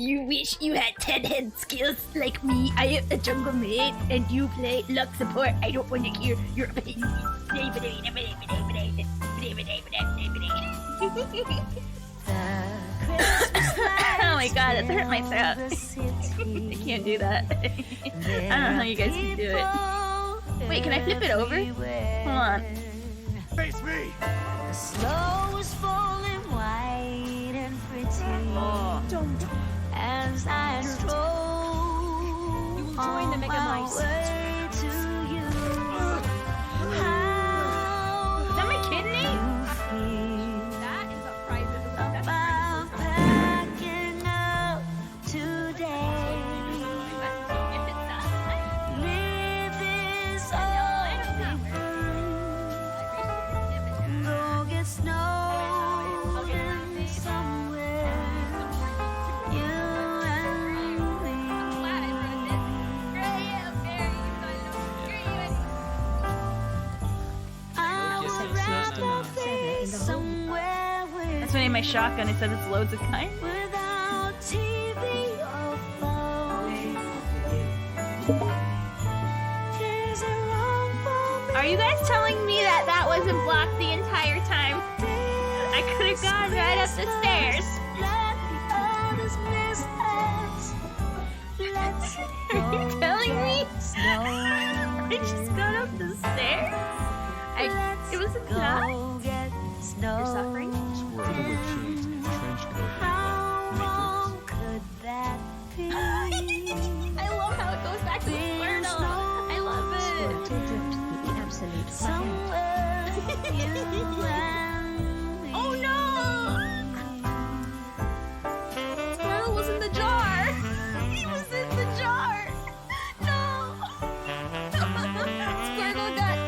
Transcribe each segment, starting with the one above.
You wish you had 10 hand skills like me. I am a jungle maid, and you play luck support. I don't want to hear your opinion. Oh my god, it hurt my throat. I can't do that. I don't know how you guys can do it. Wait, can I flip it over? Hold on. Face me! The snow is falling white and pretty. Don't. As I stroll You will join the Mega my Mice. way to you. Is that my kidney? How you That is a private. feel about packing up today? Leave this all behind. Go get snowed in somewhere. You and me. I would rather be somewhere That's my name, my shotgun. It says it's loads of kind. without TV or phone. Is it wrong for me? Are you guys telling me that that wasn't blocked the entire time? I could have gone right up the stairs. Let the others miss us. Let's Are you telling me? snow. I just got up the stairs. It was a plot. Go get snow. You're suffering? Squirrel with jeans and trench coat. How long could that be? I love how it goes back to the Squirtle. I love it. Somewhere you and me. Oh no! Squirtle was in the jar. He was in the jar. No. Squirtle got.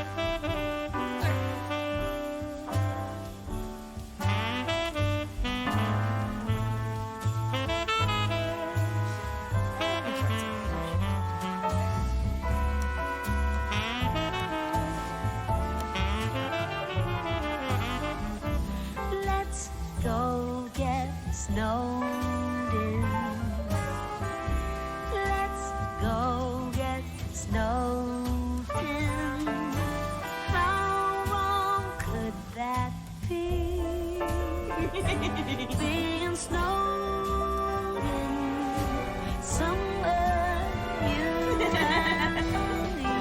Let's go get snowed in. Let's go get snowed in. How wrong could that be? Being snowed in somewhere you and me.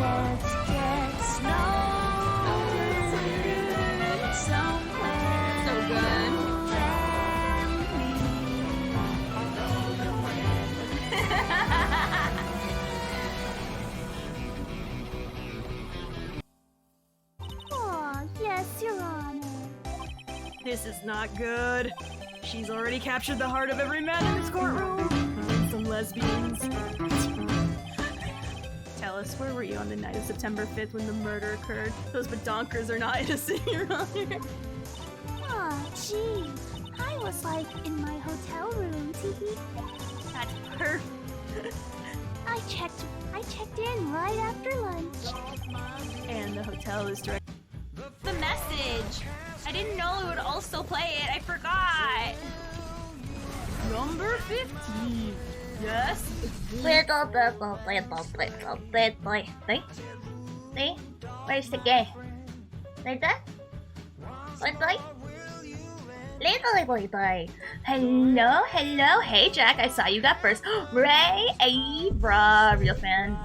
Let's get snowed in somewhere So good. you and me. Aw, yes, Your Honor. This is not good. She's already captured the heart of every man in this courtroom. And some lesbians. Tell us, where were you on the night of September 5th when the murder occurred? Those badonkers are not innocent, Your Honor. Aw, gee. I was like in my hotel room, teehee. That's perfect. I checked in right after lunch. And the hotel is direct. The message. I didn't know it would also play it. I forgot. Number 15. Yes? Little. See? Where's the gay? Like that? Little. Hello. Hey, Jack. I saw you got first. Ray, hey, bruh. Real fan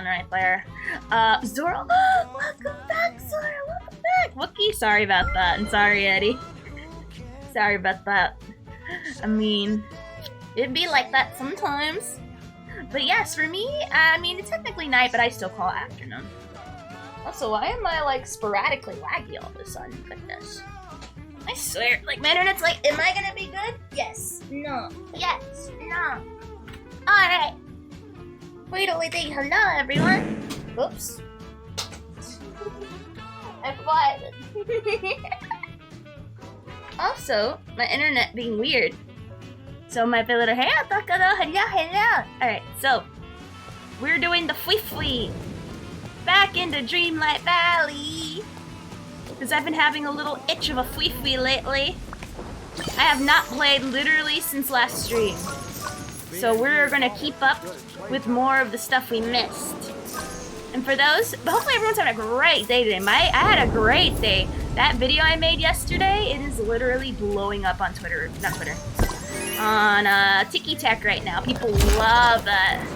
right there. Zoro. Welcome back, Zoro. Welcome back. Wookie, sorry about that. And sorry, Eddie. Sorry about that. I mean, it'd be like that sometimes. But yes, for me, I mean, it's technically night, but I still call it afternoon. Also, why am I, like, sporadically laggy all of a sudden? Goodness. I swear, like, my internet's like, am I gonna be good? Yes. No. Yes. No. Alright. Wait, hello, everyone. Oops. I forgot. Also, my internet being weird. So my little hello. Alright, so we're doing the fwee back into Dreamlight Valley. because I've been having a little itch of a fwee lately. I have not played literally since last stream. So we're gonna keep up with more of the stuff we missed. And for those, but hopefully everyone's having a great day today. I had a great day. That video I made yesterday, it is literally blowing up on Twitter, not Twitter, on TikTok right now. People love it.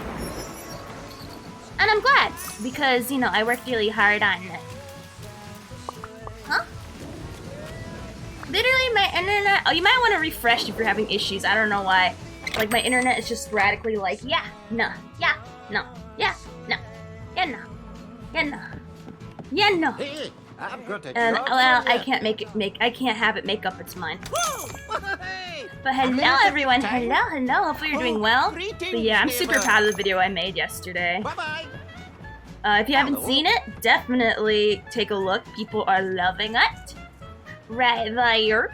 And I'm glad, because, you know, I worked really hard on it. Huh? Literally my internet, oh, you might want to refresh if you're having issues. I don't know why. Like, my internet is just radically like, yeah, no, yeah, no, yeah, no, yeah, no, yeah, no, yeah, no. Hey, I've got a And, job well, for ya. I can't have it make up its mind. Hey, But hello, everyone, hello, hopefully you're doing well. But yeah, I'm super proud of the video I made yesterday. Bye-bye. If you haven't seen it, definitely take a look. People are loving it. Right there.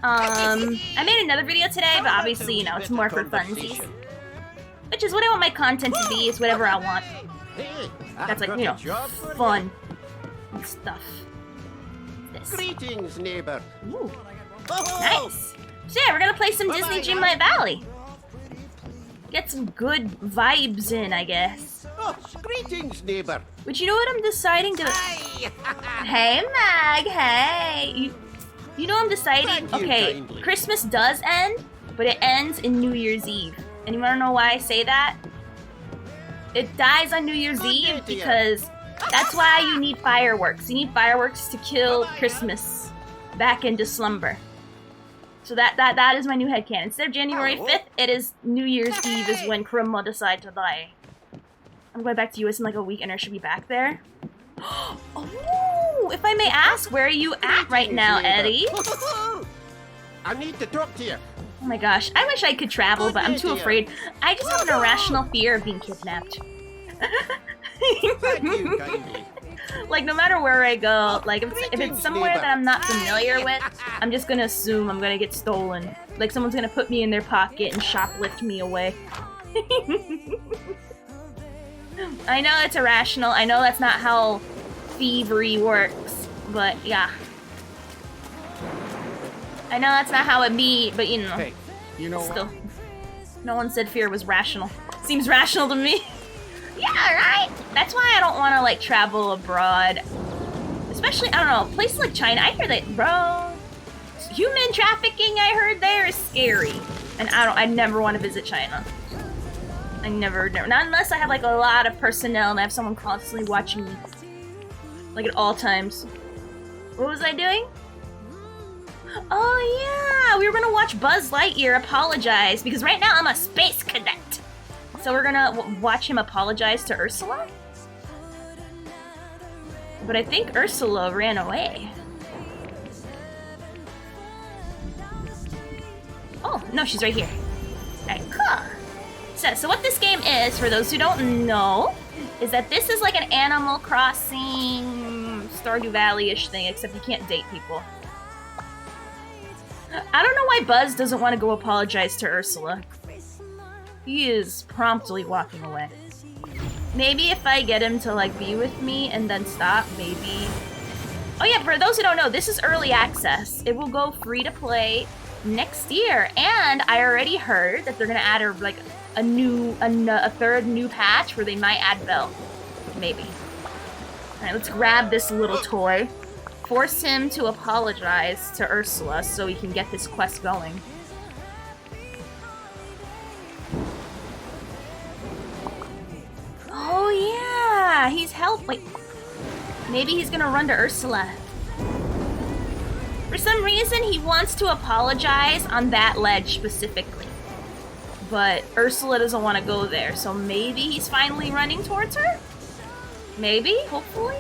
I made another video today, but obviously, you know, it's more for funsies. Which is what I want my content to be, is whatever I want. Hey, That's I've like, got you a know, job for ya. fun and stuff. This. Greetings, neighbor. Ooh, Oh, nice. So yeah, we're gonna play some Disney Dreamlight Valley. Get some good vibes in, I guess. Oh, greetings, neighbor. But you know what I'm deciding to... Hi. Hey, Mag, hey. You know I'm deciding... Thank you Okay, kindly. Christmas does end, but it ends in New Year's Eve. And you wanna know why I say that? It dies on New Year's Good Eve idea. because that's why you need fireworks. You need fireworks to kill Christmas back into slumber. So that is my new headcanon. Instead of January Hello. 5th, it is New Year's Eve is when Krim will decide to die. I'm going back to US in like a week and I should be back there. Oh, if I may ask, where are you at right Greetings, now, neighbor. Eddie? I need to talk to you. Oh my gosh, I wish I could travel, but I'm too Good idea. afraid. I just have an irrational fear of being kidnapped. Thank you kindly. Like, no matter where I go, like, if it's Greetings, somewhere neighbor. that I'm not familiar with, I'm just gonna assume I'm gonna get stolen. Like, someone's gonna put me in their pocket and shoplift me away. I know it's irrational, I know that's not how thievery works, but yeah. I know that's not how it be, but you know, Hey, you know still. No one said fear was rational. Seems rational to me. Yeah, right? That's why I don't want to, like, travel abroad. Especially, I don't know, places like China. I hear that, bro, human trafficking, I heard there, is scary. And I never want to visit China. I never, not unless I have, like, a lot of personnel and I have someone constantly watching me. Like, at all times. What was I doing? Oh, yeah, we were gonna watch Buzz Lightyear apologize, because right now I'm a space cadet. So we're gonna watch him apologize to Ursula? But I think Ursula ran away. Oh, no, she's right here. Alright, cool. So what this game is, for those who don't know, is that this is like an Animal Crossing Stardew Valley-ish thing, except you can't date people. I don't know why Buzz doesn't want to go apologize to Ursula. He is promptly walking away. Maybe if I get him to, like, be with me and then stop, maybe... Oh yeah, for those who don't know, this is early access. It will go free to play next year. And I already heard that they're gonna add a third new patch where they might add Belle. Maybe. Alright, let's grab this little toy. Force him to apologize to Ursula so he can get this quest going. Oh yeah, he's Wait, maybe he's gonna run to Ursula. For some reason, he wants to apologize on that ledge specifically. But Ursula doesn't want to go there, so maybe he's finally running towards her? Maybe, hopefully.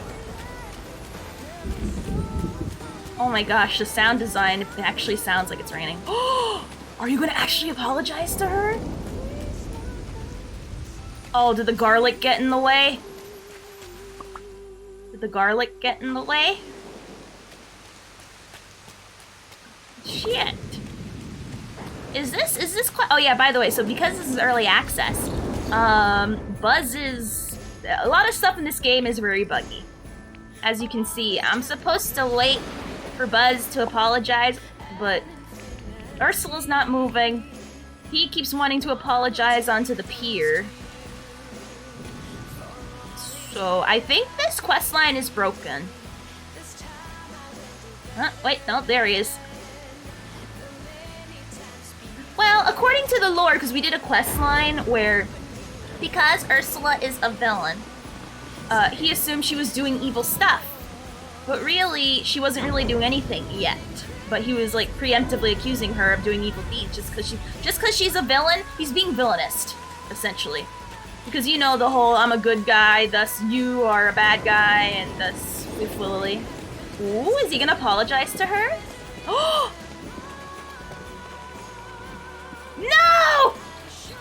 Oh my gosh, the sound design actually sounds like it's raining. Are you gonna actually apologize to her? Oh, did the garlic get in the way? Did the garlic get in the way? Shit. Is this oh yeah, by the way, so because this is early access, Buzz is... A lot of stuff in this game is very buggy. as you can see, I'm supposed to wait for Buzz to apologize, but Ursula's not moving. He keeps wanting to apologize onto the pier. So I think this quest line is broken. Huh? Wait, no, there he is. Well, according to the lore, because we did a quest line where, because Ursula is a villain, he assumed she was doing evil stuff. But really, she wasn't really doing anything yet. But he was like preemptively accusing her of doing evil deeds just because she's a villain. He's being villainist, essentially. Because you know the whole I'm a good guy, thus you are a bad guy, and thus willily. Ooh, is he gonna apologize to her? Oh! No!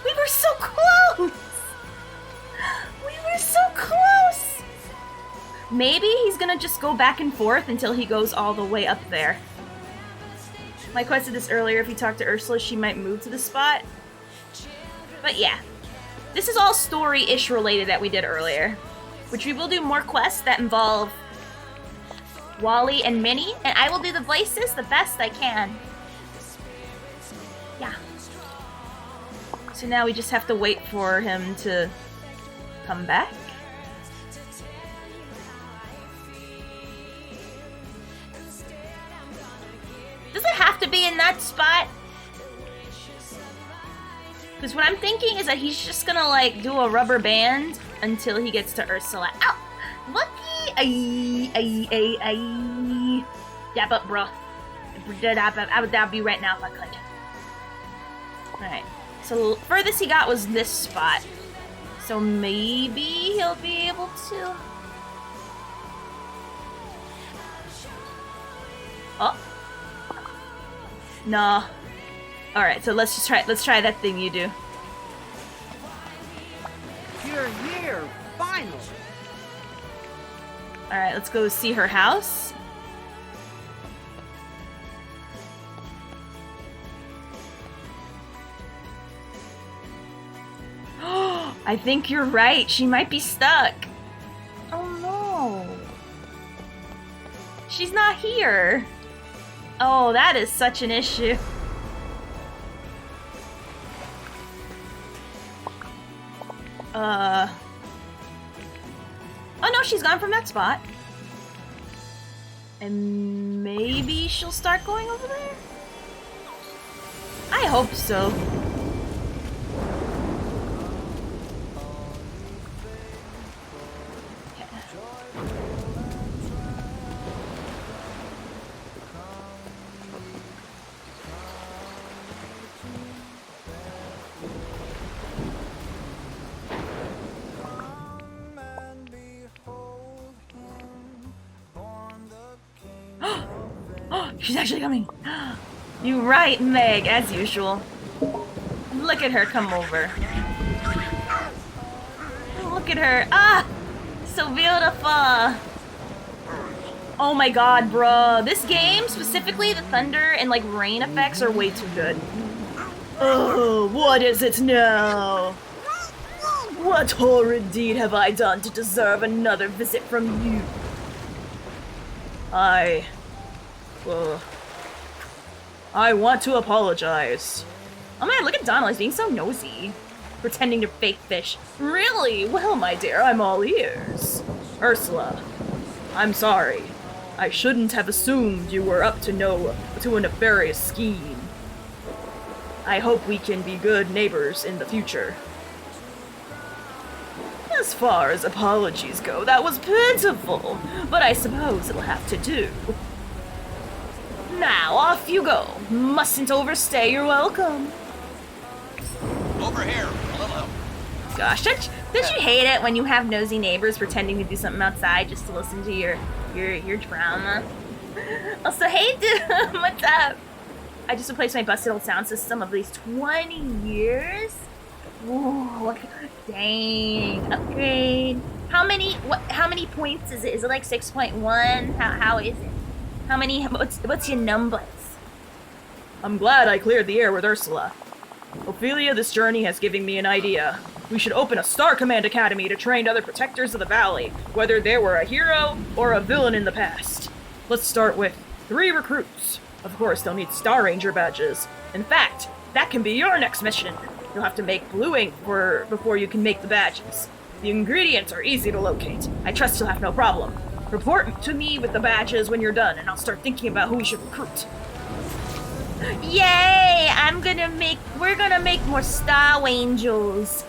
We were so close! We were so close! Maybe he's gonna just go back and forth until he goes all the way up there. I quested this earlier, if you talk to Ursula, she might move to the spot. But yeah. This is all story-ish related that we did earlier. Which we will do more quests that involve Wally and Minnie, and I will do the voices the best I can. Yeah. So now we just have to wait for him to come back. Does it have to be in that spot? Because what I'm thinking is that he's just gonna like do a rubber band until he gets to Ursula. Ow! Lucky! Ay. Dab up, bro. I would dab you right now if I could. Alright. So furthest he got was this spot. So maybe he'll be able to. Oh. No. Alright, so let's try that thing you do. You're here, finally. Alright, let's go see her house. I think you're right. She might be stuck. Oh no. She's not here. Oh, that is such an issue. Oh no, she's gone from that spot. And maybe she'll start going over there? I hope so. She's actually coming. You're right, Meg, as usual. Look at her come over. Look at her. Ah! So beautiful. Oh my god, bruh. This game, specifically the thunder and like rain effects are way too good. Oh, what is it now? What horrid deed have I done to deserve another visit from you? I want to apologize. Oh man, look at Donald, he's being so nosy. Pretending to fake fish. Really? Well, my dear, I'm all ears. Ursula, I'm sorry. I shouldn't have assumed you were up to a nefarious scheme. I hope we can be good neighbors in the future. As far as apologies go, that was pitiful, but I suppose it'll have to do. Now, off you go. Mustn't overstay your welcome. Over here. Hello. Gosh, don't you hate it when you have nosy neighbors pretending to do something outside just to listen to your drama? Also, hey dude, what's up? I just replaced my busted old sound system of these 20 years. Whoa, dang, upgrade. How many points is it? Is it like 6.1? How is it? What's your numbers? I'm glad I cleared the air with Ursula. Ophelia, this journey has given me an idea. We should open a Star Command Academy to train other protectors of the valley, whether they were a hero or a villain in the past. Let's start with 3 recruits. Of course, they'll need Star Ranger badges. In fact, that can be your next mission. You'll have to make blue ink before you can make the badges. The ingredients are easy to locate. I trust you'll have no problem. Report to me with the badges when you're done, and I'll start thinking about who we should recruit. Yay! We're gonna make more Star Angels.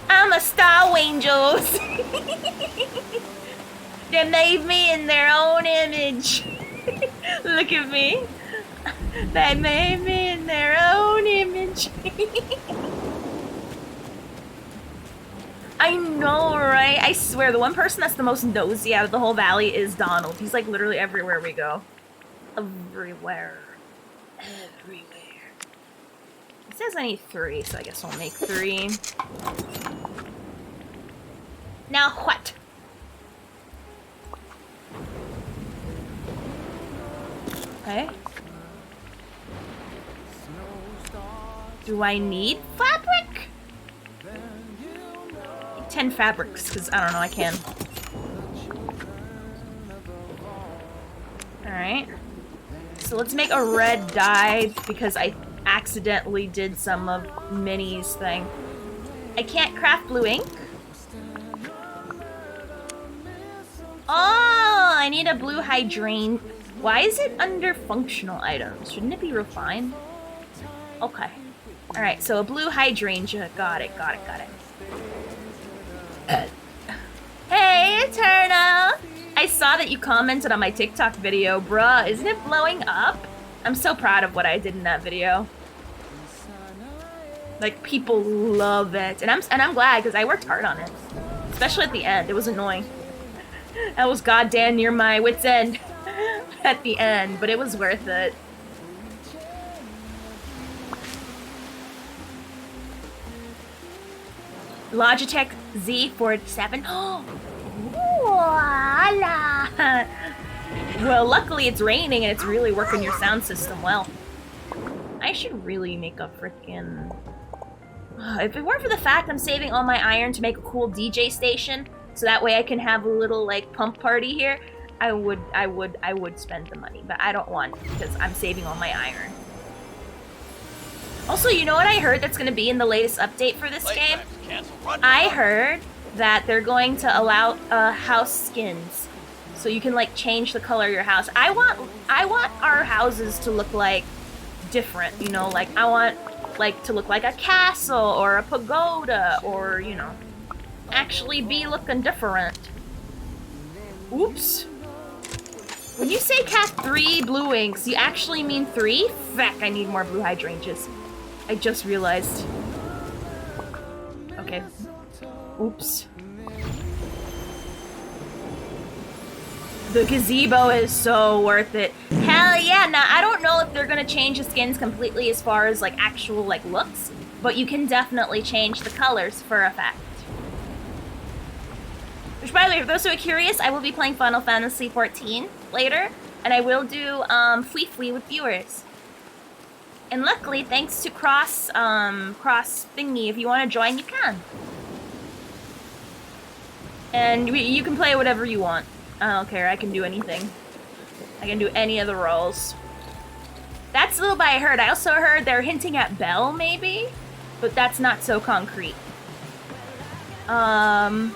I'm a Star Angels. They made me in their own image. Look at me. They made me in their own image. I know, right? I swear, the one person that's the most nosy out of the whole valley is Donald. He's like literally everywhere we go. Everywhere. Everywhere. It says I need 3, so I guess I'll make 3. Now what? Okay. Do I need fabric? 10 fabrics, because I don't know, I can. Alright. So let's make a red dye, because I accidentally did some of Minnie's thing. I can't craft blue ink. Oh, I need a blue hydrangea. Why is it under functional items? Shouldn't it be refined? Okay. Alright, so a blue hydrangea. Got it. Hey, Eterna! I saw that you commented on my TikTok video. Bruh, isn't it blowing up? I'm so proud of what I did in that video. Like, people love it. And I'm glad, because I worked hard on it. Especially at the end. It was annoying. I was goddamn near my wit's end at the end, but it was worth it. Logitech Z47. Oh, well, luckily it's raining and it's really working your sound system well. I should really make a frickin'... If it weren't for the fact I'm saving all my iron to make a cool DJ station, so that way I can have a little like pump party here, I would spend the money, but I don't want to because I'm saving all my iron. Also, you know what I heard that's going to be in the latest update for this game? I heard that they're going to allow house skins, so you can like change the color of your house. I want our houses to look like different, you know, like I want like to look like a castle or a pagoda, or you know, actually be looking different. Oops. When you say cast 3 blue inks, you actually mean 3? Feck, I need more blue hydrangeas. I just realized. Okay. Oops. The gazebo is so worth it. Hell yeah! Now, I don't know if they're gonna change the skins completely as far as, like, actual, like, looks, but you can definitely change the colors for effect. Which, by the way, for those who are curious, I will be playing Final Fantasy XIV later, and I will do, Flee with viewers. And luckily, thanks to cross thingy, if you want to join, you can. And you can play whatever you want. I don't care, I can do anything. I can do any of the roles. That's a little bit I heard. I also heard they're hinting at Belle, maybe? But that's not so concrete. I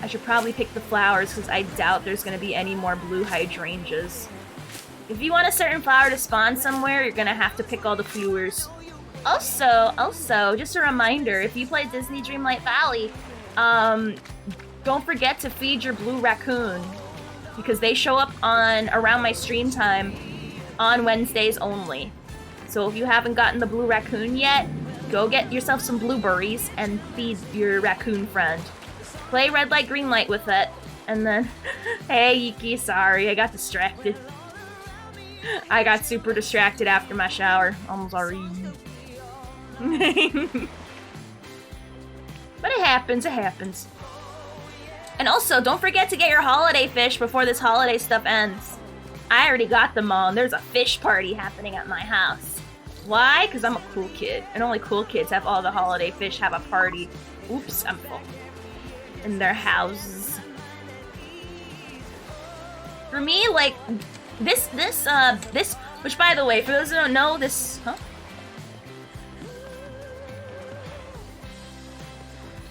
should probably pick the flowers, because I doubt there's going to be any more blue hydrangeas. If you want a certain flower to spawn somewhere, you're going to have to pick all the viewers. Also, just a reminder, if you play Disney Dreamlight Valley, don't forget to feed your blue raccoon, because they show up around my stream time on Wednesdays only. So if you haven't gotten the blue raccoon yet, go get yourself some blueberries and feed your raccoon friend. Play red light, green light with it, and then... Hey, Yiki, sorry, I got distracted. I got super distracted after my shower. I'm sorry. But it happens, And also, don't forget to get your holiday fish before this holiday stuff ends. I already got them all, and there's a fish party happening at my house. Why? Because I'm a cool kid. And only cool kids have all the holiday fish have a party. Oops, I'm full. In their houses. For me, like, this, which by the way, for those who don't know, this,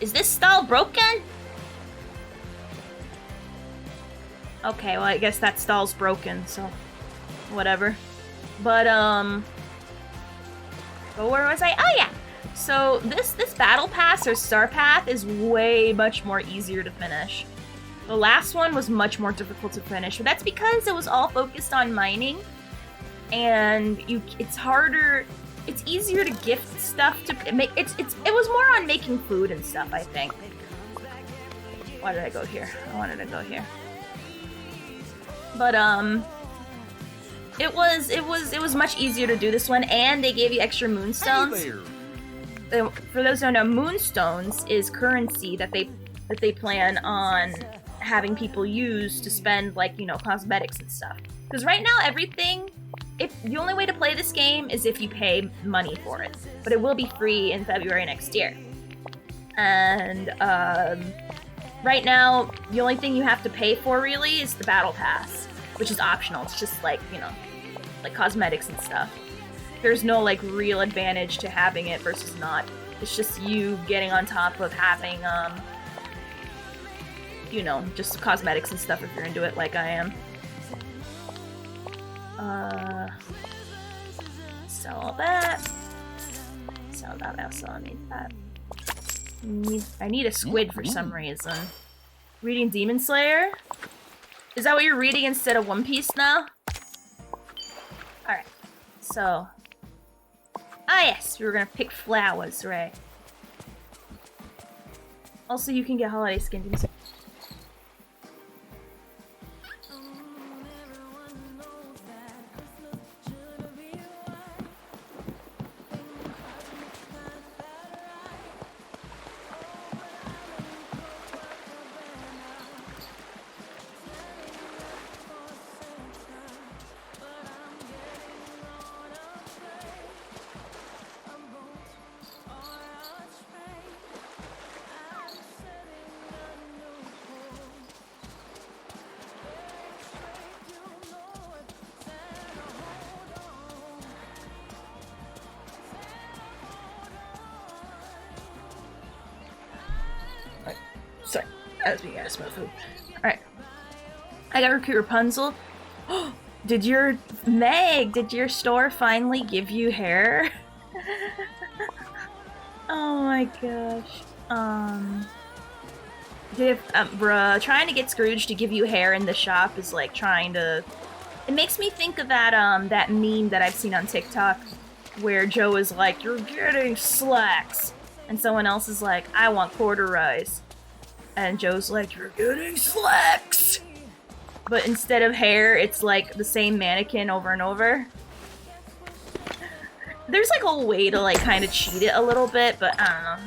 Is this stall broken? Okay, well, I guess that stall's broken, so whatever. But where was I? Oh yeah. So this battle pass or star path is way much more easier to finish. The last one was much more difficult to finish, but that's because it was all focused on mining, and it's harder. It's easier to gift stuff to make. It was more on making food and stuff, I think. Why did I go here? I wanted to go here. But it was much easier to do this one, and they gave you extra moonstones. For those who don't know, moonstones is currency that they plan on having people use to spend, like, you know, cosmetics and stuff. Because right now everything, the only way to play this game is if you pay money for it, but it will be free in February next year. And right now the only thing you have to pay for really is the battle pass, which is optional. It's just like, you know, like cosmetics and stuff. There's no like real advantage to having it versus not. It's just you getting on top of having you know, just cosmetics and stuff if you're into it like I am. Sell that. Sell that. I also need that. I need a squid for some reason. Reading Demon Slayer? Is that what you're reading instead of One Piece now? Alright. So. Ah yes, we were gonna pick flowers, right? Also, you can get holiday skin. Sorry, I was being asked about food. Alright. I got Recruit Rapunzel. Did your store finally give you hair? Oh my gosh. Bruh, trying to get Scrooge to give you hair in the shop is like trying to... It makes me think of that meme that I've seen on TikTok where Joe is like, "You're getting slacks," and someone else is like, "I want corduroys." And Joe's like, "You're getting slacks!" But instead of hair, it's like the same mannequin over and over. There's like a way to like kind of cheat it a little bit, but I don't know.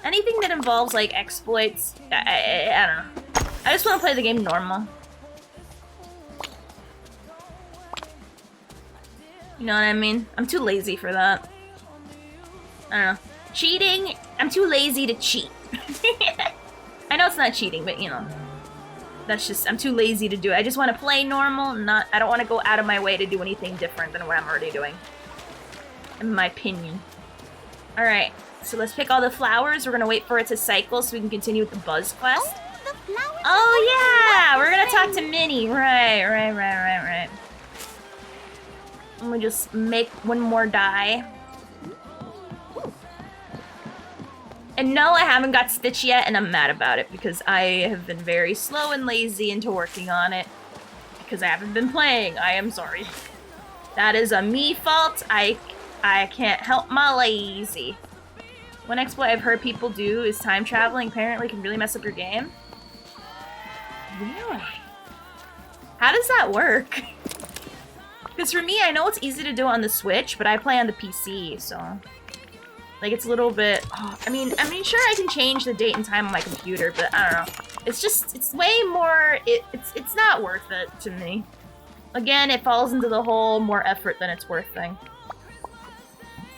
Anything that involves like exploits, I don't know. I just want to play the game normal. You know what I mean? I'm too lazy for that. I don't know. Cheating, I'm too lazy to cheat. I know it's not cheating, but you know. That's just, I'm too lazy to do it. I just want to play normal, I don't want to go out of my way to do anything different than what I'm already doing. In my opinion. Alright, so let's pick all the flowers. We're gonna wait for it to cycle so we can continue with the Buzz quest. Oh yeah! We're gonna talk to Minnie. Right. Let me just make one more die. And no, I haven't got Stitch yet, and I'm mad about it because I have been very slow and lazy into working on it. Because I haven't been playing. I am sorry. That is a me fault. I can't help my lazy. One exploit I've heard people do is time traveling apparently can really mess up your game. Really? How does that work? Because for me, I know it's easy to do on the Switch, but I play on the PC, so... Like, it's a little bit... Oh, I mean, sure, I can change the date and time on my computer, but I don't know. It's just, it's way more... It's not worth it to me. Again, it falls into the whole more effort than it's worth thing.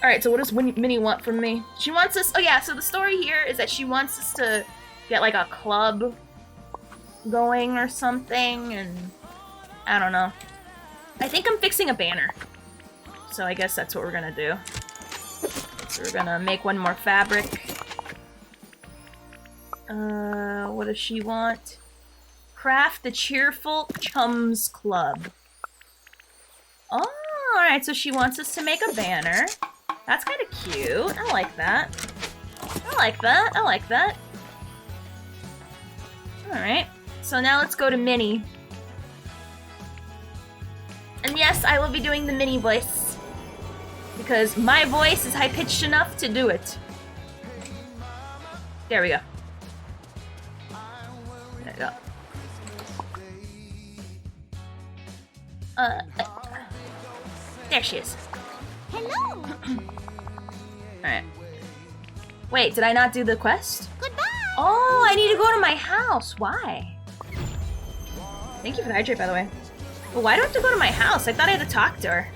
Alright, so what does Minnie want from me? She wants us... Oh yeah, so the story here is that she wants us to get like a club going or something, and I don't know. I think I'm fixing a banner. So I guess that's what we're gonna do. So we're gonna make one more fabric. What does she want? Craft the Cheerful Chums Club. Oh, alright, so she wants us to make a banner. That's kind of cute. I like that. I like that. I like that. Alright, so now let's go to Minnie. And yes, I will be doing the Minnie voice. Because my voice is high-pitched enough to do it. There we go. There we go. There she is. Hello. Alright. Wait, did I not do the quest? Goodbye. Oh, I need to go to my house. Why? Thank you for the hydrate, by the way. Well, why do I have to go to my house? I thought I had to talk to her.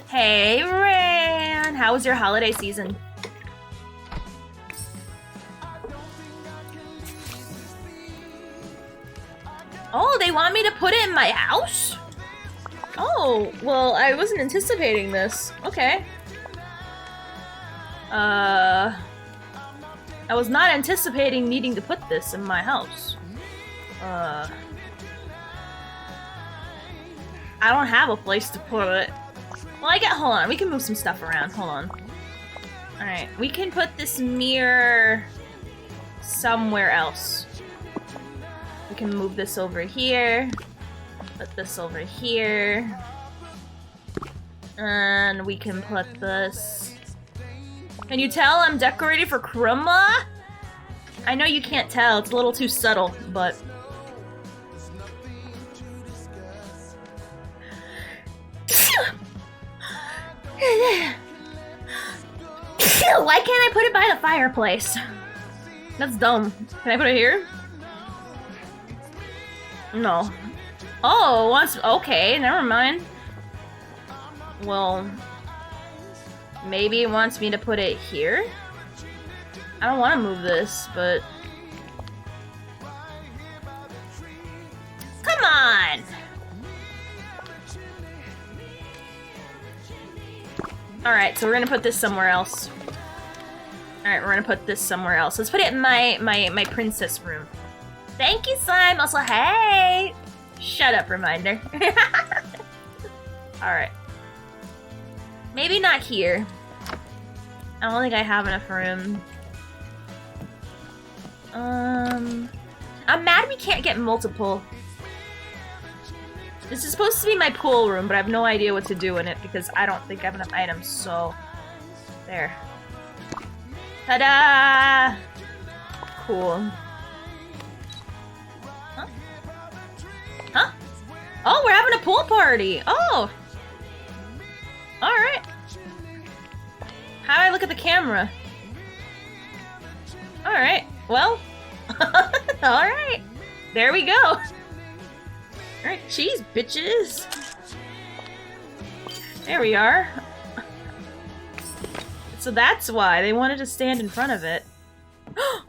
Hey, Ran! How was your holiday season? Oh, they want me to put it in my house? Oh, well, I wasn't anticipating this. Okay. I was not anticipating needing to put this in my house. I don't have a place to put it. Well, hold on, we can move some stuff around. Hold on. Alright, we can put this mirror somewhere else. We can move this over here. Put this over here. And we can put this... Can you tell I'm decorated for Chroma? I know you can't tell, it's a little too subtle, but... Why can't I put it by the fireplace? That's dumb. Can I put it here? No. Oh, once. Okay, never mind. Well, maybe it wants me to put it here? I don't want to move this, but... Come on! Alright, so we're gonna put this somewhere else. Alright, we're gonna put this somewhere else. Let's put it in my princess room. Thank you, Slime! Also, hey! Shut up, reminder. Alright. Maybe not here. I don't think I have enough room. I'm mad we can't get multiple. This is supposed to be my pool room, but I have no idea what to do in it because I don't think I have enough items, so... There. Ta-da! Cool. Huh? Huh? Oh, we're having a pool party! Oh! Alright. How do I look at the camera? Alright, well... Alright. There we go. Alright, cheese, bitches! There we are. So that's why they wanted to stand in front of it.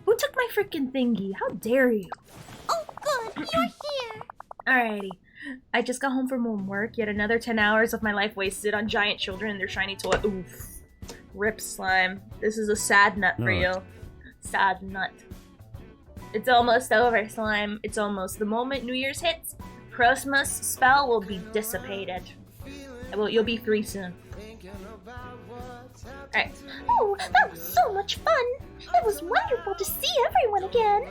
Who took my freaking thingy? How dare you? Oh, good. You're here. Alrighty. I just got home from homework. Yet another 10 hours of my life wasted on giant children and their shiny toy. Oof. Rip Slime. This is a sad nut for you. Sad nut. It's almost over, Slime. It's almost. The moment New Year's hits, Christmas spell will be dissipated. You'll be 3 soon. Alright. Oh, that was so much fun. It was wonderful to see everyone again.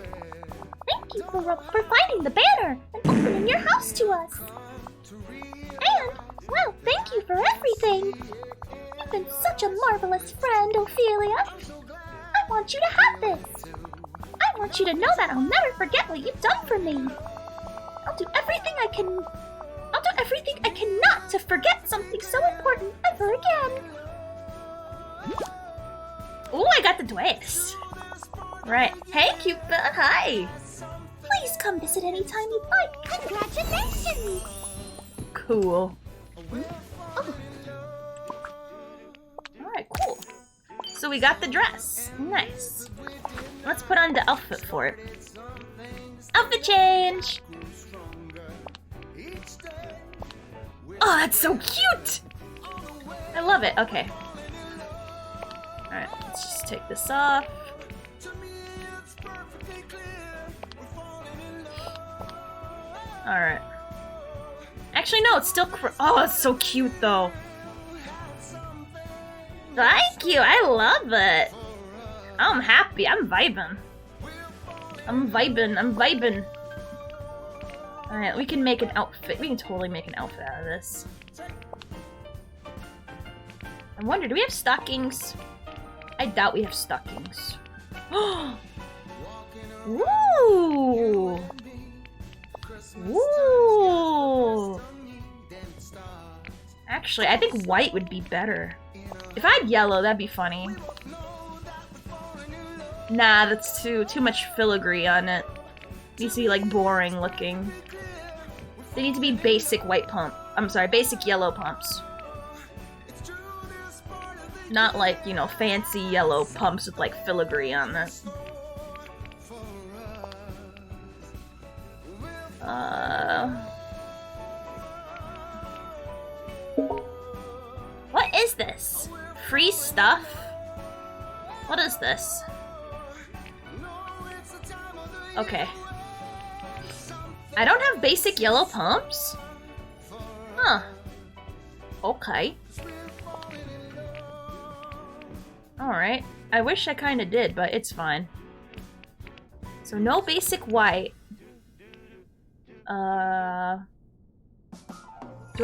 Thank you for finding the banner and opening your house to us. And, well, thank you for everything. You've been such a marvelous friend, Ophelia. I want you to have this. I want you to know that I'll never forget what you've done for me. I'll do everything I cannot to forget something so important ever again. Ooh, I got the twist. Right. Hey, Cupid. Hi. Please come visit anytime you'd like. Congratulations. Cool. Alright, cool. So we got the dress. Nice. Let's put on the outfit for it. Outfit change! Oh, that's so cute! I love it. Okay. Alright, let's just take this off. Alright. Actually, no, it's still oh, it's so cute, though. Thank you, I love it. I'm happy, I'm vibing. I'm vibing. Alright, we can make an outfit. We can totally make an outfit out of this. I wonder, do we have stockings? I doubt we have stockings. Woo! Woo! Actually, I think white would be better. If I had yellow, that'd be funny. Nah, that's too much filigree on it. Needs to be like boring looking. They need to be basic white pump. I'm sorry, basic yellow pumps. Not like, you know, fancy yellow pumps with like filigree on it. What is this? Free stuff? What is this? Okay. I don't have basic yellow pumps? Huh. Okay. Alright. I wish I kinda did, but it's fine. So no basic white. Do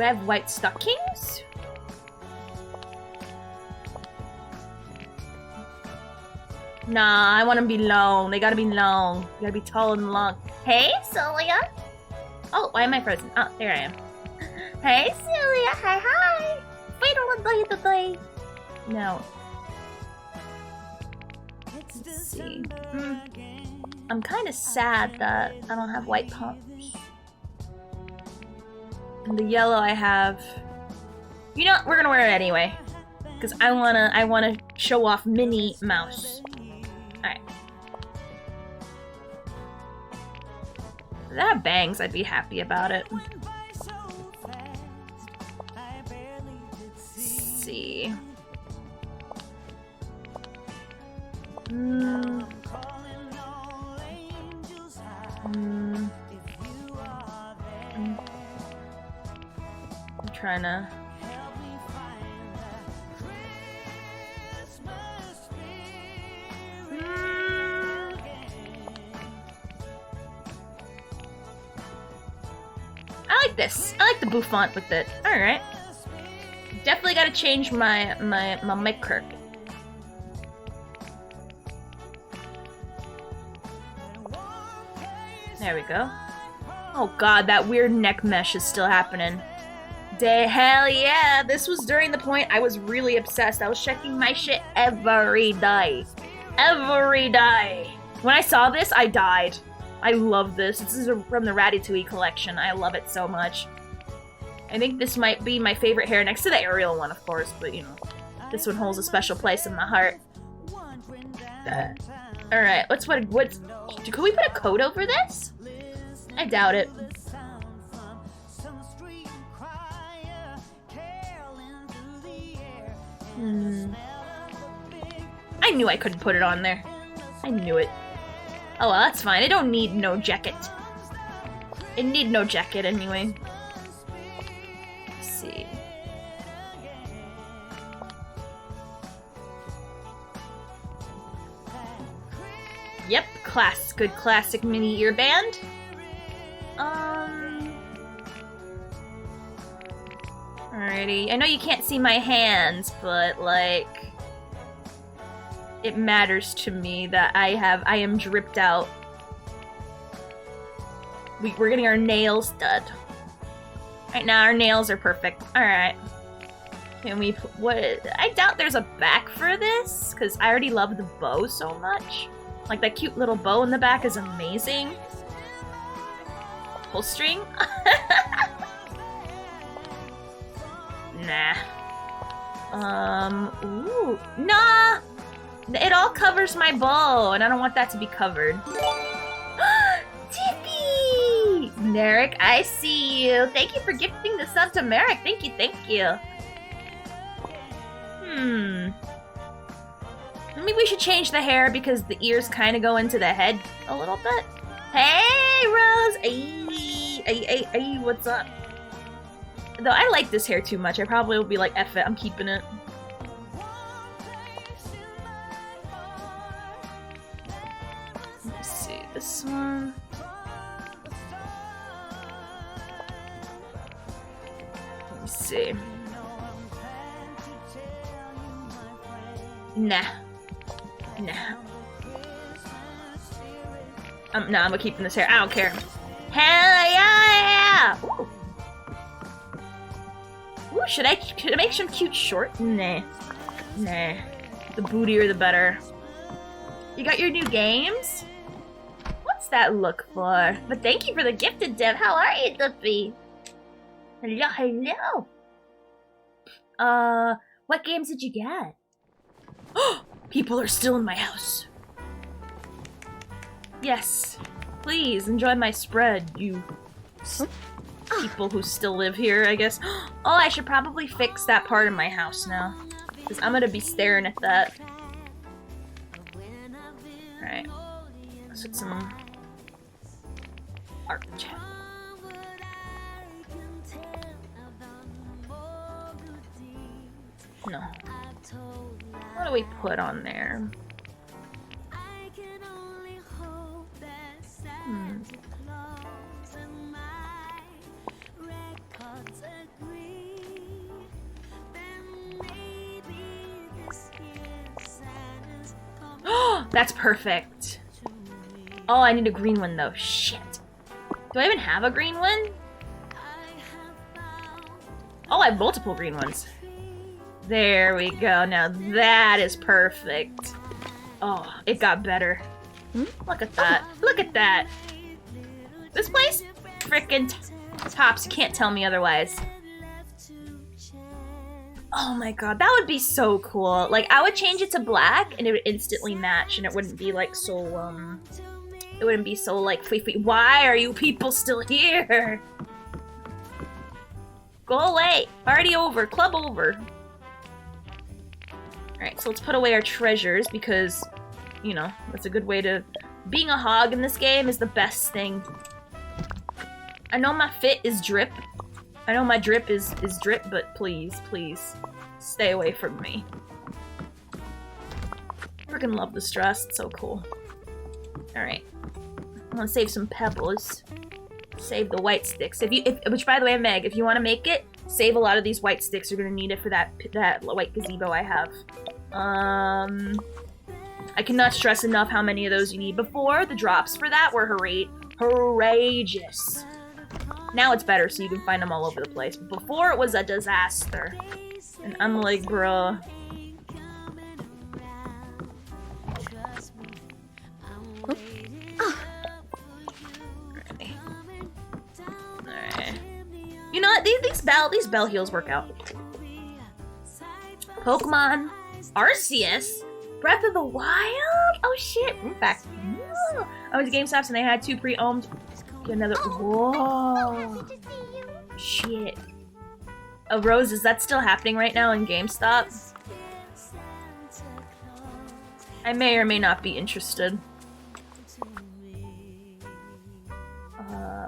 I have white stockings? Nah, I want them to be long. They gotta be long. They gotta be tall and long. Hey, Celia. Oh, why am I frozen? Oh, there I am. Hey, Celia. Hi. No. Let's see. I'm kind of sad that I don't have white pumps. And the yellow I have. You know, we're gonna wear it anyway, because I wanna show off Minnie Mouse. All right. If I had bangs, I'd be happy about it. Let's see. I'm trying to. I like this. I like the bouffant with it. All right. Definitely got to change my maker. There we go. Oh god, that weird neck mesh is still happening. Hell yeah! This was during the point I was really obsessed. I was checking my shit every day. Every day. When I saw this, I died. I love this. This is from the Ratatouille collection. I love it so much. I think this might be my favorite hair, next to the Ariel one, of course, but you know, this one holds a special place in my heart. Alright, can we put a coat over this? I doubt it. I knew I couldn't put it on there. I knew it. Oh well, that's fine. I don't need no jacket. I need no jacket anyway. Let's see. Yep, good classic mini earband. Alrighty. I know you can't see my hands, but like, it matters to me that I am dripped out. We're getting our nails done. Right now, our nails are perfect. Alright. Can we, I doubt there's a back for this, because I already love the bow so much. Like, that cute little bow in the back is amazing. Pull string? Nah. Ooh. Nah! It all covers my bow, and I don't want that to be covered. Tippy! Merrick, I see you. Thank you for gifting the sub to Merrick. Thank you, thank you. Maybe we should change the hair because the ears kind of go into the head a little bit. Hey, Rose! Hey, what's up? Though I like this hair too much, I probably will be like, F it, I'm keeping it. Let's see, this one. Let me see. Nah. I'm gonna keep this hair. I don't care. Hell yeah! Ooh. Ooh, should I make some cute short? Nah. The bootier the better. You got your new games? What's that look for? But thank you for the gifted, Dev. How are you, Duffy? Hello. What games did you get? People are still in my house. Yes. Please, enjoy my spread, you people who still live here, I guess. Oh, I should probably fix that part of my house now. Because I'm gonna be staring at that. Alright. Let's put some art. No. What do we put on there? That's perfect. Oh, I need a green one though. Shit. Do I even have a green one? Oh, I have multiple green ones. There we go. Now that is perfect. Oh, it got better. Look at that. Look at that. This place? Frickin' tops. You can't tell me otherwise. Oh my god, that would be so cool. Like, I would change it to black and it would instantly match and it wouldn't be like so, it wouldn't be so like, why are you people still here? Go away. Party over. Club over. Alright, so let's put away our treasures because, you know, that's a good way to... Being a hog in this game is the best thing. I know my fit is drip. I know my drip is drip, but please, stay away from me. Freaking love this dress. It's so cool. Alright. I'm gonna save some pebbles. Save the white sticks. Which, by the way, Meg, if you want to make it, save a lot of these white sticks. You're gonna need it for that white gazebo I have. I cannot stress enough how many of those you need. Before, the drops for that were outrageous. Now it's better, so you can find them all over the place. But before, it was a disaster. And I'm like, bruh. Alright. You know what? These bell heals work out. Pokemon Arceus? Breath of the Wild? Oh shit. In fact, I went to GameStop and they had 2 pre-owned. Get another. Whoa. Shit. Oh, Rose, is that still happening right now in GameStop? I may or may not be interested.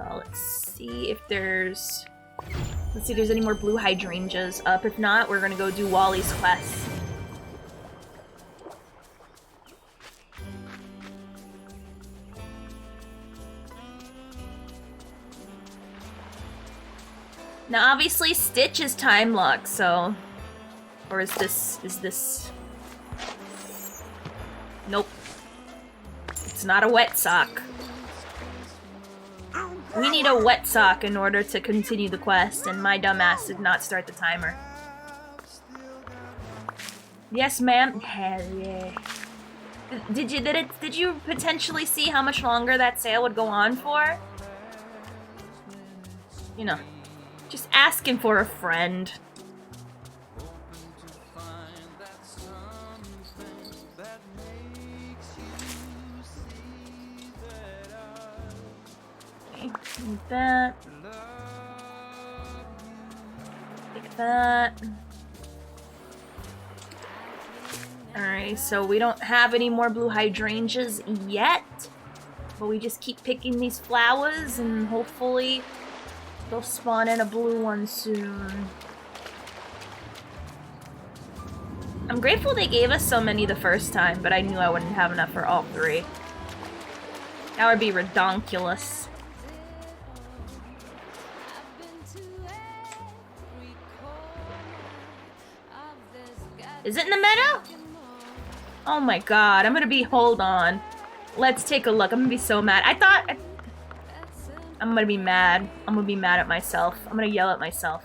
Let's see if there's... Let's see if there's any more blue hydrangeas up. If not, we're gonna go do Wally's quest. Now, obviously, Stitch is time locked, so... Or is this... Nope. It's not a wet sock. We need a wet sock in order to continue the quest, and my dumbass did not start the timer. Yes, ma'am. Hell yeah. Did you potentially see how much longer that sale would go on for? You know. Just asking for a friend. Like that. Like that. Alright, so we don't have any more blue hydrangeas yet. But we just keep picking these flowers and hopefully they'll spawn in a blue one soon. I'm grateful they gave us so many the first time, but I knew I wouldn't have enough for all three. That would be redonkulous. Is it in the meadow? Oh my god, I'm gonna be- hold on. Let's take a look. I'm gonna be so mad. I'm gonna be mad. I'm gonna be mad at myself. I'm gonna yell at myself.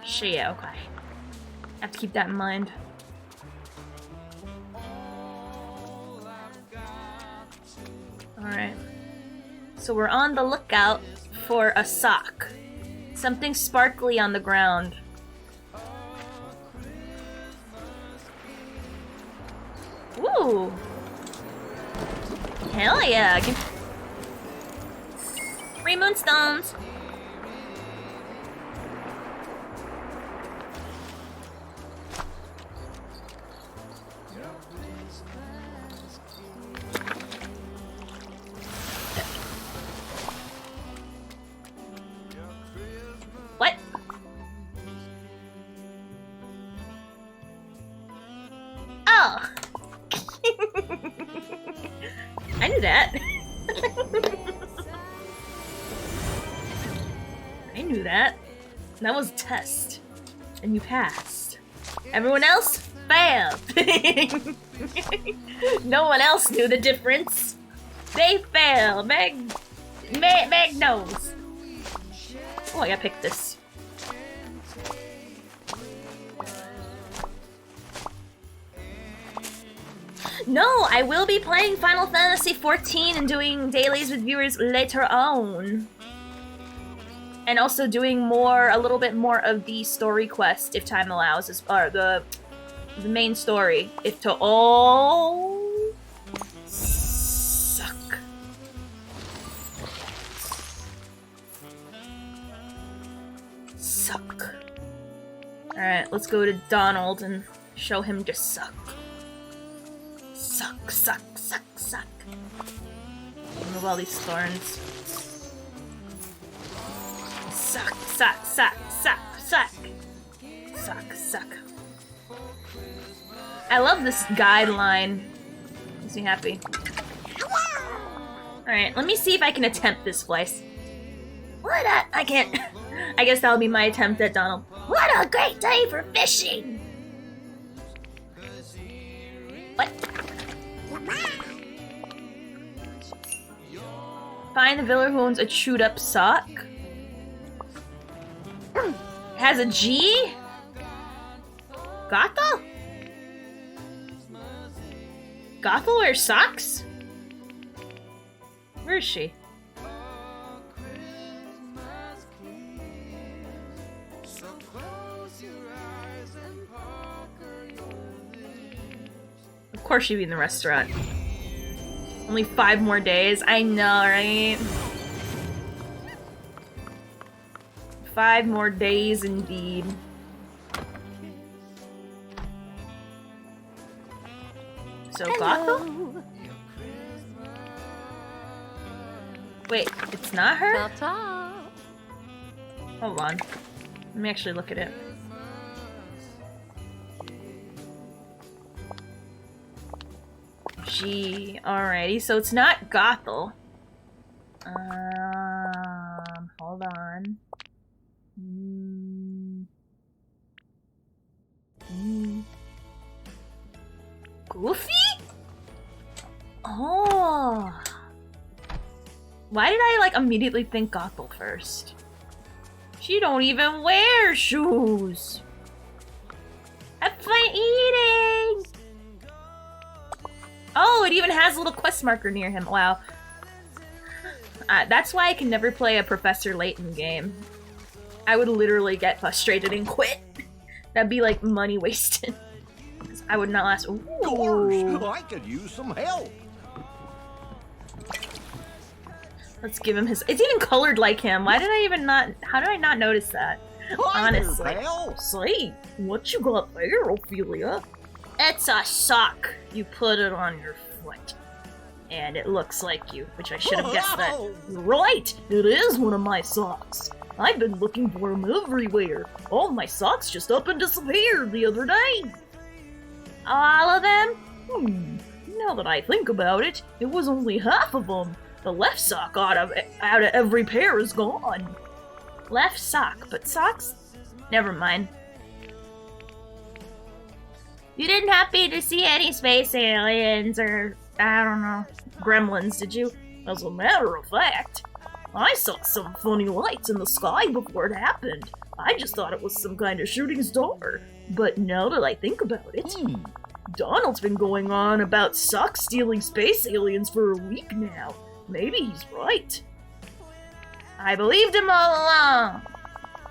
Shit, yeah, okay. I have to keep that in mind. Alright. So we're on the lookout for a sock. Something sparkly on the ground. Ooh! Hell yeah! 3 moonstones! What? Oh! I knew that. I knew that. That was a test. And you passed. Everyone else failed. No one else knew the difference. They failed. Meg knows. Oh, I gotta pick this. No, I will be playing Final Fantasy XIV and doing dailies with viewers later on. And also doing a little bit more of the story quest if time allows, or the main story. If to all suck. Suck. Alright, let's go to Donald and show him to suck. Suck, suck, suck, suck. Remove all these thorns. Suck, suck, suck, suck, suck. Suck, suck. I love this guideline. Makes me happy. Alright, let me see if I can attempt this place. What a- I can't- I guess that'll be my attempt at Donald. What a great day for fishing! What? Find the villain who owns a chewed up sock. Has a G? Gothel? Gothel wears socks? Where is she? Of course she'd be in the restaurant. Only 5 more days. I know, right? 5 more days indeed. So Gothel? Wait, it's not her? Hold on. Let me actually look at it. Gee, alrighty, so it's not Gothel. Hold on. Goofy? Oh. Why did I, like, immediately think Gothel first? She don't even wear shoes. Have fun eating! Oh, it even has a little quest marker near him. Wow. That's why I can never play a Professor Layton game. I would literally get frustrated and quit. That'd be like money wasted. I would not last. Gosh, I could use some help. Let's give him his. It's even colored like him. Why did I even not? How did I not notice that? Honestly. Say, what you got there, Ophelia? It's a sock. You put it on your foot. And it looks like you, which I should have guessed that. Right! It is one of my socks. I've been looking for them everywhere. All my socks just up and disappeared the other day. All of them? Now that I think about it, it was only half of them. The left sock out of every pair is gone. Left sock, but socks? Never mind. You didn't happen to see any space aliens or, I don't know, gremlins, did you? As a matter of fact, I saw some funny lights in the sky before it happened. I just thought it was some kind of shooting star. But now that I think about it, Donald's been going on about sock-stealing space aliens for a week now. Maybe he's right. I believed him all along.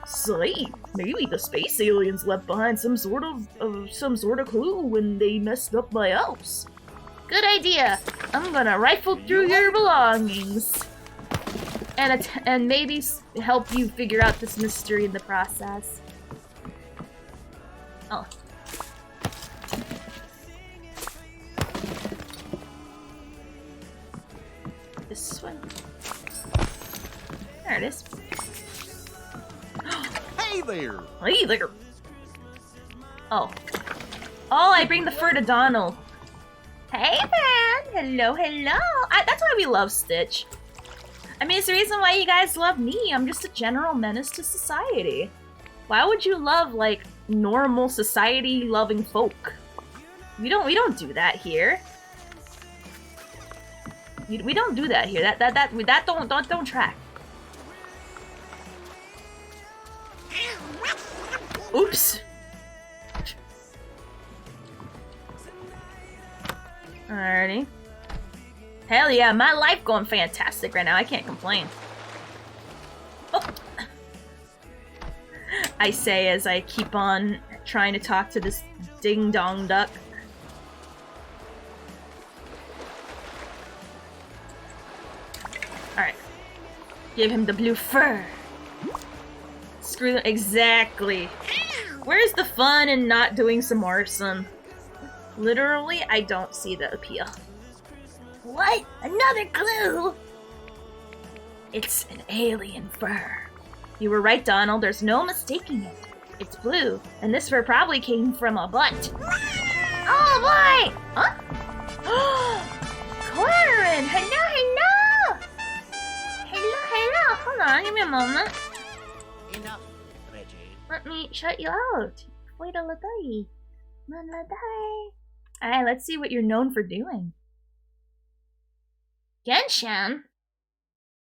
Say, maybe the space aliens left behind some sort of clue when they messed up my house. Good idea. I'm gonna rifle through your belongings and maybe help you figure out this mystery in the process. Oh. This one. There it is. Hey there! Hey there! Oh. Oh, I bring the fur to Donald. Hey, man! Hello, hello! That's why we love Stitch. I mean, it's the reason why you guys love me. I'm just a general menace to society. Why would you love, like, normal society-loving folk? We don't do that here. We don't do that here. That don't track. Oops. Alrighty. Hell yeah, my life going fantastic right now. I can't complain. Oh. I say as I keep on trying to talk to this ding-dong duck. Alright. Give him the blue fur. Screw them. Exactly. Where's the fun in not doing some arson? Literally, I don't see the appeal. What? Another clue? It's an alien fur. You were right, Donald. There's no mistaking it. It's blue, and this fur probably came from a butt. Oh boy! Huh? Corin! Hello, hello! Hello, hello! Hold on, give me a moment. Enough, Reggie. Let me shut you out. Wait a little. Alright, let's see what you're known for doing. Genshin?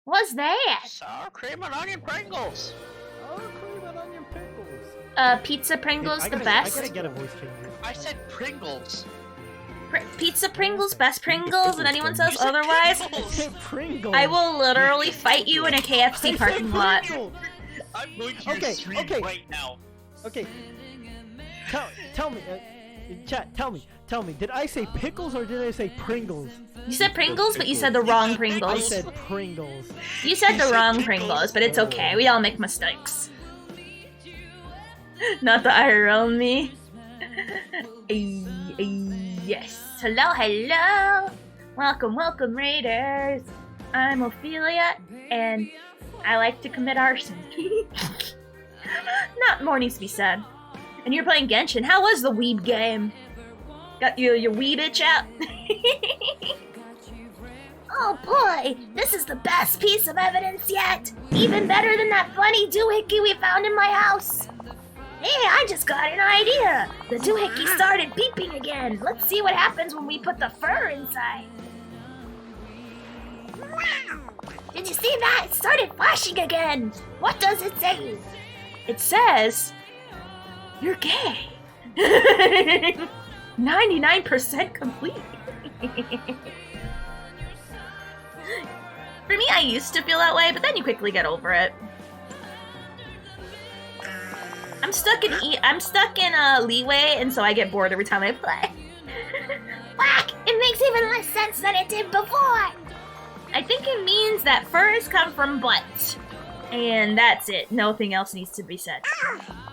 What's that? Sour cream and onion Pringles. Oh, cream and onion pickles. Pizza Pringles I the gotta- best? I gotta get a voice changer. I said Pringles. Pizza Pringles, best Pringles, and anyone says You said otherwise, Pringles. Pringles. I will literally fight you in a KFC parking lot. I'm going to your stream right now. Okay. Tell me, chat. Tell me. Did I say pickles or did I say Pringles? You said Pringles, but you said the wrong I Pringles. said Pringles. You said the said wrong pickles. Pringles, but it's okay. We all make mistakes. Not the IRL me. Yes. Hello, hello. Welcome, Raiders. I'm Ophelia, and I like to commit arson. Not more needs to be said. And you're playing Genshin. How was the weeb game? Got your weeb itch out? Oh boy, this is the best piece of evidence yet. Even better than that funny doohickey we found in my house. Hey, I just got an idea. The doohickey started beeping again. Let's see what happens when we put the fur inside. Did you see that? It started flashing again. What does it say? It says, you're gay. 99% complete. For me, I used to feel that way, but then you quickly get over it. I'm stuck in leeway, and so I get bored every time I play. Whack! It makes even less sense than it did before. I think it means that furs come from butt. And that's it. Nothing else needs to be said.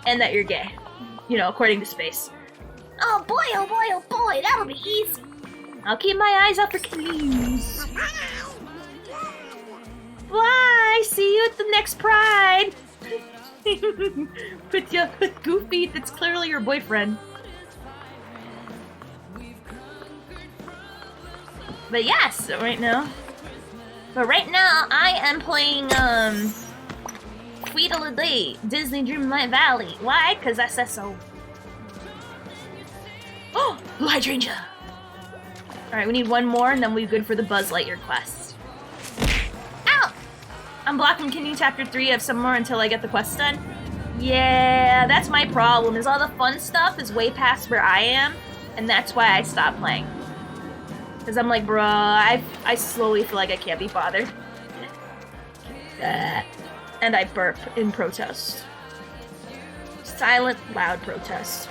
And that you're gay. You know, according to space. Oh boy, oh boy, oh boy, that'll be easy. I'll keep my eyes out for clues. Bye! See you at the next Pride! with Goofy, that's clearly your boyfriend. But yes, right now I am playing Tweedledee, Disney Dreamlight Valley. Why? Because I said so. Oh, Blue Hydrangea. Alright, we need one more and then we're good for the Buzz Lightyear quest. Ow! I'm blocking Continue Chapter 3 of some more until I get the quest done. Yeah, that's my problem, is all the fun stuff is way past where I am, and that's why I stopped playing. Because I'm like, bruh, I slowly feel like I can't be bothered. And I burp in protest. Silent, loud protest.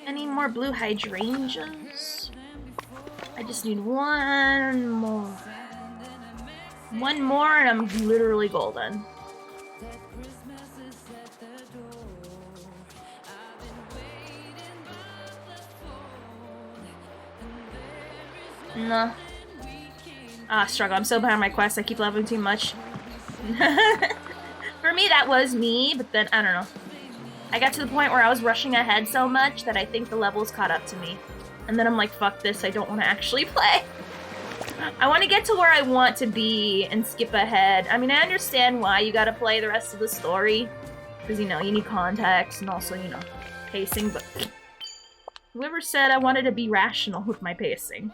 Any more blue hydrangeas? I just need one more. One more and I'm literally golden. No. Ah, struggle. I'm so behind my quest. I keep leveling too much. For me, that was me, but then, I don't know. I got to the point where I was rushing ahead so much that I think the levels caught up to me. And then I'm like, fuck this, I don't want to actually play. I want to get to where I want to be and skip ahead. I mean, I understand why you gotta play the rest of the story. Because, you know, you need context and also, you know, pacing, but... Whoever said I wanted to be rational with my pacing?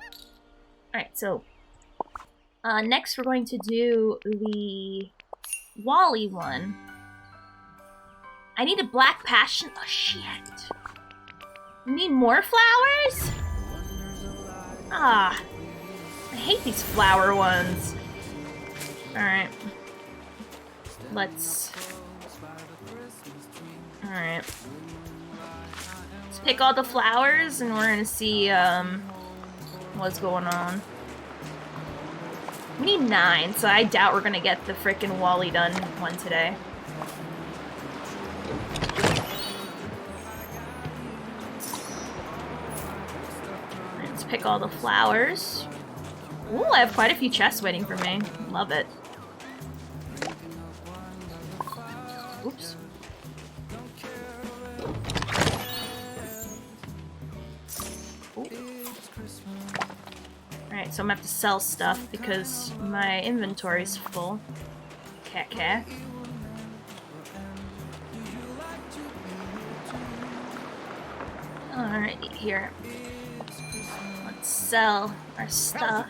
Alright, so... next we're going to do the... Wally one. I need a black passion. Oh, shit. You need more flowers? Ah. I hate these flower ones. Alright. Let's... Alright. Let's pick all the flowers and we're gonna see, what's going on. We need 9, so I doubt we're gonna get the frickin' Wally done one today. Let's pick all the flowers. Ooh, I have quite a few chests waiting for me. Love it. Oops. Alright, so I'm gonna have to sell stuff because my inventory's full. Cat. Alright, here. Let's sell our stuff.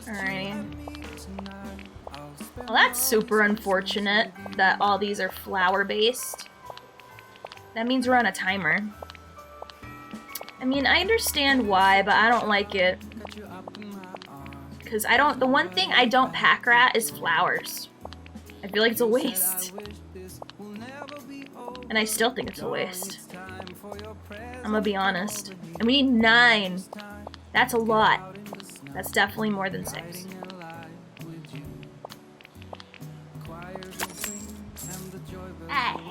Alright. Well, that's super unfortunate that all these are flower-based. That means we're on a timer. I mean, I understand why, but I don't like it. Because the one thing I don't pack rat is flowers. I feel like it's a waste. And I still think it's a waste. I'm gonna be honest. And we need 9. That's a lot. That's definitely more than 6. Ah.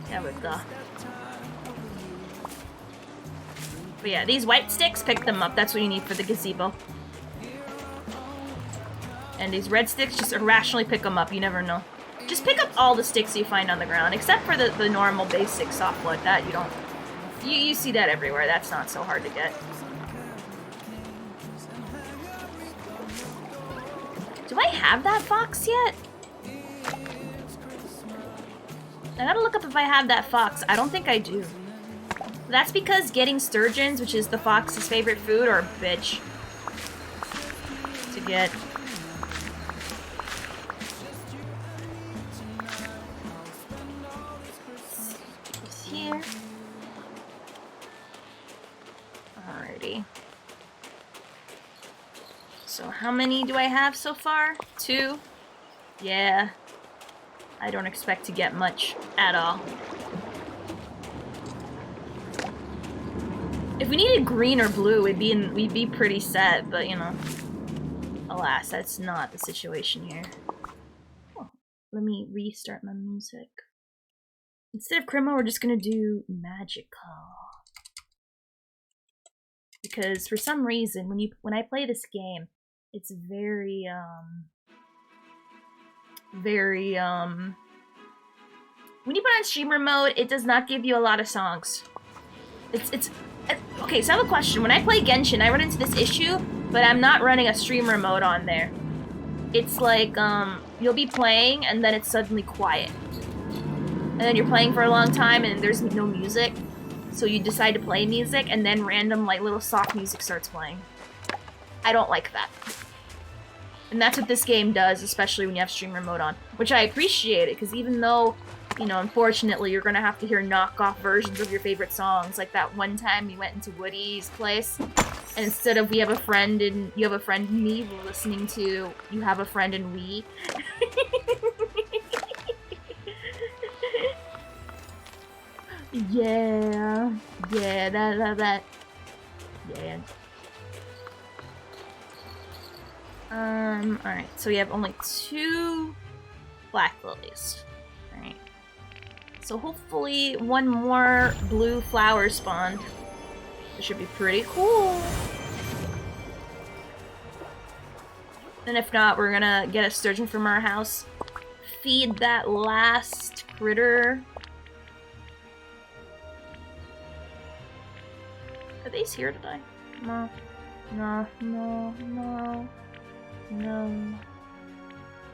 There we go. But yeah, these white sticks, pick them up. That's what you need for the gazebo. And these red sticks, just irrationally pick them up. You never know. Just pick up all the sticks you find on the ground, except for the normal basic softwood. That you don't... You see that everywhere. That's not so hard to get. Do I have that fox yet? I gotta look up if I have that fox. I don't think I do. That's because getting sturgeons, which is the fox's favorite food, are a bitch to get. It's here. Alrighty. So how many do I have so far? 2? Yeah. I don't expect to get much at all. If we needed green or blue, we'd be pretty set, but you know. Alas, that's not the situation here. Oh, let me restart my music. Instead of Crimo, we're just gonna do magical. Because for some reason, when I play this game, it's very when you put on streamer mode, it does not give you a lot of songs. Okay, so I have a question. When I play Genshin, I run into this issue, but I'm not running a streamer mode on there. It's like, you'll be playing, and then it's suddenly quiet. And then you're playing for a long time, and there's no music. So you decide to play music, and then random, like, little soft music starts playing. I don't like that. And that's what this game does, especially when you have streamer mode on. Which I appreciate it, because even though, you know, unfortunately, you're gonna have to hear knockoff versions of your favorite songs. Like that one time we went into Woody's place, and instead of we have a friend and you have a friend in me, we're listening to You Have a Friend in We. Yeah, that. Yeah. Alright, so we have only 2 black lilies. Alright. So hopefully one more blue flower spawned. It should be pretty cool. And if not, we're gonna get a sturgeon from our house. Feed that last critter. Are these here today? No. No.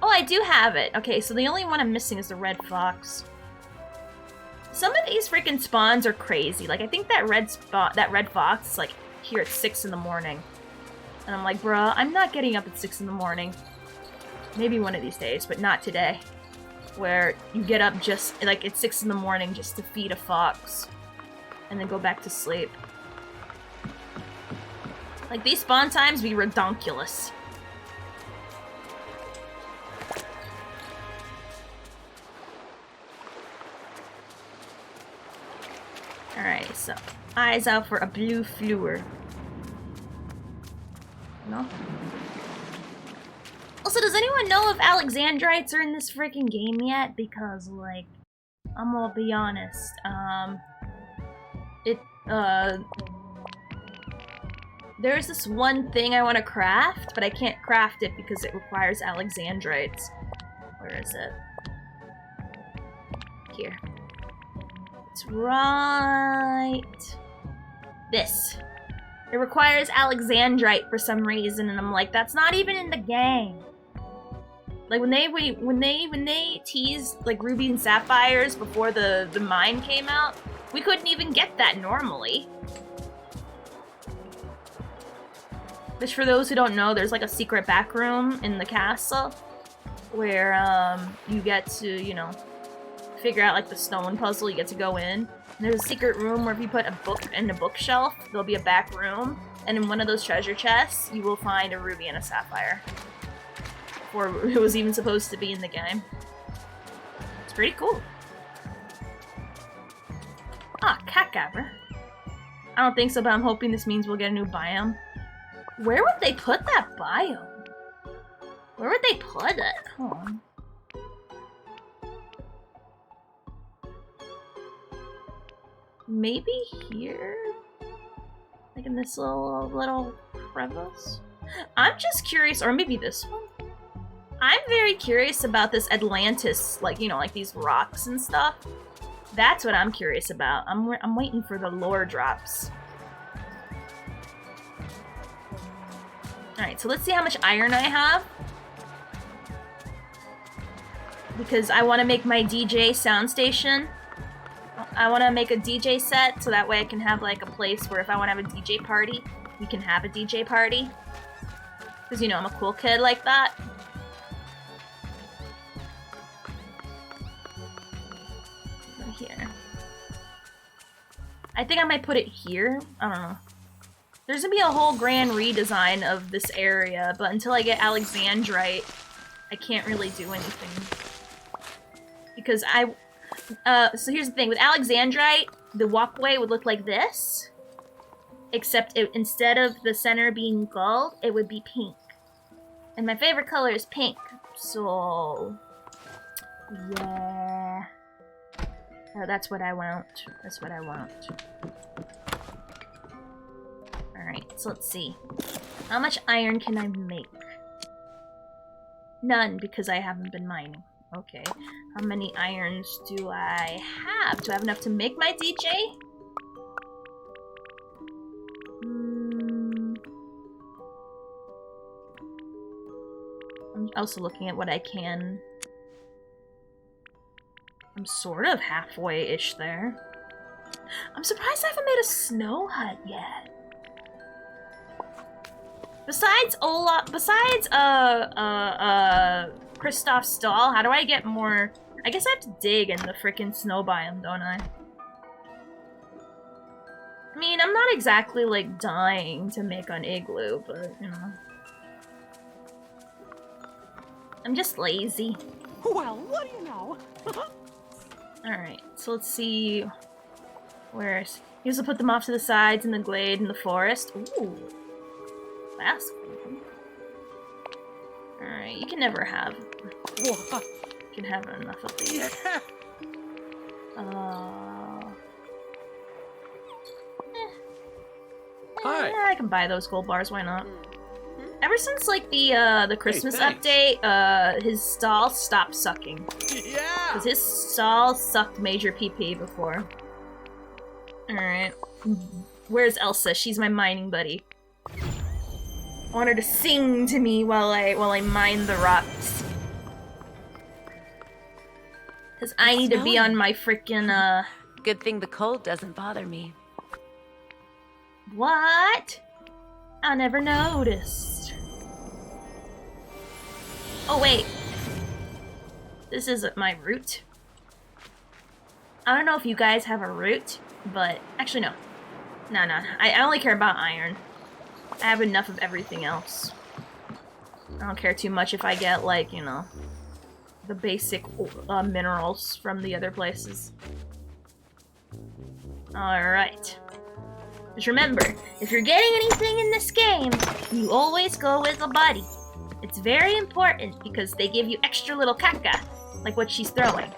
Oh, I do have it. Okay, so the only one I'm missing is the red fox. Some of these freaking spawns are crazy. Like, I think that red fox is like here at 6 in the morning. And I'm like, bruh, I'm not getting up at 6 in the morning. Maybe one of these days, but not today. Where you get up just like at 6 in the morning just to feed a fox. And then go back to sleep. Like, these spawn times be redonkulous. Alright, so eyes out for a blue flower. No? Also, does anyone know if Alexandrites are in this freaking game yet? Because, like, I'm gonna be honest, there's this one thing I want to craft, but I can't craft it because it requires Alexandrites. Where is it? Here. It's right... this. It requires Alexandrite for some reason, and I'm like, that's not even in the game. Like, when they teased, like, Ruby and Sapphires before the mine came out, we couldn't even get that normally. Which, for those who don't know, there's like a secret back room in the castle where you get to, you know, figure out like the stone puzzle. You get to go in. And there's a secret room where if you put a book in a bookshelf, there'll be a back room. And in one of those treasure chests, you will find a ruby and a sapphire. Or it was even supposed to be in the game. It's pretty cool. Ah, Catgabber. I don't think so, but I'm hoping this means we'll get a new biome. Where would they put that biome? Where would they put it? Hold on. Maybe here? Like in this little crevice? I'm just curious, or maybe this one? I'm very curious about this Atlantis, like, you know, like these rocks and stuff. That's what I'm curious about. I'm waiting for the lore drops. Alright, so let's see how much iron I have. Because I want to make my DJ sound station. I want to make a DJ set so that way I can have like a place where if I want to have a DJ party, we can have a DJ party. Because, you know, I'm a cool kid like that. Right here. I think I might put it here. I don't know. There's gonna be a whole grand redesign of this area, but until I get Alexandrite, I can't really do anything. Because so here's the thing, with Alexandrite, the walkway would look like this, except instead of the center being gold, it would be pink. And my favorite color is pink, so... yeah... Oh, that's what I want. That's what I want. Alright, so let's see. How much iron can I make? None, because I haven't been mining. Okay. How many irons do I have? Do I have enough to make my DJ? I'm also looking at what I can... I'm sort of halfway-ish there. I'm surprised I haven't made a snow hut yet. Besides Kristoff's stall, how do I get more? I guess I have to dig in the frickin' snow biome, don't I? I mean, I'm not exactly, like, dying to make an igloo, but, you know. I'm just lazy. Well, what do you know? Alright, so let's see... Where's... You have to put them off to the sides in the glade in the forest. Ooh. That's cool. Alright, you can never have... You can have enough of these. Hi. I can buy those gold bars, why not? Ever since, like, the Christmas thanks. update, his stall stopped sucking. Yeah. Because his stall sucked major PP before. Alright. Where's Elsa? She's my mining buddy. I want her to sing to me while I mine the rocks. Because I need to be on my frickin', Good thing the cold doesn't bother me. What? I never noticed. Oh, wait. This isn't my route. I don't know if you guys have a route, but... Actually, no. No. I only care about iron. I have enough of everything else. I don't care too much if I get, like, you know, the basic minerals from the other places. Alright. Just remember, if you're getting anything in this game, you always go with a buddy. It's very important because they give you extra little caca, like what she's throwing.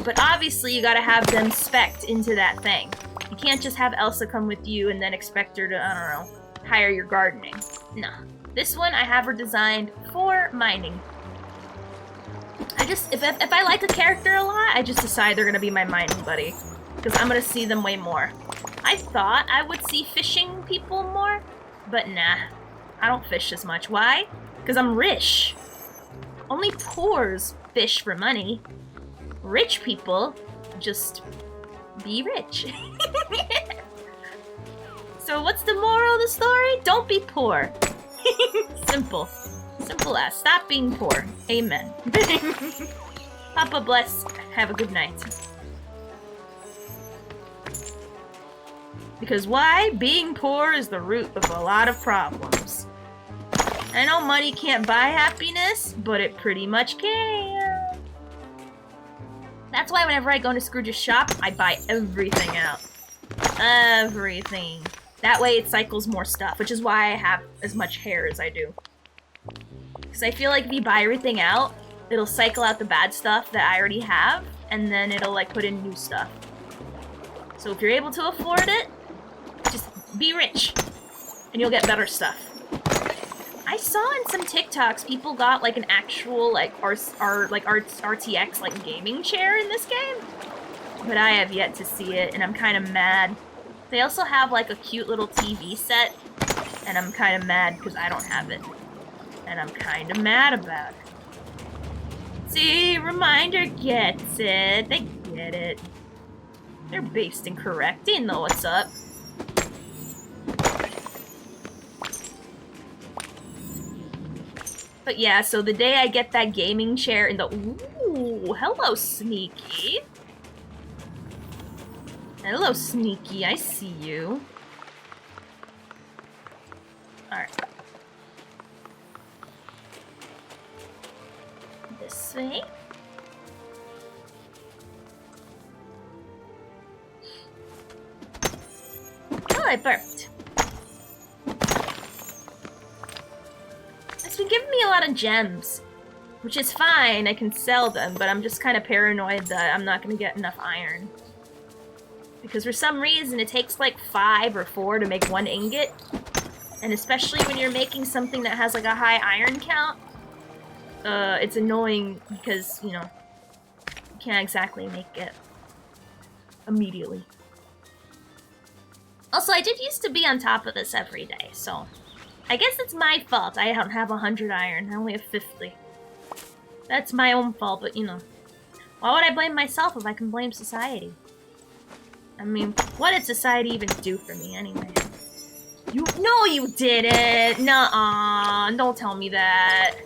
But obviously you gotta have them spec'd into that thing. You can't just have Elsa come with you and then expect her to, I don't know, hire your gardening. No. This one, I have her designed for mining. If I like a character a lot, I just decide they're gonna be my mining buddy. Because I'm gonna see them way more. I thought I would see fishing people more, but nah. I don't fish as much. Why? Because I'm rich. Only poors fish for money. Rich people just be rich. So what's the moral of the story? Don't be poor. Simple. Simple as. Stop being poor. Amen. Papa bless. Have a good night. Because why? Being poor is the root of a lot of problems. I know money can't buy happiness, but it pretty much can. That's why whenever I go into Scrooge's shop, I buy everything out. Everything. That way it cycles more stuff, which is why I have as much hair as I do. Because I feel like if you buy everything out, it'll cycle out the bad stuff that I already have, and then it'll like put in new stuff. So if you're able to afford it, just be rich, and you'll get better stuff. I saw in some TikToks people got like an actual like RTX like gaming chair in this game, but I have yet to see it, and I'm kind of mad. They also have like a cute little TV set, and I'm kind of mad because I don't have it, and I'm kind of mad about it. See, Reminder gets it. They get it. They're based and correct. They know what's up. But yeah, so the day I get that gaming chair in the... Ooh, hello, Sneaky. Hello, Sneaky. I see you. Alright. This way. Oh, I burped. It's been giving me a lot of gems, which is fine, I can sell them, but I'm just kind of paranoid that I'm not going to get enough iron. Because for some reason it takes like 5 or 4 to make 1 ingot, and especially when you're making something that has like a high iron count, it's annoying because, you know, you can't exactly make it immediately. Also, I did used to be on top of this every day, so I guess it's my fault I don't have 100 iron. I only have 50. That's my own fault, but you know. Why would I blame myself if I can blame society? I mean, what did society even do for me anyway? No, you didn't! Nuh-uh, don't tell me that.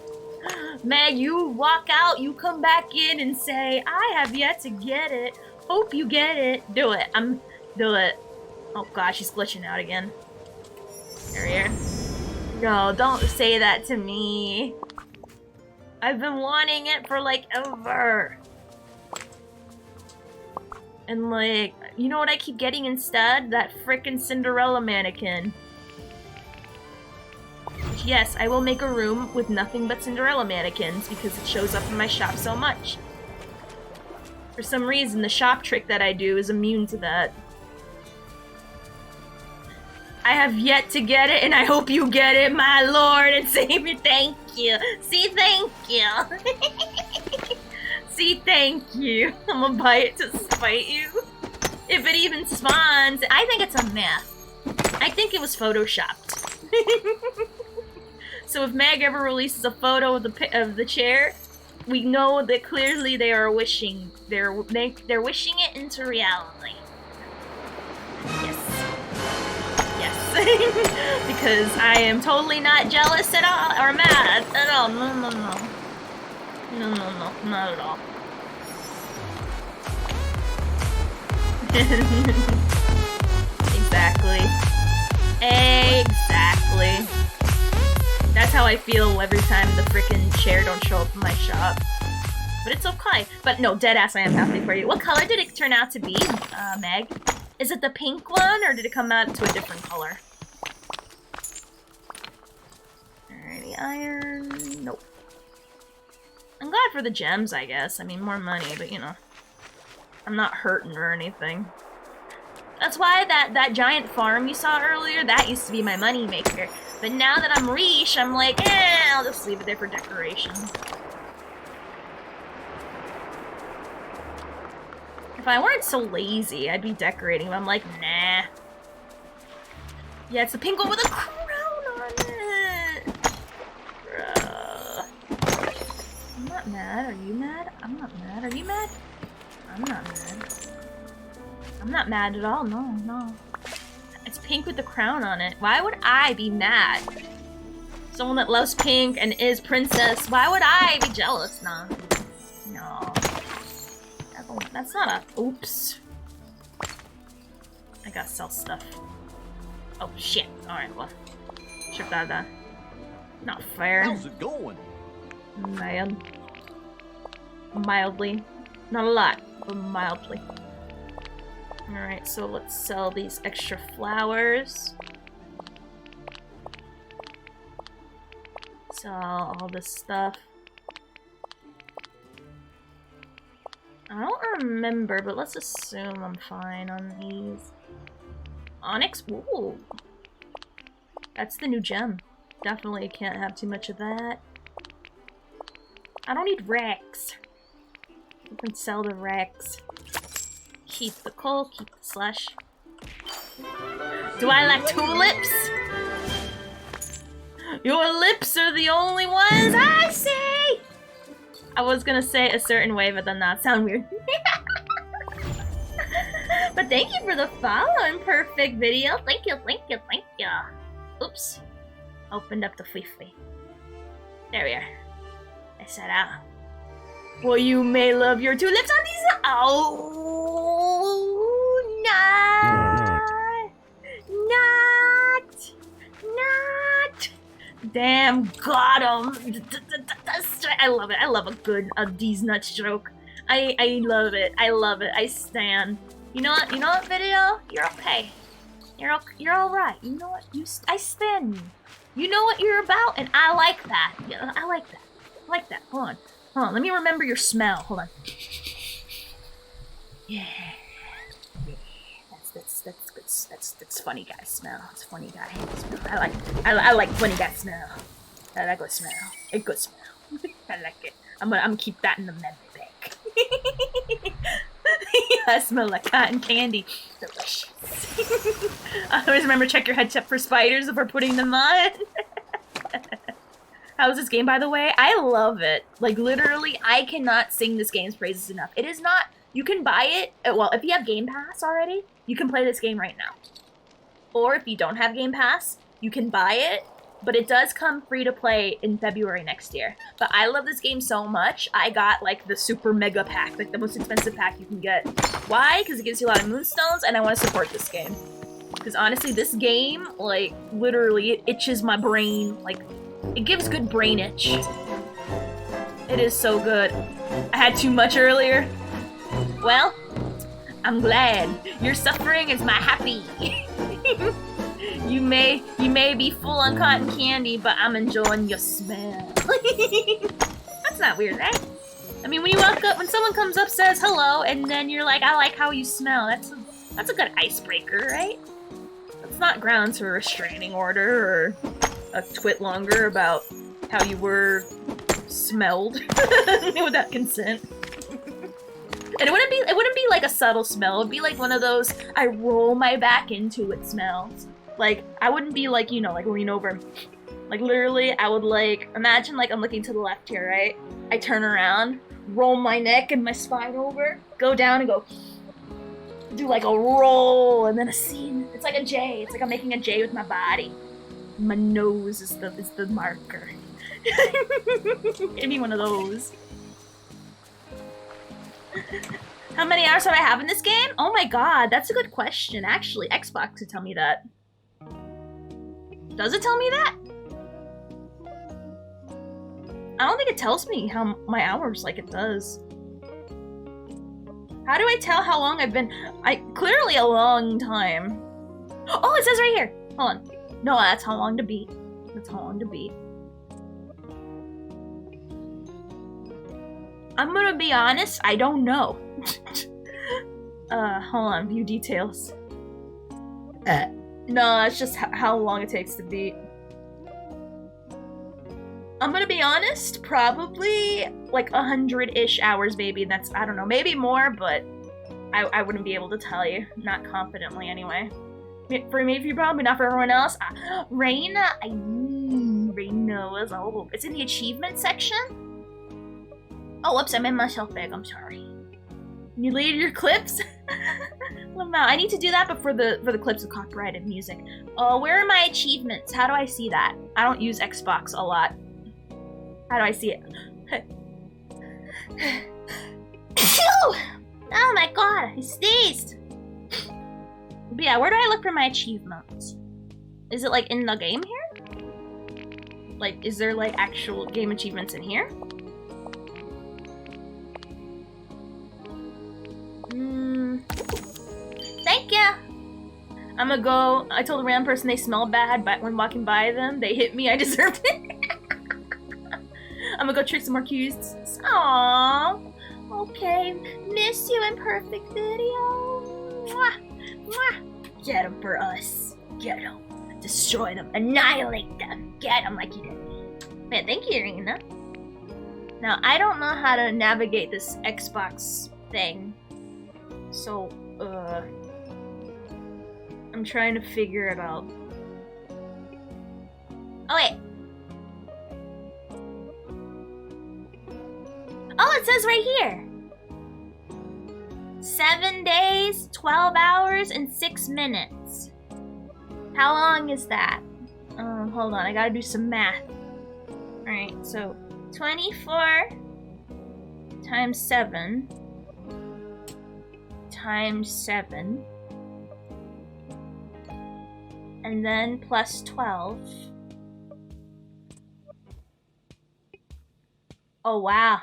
Meg, you walk out, you come back in and say, I have yet to get it. Hope you get it. Do it. Do it. Oh gosh, he's glitching out again. Here. No, don't say that to me. I've been wanting it for like ever. And like, you know what I keep getting instead? That frickin' Cinderella mannequin. Which, yes, I will make a room with nothing but Cinderella mannequins because it shows up in my shop so much. For some reason, the shop trick that I do is immune to that. I have yet to get it, and I hope you get it, my lord and savior. Thank you. See, thank you. See, thank you. I'm gonna buy it to spite you. If it even spawns. I think it's a myth. I think it was photoshopped. So if Meg ever releases a photo of the chair, we know that clearly they are wishing. They're wishing it into reality. Yes. Because I am totally not jealous at all, or mad at all. No, not at all. Exactly. That's how I feel every time the frickin' chair don't show up in my shop. But it's okay. But no, deadass, I am happy for you. What color did it turn out to be, Meg? Is it the pink one, or did it come out to a different color? Alrighty, iron... Nope. I'm glad for the gems, I guess. I mean, more money, but you know. I'm not hurting or anything. That's why that giant farm you saw earlier, that used to be my money maker. But now that I'm Riche, I'm like, I'll just leave it there for decoration. If I weren't so lazy, I'd be decorating, but I'm like, nah. Yeah, it's the pink one with a crown on it! Bruh. I'm not mad. Are you mad? I'm not mad. Are you mad? I'm not mad. I'm not mad at all. No. It's pink with the crown on it. Why would I be mad? Someone that loves pink and is princess. Why would I be jealous? No. That's not a... Oops. I gotta sell stuff. Oh, shit. Alright, well. Check that out. Not fair. How's it going? Man. Mildly. Not a lot, but mildly. Alright, so let's sell these extra flowers. Sell all this stuff. I don't remember, but let's assume I'm fine on these. Onyx? Ooh. That's the new gem. Definitely can't have too much of that. I don't need Rex. You can sell the Rex. Keep the coal, keep the slush. Do I like tulips? Your lips are the only ones I see! I was gonna say a certain way, but then that sound weird. But thank you for the follow and perfect video. Thank you. Oops. Opened up the fifi. There we are. I said out. Well, you may love your tulips on these. Oh, not. Bam! Got him! I love it. I love a D's nuts joke. I love it. I love it. I stan. You know what? You know what, video? You're okay. You're all right. You know what? I stan you. You know what you're about, and I like that. Yeah, I like that. I like that. Hold on. Hold on. Let me remember your smell. Hold on. Yeah. That's good. That's funny guy smell. It's funny guy smell. I like funny guy smell. I like good smell. A good smell. I like it. I'm gonna keep that in the memory bank. I smell like cotton candy. Delicious. I always remember check your headset for spiders before putting them on. How's this game, by the way? I love it. Like, literally, I cannot sing this game's praises enough. It is not... You can buy it... Well, if you have Game Pass already, you can play this game right now. Or if you don't have Game Pass, you can buy it, but it does come free to play in February next year. But I love this game so much, I got, like, the super mega pack, like, the most expensive pack you can get. Why? Because it gives you a lot of moonstones, and I want to support this game. Because honestly, this game, like, literally, it itches my brain, like... It gives good brain itch. It is so good. I had too much earlier. Well, I'm glad. Your suffering is my happy. You may be full on cotton candy, but I'm enjoying your smell. That's not weird, right? I mean, when you walk up, when someone comes up, says hello, and then you're like, I like how you smell. That's a good icebreaker, right? That's not grounds for a restraining order or a twit longer about how you were smelled without consent. And it wouldn't be like a subtle smell. It'd be like one of those I roll my back into it smells. Like, I wouldn't be like, you know, like lean over. Like, literally, I would like, imagine like I'm looking to the left here, right? I turn around, roll my neck and my spine over, go down and go, do like a roll and then a scene. It's like a J. It's like I'm making a J with my body. My nose is the marker. Give me one of those. How many hours have I have in this game? Oh my god, that's a good question. Actually, Xbox could tell me that. Does it tell me that? I don't think it tells me how my hours like it does. How do I tell how long I've been? Clearly a long time. Oh, it says right here. Hold on. No, that's how long to beat. That's how long to beat. I'm gonna be honest, I don't know. Hold on, view details. No, it's just how long it takes to beat. I'm gonna be honest, probably like 100-ish hours, maybe. That's, I don't know, maybe more, but I wouldn't be able to tell you. Not confidently, anyway. For me, probably not for everyone else. Reina, Reina was it's in the achievement section. Oh, whoops! I made myself big. I'm sorry. You deleted your clips? Well, no, I need to do that, but for the clips of copyrighted music. Where are my achievements? How do I see that? I don't use Xbox a lot. How do I see it? Oh my god! I sneezed. But yeah, where do I look for my achievements? Is it like in the game here? Like, is there like actual game achievements in here? Thank ya! I'm gonna go. I told a random person they smell bad, but when walking by them, they hit me. I deserved it. I'm gonna go trick some more cues. Aww. Okay. Miss you in perfect video. Mwah. Mwah. Get them for us. Get them. Destroy them. Annihilate them. Get them like you did. Man, thank you, Irina. Now, I don't know how to navigate this Xbox thing. So, I'm trying to figure it out. Oh, wait. Oh, it says right here. 7 days, 12 hours, and 6 minutes. How long is that? Hold on, I gotta do some math. Alright, so 24 times 7 times 7 and then plus 12 Oh wow.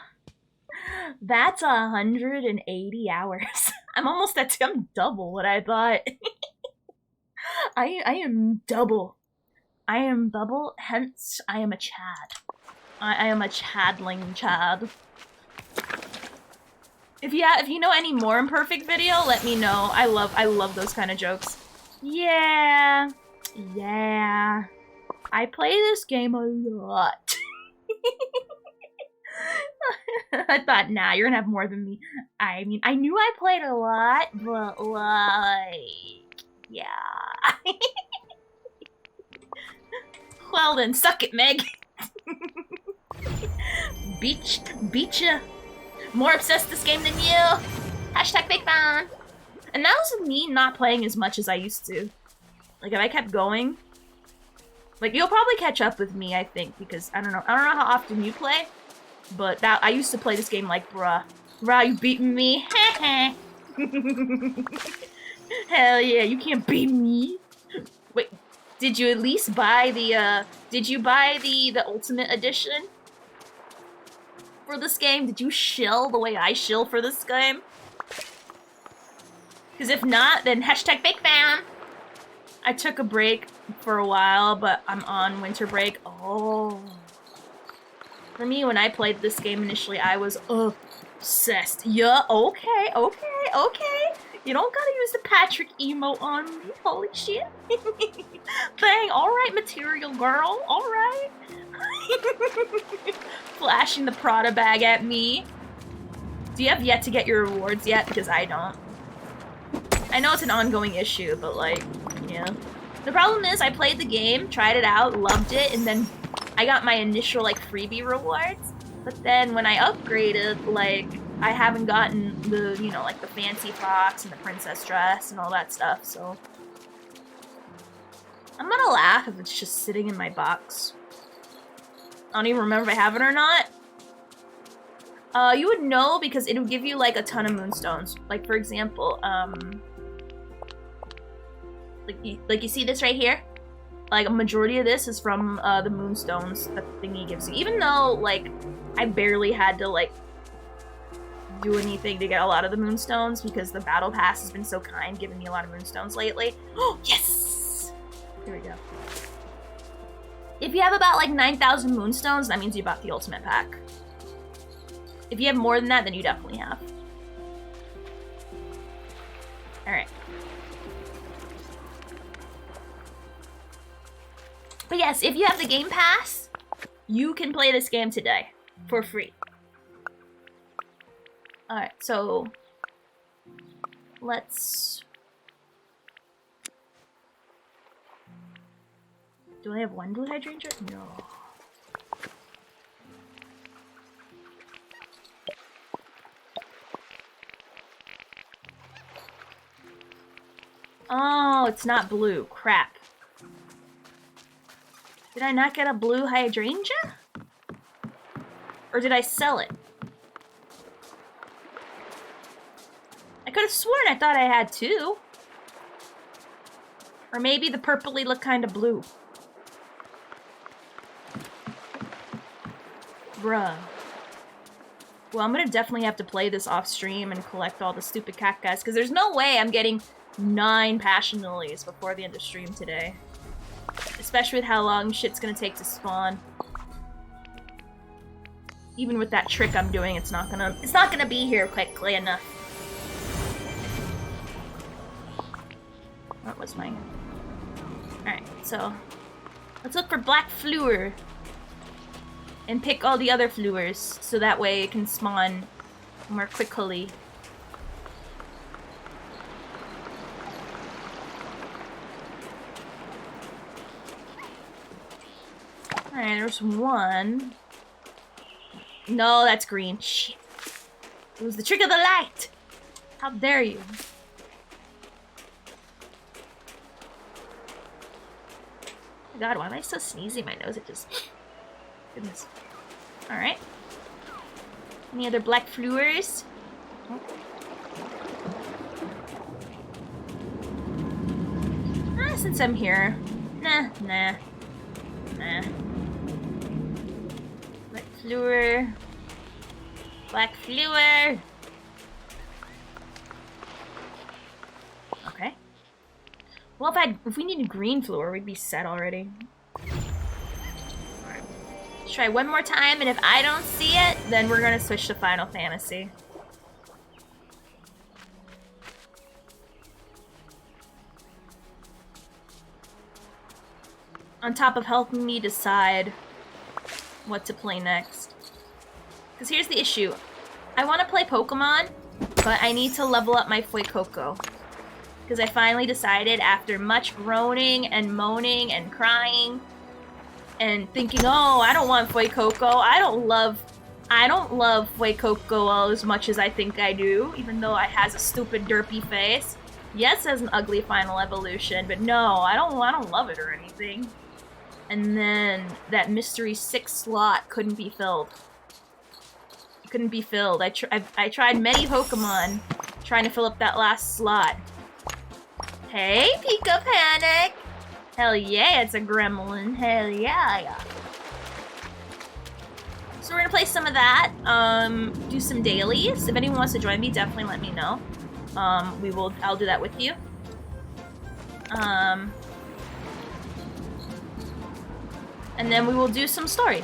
That's 180 hours. I'm almost at I'm double what I thought. I am double. I am double, hence I am a Chad. I am a Chadling Chad. If you know any more imperfect video, let me know. I love those kind of jokes. Yeah. Yeah. I play this game a lot. I thought, nah, you're gonna have more than me. I mean, I knew I played a lot, but like, yeah. Well then, suck it, Meg. Beat ya. More obsessed this game than you. Hashtag fake fan. And that was me not playing as much as I used to. Like, if I kept going, like, you'll probably catch up with me, I think, because I don't know how often you play, but that I used to play this game like, bruh, you beating me? Hell yeah, you can't beat me. Wait, did you at least buy the, did you buy the Ultimate Edition for this game? Did you shill the way I shill for this game? Because if not, then hashtag fake fan. I took a break for a while, but I'm on winter break. Oh. For me, when I played this game initially, I was obsessed. Yeah, okay. You don't gotta use the Patrick emote on me. Holy shit. Dang, alright, material girl. Alright. Flashing the Prada bag at me. Do you have yet to get your rewards yet? Because I don't. I know it's an ongoing issue, but like, yeah. The problem is I played the game, tried it out, loved it, and then I got my initial like freebie rewards. But then when I upgraded, like, I haven't gotten the, you know, like the fancy fox and the princess dress and all that stuff, so. I'm gonna laugh if it's just sitting in my box. I don't even remember if I have it or not. You would know because it would give you like a ton of moonstones. Like, for example, like you see this right here? Like, a majority of this is from the moonstones that the thingy gives you. Even though, like, I barely had to, like, do anything to get a lot of the moonstones because the battle pass has been so kind, giving me a lot of moonstones lately. Oh, yes! Here we go. If you have about, like, 9,000 moonstones, that means you bought the ultimate pack. If you have more than that, then you definitely have. Alright. But yes, if you have the Game Pass, you can play this game today for free. Alright, so let's... Do I have one blue hydrangea? No. Oh, it's not blue. Crap. Did I not get a blue hydrangea? Or did I sell it? I could have sworn I thought I had two. Or maybe the purpley look kind of blue. Bruh. Well, I'm gonna definitely have to play this off stream and collect all the stupid cat guys, because there's no way I'm getting 9 passion lilies before the end of stream today. Especially with how long shit's gonna take to spawn. Even with that trick I'm doing, it's not gonna be here quickly enough. What was mine? Alright, so let's look for black fleur. And pick all the other fleurs, so that way it can spawn more quickly. Alright, there's one. No, that's green. Shit. It was the trick of the light! How dare you? Oh my god, why am I so sneezy? My nose, it just... Goodness. Alright. Any other black fleurs? Since I'm here. Nah. Black fleur. Black fluor. Okay. Well, if we needed green fluor, we'd be set already. Alright. Let's try one more time, and if I don't see it, then we're gonna switch to Final Fantasy. On top of helping me decide what to play next. Because here's the issue. I want to play Pokemon, but I need to level up my Fuecoco. Because I finally decided after much groaning and moaning and crying and thinking, oh, I don't want Fuecoco. I don't love Fuecoco as much as I think I do, even though it has a stupid derpy face. Yes, it has an ugly final evolution, but no, I don't love it or anything. And then that mystery 6 slot couldn't be filled. It couldn't be filled. I tried many Pokemon trying to fill up that last slot. Hey, Pika Panic! Hell yeah, it's a gremlin. Hell yeah. So we're gonna play some of that. Do some dailies. If anyone wants to join me, definitely let me know. I'll do that with you. And then we will do some story.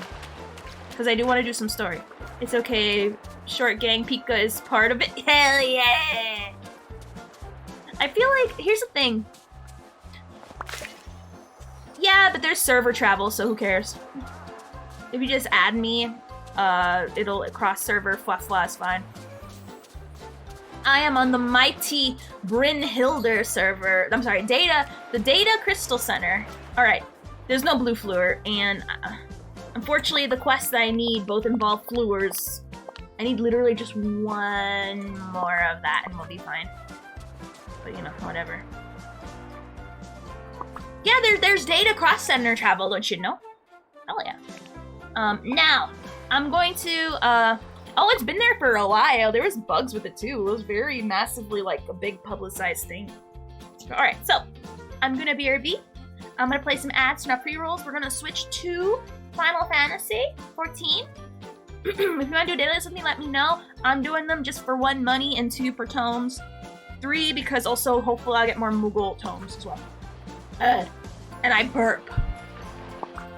Because I do want to do some story. It's okay, Short Gang Pika is part of it. Hell yeah! I feel like, here's the thing. Yeah, but there's server travel, so who cares? If you just add me, it'll cross server, fla is fine. I am on the mighty Brynhilder server. I'm sorry, the Data Crystal Center. Alright. There's no blue fluor, and unfortunately the quests that I need both involve fluors. I need literally just one more of that and we'll be fine. But you know, whatever. Yeah, there's data cross-center travel, don't you know? Hell yeah. Now, I'm going to, oh, it's been there for a while. There was bugs with it too. It was very massively, like, a big publicized thing. Alright, so, I'm gonna BRB. I'm gonna play some ads from our pre-rolls. We're gonna switch to Final Fantasy 14. If you wanna do dailies with me, let me know. I'm doing them just for 1 money and 2 per tomes. 3 because also hopefully I'll get more Moogle tomes as well. And I burp.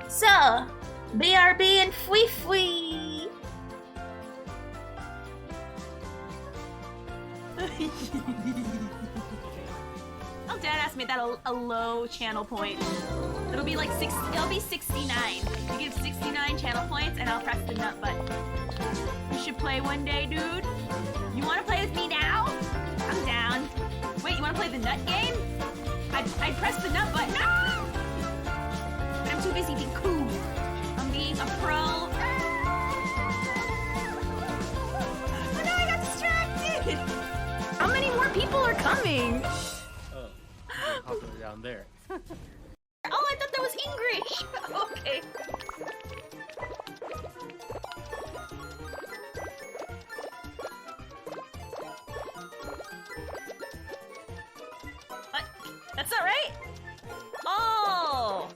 So, BRB and Fwee Fwee. Oh, Dad asked me that a low channel point. It'll be like it'll be 69. You give 69 channel points and I'll press the nut button. We should play one day, dude. You wanna play with me now? I'm down. Wait, you wanna play the nut game? I pressed the nut button. No! But I'm too busy being cool. I'm being a pro. Oh no, I got distracted! How many more people are coming? I'll put it down there. Oh, I thought that was English! Okay. What? That's not right? Oh!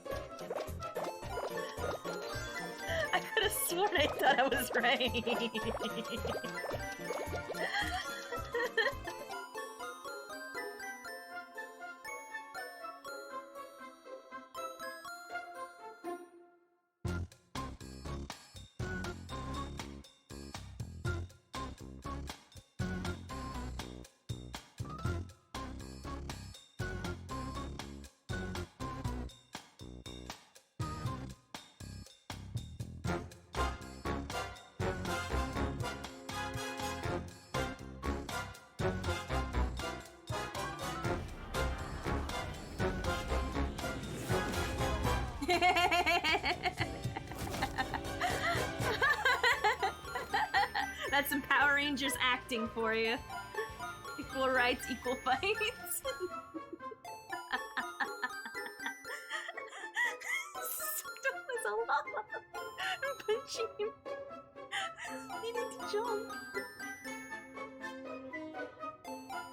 I could have sworn I thought I was right. That's some Power Rangers acting for you. Equal rights, equal fights. That's a lot. I'm punching him. You need to jump.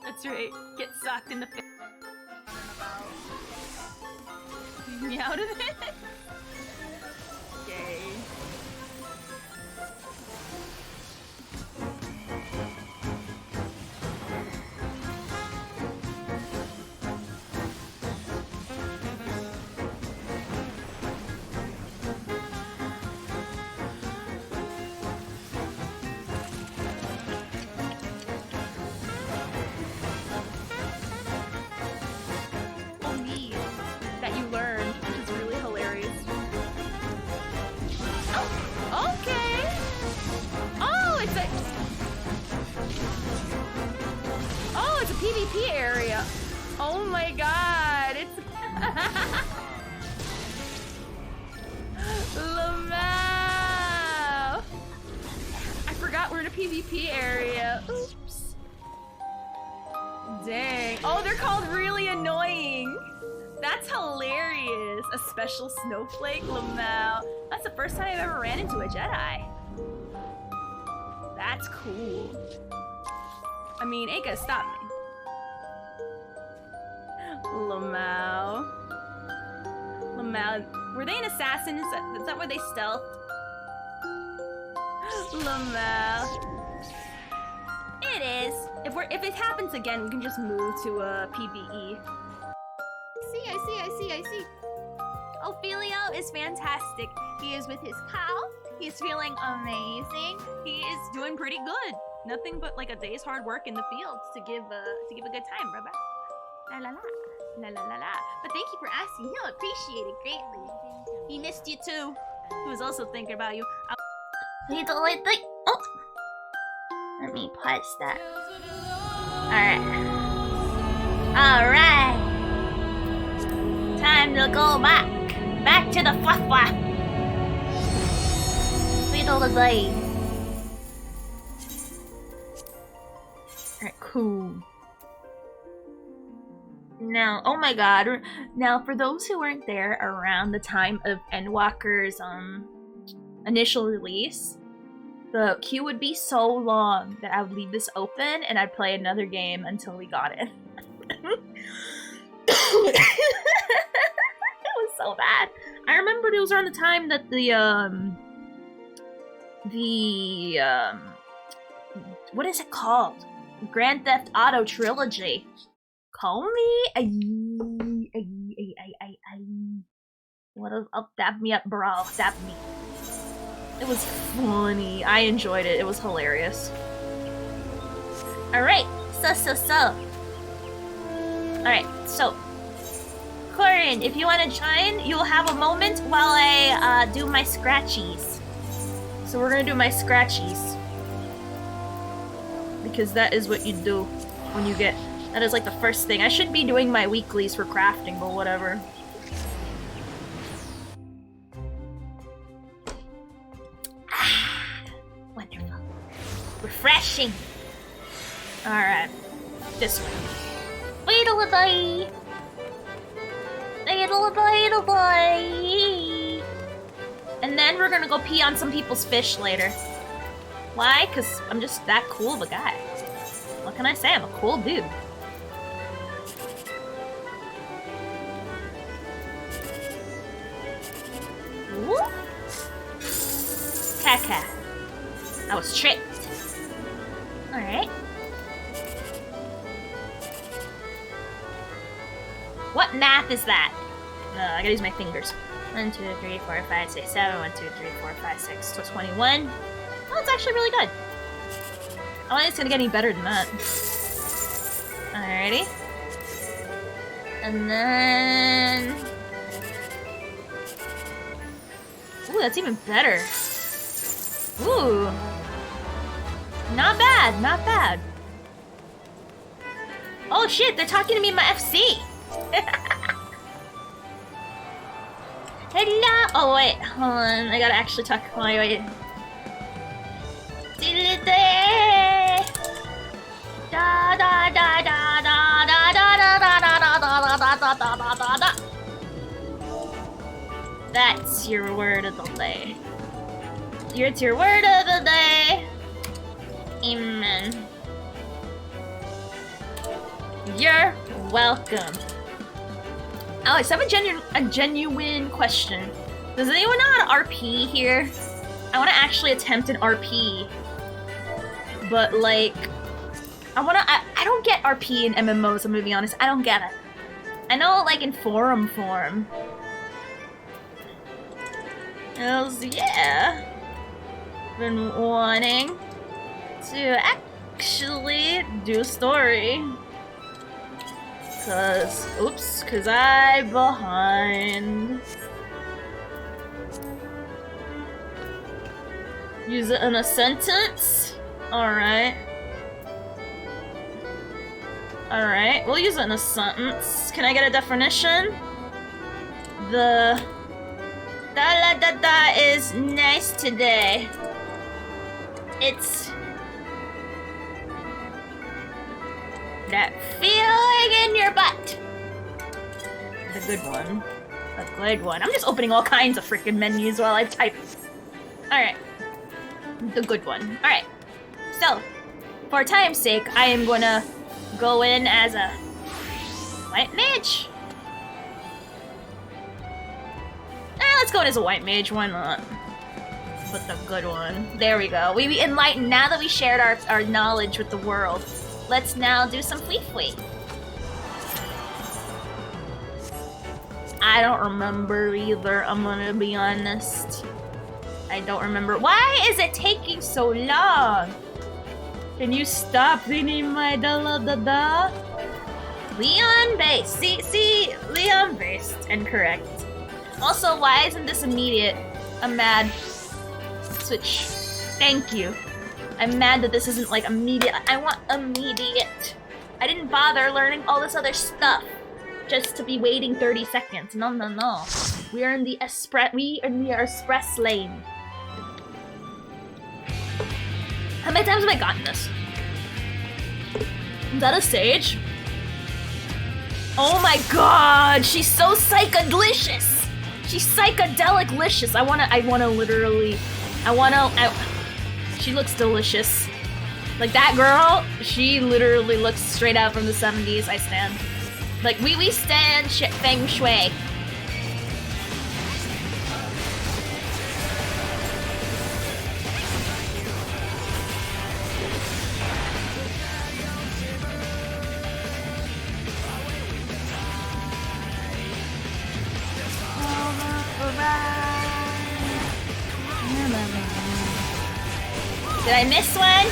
That's right. Get socked in the face. Leave me out of it. Yay. Oh my god, it's Lamau! I forgot we're in a PvP area. Oops. Dang. Oh, they're called really annoying. That's hilarious. A special snowflake, Lamau. That's the first time I've ever ran into a Jedi. That's cool. I mean, ain't gonna stop me. Lamau. Lamau. Were they an assassin? Is that where they stealth? Lamau. It is. If it happens again, we can just move to a PvE. I see. Ophelio is fantastic. He is with his cow. He's feeling amazing. He is doing pretty good. Nothing but like a day's hard work in the fields to give a good time, brother. La la la. La la la la. But thank you for asking. He'll appreciate it greatly. He missed you too. He was also thinking about you. Oh! Let me pause that. Alright. Time to go back. Back to the fluff. Tweedledee. Alright, cool. Now, oh my god. Now, for those who weren't there around the time of Endwalker's initial release, the queue would be so long that I would leave this open and I'd play another game until we got it. It was so bad. I remembered it was around the time that what is it called? Grand Theft Auto Trilogy. Call me. What up? Dab me up, bro. Dab me. It was funny. I enjoyed it. It was hilarious. Alright, so. Alright, so. Corin, if you want to join, you'll have a moment while I do my scratchies. So we're gonna do my scratchies. Because that is what you do when you get... That is like the first thing. I should be doing my weeklies for crafting, but whatever. Wonderful. Refreshing. Alright. This way. Tweedledee. Tweedledee. And then we're gonna go pee on some people's fish later. Why? Because I'm just that cool of a guy. What can I say? I'm a cool dude. Ooh. Caca. I was tricked. Alright. What math is that? I gotta use my fingers. 1, 2, 3, 4, 5, 6, 7. 1, 2, 3, 4, 5, 6. So 21. Oh, it's actually really good. I don't think it's gonna get any better than that. Alrighty. And then... Ooh, that's even better. Ooh. Not bad, not bad. Oh shit, they're talking to me in my FC. Hello. Oh wait, hold on. I gotta actually talk. Oh, wait. Da da da da da da da da da da da da da da da da. That's your word of the day. It's your word of the day. Amen. You're welcome. Alex, I have a genuine question. Does anyone know how to RP here? I want to actually attempt an RP. But, like... I don't get RP in MMOs, I'm gonna be honest. I don't get it. I know, like, in forum form. Else, yeah. Been wanting to actually do a story. Cause I behind. Use it in a sentence? Alright. Alright, we'll use it in a sentence. Can I get a definition? The da-la-da-da is nice today. It's that feeling in your butt. The good one. The good one. I'm just opening all kinds of freaking menus while I type. Alright. The good one. Alright. So, for time's sake, I am gonna go in as a white mage. Let's go in as a white mage, why not? But the good one. There we go. We enlightened now that we shared our knowledge with the world. Let's now do some flee-flee. I don't remember either, I'm gonna be honest. I don't remember. Why is it taking so long? Can you stop reading my da-la-da-da? Leon based. See, Leon based and correct. Also, why isn't this immediate? I'm mad. Switch. Thank you. I'm mad that this isn't like immediate. I want immediate. I didn't bother learning all this other stuff just to be waiting 30 seconds. No, no, no. We are in the express lane. How many times have I gotten this? Is that a sage? Oh my god, she's so psychodelicious. She's psychedelic-licious. I wanna literally, she looks delicious. Like that girl, she literally looks straight out from the 70s. I stand. Like, we stand feng shui. Did I miss one?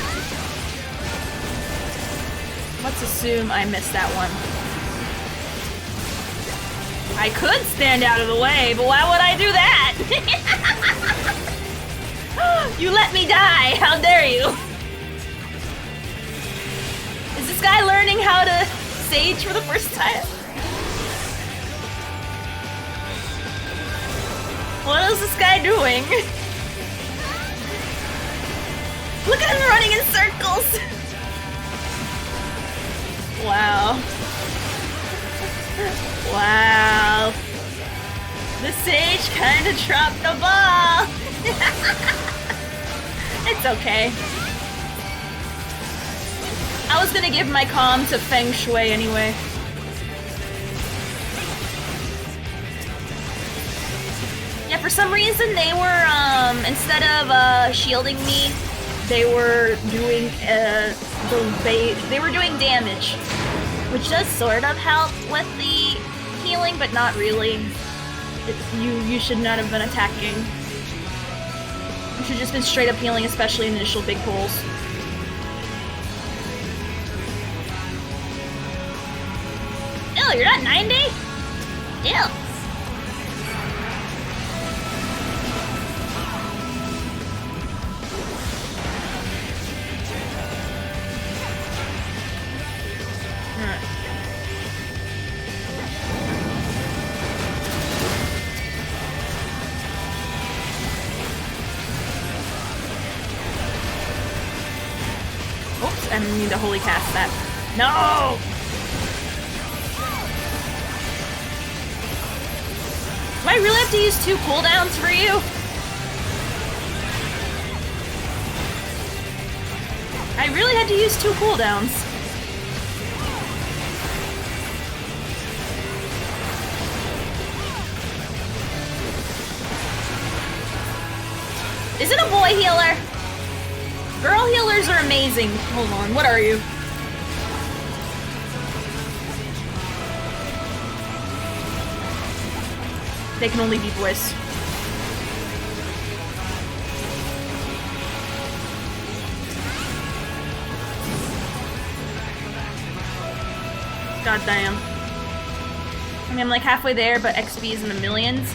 Let's assume I missed that one. I could stand out of the way, but why would I do that? You let me die! How dare you! Is this guy learning how to sage for the first time? What is this guy doing? Look at him running in circles! Wow. Wow. The sage kinda dropped the ball! It's okay. I was gonna give my comm to Feng Shui anyway. Yeah, for some reason they were, instead of, shielding me, they were doing, they were doing damage. Which does sort of help with the healing, but not really. You should not have been attacking. You should have just been straight up healing, especially in initial big pulls. Ew, you're not 90? Ew. Oops, I need to holy cast that. No! Do I really have to use 2 cooldowns for you? I really had to use 2 cooldowns. Is it a boy healer? Girl healers are amazing. Hold on, what are you? They can only be boys. God damn. I mean, I'm like halfway there, but XP is in the millions.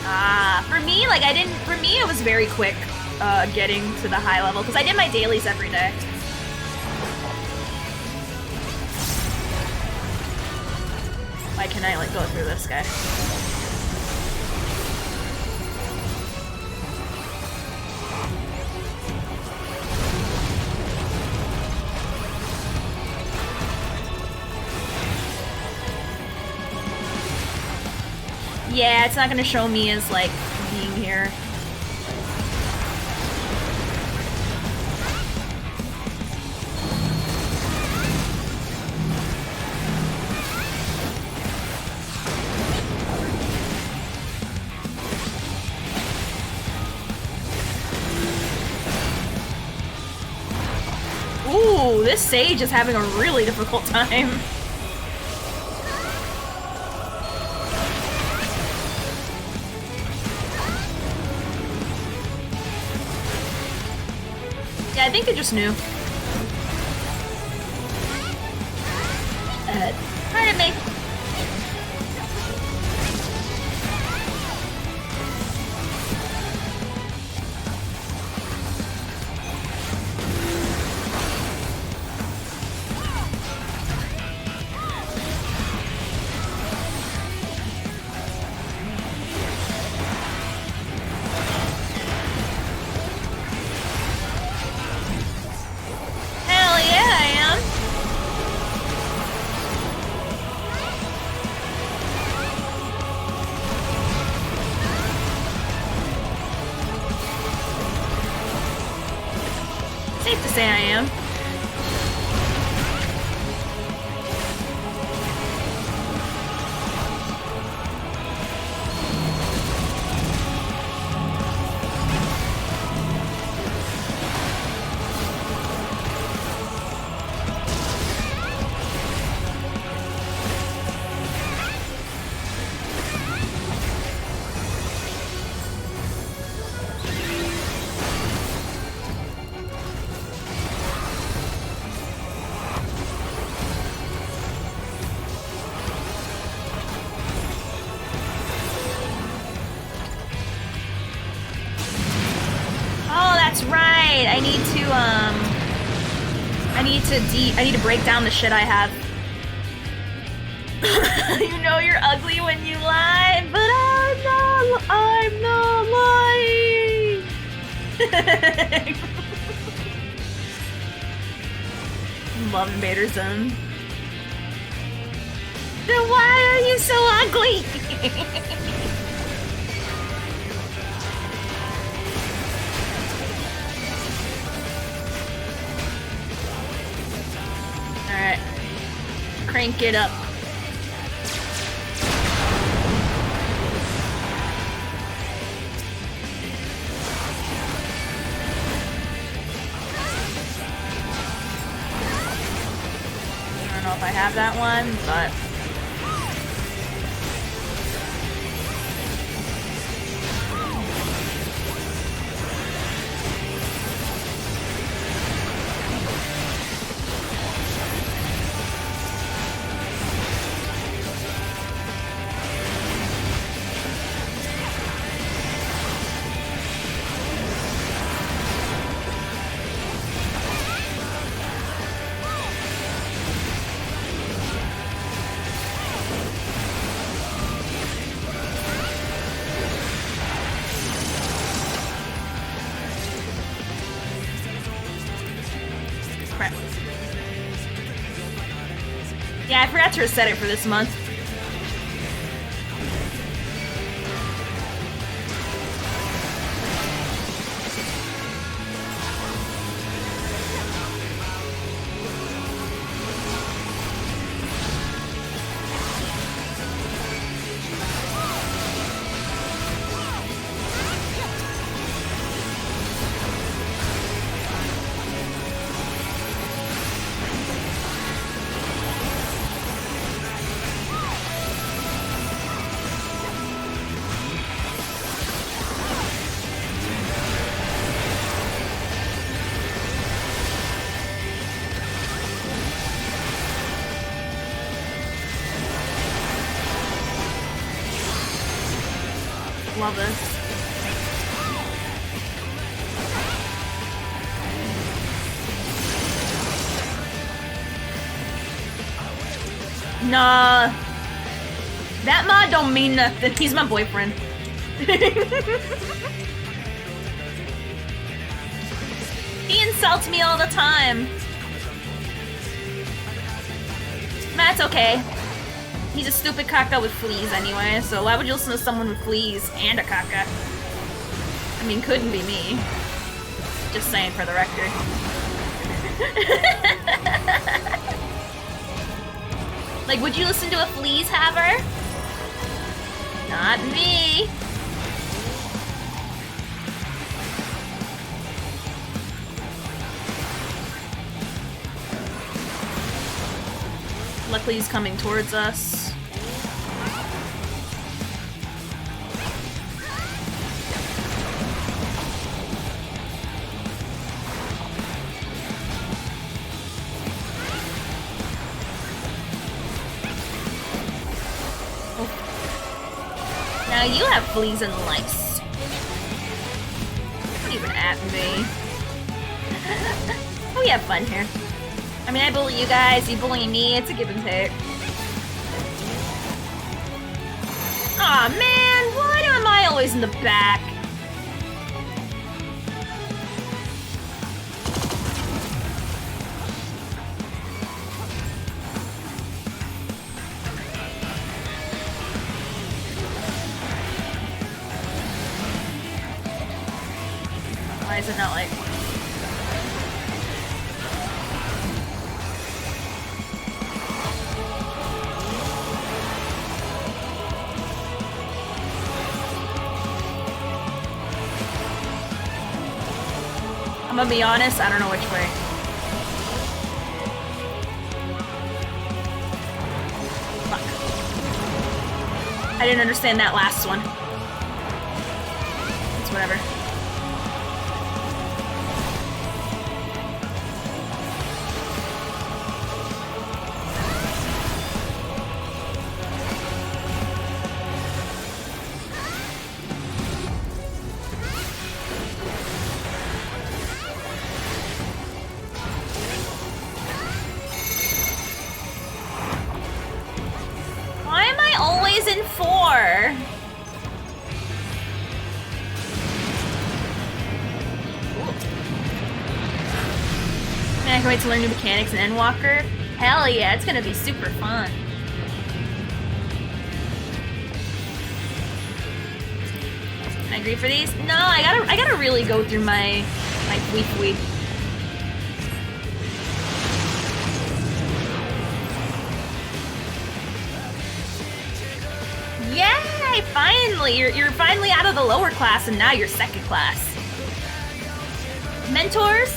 Ah, for me, like for me it was very quick getting to the high level, because I did my dailies every day. Why can I like go through this guy? Yeah, it's not gonna show me as like being here. Ooh, this sage is having a really difficult time. Yeah, I think they just knew. Pardon me. Hell yeah, I am. Safe to say I am. Oh, that's right. I need to break down the shit I have. You know you're ugly when you lie, but I'm not lying. Love Invader Zone. Then why are you so ugly? Alright. Crank it up. I don't know if I have that one, but... Crap. Yeah, I forgot to reset it for this month. Love this. Nah. That mod don't mean nothing. He's my boyfriend. He insults me all the time. That's okay. He's a stupid caca with fleas anyway, so why would you listen to someone with fleas and a caca? I mean, couldn't be me. Just saying for the record. Like, would you listen to a fleas haver? Not me. Luckily he's coming towards us. Now you have fleas and lice. Don't even at me. We have fun here. I mean, I bully you guys, you bully me, it's a give and take. Aw, man, why am I always in the back? Why is it not like... I'm gonna be honest, I don't know which way. Fuck. I didn't understand that last one. It's whatever. In 4. Man, I can wait to learn new mechanics in Endwalker. Hell yeah, it's gonna be super fun. Can I agree for these? No, I gotta really go through my week. Yay! Finally! You're finally out of the lower class and now you're second class. Mentors,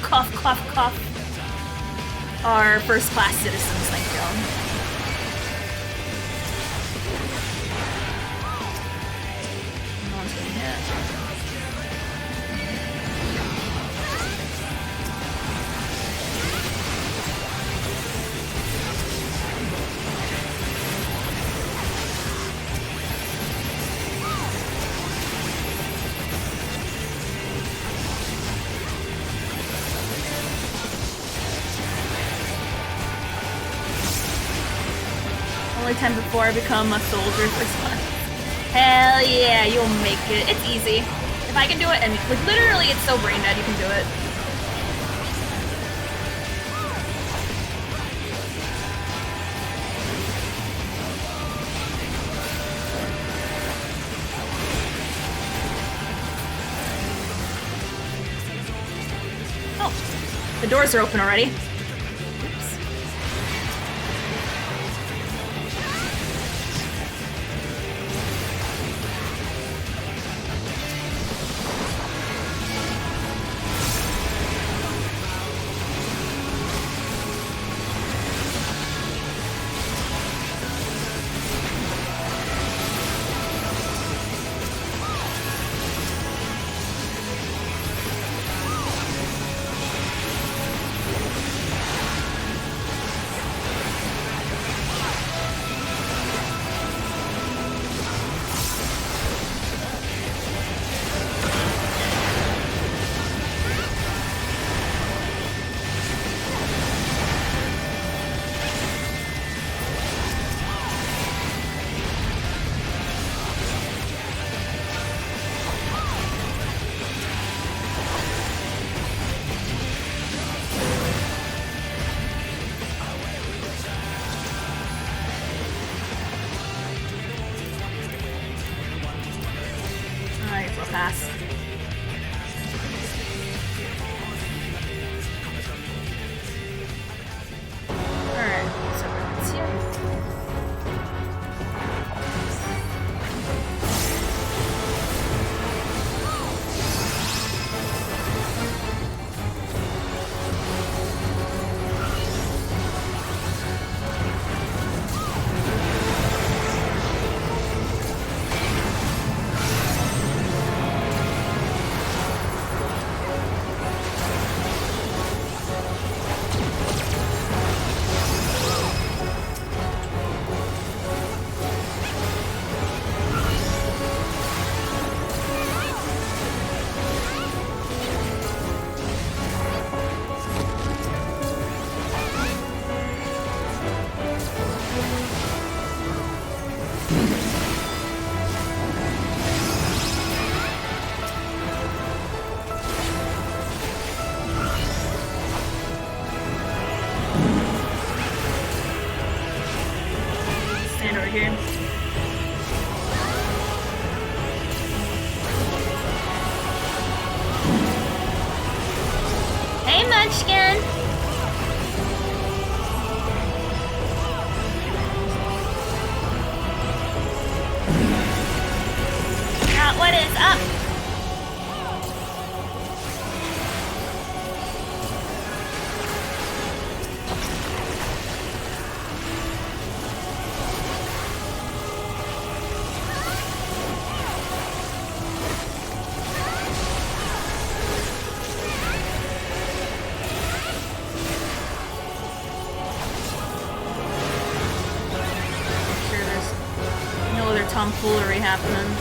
cough, cough, cough, are first class citizens, thank you. No one's getting hit. Only time before I become a soldier 6 months. Hell yeah, you'll make it. It's easy. If I can do it, and like literally it's so brain dead, you can do it. Oh, the doors are open already. pass. Alright, so it's here. Stand over here. Hey, Munchkin! What is up? Sure, there's no other tomfoolery happening.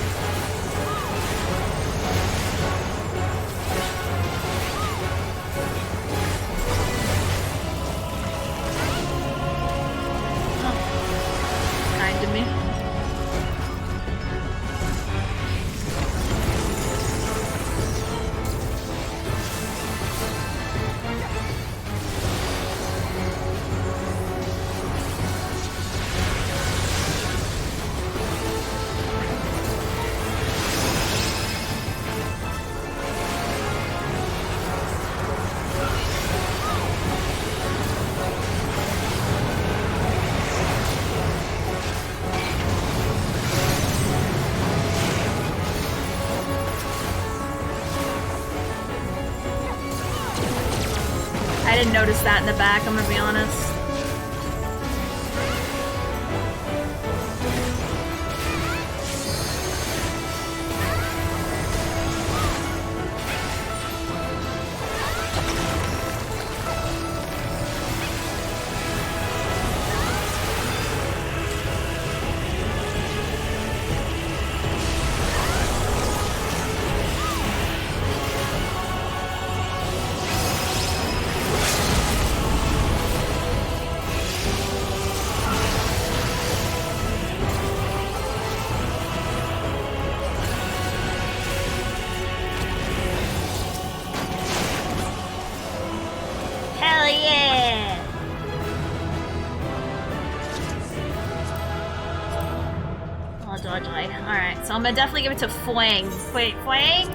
Kind to me. I didn't notice that in the back, I'm gonna be honest. Hell yeah! Oh, dodge light. Alright, so I'm gonna definitely give it to Fwang. Wait, Fwang?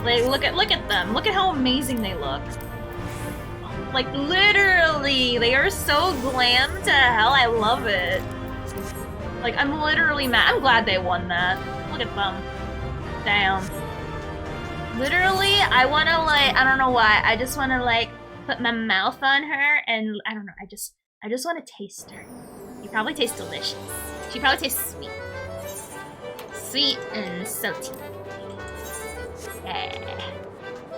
Like, look at them. Look at how amazing they look. Like, literally, they are so glam to hell. I love it. Like, I'm literally mad. I'm glad they won that. Look at them. Damn. Literally, I wanna, like, I don't know why. I just wanna, like, put my mouth on her and, I don't know, I just wanna taste her. She probably tastes delicious. She probably tastes sweet. Sweet and salty. Yeah.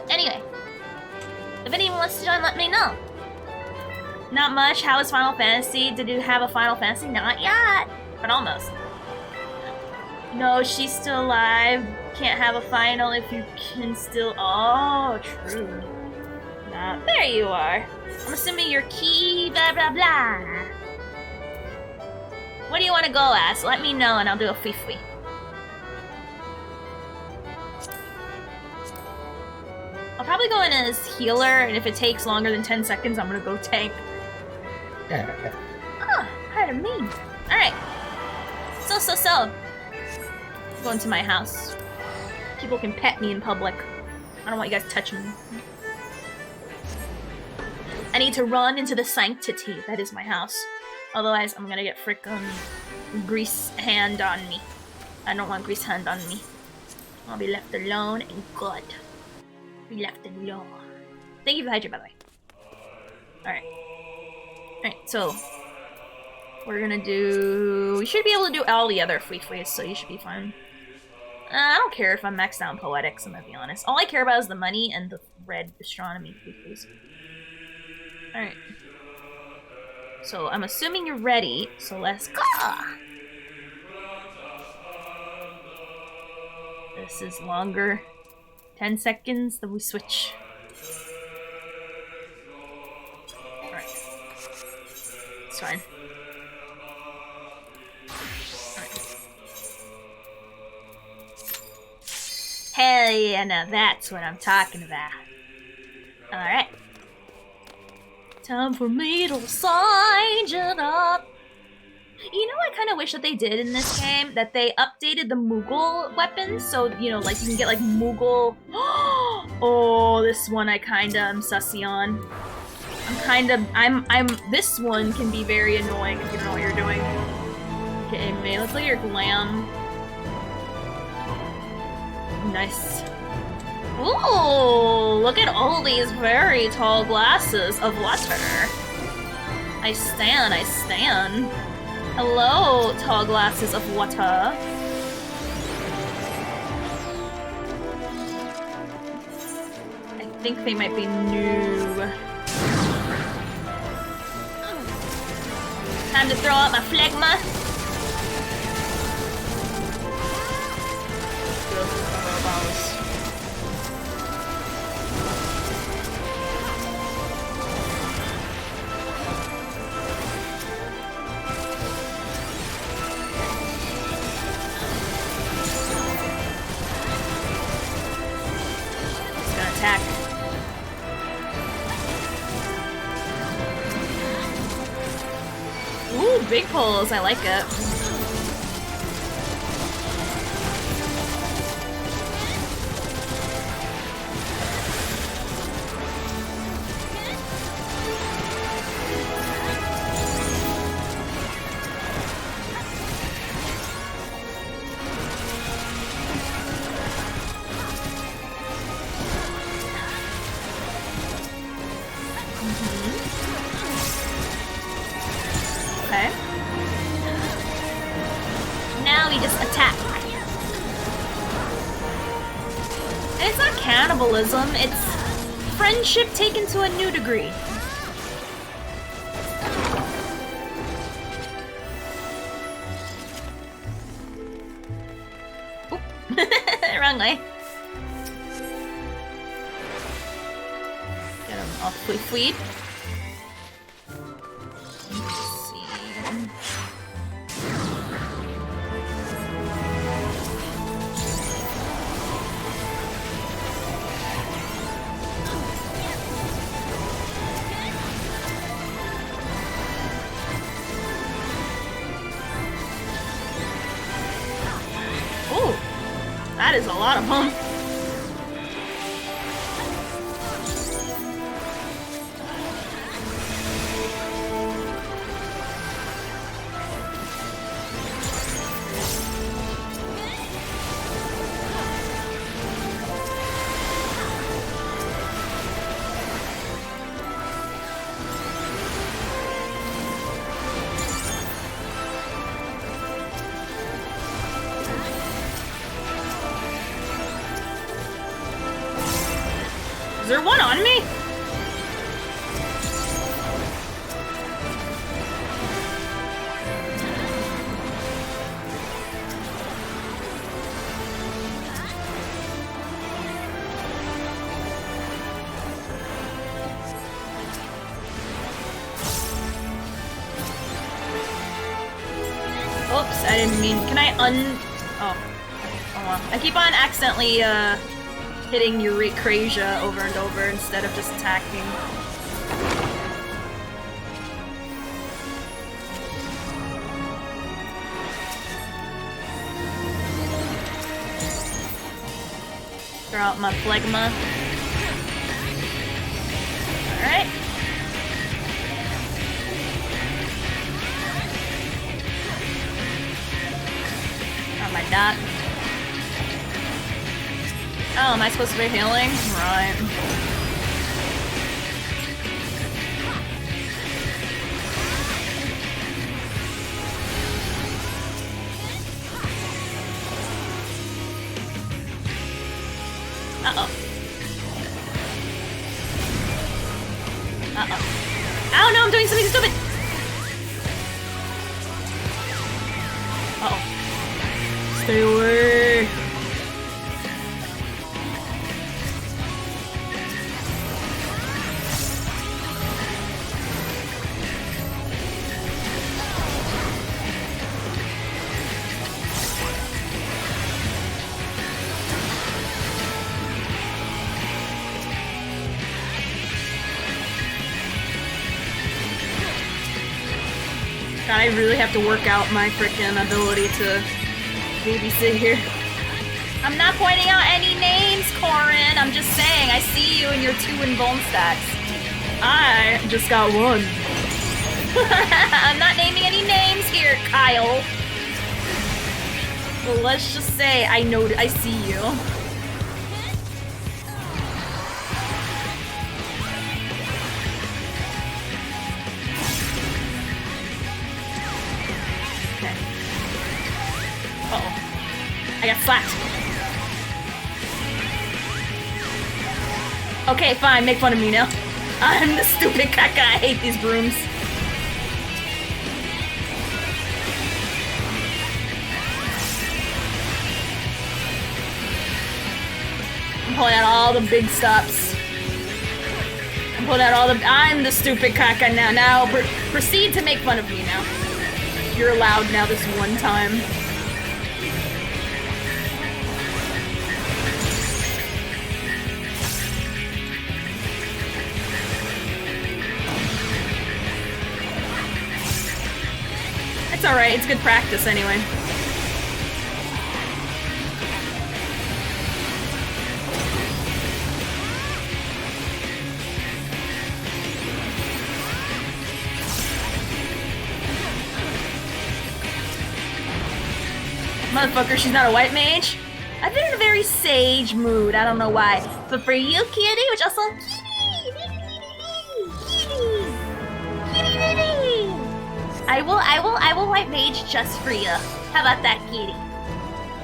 Anyway. If anyone wants to join, let me know. Not much. How is Final Fantasy? Did you have a Final Fantasy? Not yet, but almost. No, she's still alive. Can't have a final if you can still. Oh, true. Nah, there you are. I'm assuming you're key, blah blah blah. What do you want to go as? Let me know and I'll do a fee-fee. I'll probably go in as healer, and if it takes longer than 10 seconds, I'm gonna go tank. Oh, pardon me. Alright. So. Going to my house. people can pet me in public. I don't want you guys touching me. I need to run into the sanctity that is my house. Otherwise, I'm gonna get frickin' grease hand on me. I don't want grease hand on me. I'll be left alone and good. Be left alone. Thank you for the hydrate, by the way. Alright. Alright, so we're gonna do... We should be able to do all the other free-frees, so you should be fine. I don't care if I'm maxed out in poetics, I'm gonna be honest. All I care about is the money and the red astronomy free-frees. Alright. So I'm assuming you're ready, so let's go! This is longer. 10 seconds, then we switch. Alright. It's fine. Alright. Hell yeah, now that's what I'm talking about. Alright. Time for me to sign it up. You know, I kind of wish that they did in this game, that they updated the Moogle weapons, so, you know, like, you can get, like, Moogle... Oh, this one I kinda am sussy on. This one can be very annoying if you don't know what you're doing. Okay, May, let's look at your glam. Nice. Ooh, look at all these very tall glasses of water. I stan. Hello, tall glasses of water. I think they might be new. Time to throw out my phlegma. Attack. Ooh, big pulls. I like it. Okay. Now we just attack. And it's not cannibalism, it's friendship taken to a new degree. Oop. Wrong way. Get him off fleet. That is a lot of them. Is there one on me? Oops, I didn't mean. Can I Oh, well. I keep on accidentally, hitting Eucrasia over and over instead of just attacking. Throw out my phlegma. Alright. Oh, my dot. Oh, am I supposed to be healing? Right. Uh-oh. Uh-oh. Oh no, I'm doing something stupid! Uh-oh. Stay away! God, I really have to work out my frickin' ability to babysit here. I'm not pointing out any names, Corin. I'm just saying, I see you and your 2 in bone stacks. I just got 1. I'm not naming any names here, Kyle. Well, let's just say I know I see you. I got slapped. Okay, fine, make fun of me now. I'm the stupid caca, I hate these brooms. I'm pulling out all the big stops. I'm pulling out all the- I'm the stupid caca now. Now, proceed to make fun of me now. You're allowed now this one time. It's alright, it's good practice anyway. Motherfucker, she's not a white mage? I've been in a very sage mood, I don't know why. But for you, kitty, which also I will white mage just for you. How about that, kitty?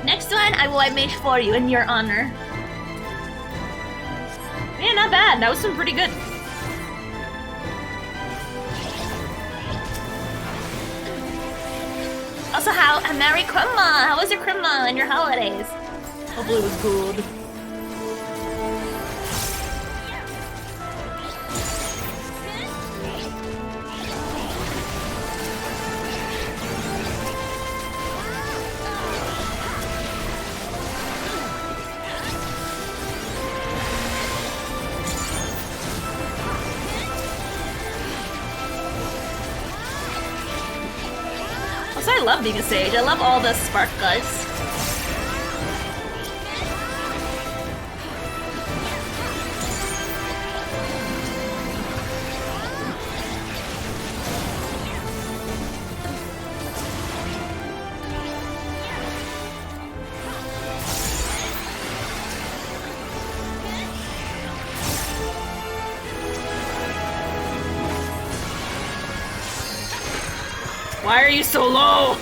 Next one, I will white mage for you in your honor. Yeah, not bad. That was some pretty good. Also, Merry Christmas! How was your Christmas and your holidays? Hopefully it was good. I love being a sage. I love all the spark guys. Why are you so low?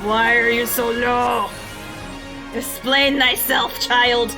Why are you so low? Explain thyself, child.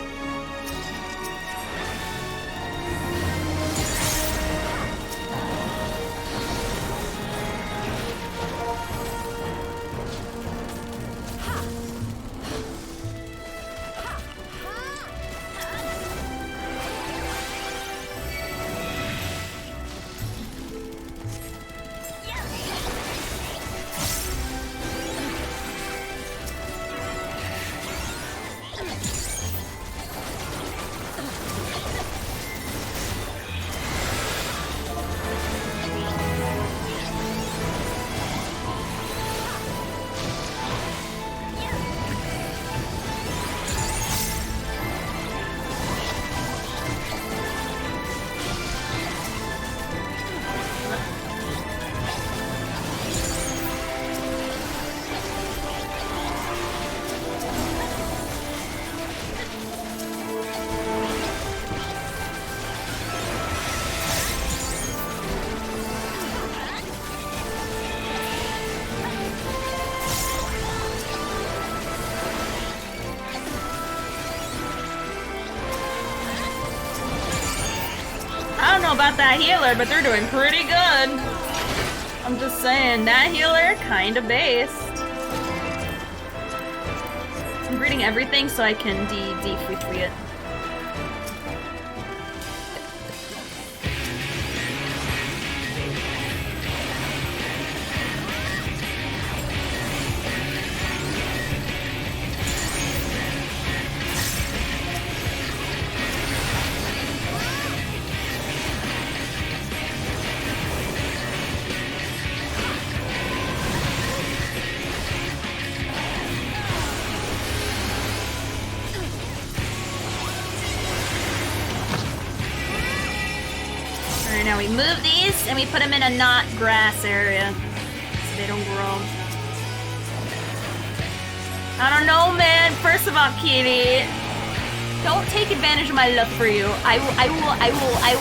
about that healer, but they're doing pretty good. I'm just saying, that healer kinda based. I'm reading everything so I can free it. Now we move these and we put them in a not grass area so they don't grow. I don't know, man. First of all, Kitty, don't take advantage of my love for you. I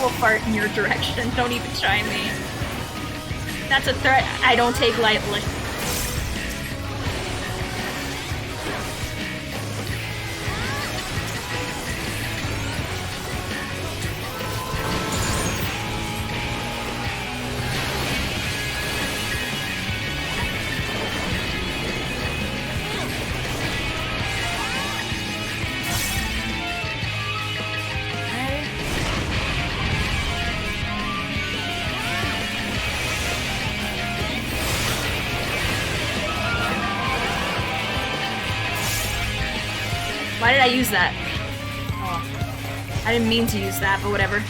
will fart in your direction. Don't even try me. That's a threat I don't take lightly. Why did I use that? Oh. I didn't mean to use that, but whatever.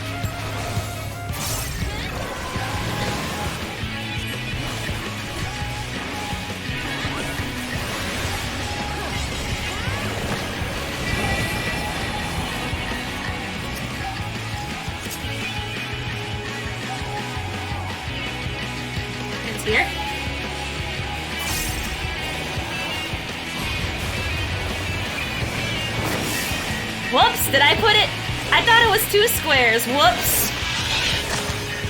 It's here. Whoops, did I put it? I thought it was 2 squares. Whoops.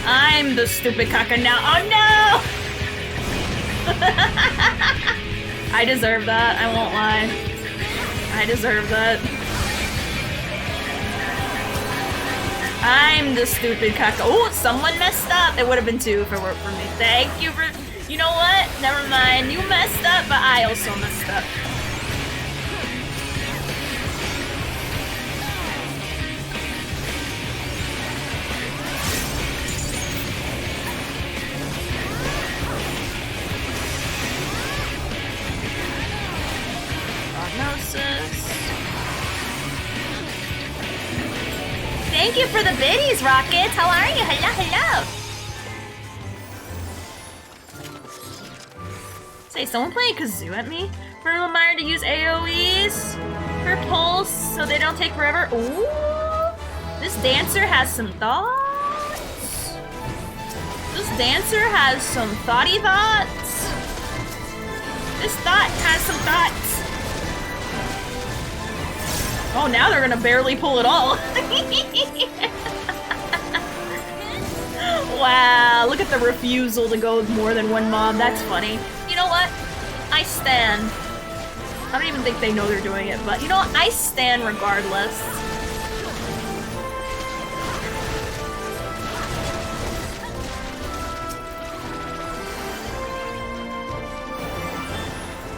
I'm the stupid caca now. Oh no! I deserve that, I won't lie. I deserve that. I'm the stupid caca. Oh, someone messed up. It would have been 2 if it weren't for me. Thank you for... You know what? Never mind. You messed up, but I also messed up. Thank you for the biddies, Rockets. How are you? Hello, hello. Say, someone playing kazoo at me? For Lamar to use AoEs for pulse so they don't take forever. Ooh, this dancer has some thoughts. This dancer has some thoughty thoughts. This thought has some thoughts. Oh, now they're gonna barely pull it all. Wow, look at the refusal to go with more than one mob. That's funny. You know what? I stan. I don't even think they know they're doing it, but you know what? I stan regardless.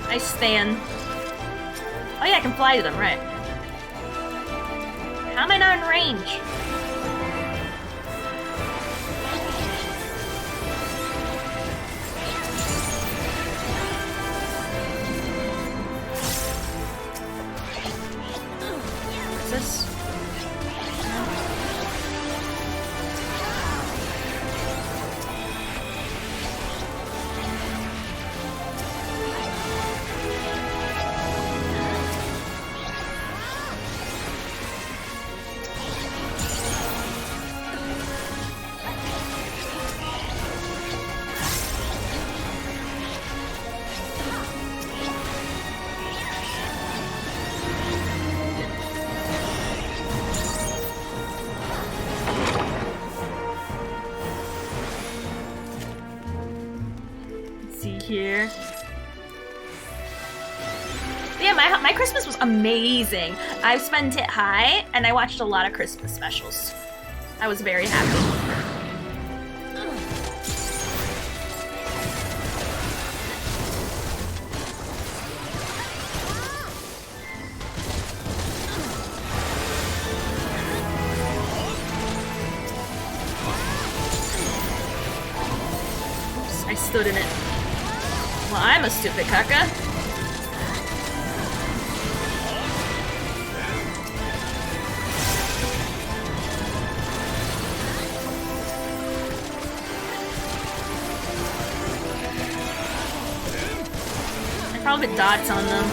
I stan. Oh yeah, I can fly to them, right? How am I not in range? What's this? Here. Yeah, my Christmas was amazing. I've spent it high, and I watched a lot of Christmas specials. I was very happy. stood in it. Well, I'm a stupid caca. I probably put dots on them.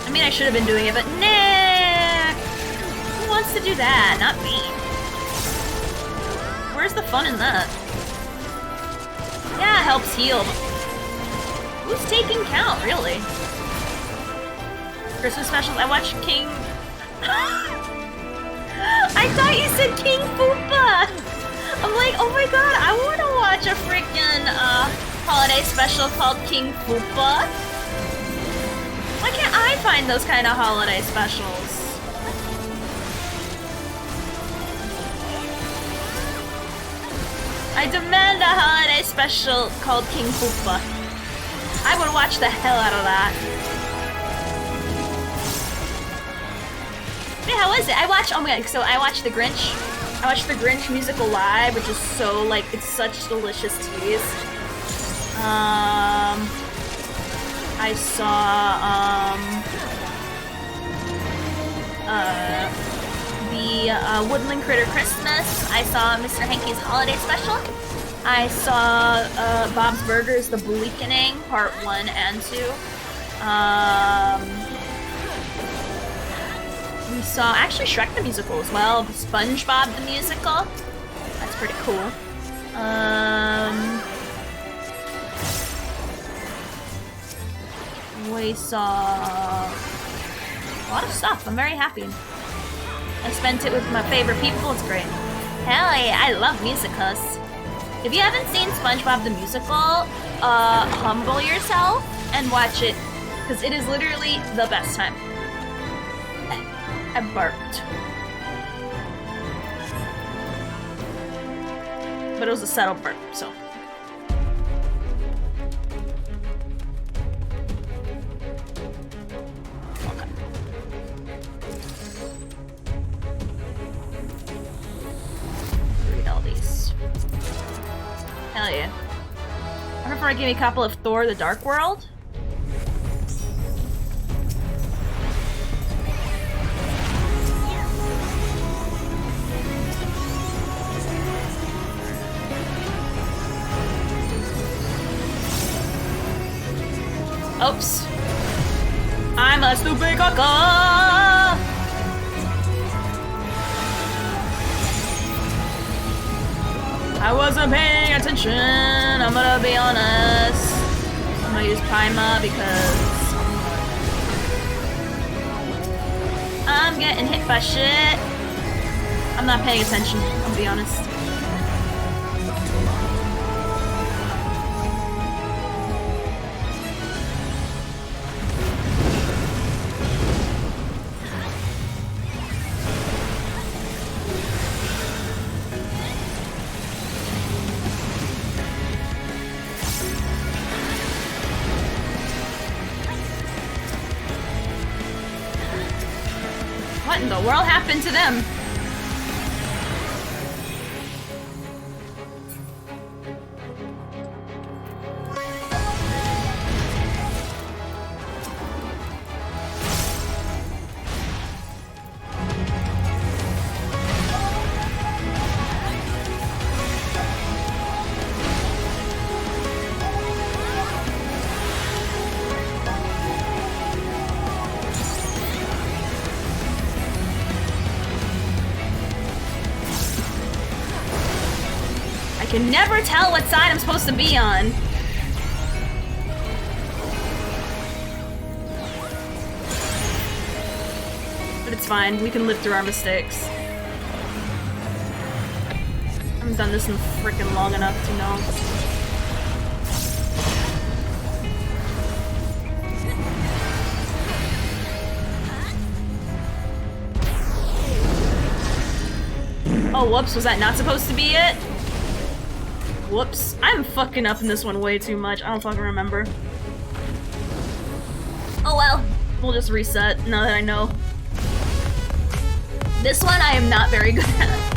I mean, I should have been doing it, but nah! Who wants to do that? Not me. Where's the fun in that? Yeah, it helps heal. Who's taking count, really? Christmas specials, I watched King... I thought you said King Fupa! I'm like, oh my god, I want to watch a freaking holiday special called King Fupa. Why can't I find those kind of holiday specials? I demand a holiday special called King Fupa. I would watch the hell out of that. Yeah, how was it? I watched, oh my god, so I watched The Grinch. I watched The Grinch musical live, which is so, like, it's such delicious tease. I saw, the Woodland Critter Christmas. I saw Mr. Hanky's Holiday Special. I saw Bob's Burgers, The Bleakening, Part 1 and 2. We saw actually Shrek the Musical as well, SpongeBob the Musical. That's pretty cool. We saw a lot of stuff. I'm very happy. I spent it with my favorite people. It's great. Hell yeah, I love musicals. If you haven't seen SpongeBob the Musical, humble yourself and watch it, because it is literally the best time. I burped. But it was a settled burp, so. Okay. Read all these. Hell yeah. I remember I gave me a couple of Thor the Dark World. Oops. I'm a stupid caca! I wasn't paying attention, I'm gonna be honest. I'm gonna use Paima because I'm getting hit by shit. I'm not paying attention, I'll be honest. What in the world happened to them? I can never tell what side I'm supposed to be on. But it's fine, we can live through our mistakes. I haven't done this in frickin' long enough to know. Oh, whoops, was that not supposed to be it? Whoops. I'm fucking up in this one way too much. I don't fucking remember. Oh well. We'll just reset now that I know. This one I am not very good at.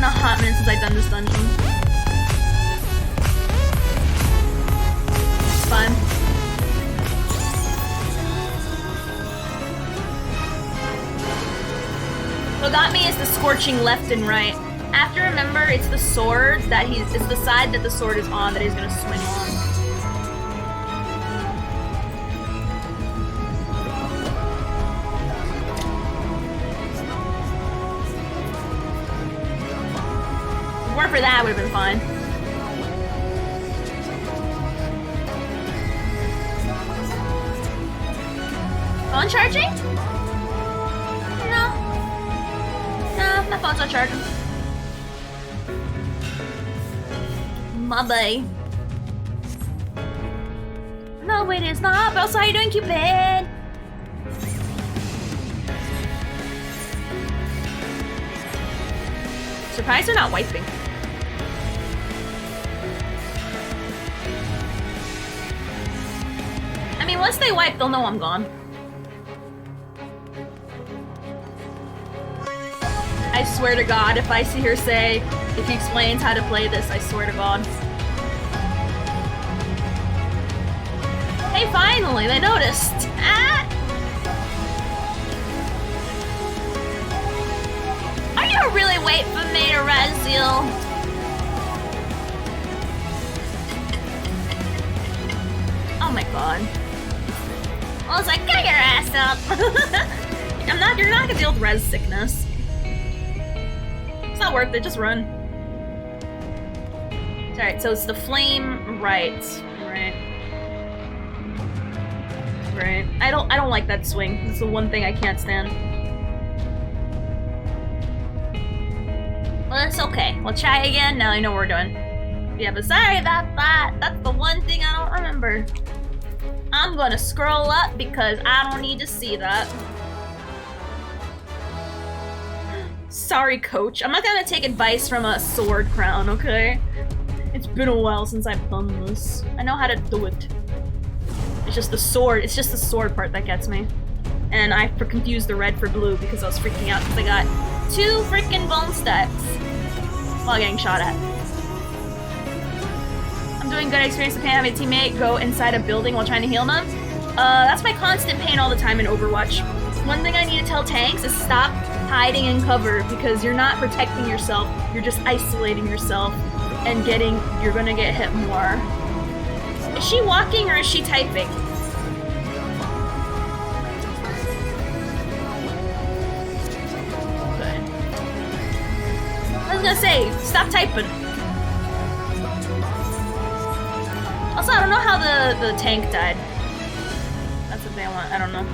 been a hot minute since I've done this dungeon. It's fun. What got me is the scorching left and right. I have to remember it's the sword that it's the side that the sword is on that he's gonna swing on. If it weren't for that, I would have been fine. Phone charging? No. No, my phone's not charging. My boy. No, it is not. But also, how you doing, Cupid? Surprised they're not wiping. I mean, once they wipe, they'll know I'm gone. I swear to God, if I see her say, if he explains how to play this, I swear to God. Hey, finally, they noticed. Ah! Are you really waiting for me to res you? Oh my God. I was like, get your ass up. You're not gonna deal with res sickness. It's not worth it, just run. Alright, so it's the flame right. Right. I don't like that swing. This is the one thing I can't stand. Well, it's okay. We'll try again. Now I know what we're doing. Yeah, but sorry about that. That's the one thing I don't remember. I'm gonna scroll up because I don't need to see that. Sorry, coach. I'm not gonna take advice from a sword crown, okay? It's been a while since I've done this. I know how to do it. It's just the sword part that gets me. And I confused the red for blue because I was freaking out because I got 2 freaking bone stacks while getting shot at. I'm doing good. I experienced the pain having a teammate go inside a building while trying to heal them. That's my constant pain all the time in Overwatch. One thing I need to tell tanks is stop hiding in cover because you're not protecting yourself. You're just isolating yourself and you're gonna get hit more. Is she walking or is she typing? Okay. I was gonna say, stop typing. Also, I don't know how the tank died. That's the thing I don't know.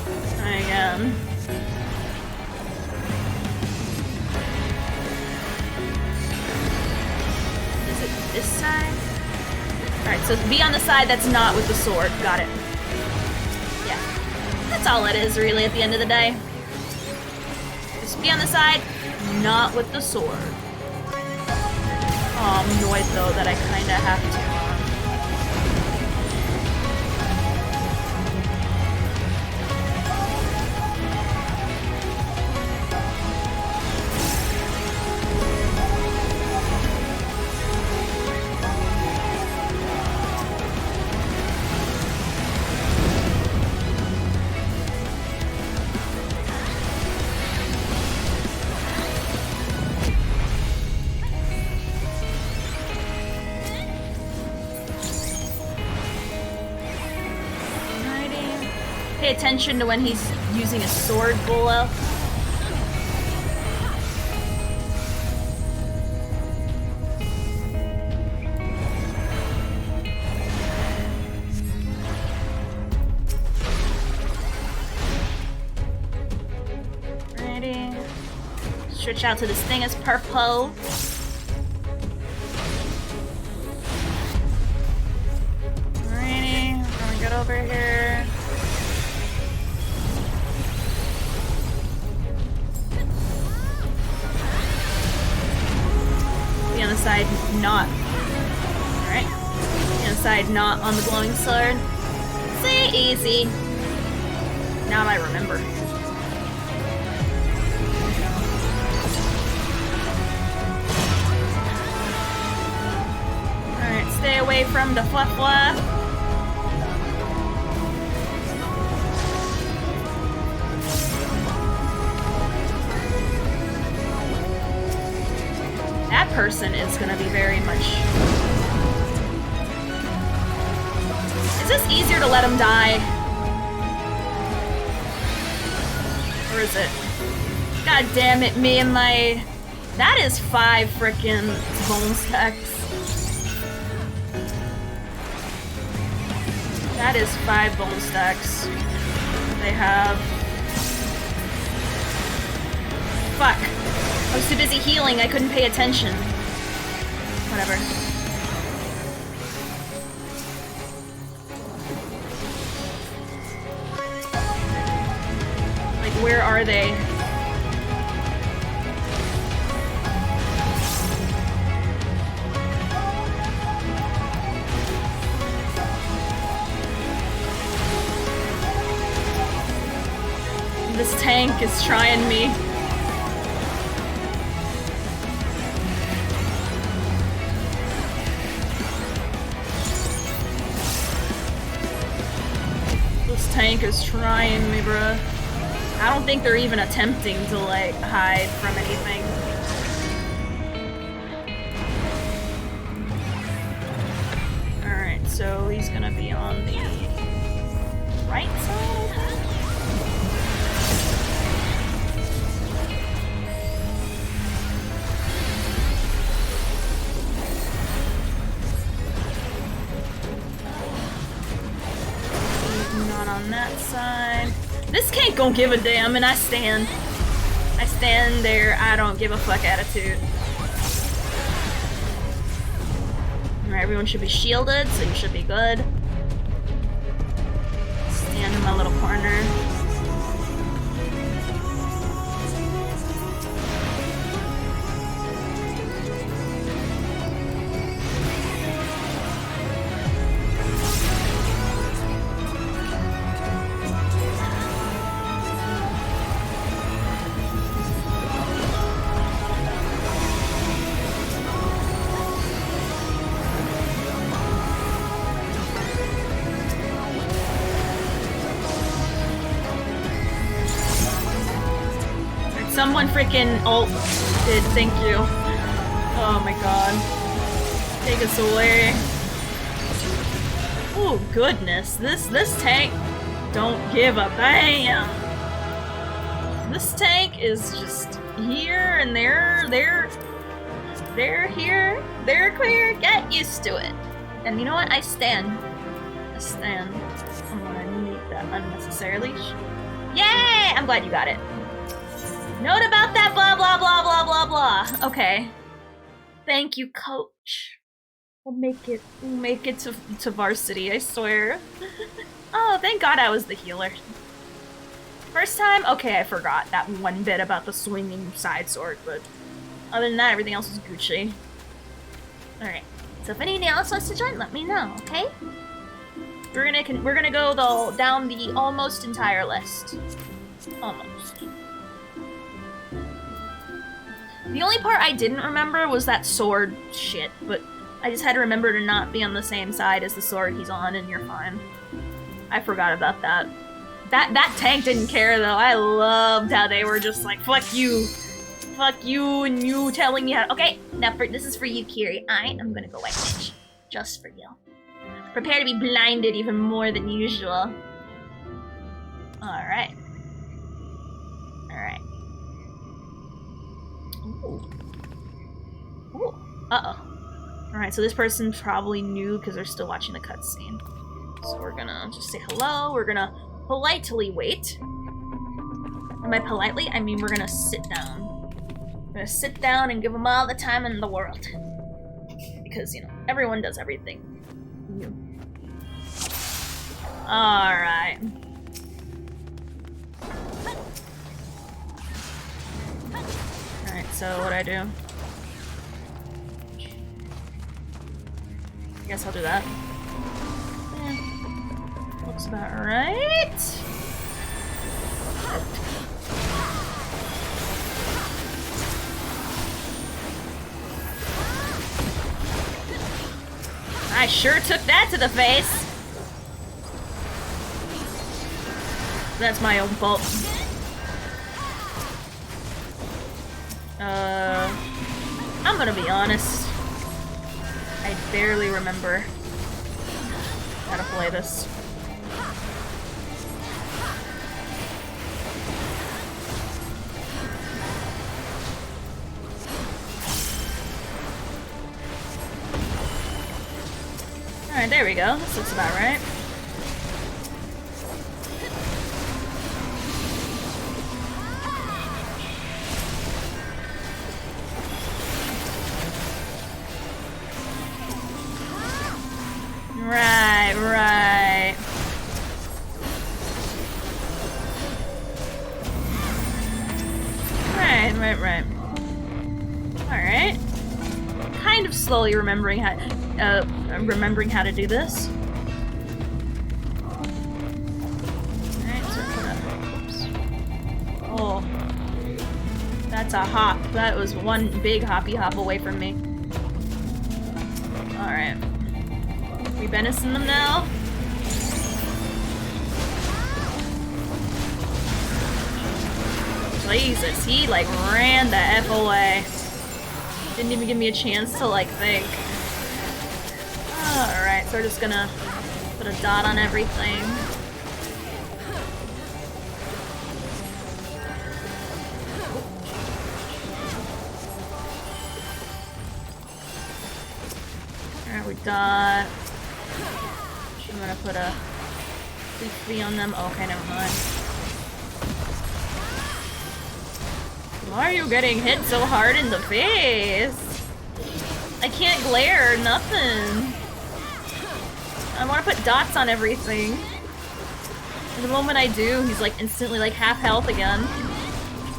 Let's try again. This side? Alright, so be on the side that's not with the sword. Got it. Yeah. That's all it is, really, at the end of the day. Just be on the side, not with the sword. Oh, I'm annoyed, though, that I kinda have to. Pay attention to when he's using a sword bullet. Ready. Stretch out to this thing is purple. Ready. We're gonna get over here. On the side, not. Alright. On the side, not on the glowing sword. See, easy. Now I remember. Alright, stay away from the fluff fluff. That person is gonna be very much... Is this easier to let him die? Or is it? God damn it, me and my... That is 5 frickin' bone stacks. That is 5 bone stacks. They have... Fuck. I was too busy healing, I couldn't pay attention. Whatever. Like, where are they? This tank is trying me. This tank is trying me, bruh. I don't think they're even attempting to, like, hide from anything. Alright, so he's gonna be on the right side? Not on that side. This can't gon' give a damn, and I stand. I stand there, I don't give a fuck attitude. Alright, everyone should be shielded, so you should be good. Stand in my little corner. Someone freaking ult did, thank you. Oh my god. Take us away. Oh goodness, this tank don't give a damn. This tank is just here and there, here, they're clear, get used to it. And you know what, I stand. I'm gonna need that unnecessarily. Yay! I'm glad you got it. Note about that blah blah blah blah blah blah. Okay. Thank you, coach. We'll make it to varsity, I swear. Oh, thank God I was the healer. First time? Okay, I forgot that one bit about the swinging side sword, but other than that, everything else was Gucci. Alright. So if anyone else wants to join, let me know, okay? We're gonna go down the almost entire list. Almost. The only part I didn't remember was that sword shit, but I just had to remember to not be on the same side as the sword he's on, and you're fine. I forgot about that. That tank didn't care, though. I loved how they were just like, fuck you, and you telling me how to... Okay, now this is for you, Kiri. I am gonna go white bitch. Just for you. Prepare to be blinded even more than usual. Alright. Alright. Ooh. Ooh. Uh-oh. Alright, so this person's probably new because they're still watching the cutscene. So we're gonna just say hello. We're gonna politely wait. And by politely, I mean we're gonna sit down. We're gonna sit down and give them all the time in the world. Because, you know, everyone does everything new. Alright. Alright, so what do I do? I guess I'll do that. Looks about right. I sure took that to the face. That's my own fault. I'm gonna be honest. I barely remember how to play this. Alright, there we go. This looks about right. Right. Right. Alright. Kind of slowly remembering how to do this. Alright, so oops. Oh. That's a hop. That was one big hoppy hop away from me. Alright. We venison them now? Jesus, he like ran the F away. Didn't even give me a chance to like think. Alright, so we're just gonna put a dot on everything. Alright, we dot. I'm gonna put a V on them. Oh, okay, never mind. Why are you getting hit so hard in the face? I can't glare, nothing. I want to put dots on everything. And the moment I do, he's like instantly like half health again.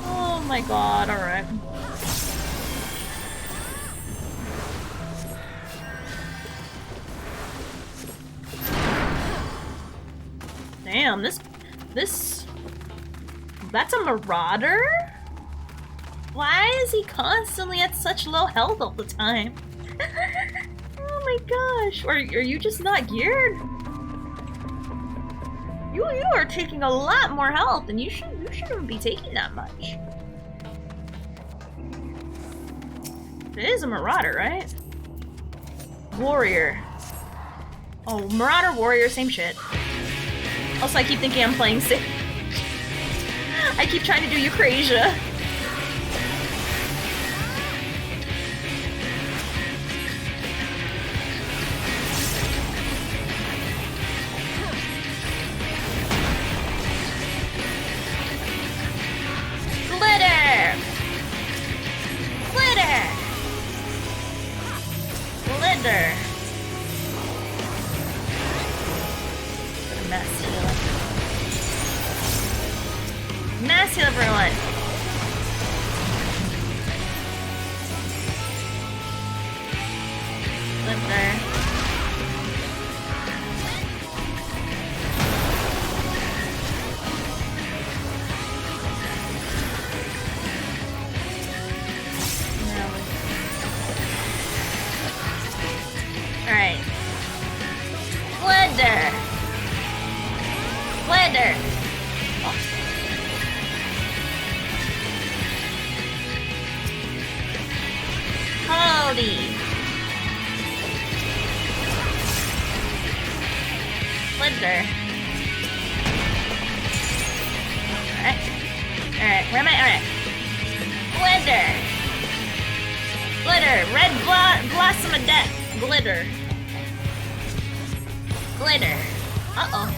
Oh my god, alright. Damn, that's a marauder? Why is he constantly at such low health all the time? Oh my gosh, are you just not geared? You are taking a lot more health and you shouldn't be taking that much. It is a marauder, right? Warrior. Oh, marauder, warrior, same shit. Also, I keep thinking I'm playing safe. I keep trying to do Eucrasia. Glitter! What a mess heal. Mass heal, everyone! Glitter. Alright. Glitter! Glitter! Oh. Holy! Glitter. Alright. Alright, where am I? Alright. Glitter! Glitter! Red blossom of death! Glitter. Glitter. Uh-oh.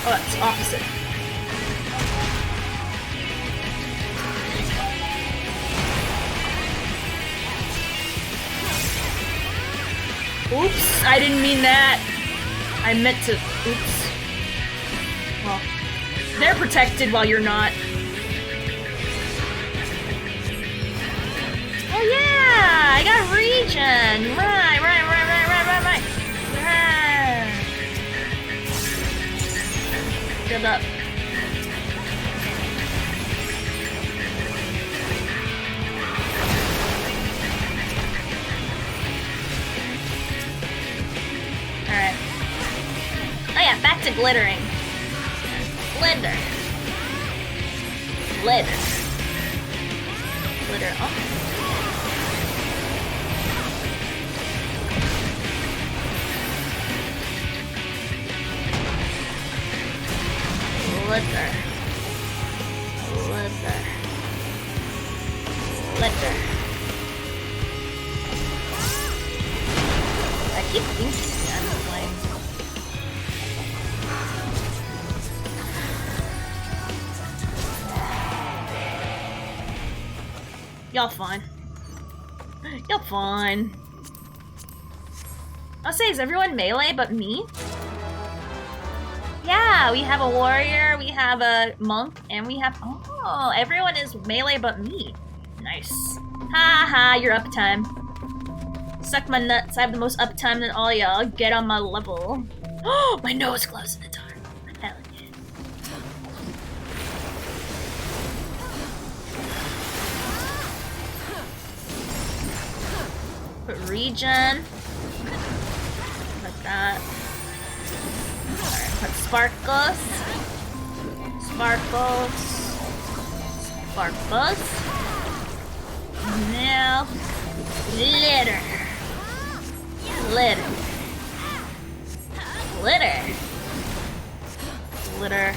Oh, that's opposite. Oops, I didn't mean that. I meant to. Oops. Well, they're protected while you're not. regen! Right! Build up. Alright. Oh yeah, back to glittering. Glitter. Glitter. Glitter. Oh. Glitter. Glitter. Glitter. I keep thinking I'm like... Y'all fine. Y'all fine. I'll say, is everyone melee but me? Yeah, we have a warrior, we have a monk, and we have... Oh, everyone is melee but me. Nice. Ha ha, you're uptime. Suck my nuts, I have the most uptime than all y'all. Get on my level. Oh, my nose glows in the dark. Hell yeah. Put regen. Like that. Alright, put sparkles. Sparkles. Sparkles. Now, glitter. Glitter. Glitter. Glitter.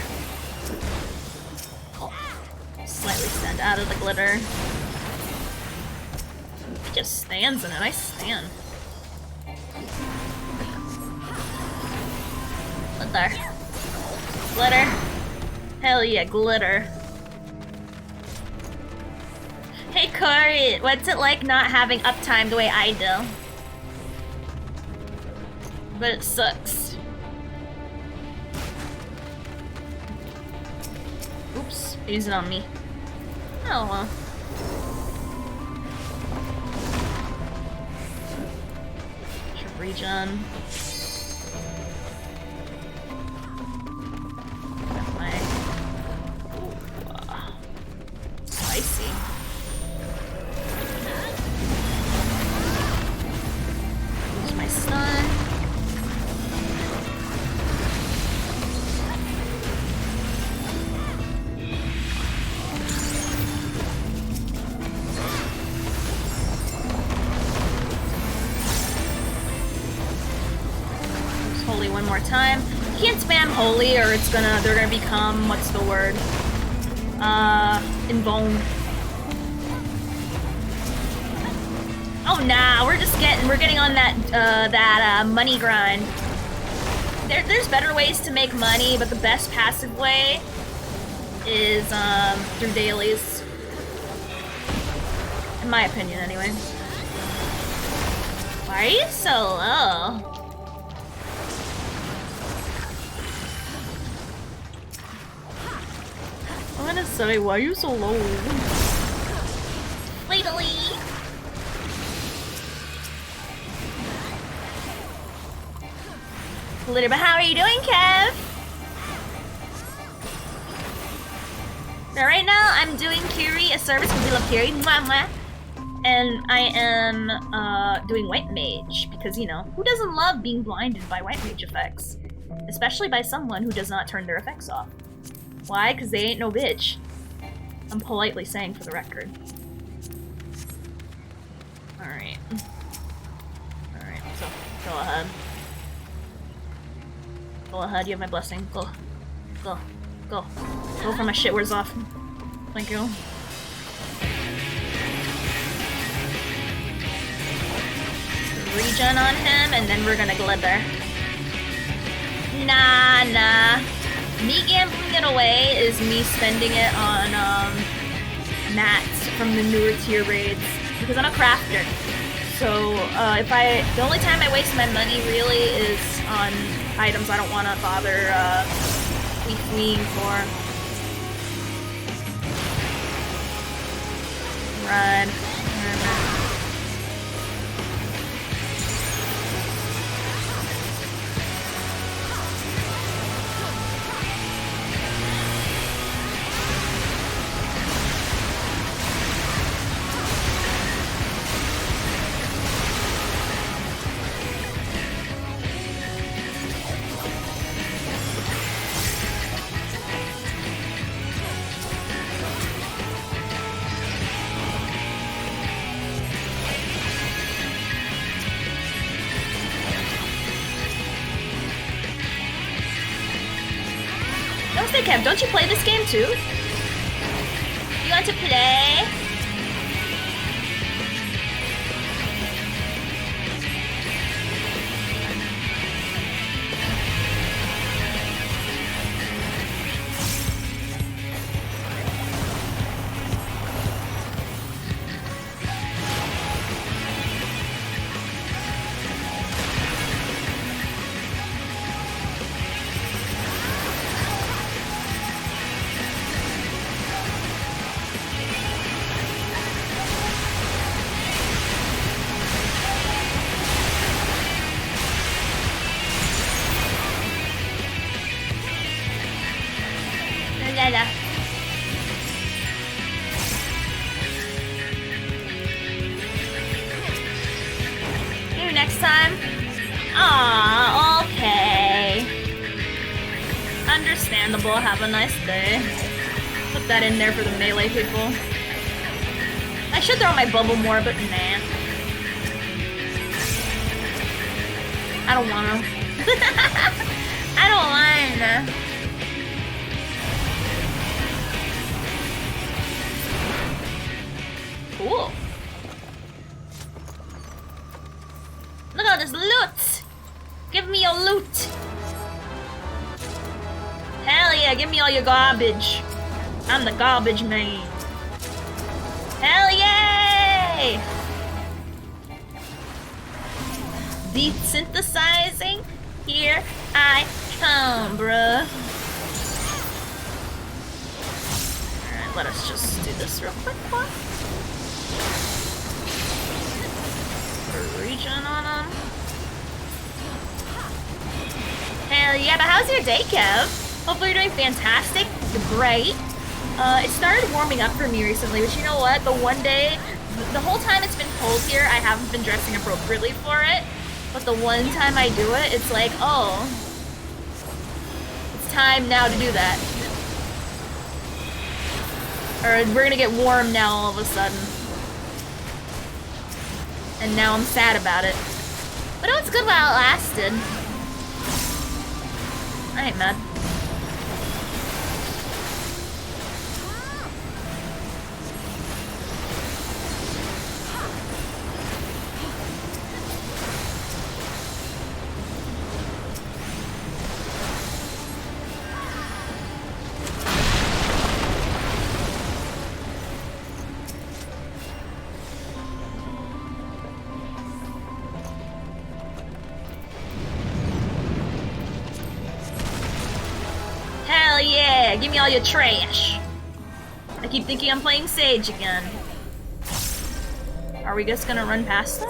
Oh, slightly stand out of the glitter. He just stands in it. I stand. Glitter. Glitter. Hell yeah, glitter. Hey Corey, what's it like not having uptime the way I do? But it sucks. Oops, use it on me. Oh well. Should regen. That's my... Ooh, spicy. Use my stun. Holy one more time. You can't spam holy or they're gonna become, what's the word? Invuln. Oh nah, we're getting on that money grind. There's better ways to make money, but the best passive way is through dailies. In my opinion anyway. Why are you so low? I'm gonna say, why are you so low? Lately. Glitter, but how are you doing, Kev? Now, right now, I'm doing Curie a service because we love Curie. Mwah, mwah. And I am doing White Mage because, you know, who doesn't love being blinded by White Mage effects? Especially by someone who does not turn their effects off. Why? Because they ain't no bitch. I'm politely saying for the record. Alright. Alright, so go ahead. Go ahead, you have my blessing. Go. Go. Go. Go for my shit wears off. Thank you. Regen on him, and then we're gonna glitter. Nah. Me gambling it away is me spending it on mats from the newer tier raids because I'm a crafter. So the only time I waste my money really is on items I don't want to bother fleeing for. Run. Kev, don't you play this game too? You want to play? You next time? Aw, okay. Understandable, have a nice day. Put that in there for the melee people. I should throw my bubble more, but nah. I don't wanna. I don't wanna. Cool. Look at this loot! Give me your loot! Hell yeah, give me all your garbage. I'm the garbage man. Hell yay! Desynthesizing, here I come, bruh. Alright, let us just do this real quick, huh? Regen on them. Hell yeah, but how's your day, Kev? Hopefully you're doing fantastic. Great. It started warming up for me recently, but you know what? The one day, the whole time it's been cold here, I haven't been dressing appropriately for it. But the one time I do it, it's like, oh, it's time now to do that. Or we're gonna get warm now all of a sudden. And now I'm sad about it. But it was good while it lasted. I ain't mad. Yeah, give me all your trash. I keep thinking I'm playing Sage again. Are we just gonna run past them?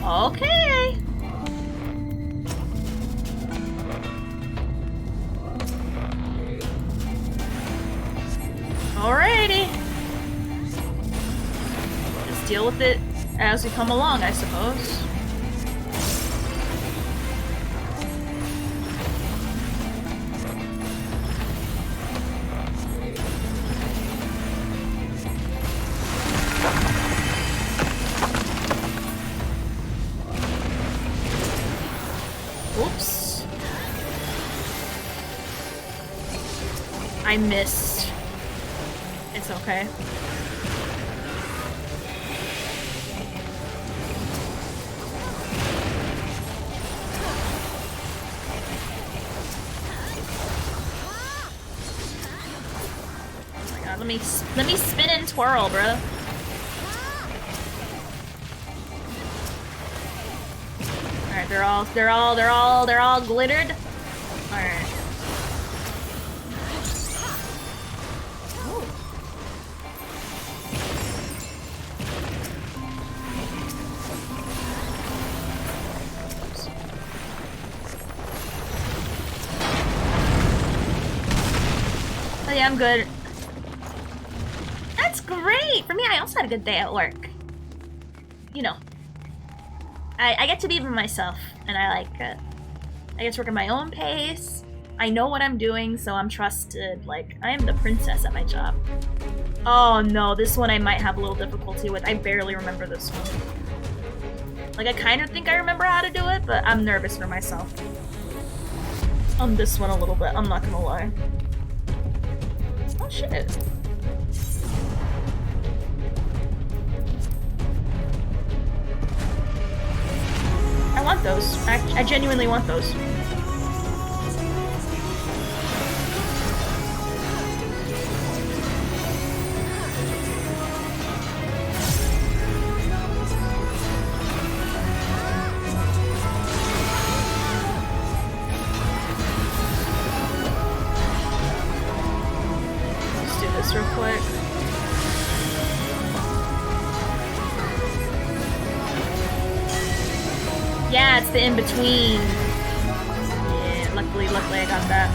Okay. Alrighty. Just deal with it as we come along, I suppose. I missed. It's okay. Oh my god, let me spin and twirl, bro. Alright, they're all glittered. Alright. Yeah, I'm good. That's great! For me, I also had a good day at work. You know. I get to be myself, and I like it. I get to work at my own pace. I know what I'm doing, so I'm trusted. Like, I am the princess at my job. Oh no, this one I might have a little difficulty with. I barely remember this one. Like, I kind of think I remember how to do it, but I'm nervous for myself. on this one a little bit, I'm not gonna lie. Oh shit. I want those. I genuinely want those. Let's do this real quick. Yeah, it's the in-between. Yeah, luckily I got that.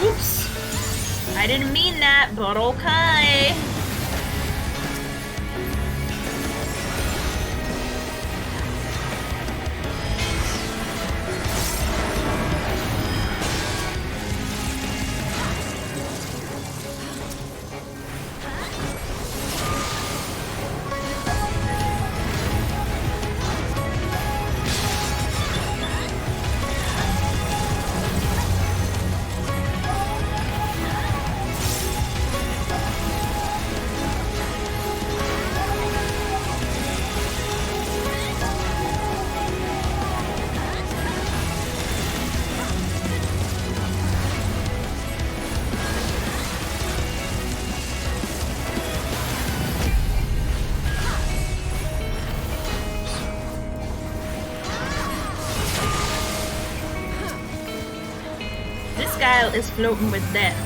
Oops. I didn't mean that, but okay. This guy is floating with death.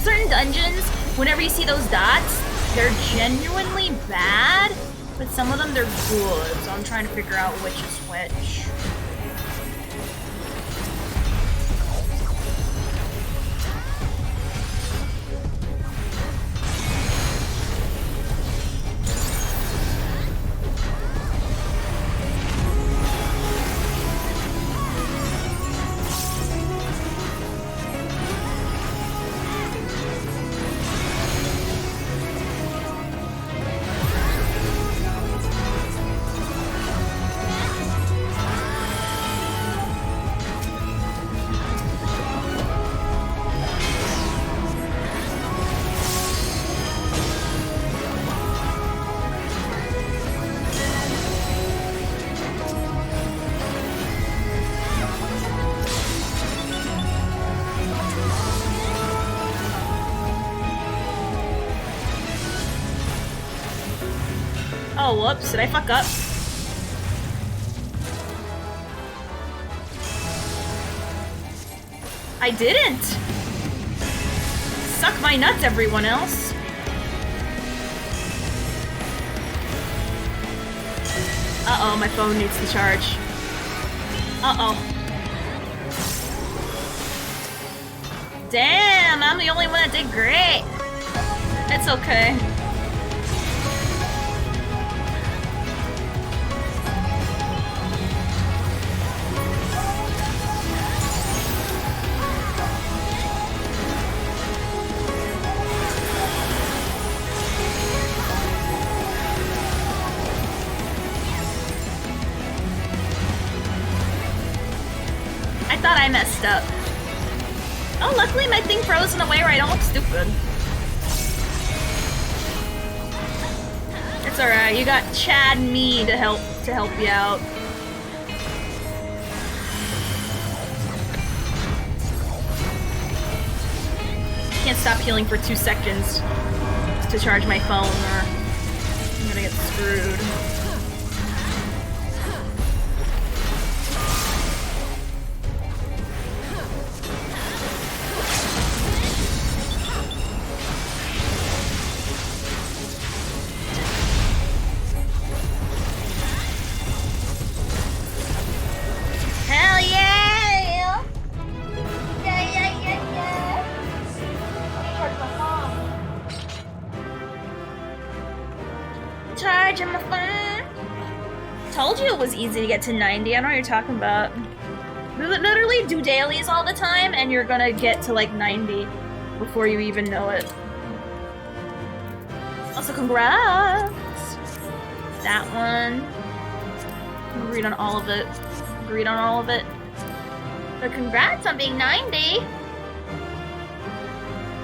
Certain dungeons, whenever you see those dots, they're genuinely bad, but some of them they're good, so I'm trying to figure out which is which. Oh, whoops, did I fuck up? I didn't! Suck my nuts, everyone else! Uh-oh, my phone needs to charge. Uh-oh. Damn, I'm the only one that did great! It's okay. I thought I messed up. Oh, luckily my thing froze in a way where I don't look stupid. It's alright, you got Chad and me to help you out. Can't stop healing for 2 seconds to charge my phone or I'm gonna get screwed. Hell yeah! Yeah. you it was easy to get to 90. I don't know what you're talking about. Literally do dailies all the time and you're gonna get to like 90 before you even know it. Also, congrats! That one. Agreed on all of it. Agreed on all of it. But congrats on being 90!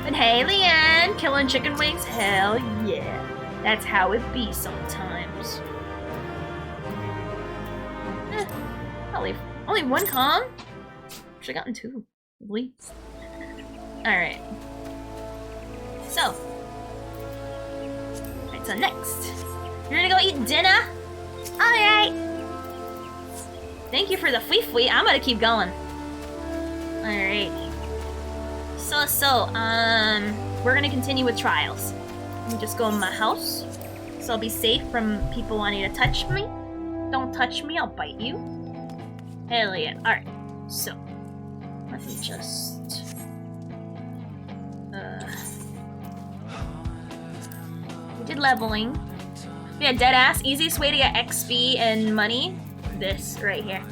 And hey, Leanne! Killing chicken wings? Hell yeah. That's how it be sometimes. Only one com? Should've gotten 2, at least. Alright. So. Alright, so next. You're gonna go eat dinner? Alright! Thank you for the fwee-fwee. I'm gonna keep going. Alright. So, we're gonna continue with trials. Let me just go in my house. So I'll be safe from people wanting to touch me. Don't touch me, I'll bite you. Hell yeah. Alright. So, let me just... we did leveling. Yeah, deadass. Easiest way to get XP and money? This right here.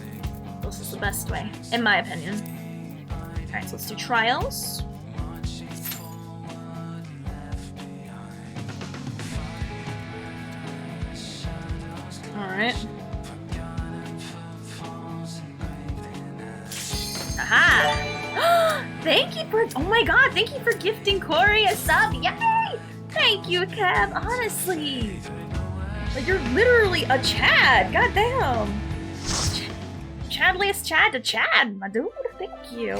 This is the best way, in my opinion. Alright, so let's do trials. Alright. Aha! Thank you for- oh my god, thank you for gifting Corey a sub! Yay! Thank you, Kev, honestly! Like, you're literally a Chad! Goddamn! Chadliest Chad to Chad, my dude! Thank you!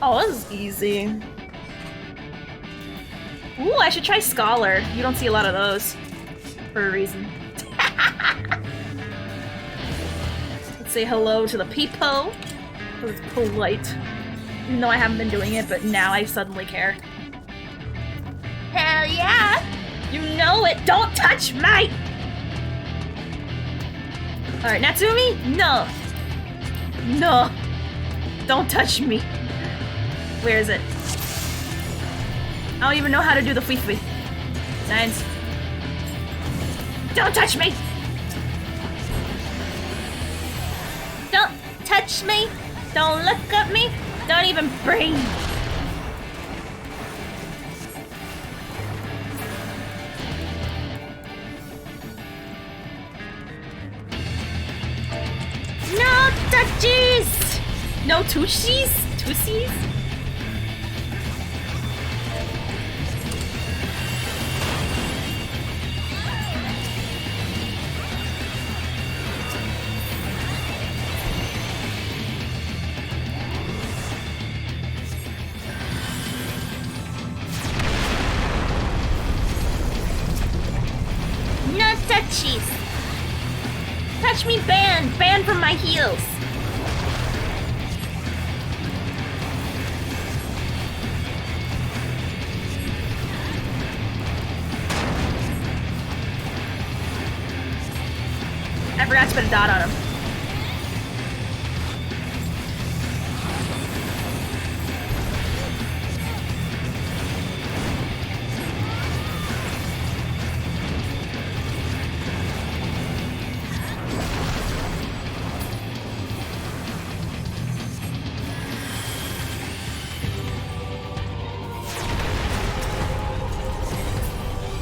Oh, this is easy. Ooh, I should try Scholar. You don't see a lot of those. For a reason. Let's say hello to the people. Because it's polite. Even though I haven't been doing it, but now I suddenly care. Hell yeah! You know it! Don't touch me! Alright, Natsumi? No. No. Don't touch me. Where is it? I don't even know how to do the fwee-fwee. Signs. Don't touch me! Don't touch me! Don't look at me! Don't even breathe! No touchies! No tushies? Tussies? No touchies! Touch me banned! Banned from my heels! I forgot to put a dot on him.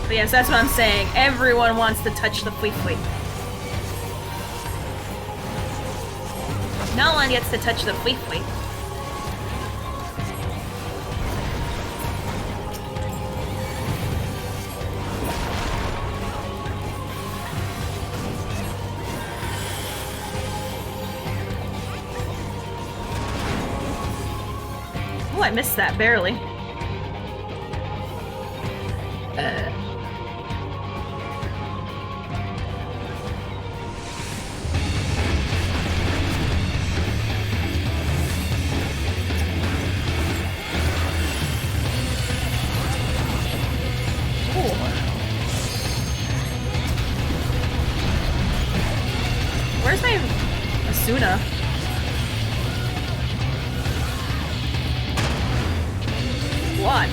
But yes, that's what I'm saying. Everyone wants to touch the fwee-fwee. No one gets to touch the fwee-fwee. Oh, I missed that barely. Where's my Asuna? What?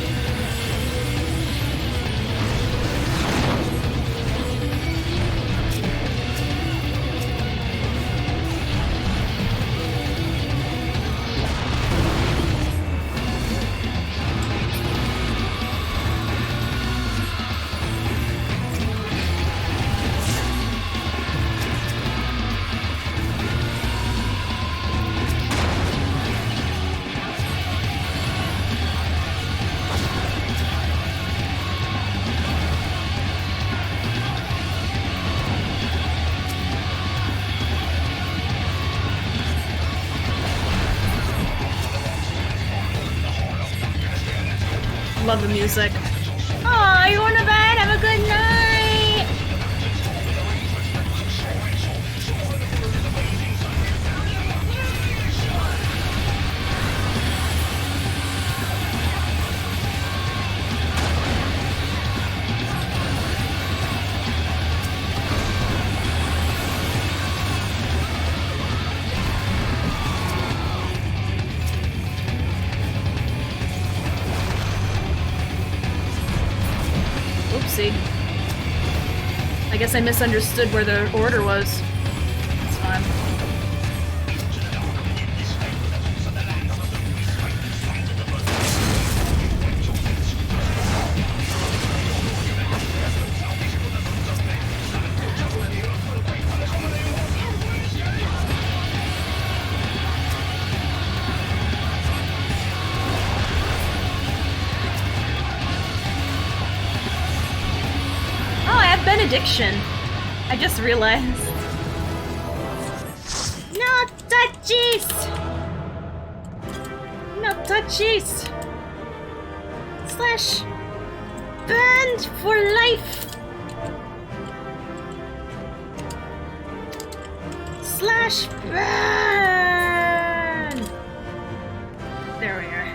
Love the music. Aw, you're going to bed? Have a good night! Oopsie. I guess I misunderstood where the order was. It's fine. Benediction. I just realized. No touchies! No touchies! Slash banned for life! Slash ban! There we are.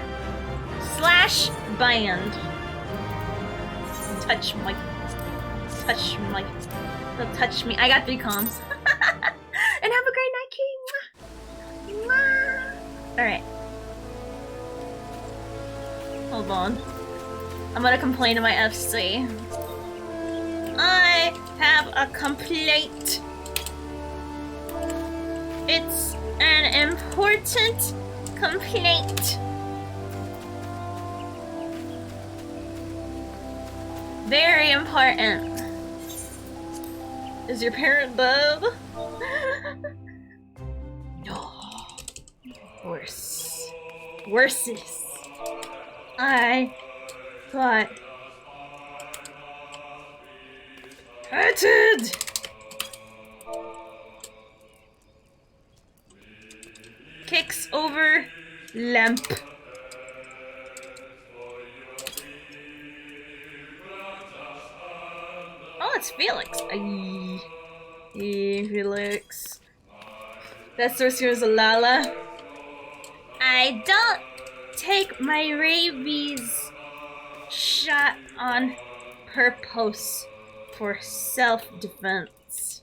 Slash banned. Touch my... Touch my... Don't touch me. I got 3 comms. And have a great night, King. Alright. Hold on. I'm gonna complain to my FC. I have a complaint. It's an important complaint. Very important. Is your parent dead? No. Worse. Worses. I got hurted. Kicks over lamp. Oh, it's Felix. Aye. Hey, Felix. That sorcerer is a Lala. I don't take my rabies shot on purpose for self-defense.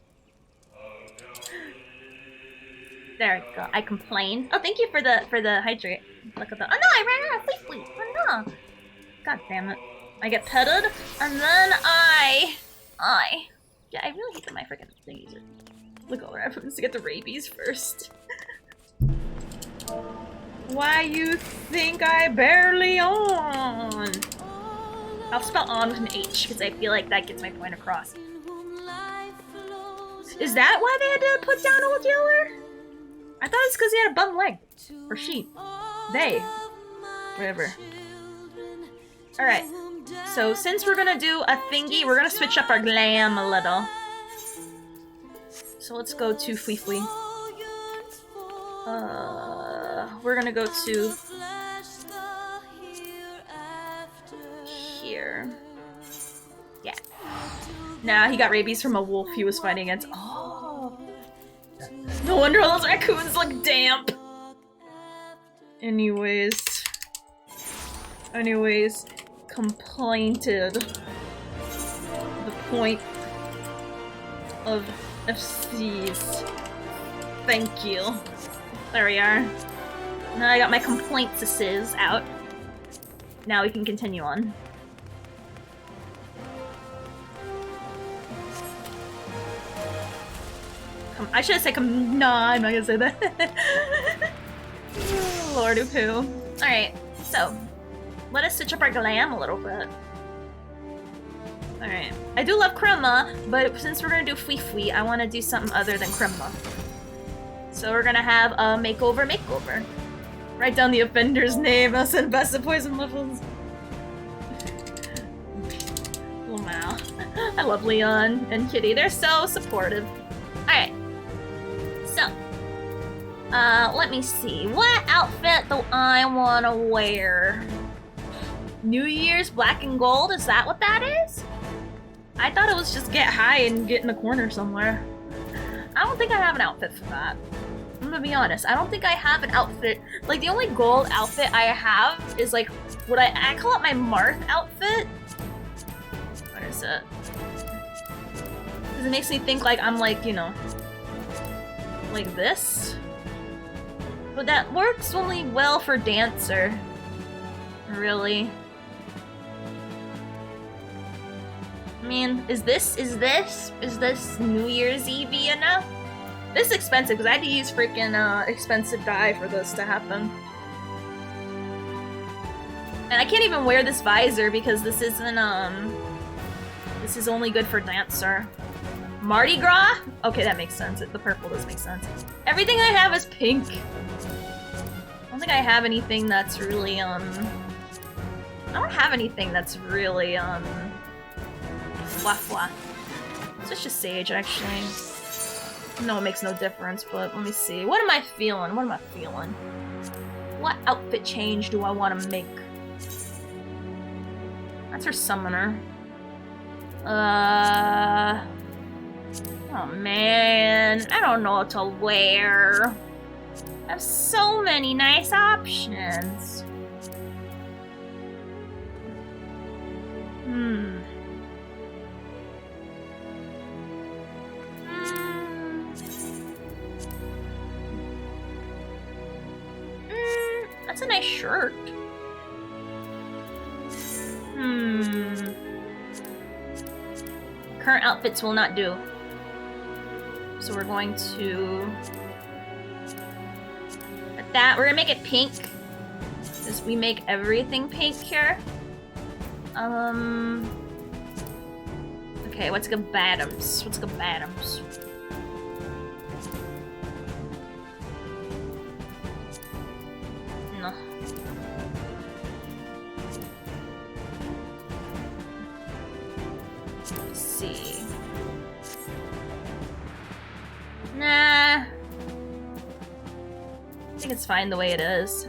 There we go. I complained. Oh, thank you for the hydrate. Look at that. Oh no, I ran out of fleet. Oh no. God damn it. I get petted, and then yeah, I really hate that my freaking thingies are. Look over, I'm supposed to get the rabies first. Why you think I barely on? I'll spell on with an H, because I feel like that gets my point across. Is that why they had to put down Old Yeller? I thought it's because he had a bum leg. Or she. They. Whatever. Alright. So, since we're gonna do a thingy, we're gonna switch up our glam a little. So let's go to Fui Fui. We're gonna go to... here. Yeah. Nah, he got rabies from a wolf he was fighting against. Oh! No wonder all those raccoons look damp! Anyways, complainted. The point of FCs. Thank you. There we are. Now I got my complaints out. Now we can continue on. I should have said no, I'm not gonna say that. Lord of who. Alright, so let us switch up our glam a little bit. Alright. I do love Crema, but since we're gonna do Fui Fui, I want to do something other than Crema. So we're gonna have a makeover. Write down the offender's name, I'll send best of poison levels. Wow. I love Leon and Kitty, they're so supportive. Alright. So, let me see. What outfit do I want to wear? New Year's black and gold, is that what that is? I thought it was just get high and get in a corner somewhere. I don't think I have an outfit for that. I'm gonna be honest, I don't think I have an outfit. Like, the only gold outfit I have is like, what I call it my Marth outfit. What is it? Because it makes me think like I'm like, you know, like this. But that works only well for dancer. Really. I mean, is this New Year's Eve enough? This is expensive because I had to use freaking expensive dye for this to happen. And I can't even wear this visor because this isn't this is only good for dancer. Mardi Gras? Okay, that makes sense. The purple does make sense. Everything I have is pink. I don't think I have anything that's really I don't have anything that's really fluff. Switch to Sage, actually. No, it makes no difference, but let me see. What am I feeling? What am I feeling? What outfit change do I want to make? That's her summoner. Oh man, I don't know what to wear. I have so many nice options. That's a nice shirt. Current outfits will not do. So we're going to put that. We're gonna make it pink. Because we make everything pink here. Okay, what's good bottoms? What's good bottoms? No. Let's see. Nah. I think it's fine the way it is.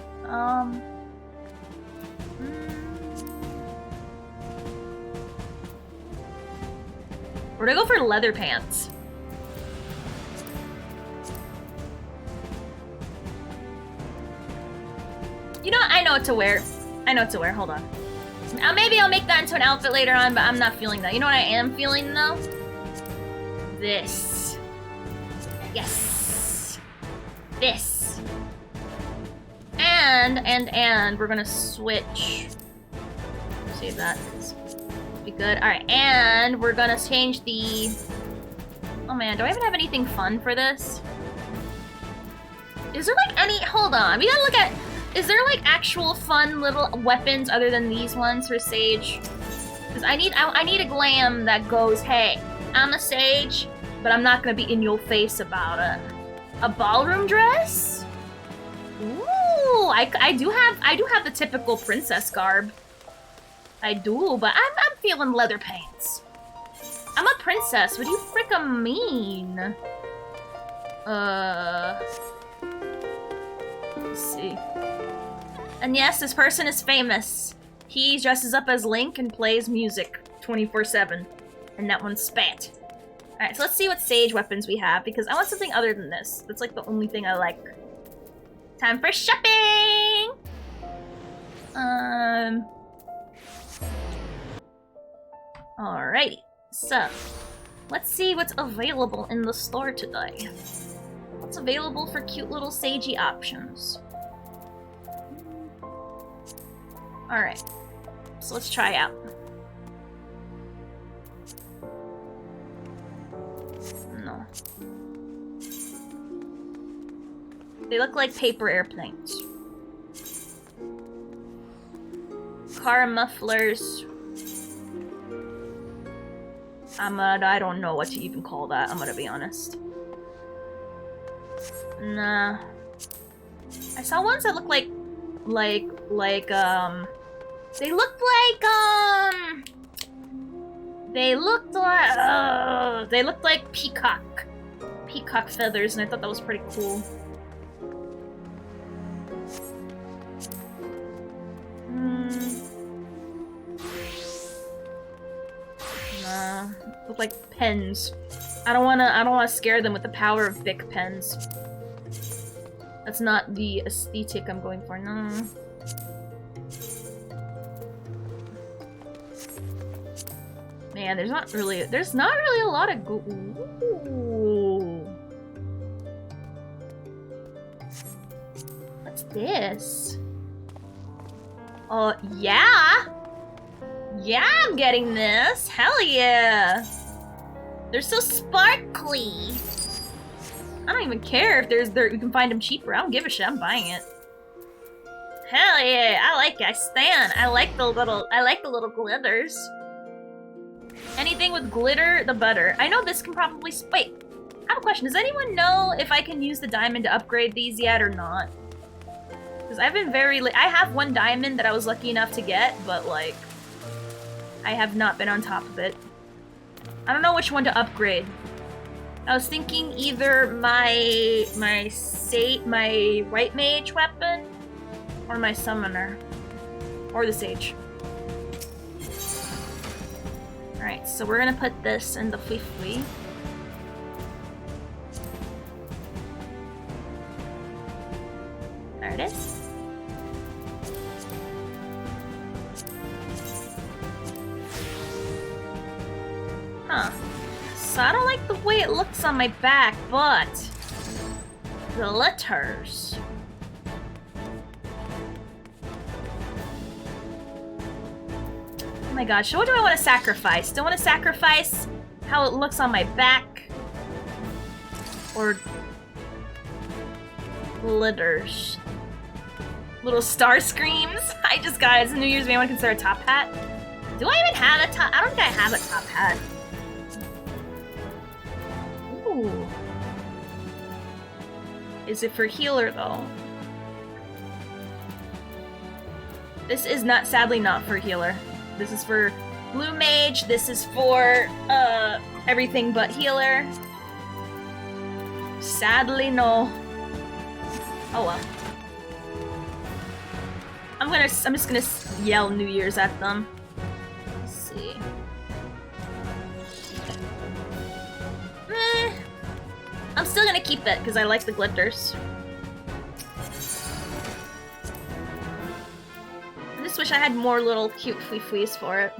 We're gonna go for leather pants. You know what? I know what to wear. I know what to wear. Hold on. Maybe I'll make that into an outfit later on, but I'm not feeling that. You know what I am feeling, though? This. Yes. This. And we're gonna switch. Save that. Be good. Alright, and we're gonna change the... Oh man, do I even have anything fun for this? Is there like any... Hold on, we gotta look at... Is there like actual fun little weapons other than these ones for Sage? Because I need a glam that goes, hey, I'm a Sage, but I'm not gonna be in your face about it. A ballroom dress? Ooh, I do have the typical princess garb. I do, but I'm feeling leather pants. I'm a princess. What do you frickin' mean? Let's see. And yes, this person is famous. He dresses up as Link and plays music 24/7. And that one's spat. Alright, so let's see what Sage weapons we have, because I want something other than this. That's like the only thing I like. Time for shopping! Alrighty, so let's see what's available in the store today. What's available for cute little Sagey options? Alright, so let's try out. No. They look like paper airplanes. Car mufflers. I don't know what to even call that, I'm gonna be honest. Nah. I saw ones that look like they looked like peacock feathers, and I thought that was pretty cool. with like pens. I don't wanna scare them with the power of Bic pens. That's not the aesthetic I'm going for, no. Man, there's not really a lot of ooh. What's this? Oh, yeah! Yeah, I'm getting this! Hell yeah! They're so sparkly! I don't even care if you can find them cheaper. I don't give a shit, I'm buying it. Hell yeah, I like it, I stan. I like the little glitters. Anything with glitter, the better. I know this can probably wait, I have a question. Does anyone know if I can use the diamond to upgrade these yet or not? Because I've been I have one diamond that I was lucky enough to get, but like, I have not been on top of it. I don't know which one to upgrade. I was thinking either my white mage weapon or my summoner or the sage. All right, so we're gonna put this in the fui. There it is. Huh. So I don't like the way it looks on my back, but glitters. Oh my gosh, so what do I want to sacrifice? Do I want to sacrifice how it looks on my back? Or glitters? Little star screams? I just got it. It's New Year's. May I want to consider a top hat? Do I even have a top? I don't think I have a top hat. Ooh. Is it for healer though? This is not, sadly not for healer. This is for blue mage. This is for everything but healer. Sadly no. Oh well. I'm just gonna yell New Year's at them. Let's see. I'm still gonna keep it because I like the glitters. I just wish I had more little cute fui-fuis for it.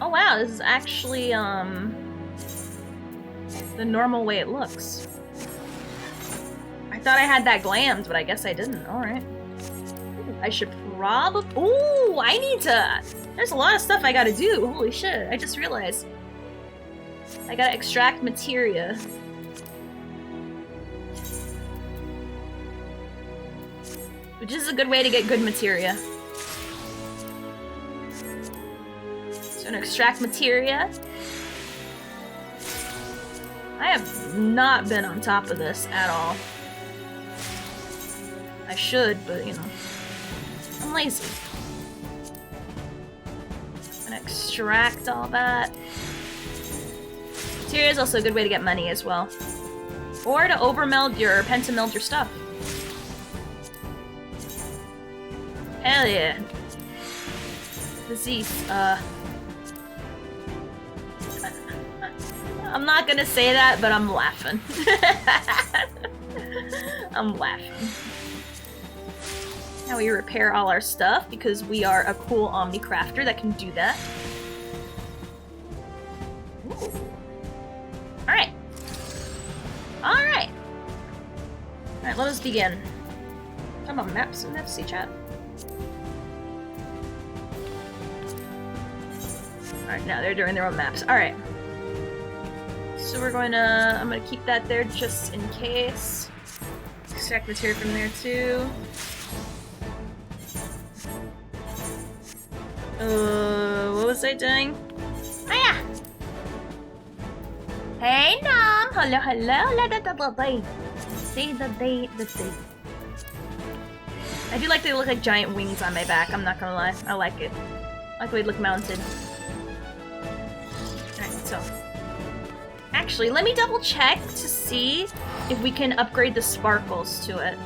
Oh wow, this is actually the normal way it looks. I thought I had that glammed, but I guess I didn't. Alright. I should probably... Ooh, I need to... There's a lot of stuff I gotta do. Holy shit, I just realized. I gotta extract materia. Which is a good way to get good materia. So I'm gonna extract materia. I have not been on top of this at all. I should, but you know. I'm lazy. I'm gonna extract all that. Materia is also a good way to get money as well. Or to overmeld your, pentameld your stuff. Hell yeah. Disease, I'm not gonna say that, but I'm laughing. I'm laughing. Now we repair all our stuff because we are a cool Omni crafter that can do that. Ooh. Alright. Alright. Alright, let us begin. Talking about maps in FC chat. Alright, now they're doing their own maps. Alright. So we're going to... I'm going to keep that there just in case. Extract material from there too. What was I doing? Oh yeah! Hey Nom! Hello, hello! Say the day. I do like they look like giant wings on my back, I'm not gonna lie. I like it. I like the way they look mounted. Alright, so... Actually, let me double check to see if we can upgrade the sparkles to it.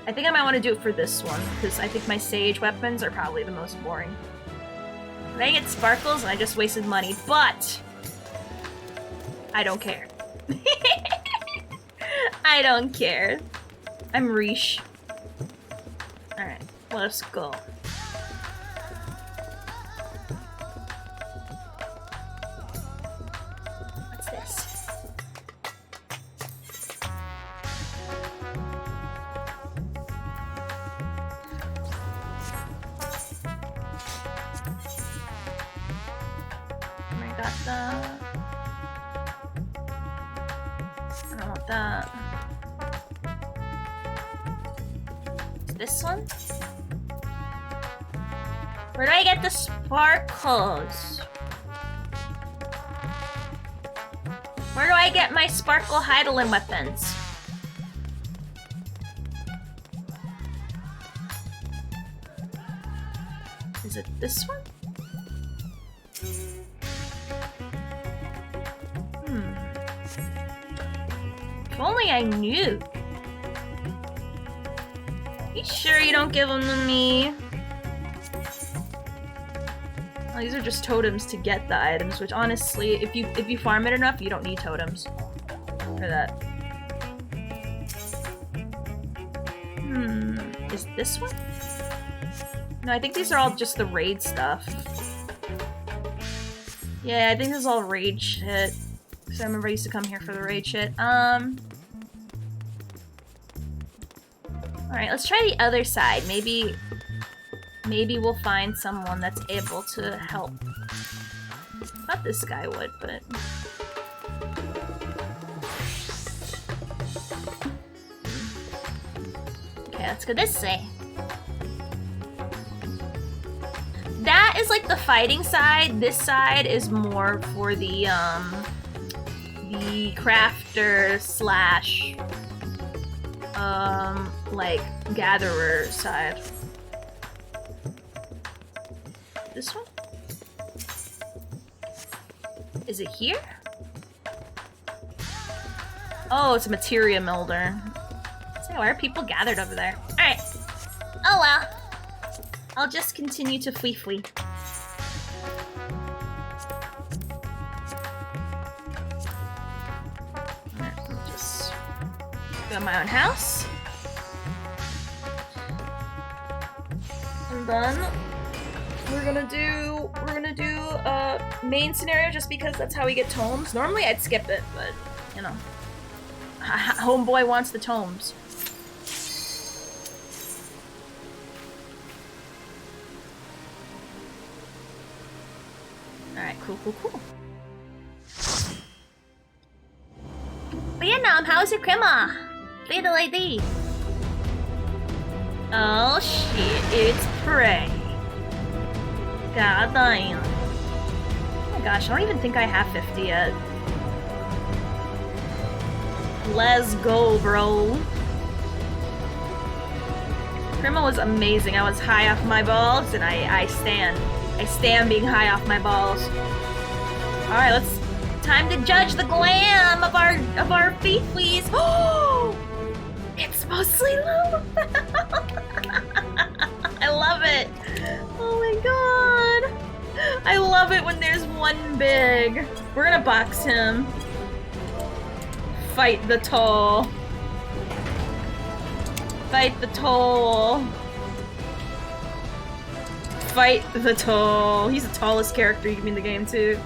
I think I might want to do it for this one, because I think my sage weapons are probably the most boring. If I get sparkles, I just wasted money, but I don't care. I don't care. I'm Riche. Alright, let's go. What's this? I got that. I don't want that. This one? Where do I get the sparkles? Where do I get my sparkle Heidelin weapons? Is it this one? If only I knew. You sure you don't give them to me? Oh, these are just totems to get the items, which honestly, if you farm it enough, you don't need totems for that. Is this one? No, I think these are all just the raid stuff. Yeah, I think this is all raid shit. So I remember I used to come here for the raid shit. Alright, let's try the other side. Maybe we'll find someone that's able to help. Thought this guy would, but... Okay, let's go this way. That is like the fighting side. This side is more for the crafter slash like gatherer side. This one? Is it here? Oh, it's a materia melder. So why are people gathered over there? Alright. Oh well. I'll just continue to flee. Alright, I'll just go to my own house. And then we're gonna do main scenario just because that's how we get tomes. Normally I'd skip it, but you know. Homeboy wants the tomes. Alright, cool. Vietnam, how's your crema? Little lady. Oh shit, it's Prey. God damn. Oh my gosh, I don't even think I have 50 yet. Let's go, bro. Crema was amazing. I was high off my balls, and I stand being high off my balls. Alright, time to judge the glam of our beefies. Oh! It's mostly low. I love it. Oh my god. I love it when there's one big. We're gonna box him. Fight the toll. Fight the toll. Fight the toll. He's the tallest character you can be in the game too.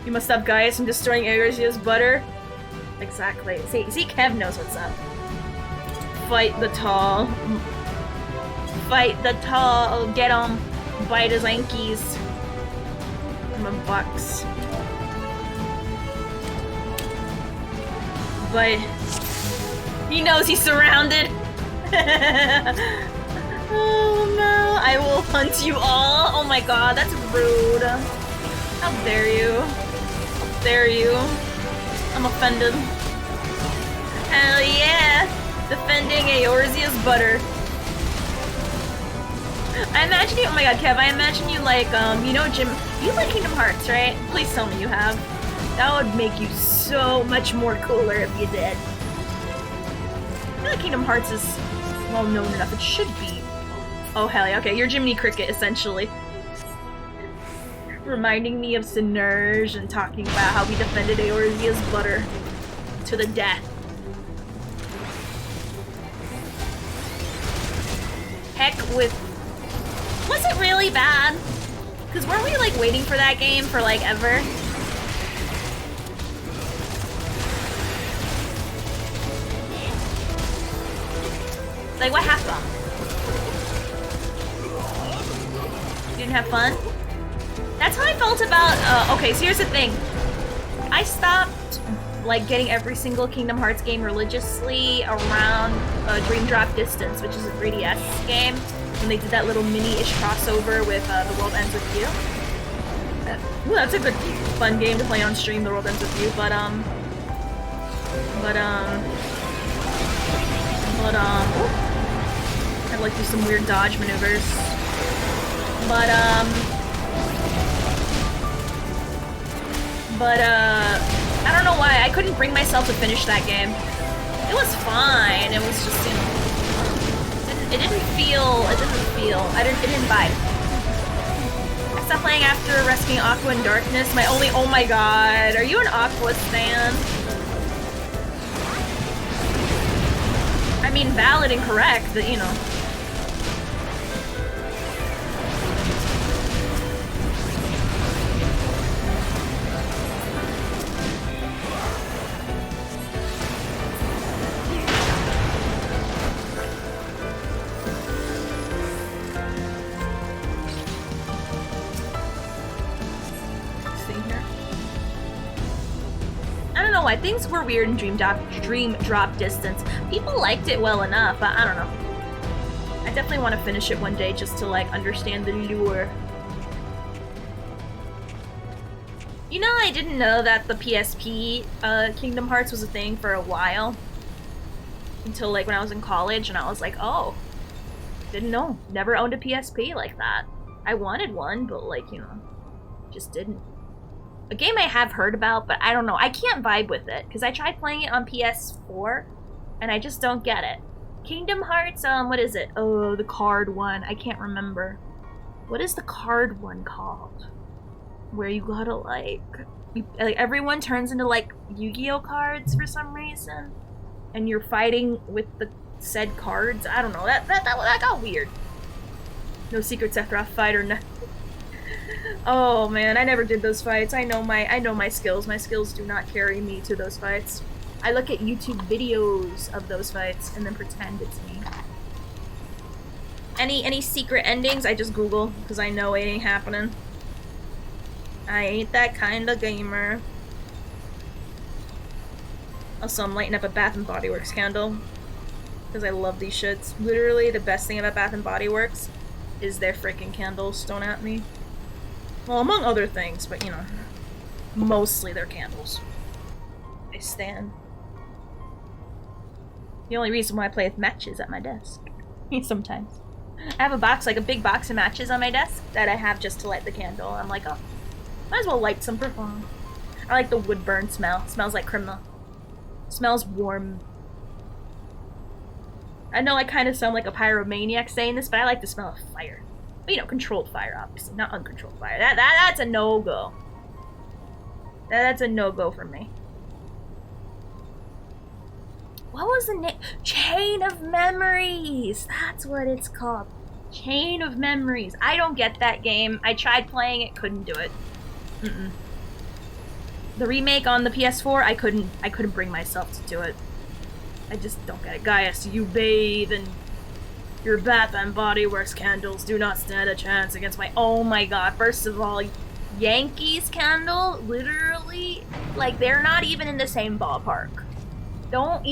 You must stop Gaius from destroying Agarzia's butter. Exactly. See, Kev knows what's up. Fight the tall. Fight the tall. Get him. Bite his ankies. I'm a box. But he knows he's surrounded. Oh no, I will hunt you all. Oh my god, that's rude. How dare you? How dare you? I'm offended. Hell yeah! Defending Eorzea's butter. I imagine you, oh my god, Kev, I imagine you like, you know Jim, you like Kingdom Hearts, right? Please tell me you have. That would make you so much more cooler if you did. feel like Kingdom Hearts is well known enough. It should be. Oh hell yeah, okay, you're Jiminy Cricket, essentially. Reminding me of Sinerge and talking about how we defended Eorzea's butter to the death. Heck with... Was it really bad? Because weren't we like waiting for that game for like ever? Like what happened? You didn't have fun? That's how I felt about, okay, so here's the thing. I stopped, like, getting every single Kingdom Hearts game religiously around Dream Drop Distance, which is a 3DS game, when they did that little mini-ish crossover with The World Ends With You. Ooh, that's a good, fun game to play on stream, The World Ends With You, but I'd like to do some weird dodge maneuvers. But I don't know why, I couldn't bring myself to finish that game. It was fine, it was just, you know, it didn't feel, it didn't vibe. I stopped playing after rescuing Aqua in Darkness, oh my god, are you an Aqua stan? I mean, valid and correct, but you know. Why things were weird in Dream Drop Distance. People liked it well enough, but I don't know. I definitely want to finish it one day just to like understand the lure. You know, I didn't know that the PSP Kingdom Hearts was a thing for a while. Until like when I was in college and I was like, oh, didn't know. Never owned a PSP like that. I wanted one, but like, you know, just didn't. A game I have heard about, but I don't know. I can't vibe with it, because I tried playing it on PS4, and I just don't get it. Kingdom Hearts, what is it? Oh, the card one. I can't remember. What is the card one called? Where you gotta, like everyone turns into, like, Yu-Gi-Oh cards for some reason, and you're fighting with the said cards. I don't know. That got weird. No Secret Sephiroth fight or nothing. Oh man, I never did those fights. I know my skills. My skills do not carry me to those fights. I look at YouTube videos of those fights and then pretend it's me. Any secret endings, I just Google, because I know it ain't happening. I ain't that kind of gamer. Also, I'm lighting up a Bath & Body Works candle, because I love these shits. Literally, the best thing about Bath & Body Works is their freaking candles. Don't at me. Well, among other things, but you know, mostly their candles. I stand. The only reason why I play with matches at my desk. Sometimes. I have a box, like a big box of matches on my desk that I have just to light the candle. I'm like, oh, might as well light some for fun. I like the wood burn smell. It smells like criminal. It smells warm. I know I kind of sound like a pyromaniac saying this, but I like the smell of fire. But, you know, controlled fire, obviously, not uncontrolled fire. That's a no-go. That's a no-go for me. What was the name? Chain of Memories! That's what it's called. Chain of Memories. I don't get that game. I tried playing it, couldn't do it. The remake on the PS4, I couldn't bring myself to do it. I just don't get it. Gaius, you bathe and your Bath & Body Works candles do not stand a chance against my... Oh my god, first of all, Yankees candle, literally, like, they're not even in the same ballpark. Don't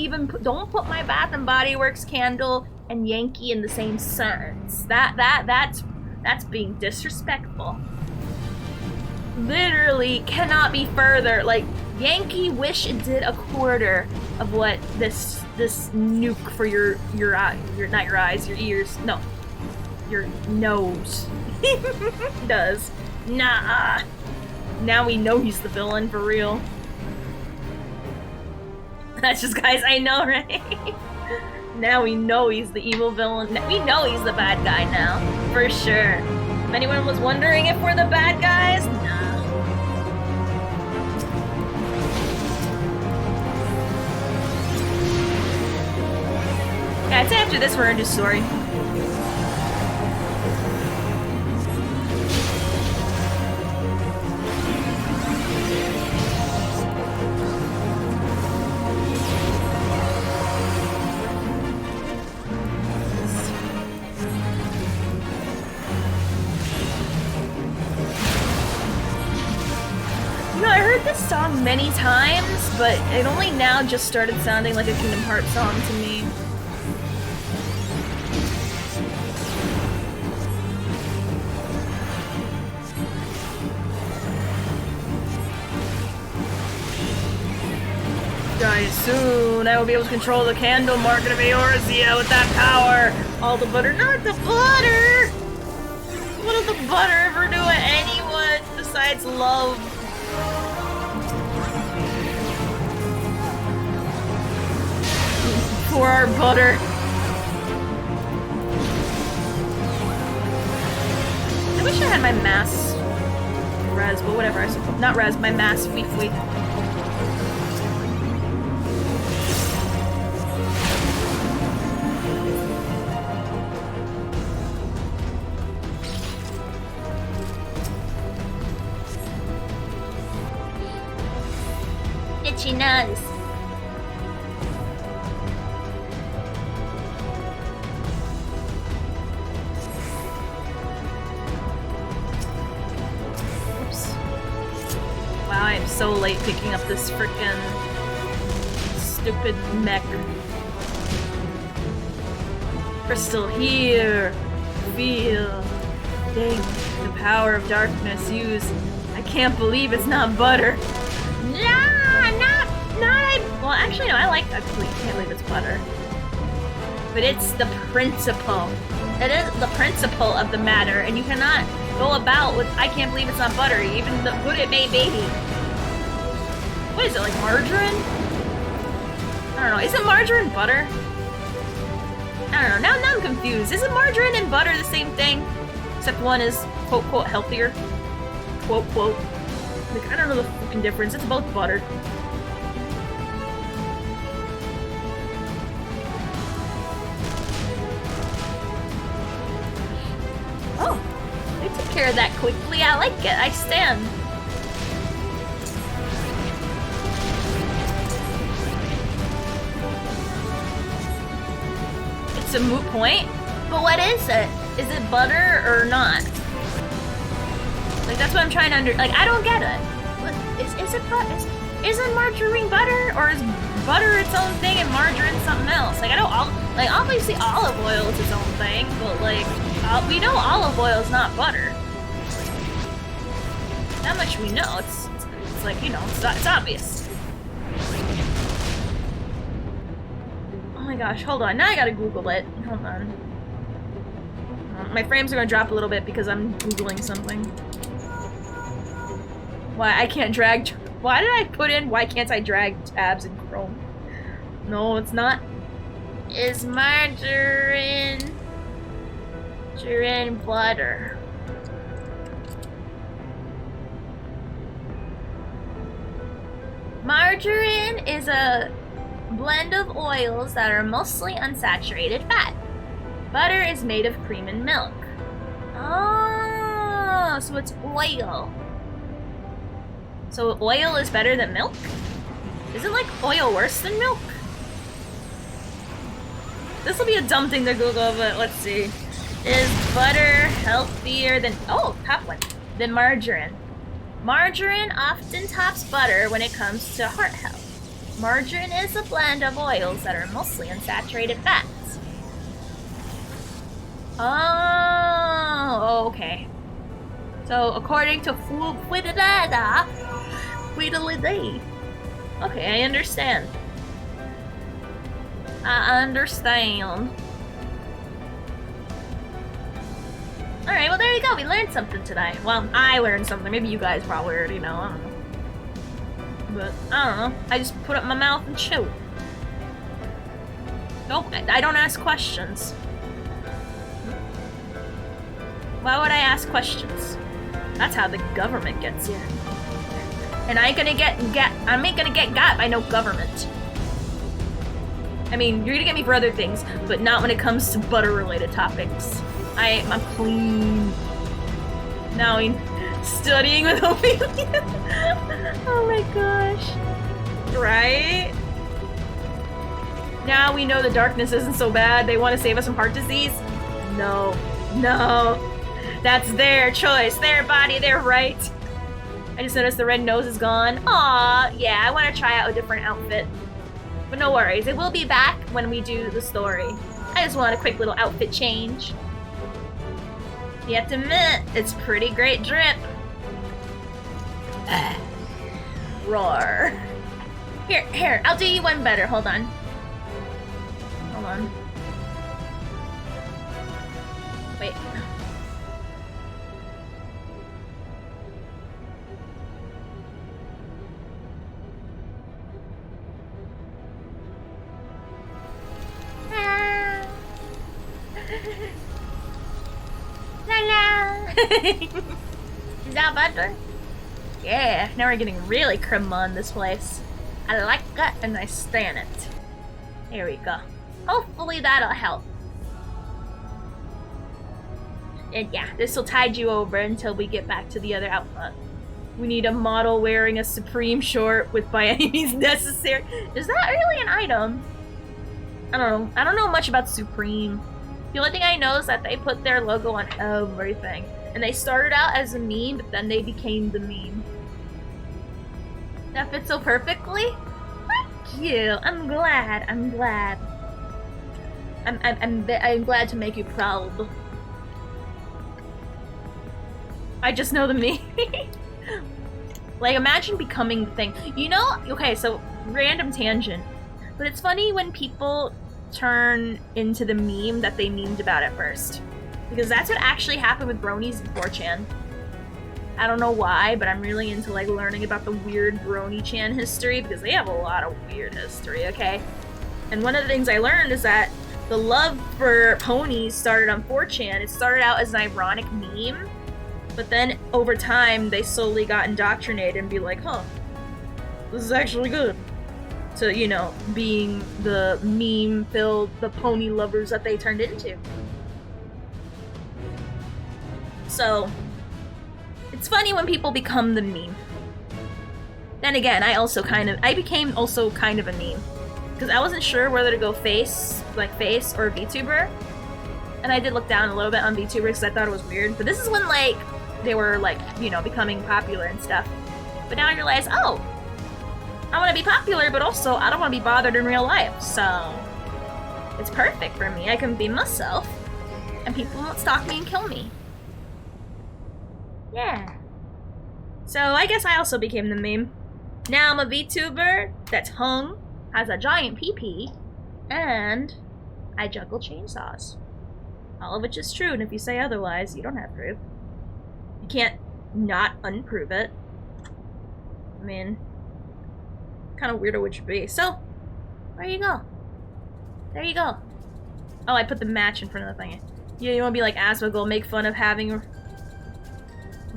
put my Bath & Body Works candle and Yankee in the same sentence. That's being disrespectful. Literally cannot be further. Like, Yankee wish it did a quarter of what this nuke for your not your eyes, your ears, no, your nose does. Nah. Now we know he's the villain for real. That's just, guys, I know, right? Now we know he's the evil villain. We know he's the bad guy now, for sure. If anyone was wondering if we're the bad guys, no. Yeah, I'd say after this we're into story. You know, I heard this song many times, but it only now just started sounding like a Kingdom Hearts song to me. Die soon. I will be able to control the candle market of Eorzea with that power. All the butter, not the butter. What does the butter ever do to anyone besides love? For our butter. I wish I had my mass res, but whatever. I suppose not res, my mass week. Itchy nose. Oops. Wow, I am so late picking up this frickin' stupid mech. Crystal here. Feel. Think. The power of darkness. Use. I can't believe it's not butter. Well, actually, no, I can't believe it's butter. But it's the principle. It is the principle of the matter, and you cannot go about with, I can't believe it's not butter, even the good it may be. What is it, like margarine? I don't know, isn't margarine butter? I don't know, now I'm confused. Isn't margarine and butter the same thing? Except one is, quote, quote, healthier. Quote, quote. Like, I don't know the fucking difference, it's both butter. Oh, they took care of that quickly. I like it. I stand. It's a moot point. But what is it? Is it butter or not? Like that's what I'm trying to like. I don't get it. What, is it butter? Isn't margarine butter, or is butter its own thing and margarine something else? Like I know like obviously olive oil is its own thing, but like. We know olive oil is not butter. That much we know. It's like, you know, it's obvious. Oh my gosh, hold on. Now I gotta Google it. Hold on. My frames are gonna drop a little bit because I'm Googling something. Why I can't drag... Why did I put in why can't I drag tabs in Chrome? No, it's not. Is margarine butter? Margarine is a blend of oils that are mostly unsaturated fat. Butter is made of cream and milk. Oh, so it's oil. So oil is better than milk? Isn't like oil worse than milk? This will be a dumb thing to Google, but let's see. Is butter healthier than, oh, top one, than margarine? Margarine often tops butter when it comes to heart health. Margarine is a blend of oils that are mostly unsaturated fats. Oh, okay. So according to Tweedledee. Okay, I understand. I understand. Alright, well there you go, we learned something today. Well, I learned something, maybe you guys probably already know, I don't know. But, I don't know, I just put up my mouth and chewed. Nope, I don't ask questions. Why would I ask questions? That's how the government gets you. And I ain't gonna get got by no government. I mean, you're gonna get me for other things, but not when it comes to butter-related topics. I'm clean. Now I'm studying with Ophelia. Oh my gosh. Right? Now we know the darkness isn't so bad. They want to save us from heart disease? No. No. That's their choice, their body, their right. I just noticed the red nose is gone. Aw, yeah, I want to try out a different outfit. But no worries, it will be back when we do the story. I just want a quick little outfit change. You have to admit, it's pretty great drip. Roar. Here, I'll do you one better, hold on. Hold on. Wait. La la. Is that better? Yeah, now we're getting really crema on this place. I like it and I stand it. Here we go. Hopefully that'll help. And yeah, this will tide you over until we get back to the other outfit. We need a model wearing a Supreme short with by any means necessary. Is that really an item? I don't know. I don't know much about Supreme. The only thing I know is that they put their logo on everything. And they started out as a meme, but then they became the meme. That fits so perfectly? Thank you. I'm glad. I'm glad. I'm glad to make you proud. I just know the meme. Like, imagine becoming the thing. You know, okay, so random tangent. But it's funny when people turn into the meme that they memed about at first. Because that's what actually happened with bronies and 4chan. I don't know why, but I'm really into like learning about the weird brony-chan history because they have a lot of weird history, okay? And one of the things I learned is that the love for ponies started on 4chan. It started out as an ironic meme, but then over time they slowly got indoctrinated and be like, huh, this is actually good. To, you know, being the meme-filled, the pony lovers that they turned into. So, it's funny when people become the meme. Then again, I became also kind of a meme. Because I wasn't sure whether to go face or VTuber. And I did look down a little bit on VTuber because I thought it was weird. But this is when, like, they were, like, you know, becoming popular and stuff. But now I realize, oh, I want to be popular, but also I don't want to be bothered in real life, so it's perfect for me. I can be myself, and people won't stalk me and kill me. Yeah. So I guess I also became the meme. Now I'm a VTuber that's hung, has a giant PP, and I juggle chainsaws. All of which is true, and if you say otherwise, you don't have proof. You can't not unprove it. I mean, kind of weirdo would you be? So, there you go. There you go. Oh, I put the match in front of the thing. Yeah, you want to be like Asmogul, make fun of having...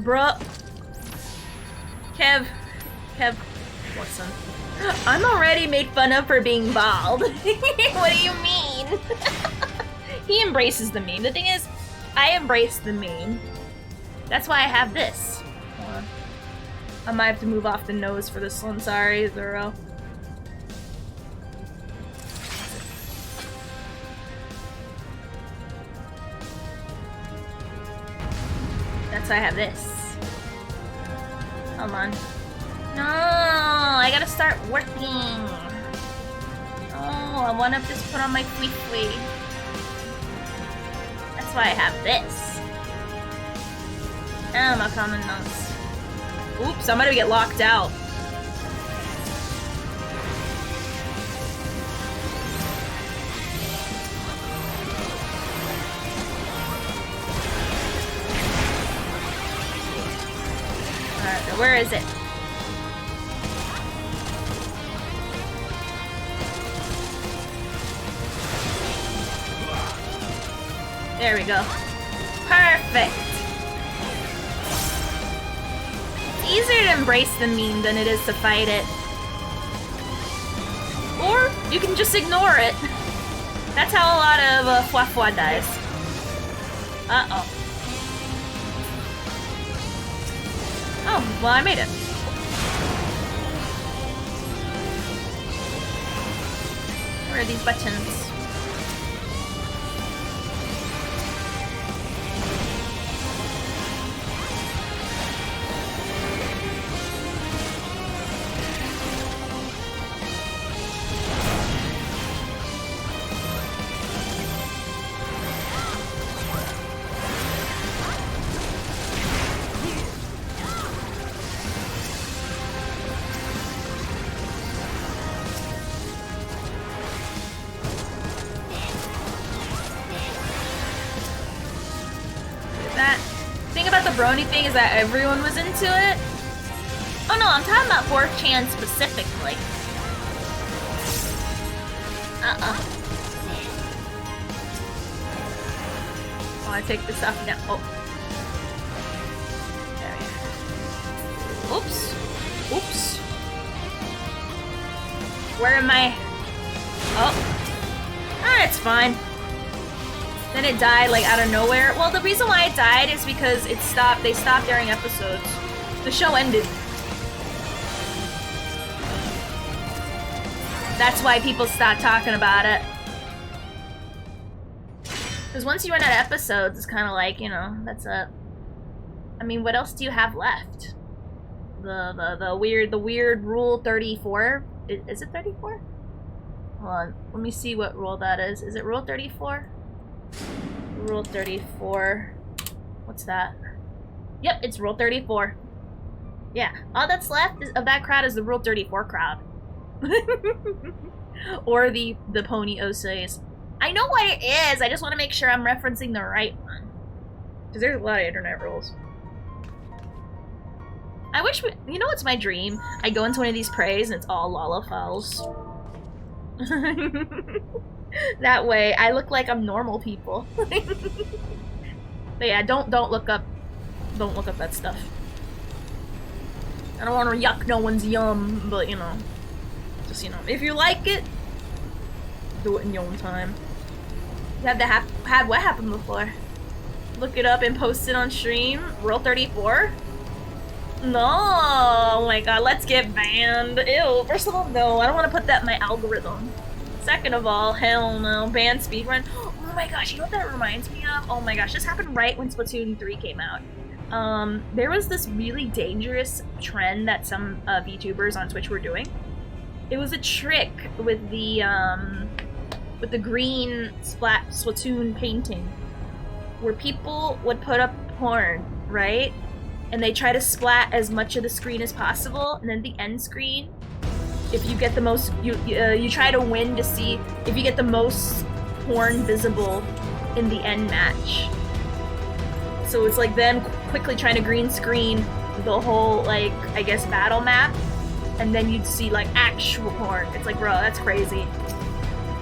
Bruh. Kev, listen. I'm already made fun of for being bald. What do you mean? He embraces the meme. The thing is, I embrace the meme. That's why I have this. Hold on. I might have to move off the nose for this one. Sorry, Zoro. That's why I have this. Hold on. No, I gotta start working. Oh, I wanna just put on my fwee. That's why I have this. Oh, my common nose. Oops, I'm gonna get locked out. Alright, where is it? There we go. Perfect. It's easier to embrace the meme than it is to fight it. Or you can just ignore it. That's how a lot of Fwa dies. Uh-oh. Oh, well, I made it. Where are these buttons? Brony thing is that everyone was into it. Oh no, I'm talking about 4chan specifically. Oh, I take this off now. Oh. There we go. Oops. Oops. Where am I? Oh. Ah, it's fine. Then it died like out of nowhere. Well, the reason why it died is because it stopped. They stopped airing episodes. The show ended. That's why people stopped talking about it. Because once you run out of episodes, it's kind of like, you know, that's a. I mean, what else do you have left? The weird Rule 34. Is it 34? Hold on. Let me see what rule that is. Is it Rule 34? Rule 34. What's that? Yep, it's Rule 34. Yeah, all that's left of that crowd is the Rule 34 crowd. Or the Pony Osays. I know what it is, I just want to make sure I'm referencing the right one. Because there's a lot of internet rules. I wish you know what's my dream? I go into one of these prays and it's all Lalafels. That way, I look like I'm normal people. But yeah, don't look up that stuff. I don't want to yuck no one's yum, but you know, just you know, if you like it, do it in your own time. You have to had what happened before? Look it up and post it on stream. Rule 34. No, oh my god, let's get banned. Ew. First of all, no, I don't want to put that in my algorithm. Second of all, hell no. Ban speedrun. Oh my gosh, you know what that reminds me of? Oh my gosh, this happened right when Splatoon 3 came out. There was this really dangerous trend that some VTubers on Twitch were doing. It was a trick with the green Splatoon painting, where people would put up porn, right? And they try to splat as much of the screen as possible, and then the end screen, if you get the most, you try to win to see if you get the most porn visible in the end match. So it's like them quickly trying to green screen the whole, like, I guess battle map, and then you'd see like actual porn. It's like, bro, that's crazy.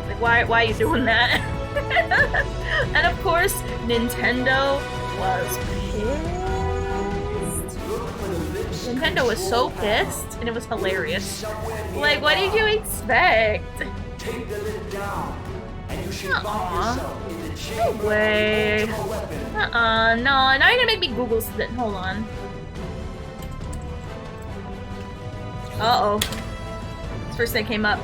Like, why are you doing that? And of course, Nintendo was pissed. Nintendo was so pissed, and it was hilarious. Like, what did you expect? No way. No, now you're gonna make me Google it. Hold on. Uh-oh. This first thing came up.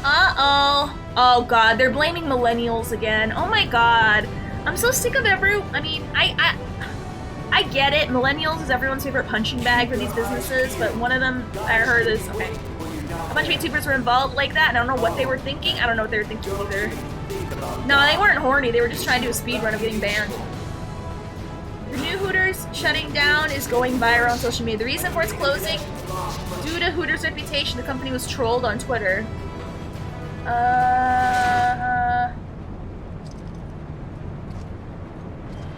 Uh-oh. Oh god, they're blaming millennials again. Oh my god. I'm so sick of I mean, I get it. Millennials is everyone's favorite punching bag for these businesses, but one of them, I heard is, okay, a bunch of YouTubers were involved like that, and I don't know what they were thinking. I don't know what they were thinking either. No, they weren't horny. They were just trying to do a speed run of getting banned. The new Hooters shutting down is going viral on social media. The reason for its closing, due to Hooters' reputation, the company was trolled on Twitter.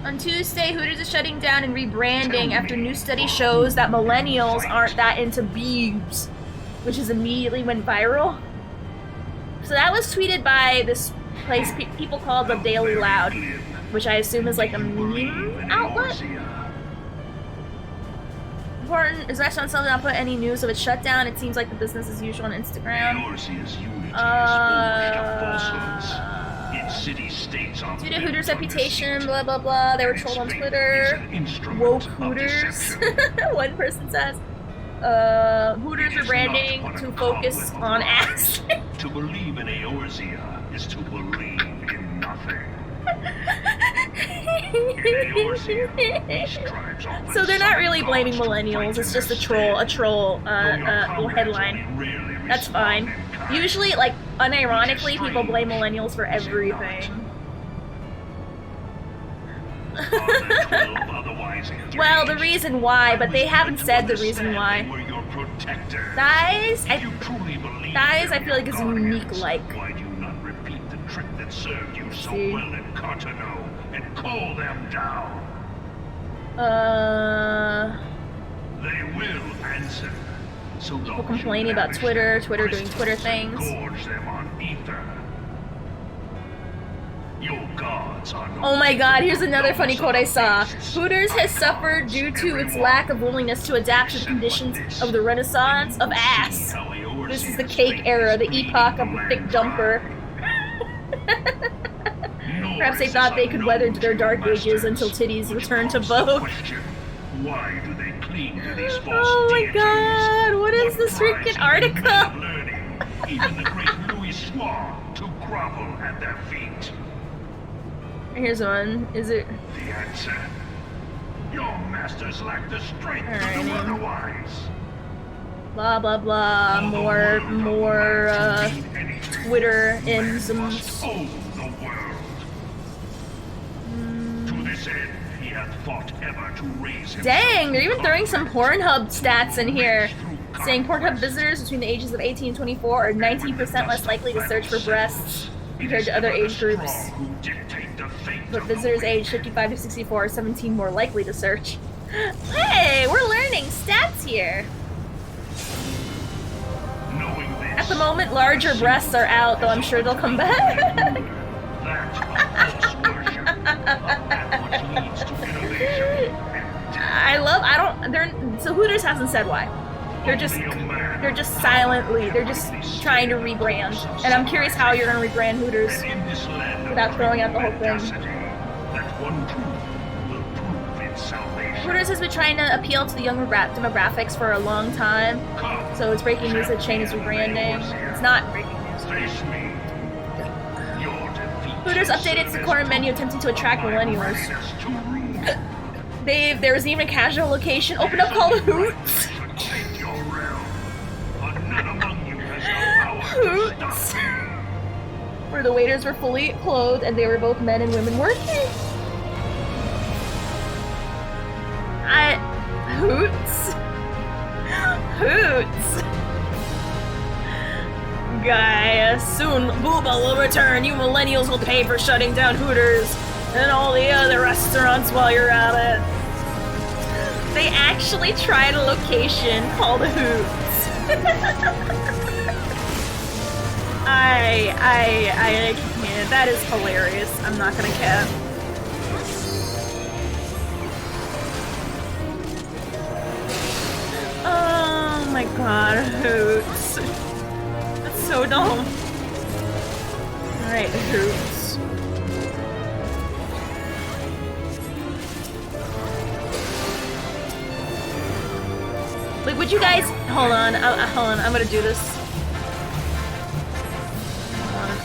On Tuesday, Hooters is shutting down and rebranding after new study shows that millennials aren't that into beebs, which is immediately went viral. So that was tweeted by this place people call the Daily Loud, which I assume is like a meme outlet. Important, is restaurant still not put any news of its shutdown? It seems like the business as usual on Instagram. Due to Hooters' reputation, blah blah blah, they were trolled on Twitter. Woke Hooters, one person says. Hooters rebranding to focus on ass. To believe in Eorzea is to believe in nothing. So they're not really blaming millennials, it's just a troll little headline. That's fine. Usually, like, unironically, people blame millennials for everything. Well, the reason why, but they haven't said the reason why. Guys, I feel like it's unique, like. Why do you not repeat the trick that served you so well in Cartano and call them down? They will answer. So people complaining about Twitter doing Twitter things. Gorge them on ether. Your gods are no. Oh my god, here's another funny quote I saw. Hooters has suffered due to its lack of willingness to adapt to the conditions of the renaissance of ass. This is the cake era, the epoch of the thick dumper. Perhaps they thought they could weather their dark ages until titties returned to vogue. Why do they cling to these false Oh my god, what is this freaking article? Even the great Louis Soir to grovel at their feet. Here's one. Is it? The answer. Your masters lack the strength to do otherwise. Blah blah blah. More Twitter isms. Oh, the world. To this end, he hath fought ever to raise him. Dang, they're even throwing some Pornhub stats in here, saying Pornhub visitors between the ages of 18 and 24 are 19% less likely to search for breasts compared to other age groups. But visitors aged 55 to 64 are 17 more likely to search. Hey, we're learning stats here. At the moment, larger breasts are out, though I'm sure they'll come back. So Hooters hasn't said why. They're just silently, they're just trying to rebrand. And I'm curious how you're gonna rebrand Hooters without throwing out the whole thing. Hooters has been trying to appeal to the younger demographics for a long time, so it's breaking news that chain is rebranding. It's not breaking news. Hooters updated its core menu attempting to attract millennials. There was even a casual location opened up called Hoots. Hoots. Where the waiters were fully clothed and they were both men and women working. Hoots. Hoots. Guy, soon Booba will return. You millennials will pay for shutting down Hooters and all the other restaurants while you're at it. They actually tried a location called Hoots. I can't. That is hilarious. I'm not gonna cap. Oh my god, Hoots. That's so dumb. Alright, Hoots. Like, would you guys... Hold on, I'm gonna do this.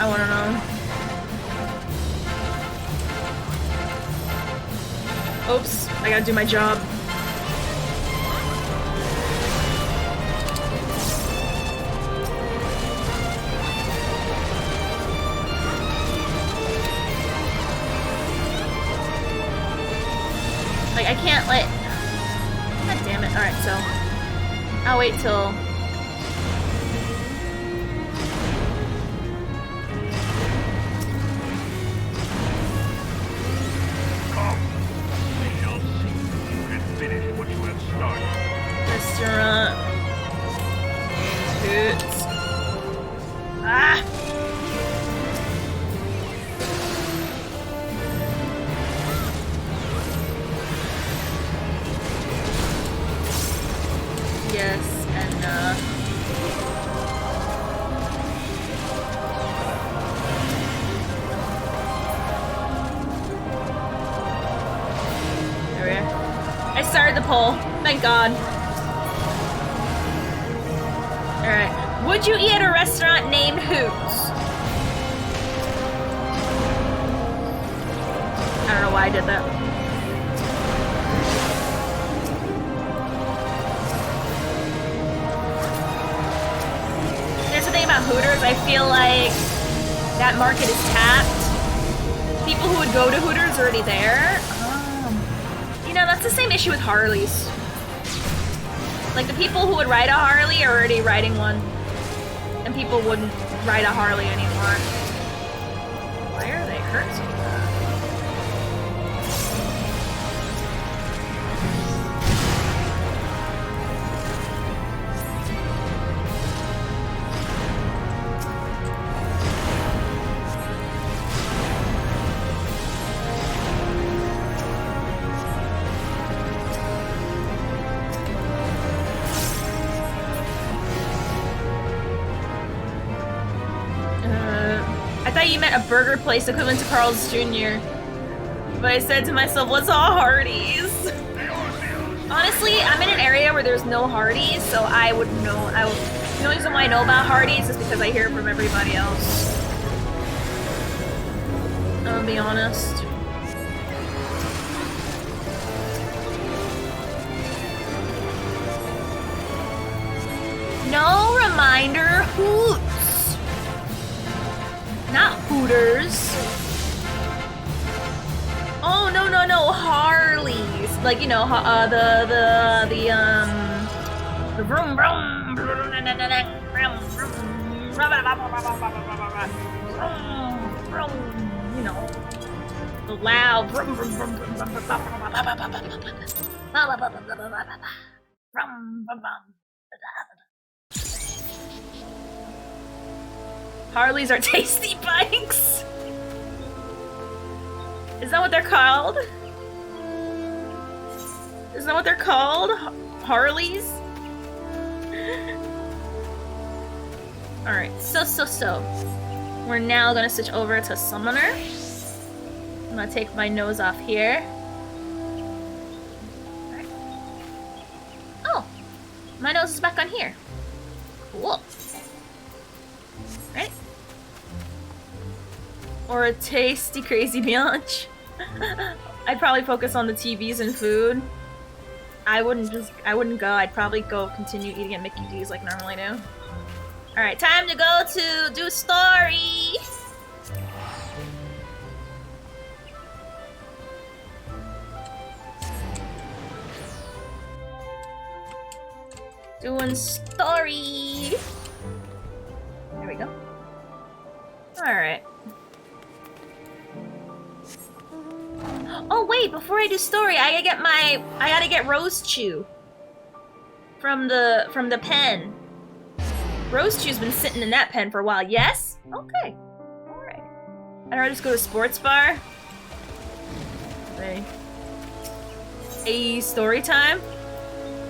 I wanna know. Oops, I gotta do my job. Like, I can't let... God damn it. Alright, so... I'll wait till... Restaurant. Hoots. Ah! Yes, and there we are. I started the poll. Thank God. Alright. Would you eat at a restaurant named Hoots? I don't know why I did that. Here's the thing about Hooters. I feel like that market is tapped. People who would go to Hooters are already there. You know, that's the same issue with Harleys. Like, the people who would ride a Harley are already riding one. And people wouldn't ride a Harley anymore. Why are they hurt so bad? You meant a burger place equivalent to Carl's Jr. But I said to myself, what's all Hardee's? Honestly, I'm in an area where there's no Hardee's, so I would know. The only reason why I know about Hardee's is because I hear it from everybody else. I'm gonna be honest. No reminder, Hoots. Not Hooters. Oh, no, no, no, Harleys. Like, you know, the vroom vroom, you know, the loud vroom vroom vroom Harleys are tasty bikes. Is that what they're called? Is that what they're called? Harleys? Alright, so. We're now gonna switch over to Summoner. I'm gonna take my nose off here. Alright. Oh! My nose is back on here. Cool. Right? Or a tasty crazy melange. I'd probably focus on the TVs and food. I wouldn't go. I'd probably go continue eating at Mickey D's like normally do. Alright, time to go to do story! Doing story! There we go. Alright. Oh wait, before I do story, I gotta get Rose Chew from the pen. Rose Chew's been sitting in that pen for a while. Yes? Okay. Alright. I'd rather just go to sports bar. Okay. A story time?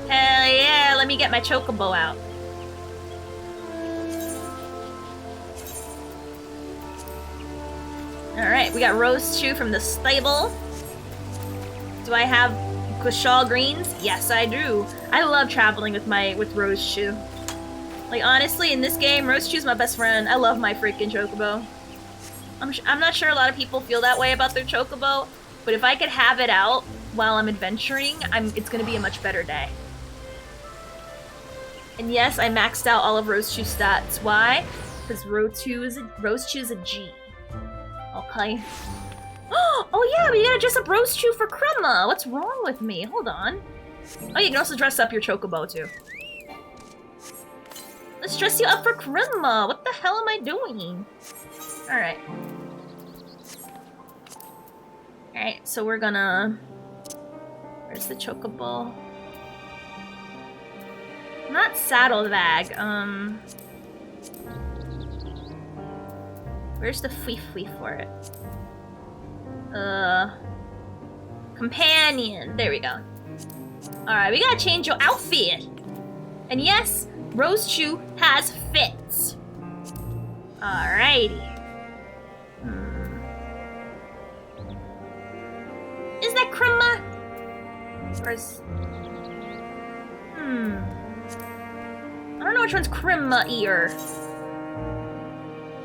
Hell yeah, let me get my chocobo out. Alright, we got Rose Chew from the stable. Do I have Guashal greens? Yes, I do. I love traveling with Rose Chew. Like, honestly, in this game, Rose Chew's my best friend. I love my freaking chocobo. I'm not sure a lot of people feel that way about their chocobo, but if I could have it out while I'm adventuring, it's gonna be a much better day. And yes, I maxed out all of Rose Chew's stats. Why? Because Rose Chew's a G. Okay. Oh yeah, we gotta dress up Rose Chew for Krumma. What's wrong with me? Hold on. Oh, you can also dress up your chocobo too. Let's dress you up for Krumma. What the hell am I doing? Alright. Alright, so we're gonna... Where's the chocobo? Not saddlebag, where's the fee for it? Companion. There we go. Alright, we gotta change your outfit. And yes, Rose Chew has fits. Alrighty. Is that Krumma? Or is... I don't know which one's Krumma ear.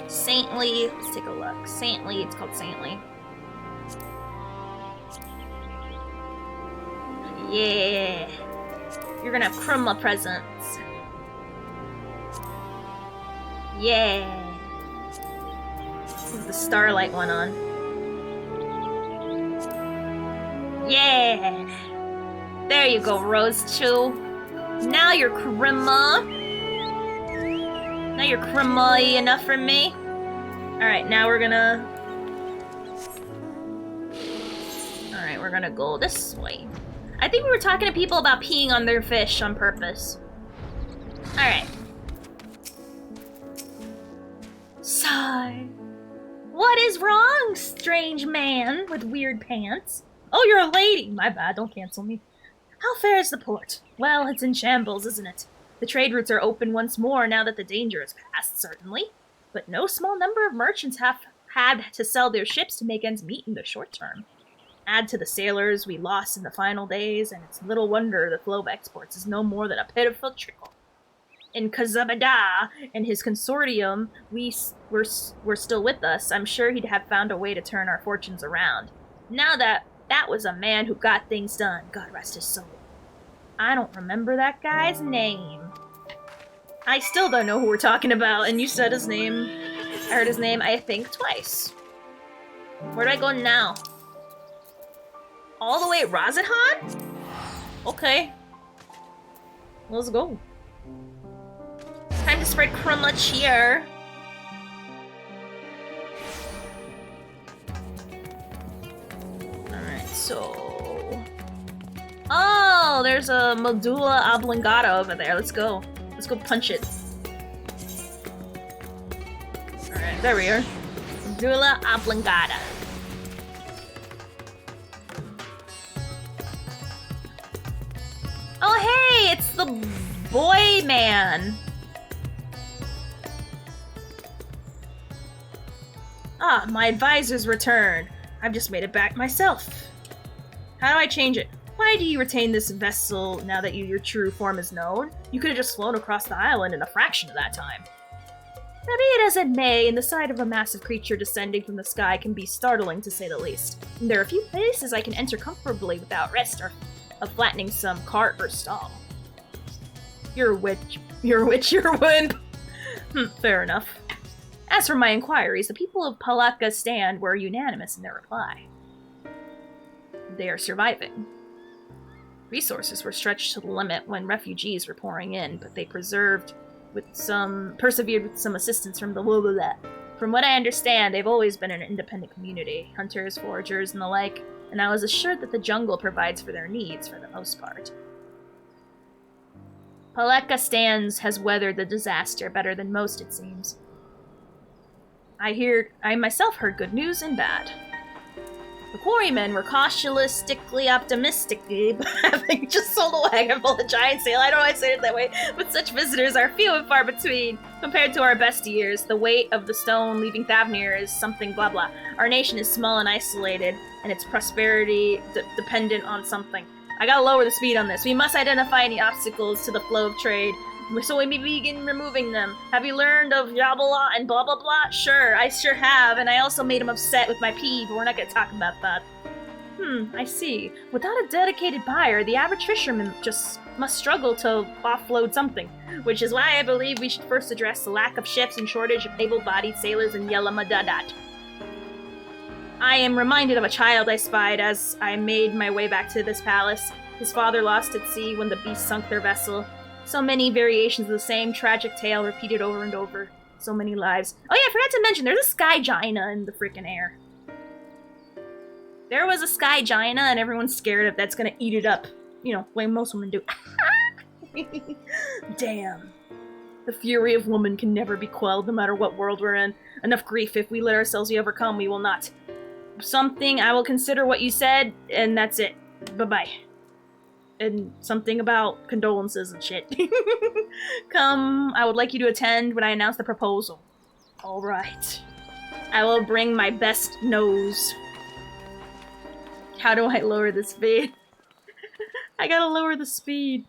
Saintly. Let's take a look. Saintly. It's called Saintly. Yeah. You're gonna have Krumma presents. Yeah. Put the Starlight one on. Yeah. There you go, Rose Chew. Now you're Krumma. Now you're Krumma enough for me. Alright, now we're gonna... Alright, we're gonna go this way. I think we were talking to people about peeing on their fish on purpose. Alright. Sigh. What is wrong, strange man with weird pants? Oh, you're a lady! My bad, don't cancel me. How fares the port? Well, it's in shambles, isn't it? The trade routes are open once more now that the danger is past, certainly. But no small number of merchants have had to sell their ships to make ends meet in the short term. Add to the sailors we lost in the final days, and it's little wonder the flow of exports is no more than a pitiful trickle. In Kazabada and his consortium were still with us, I'm sure he'd have found a way to turn our fortunes around. Now that was a man who got things done, God rest his soul. I don't remember that guy's name. I still don't know who we're talking about, and you said his name. I heard his name, I think, twice. Where do I go now? All the way at Razathan? Okay. Let's go. Time to spread Krumma cheer. Alright, so... Oh, there's a medulla oblongata over there. Let's go. Let's go punch it. Alright, there we are. Medulla oblongata. Oh, hey! It's the boy man! Ah, my advisor's return. I've just made it back myself. How do I change it? Why do you retain this vessel now that your true form is known? You could have just flown across the island in a fraction of that time. Now be it as it may, the sight of a massive creature descending from the sky can be startling to say the least. And there are a few places I can enter comfortably without risk or of flattening some cart or stall. You're a witch. You're a witch, you're a wimp. Fair enough. As for my inquiries, the people of Palaka Stand were unanimous in their reply. They are surviving. Resources were stretched to the limit when refugees were pouring in, but they persevered with some assistance from the Wobula. From what I understand, they've always been an independent community, hunters, foragers, and the like, and I was assured that the jungle provides for their needs for the most part. Paleka Stands has weathered the disaster better than most, it seems. I myself heard good news and bad. The quarrymen were cautiously optimistic, having just sold a wagon full of giant sail. I don't know why I say it that way, but such visitors are few and far between. Compared to our best years, the weight of the stone leaving Thavnir is something blah blah. Our nation is small and isolated, and its prosperity dependent on something. I gotta lower the speed on this. We must identify any obstacles to the flow of trade, so we may begin removing them. Have you learned of Yabala and blah blah blah? Sure, I sure have, and I also made him upset with my pee, but we're not gonna talk about that. I see. Without a dedicated buyer, the average fisherman just must struggle to offload something, which is why I believe we should first address the lack of ships and shortage of able-bodied sailors in Yelamadadat. I am reminded of a child I spied as I made my way back to this palace. His father lost at sea when the beast sunk their vessel. So many variations of the same tragic tale repeated over and over. So many lives. Oh yeah, I forgot to mention, there's a sky Jaina in the freaking air. There was a sky Jaina and everyone's scared of that's gonna eat it up. You know, the way most women do. Damn. The fury of woman can never be quelled no matter what world we're in. Enough grief. If we let ourselves be overcome, we will not. Something, I will consider what you said, and that's it. Bye-bye. and something about condolences and shit. Come, I would like you to attend when I announce the proposal. Alright. I will bring my best nose. How do I lower the speed? I gotta lower the speed.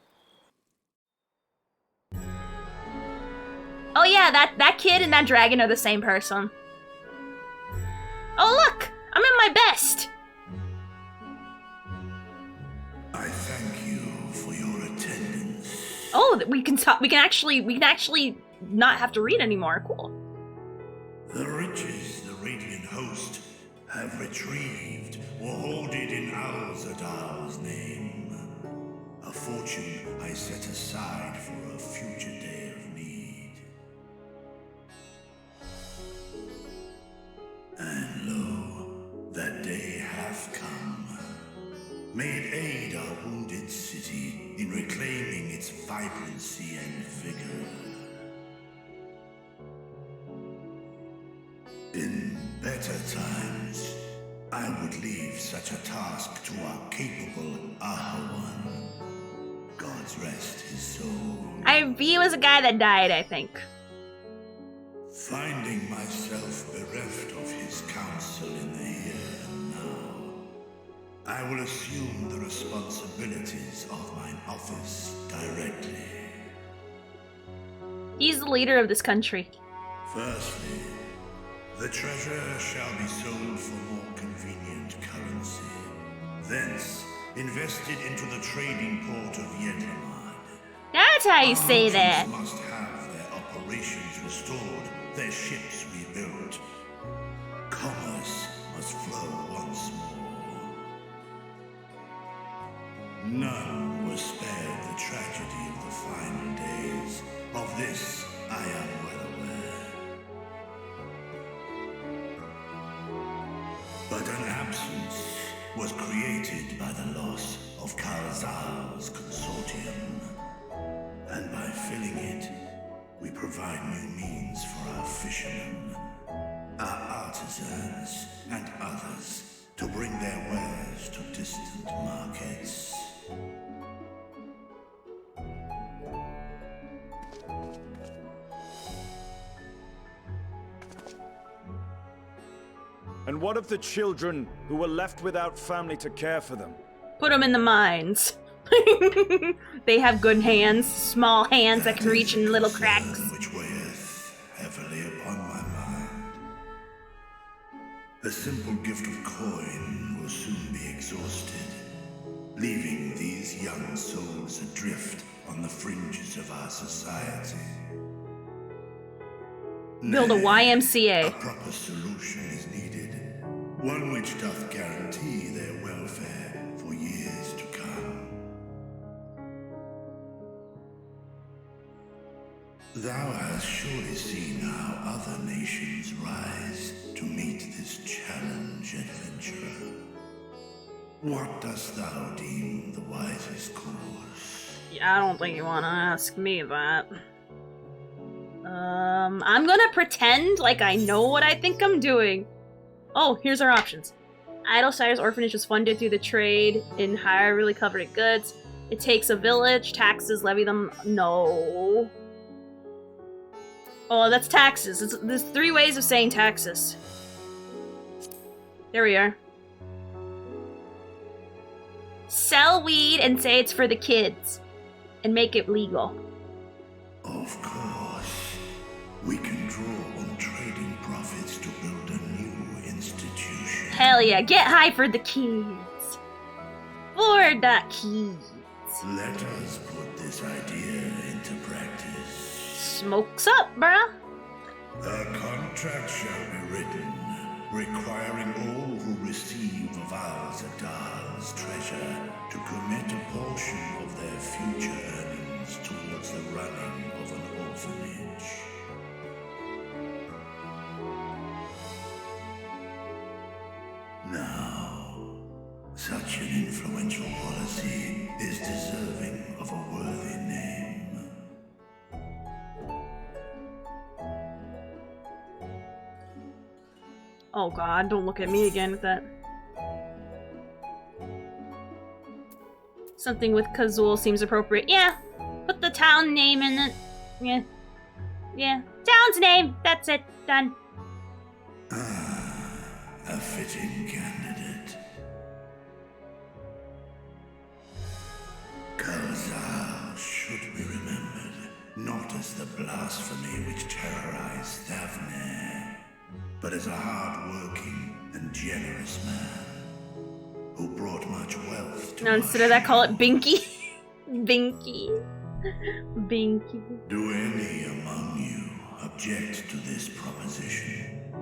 Oh yeah, that kid and that dragon are the same person. Oh look! I'm in my best! I thank you for your attendance. Oh, we can talk. We can actually not have to read anymore. Cool. The riches the radiant host have retrieved were hoarded in Al-Zadal's name. A fortune I set aside for a future day of need. And lo, that day hath come. May it aid our wounded city in reclaiming its vibrancy and vigor. In better times, I would leave such a task to our capable Ahawan. God's rest his soul. He was a guy that died, I think. Finding myself bereft of his counsel in the here and now, I will assume the responsibilities of mine office directly. He's the leader of this country. Firstly, the treasure shall be sold for more convenient currency. Thence, invested into the trading port of Yedlamad. That's how you say that. Merchants must have their operations restored, their ships rebuilt. Commerce must flow once more. None was spared the tragedy of the final days. Of this, I am well aware. But an absence was created by the loss of Karzal's consortium. And by filling it, we provide new means for our fishermen, our artisans, and others to bring their wares to distant markets. And what of the children who were left without family to care for them? Put them in the mines. They have good hands, small hands that can reach in little cracks. Which weigheth heavily upon my mind. The simple gift of coin will soon be exhausted, leaving these young souls adrift on the fringes of our society. Build a YMCA. A proper solution is needed, one which doth guarantee their welfare for years to come. Thou hast surely seen how other nations rise to meet this challenge, adventurer. What dost thou deem the wisest course? Yeah, I don't think you want to ask me that. I'm gonna pretend like I know what I think I'm doing. Oh, here's our options. Idlesire's orphanage is funded through the trade in higher covered goods. It takes a village, taxes, levy them. No. Oh, that's taxes. There's 3 ways of saying taxes. There we are. Sell weed and say it's for the kids. And make it legal. Of course. We can draw on trading profits to build a new institution. Hell yeah, get high for the kids. For the kids. Let us put this idea into practice. Smokes up, bruh. A contract shall be written, requiring all who receive of Al-Zadal's treasure to commit a portion of their future earnings towards the running of an orphanage. Now, such an influential policy is deserving of a worthy name. Oh god, don't look at me again with that. Something with Kazul seems appropriate. Yeah, put the town name in it. Yeah. Yeah. Town's name. That's it. Done. A fitting candidate. Karzal should be remembered, not as the blasphemy which terrorized Thavne, but as a hard-working and generous man who brought much wealth to Now instead of that, call it Binky. Binky. Binky. Do any among you object to this proposition?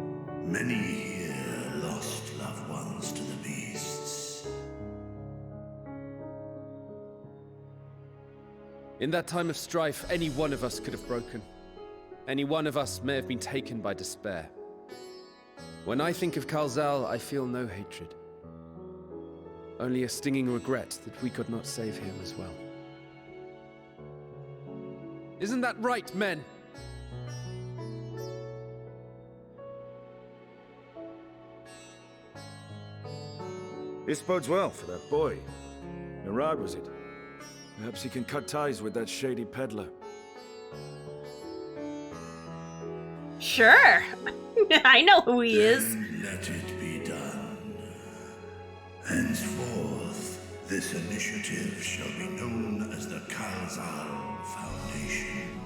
Many here lost loved ones to the beasts. In that time of strife, any one of us could have broken. Any one of us may have been taken by despair. When I think of Karzal, I feel no hatred. Only a stinging regret that we could not save him as well. Isn't that right, men? This bodes well for that boy. Murad, was it? Perhaps he can cut ties with that shady peddler. Sure. I know who he is. Then let it be done. Henceforth, this initiative shall be known as the Karzal Foundation.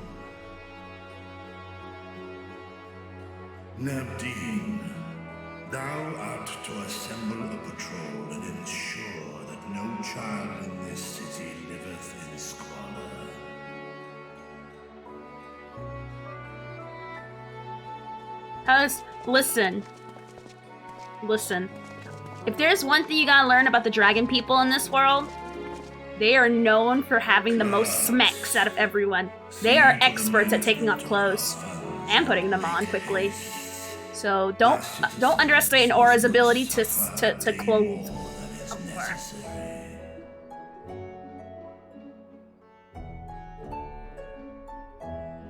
Nabdeen, thou art to assemble a patrol and ensure that no child in this city liveth in squalor. Listen. If there's one thing you gotta learn about the dragon people in this world, they are known for having the most smecks out of everyone. They are experts at taking off clothes and putting them on quickly. So don't underestimate an aura's ability to clothe a aura.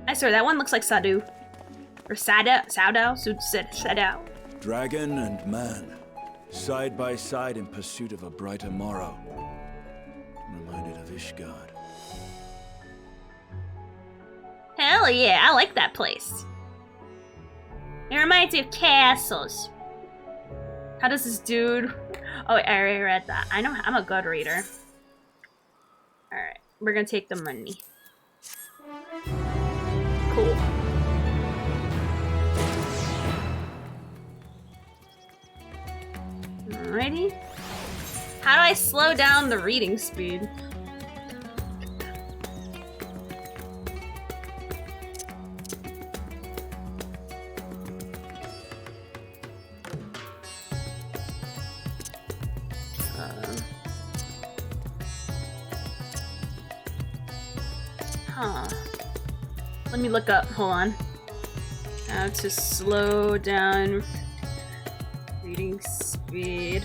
I swear that one looks like Sadu. Or Sadao. Dragon and man, side by side in pursuit of a brighter morrow. I'm reminded of Ishgard. Hell yeah, I like that place. It reminds me of castles. How does this dude... Oh, I already read that. I know, I'm a good reader. Alright, we're gonna take the money. Cool. Alrighty. How do I slow down the reading speed? Let me look up, hold on. How to slow down reading speed.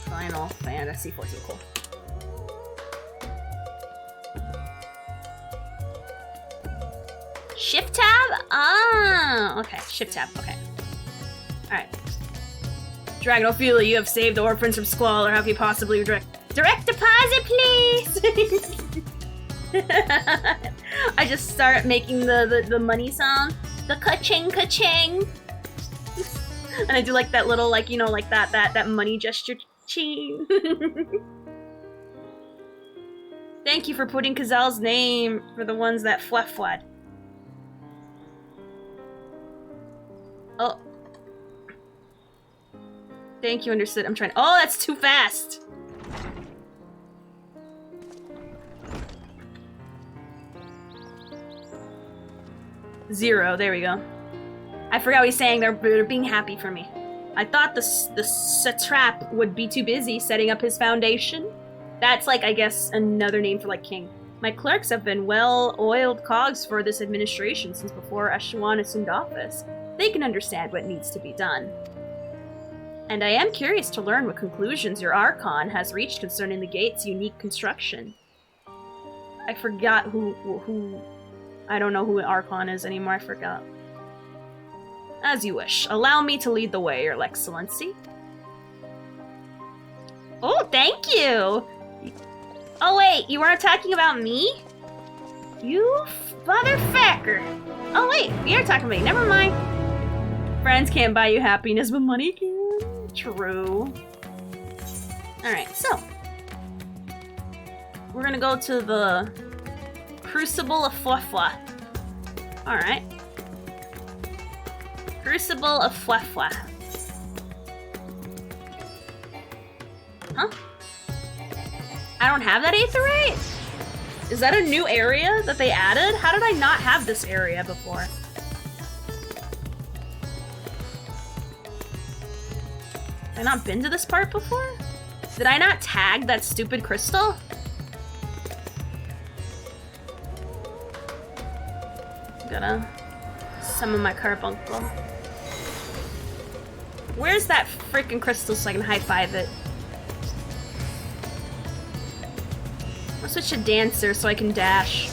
Final Fantasy 14, cool. Shift tab? Ah, okay, shift tab, okay. Alright. Dragon Ophelia, you have saved the orphans from squalor. How can you possibly direct deposit, please? I just start making the money sound. The ka-ching, ka-ching. And I do like that little, like, you know, like that money gesture. Ching. Thank you for putting Kazal's name for the ones that fluffwad. Oh. Thank you, understood. I'm trying. Oh, that's too fast. Zero, there we go. I forgot what he's saying, they're being happy for me. I thought the satrap would be too busy setting up his foundation. That's like, I guess, another name for like king. My clerks have been well-oiled cogs for this administration since before Ashuan assumed office. They can understand what needs to be done. And I am curious to learn what conclusions your Archon has reached concerning the gate's unique construction. I forgot who I don't know who an Archon is anymore, I forgot. As you wish. Allow me to lead the way, Your Excellency. Oh, thank you! Wait, you weren't talking about me? You motherfucker. Oh wait, we are talking about you. Never mind. Friends can't buy you happiness, but money can. True. Alright, so. We're gonna go to the Crucible of Fluffla. Alright. Crucible of Fluffla. Huh? I don't have that aetherite? Is that a new area that they added? How did I not have this area before? Have I not been to this part before? Did I not tag that stupid crystal? I'm gonna summon my carbuncle. Where's that freaking crystal so I can high-five it? I'll switch to Dancer so I can dash.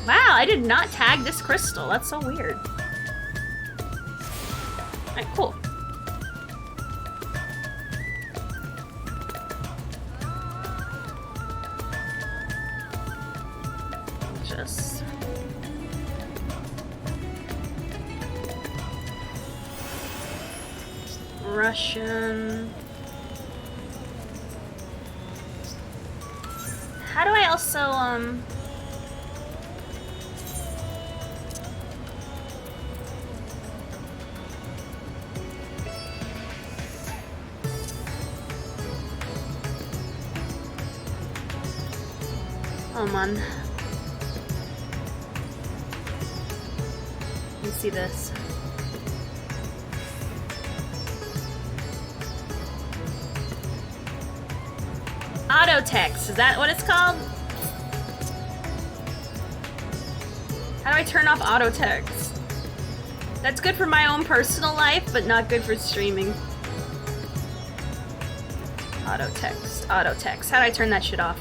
Wow, I did not tag this crystal. That's so weird. Alright, cool. Just... Russian... How do I also, Oh man. Let me see this. Auto text, is that what it's called? How do I turn off auto text? That's good for my own personal life, but not good for streaming. Auto text, auto text. How do I turn that shit off?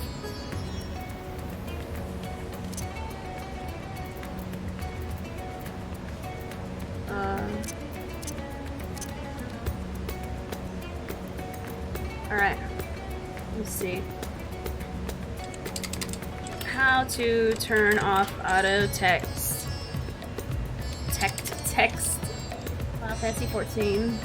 Alright. Let's see. How to turn off auto text. Text. Final Fantasy 14.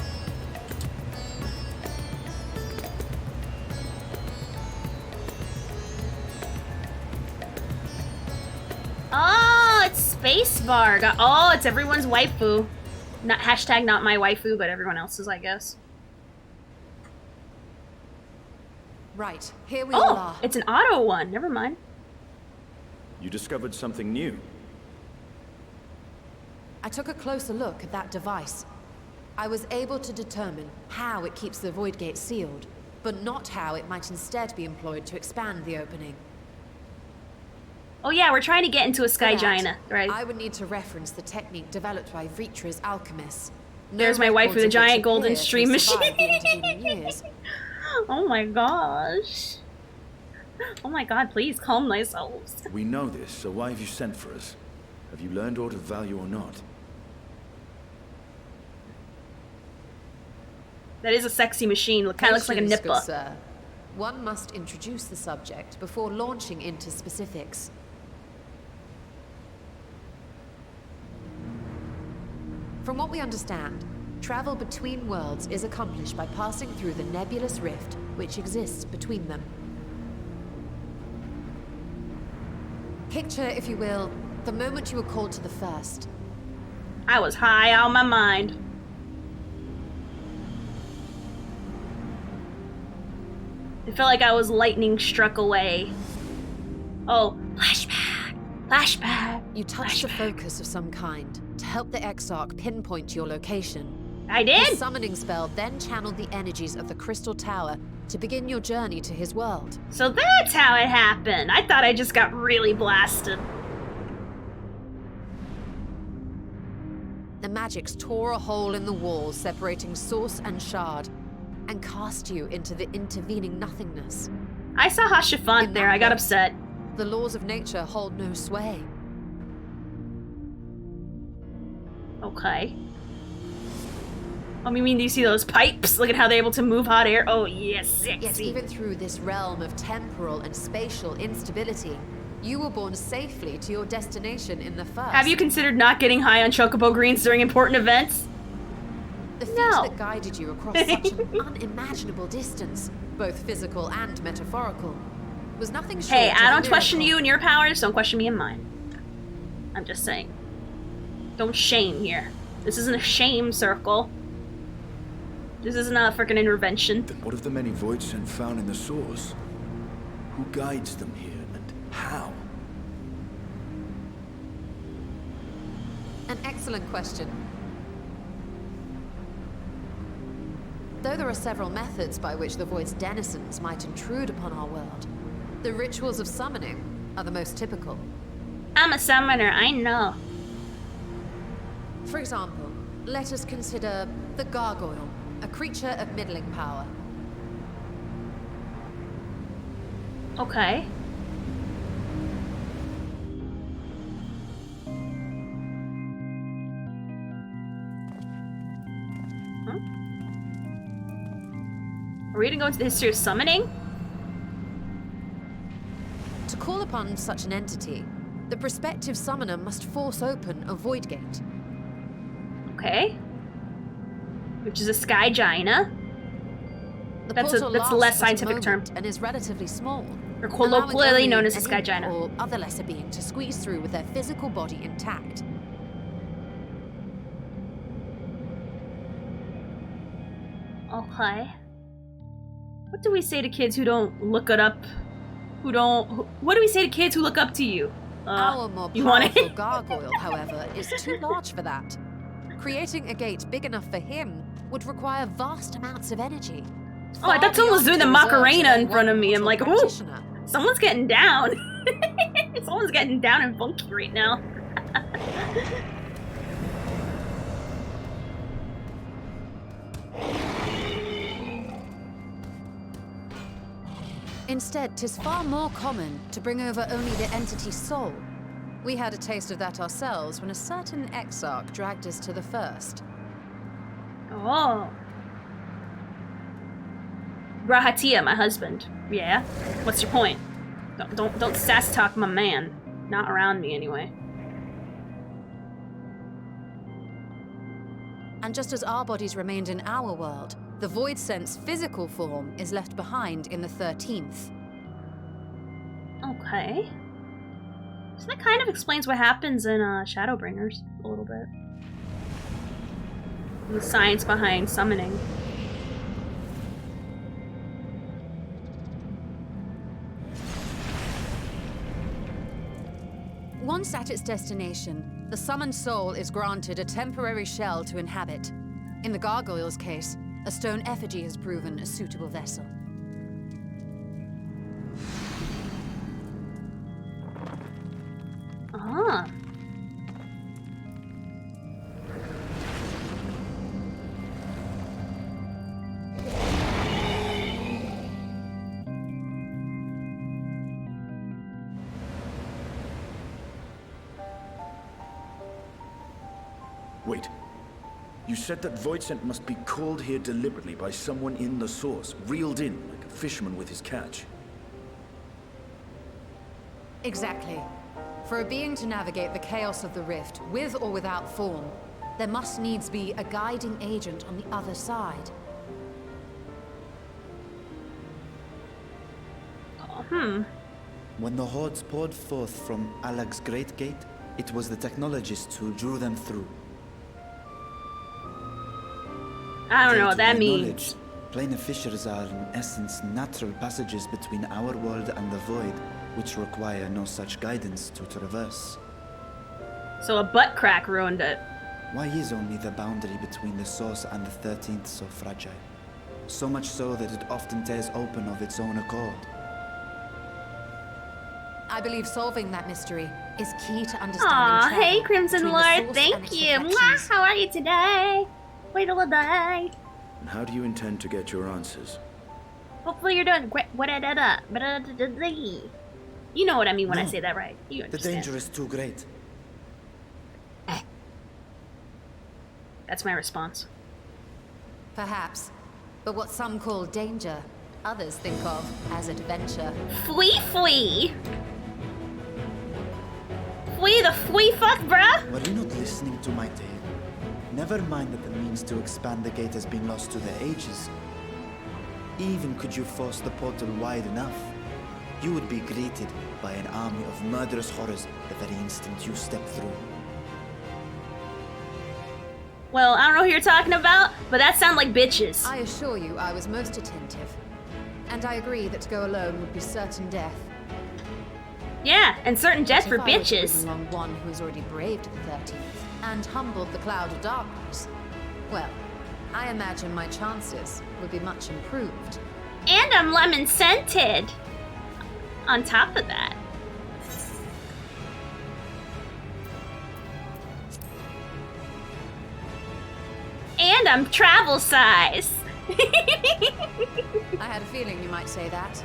Oh, it's spacebar. Oh, it's everyone's waifu. Not hashtag not my waifu, but everyone else's, I guess. Right, here we all are. It's an auto one. Never mind. You discovered something new. I took a closer look at that device. I was able to determine how it keeps the void gate sealed, but not how it might instead be employed to expand the opening. Oh yeah, we're trying to get into a sky giant, right? I would need to reference the technique developed by Vritra's alchemists. There's my wife with a giant golden stream machine. Years. Oh my gosh. Oh my god, please calm yourselves. We know this, so why have you sent for us? Have you learned aught of value or not? That is a sexy machine. Kind of looks like a Patience, nipple. good sir. One must introduce the subject before launching into specifics. From what we understand, travel between worlds is accomplished by passing through the nebulous rift which exists between them. Picture, if you will, the moment you were called to the first. I was high on my mind. It felt like I was lightning struck away. Oh, flashback! Flashback! You touched a focus of some kind to help the Exarch pinpoint your location. I did? The summoning spell then channeled the energies of the Crystal Tower to begin your journey to his world. So that's how it happened. I thought I just got really blasted. The magics tore a hole in the wall separating source and shard, and cast you into the intervening nothingness. I saw Hashifant there. I got upset. The laws of nature hold no sway. Okay. Oh, you mean, do you see those pipes? Look at how they're able to move hot air. Oh, yes, sexy. Yet even through this realm of temporal and spatial instability, you were born safely to your destination in the first. Have you considered not getting high on chocobo greens during important events? The feat that guided you across such an unimaginable distance, both physical and metaphorical, was nothing short Hey, of I a don't question miracle. you and your powers, don't question me and mine. I'm just saying. Don't shame here. This isn't a shame circle. This isn't a freaking intervention. Then what of the many voids and found in the source? Who guides them here and how? An excellent question. Though there are several methods by which the Void's denizens might intrude upon our world, the rituals of summoning are the most typical. I'm a summoner, I know. For example, let us consider the gargoyle, a creature of middling power. Okay. Are we gonna go into the history of summoning? To call upon such an entity, the prospective summoner must force open a void gate. Okay. Which is a sky gina. The That's portal a lasts less but scientific term. moment and is relatively small, Or allowing colloquially only known as a an sky imp gina. or other lesser being to squeeze through with their physical body intact. Okay. What do we say to kids who don't look it up? What do we say to kids who look up to you? Our more you want powerful it? gargoyle, however, is too large for that. Creating a gate big enough for him would require vast amounts of energy. Oh, I thought someone was doing the Macarena in front of me. I'm like, ooh, practitioner. someone's getting down. Someone's getting down and funky right now. Instead, 'tis far more common to bring over only the entity's soul. We had a taste of that ourselves when a certain exarch dragged us to the first. Oh. Rahatia, my husband. Yeah? What's your point? Don't sass talk my man. Not around me anyway. And just as our bodies remained in our world, the Void Sense physical form is left behind in the 13th. Okay. So that kind of explains what happens in Shadowbringers a little bit. The science behind summoning. Once at its destination, the summoned soul is granted a temporary shell to inhabit. In the gargoyle's case, a stone effigy has proven a suitable vessel. Ah. Wait. You said that Voidsent must be called here deliberately by someone in the source, reeled in like a fisherman with his catch. Exactly. For a being to navigate the chaos of the rift, with or without form, there must needs be a guiding agent on the other side. When the hordes poured forth from Alag's Great Gate, it was the technologists who drew them through. I don't know what that To my means. knowledge, planar fissures are, in essence, natural passages between our world and the void, which require no such guidance to traverse. So a butt crack ruined it. Why is only the boundary between the source and the 13th so fragile? So much so that it often tears open of its own accord. I believe solving that mystery is key to understanding Aw, travel hey Crimson between the Lord, source and thank its you. Mwah, reflections. how are you today? Wait till I die. And how do you intend to get your answers? Hopefully you're doing great. You know what I mean when I No. say that, right? You The understand. danger is too great. That's my response. Perhaps. But what some call danger, others think of as adventure. Flee, flee! Flee the flee fuck, bruh! Were you not listening to my tale? Never mind that the means to expand the gate has been lost to the ages. Even could you force the portal wide enough, you would be greeted by an army of murderous horrors the very instant you step through. Well, I don't know who you're talking about, but that sound like bitches. I assure you I was most attentive. And I agree that to go alone would be certain death. Yeah, and certain death for If I were to bitches. bring along one who has already braved the 13th and humbled the cloud of darkness, well, I imagine my chances would be much improved. And I'm lemon scented. On top of that. And I'm travel size. I had a feeling you might say that.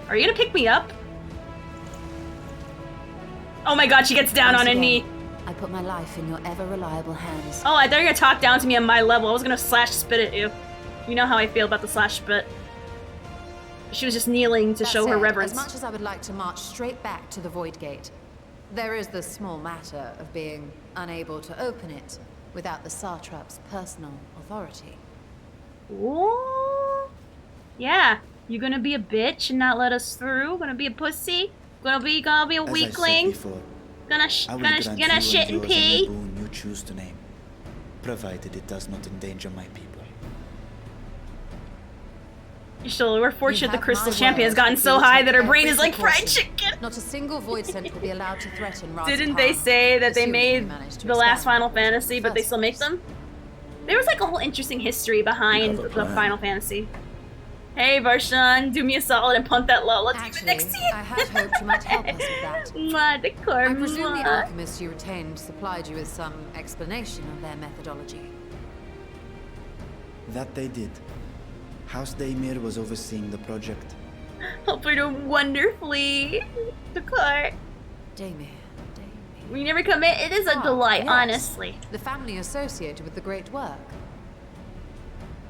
Are you gonna pick me up? Oh my god, she gets down on a knee. I put my life in your ever-reliable hands. Oh, I thought you were gonna talk down to me on my level. I was gonna slash spit at you. You know how I feel about the slash spit. She was just kneeling to show her reverence. As much as I would like to march straight back to the Void Gate, there is the small matter of being unable to open it without the Satrap's personal authority. Ooh. Yeah, you gonna be a bitch and not let us through? Gonna be a pussy? Gonna be a weakling? Gonna shit and pee? Any boon you choose to name, provided it does not endanger my people. Still, we're fortunate the Crystal Champion has gotten so high that her brain is like fried chicken. Not a single void scent will be allowed to threaten Ra's Didn't they say that they made the last Final Fantasy, but they still make them? There was like a whole interesting history behind the Final Fantasy. Hey, Varshan, do me a solid and punt that low. Let's Actually, get next to you. I had hoped you might help us with that. Mwah, the core, I presume the mwah. alchemists you retained supplied you with some explanation of their methodology. That they did. House Daimir was overseeing the project. Hope we're doing wonderfully. The core. Daimir. We never commit. It is a delight, Yes. honestly. The family associated with the great work.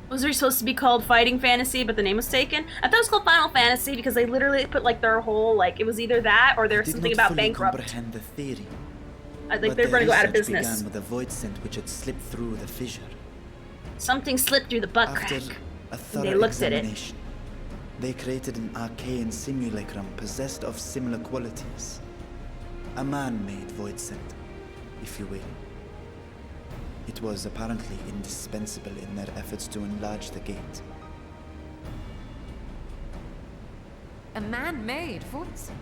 Was there supposed to be called Fighting Fantasy, but the name was taken? I thought it was called Final Fantasy because they literally put like their whole, like, it was either that or there's something about bankrupt. Comprehend the theory. I think But they're their going to go out of research business. began with a void scent which had slipped through the fissure. Something slipped through the butt After crack. a And thorough they looked at it. examination, they created an arcane simulacrum possessed of similar qualities. A man-made void scent, if you will. It was apparently indispensable in their efforts to enlarge the gate. A man-made void scent.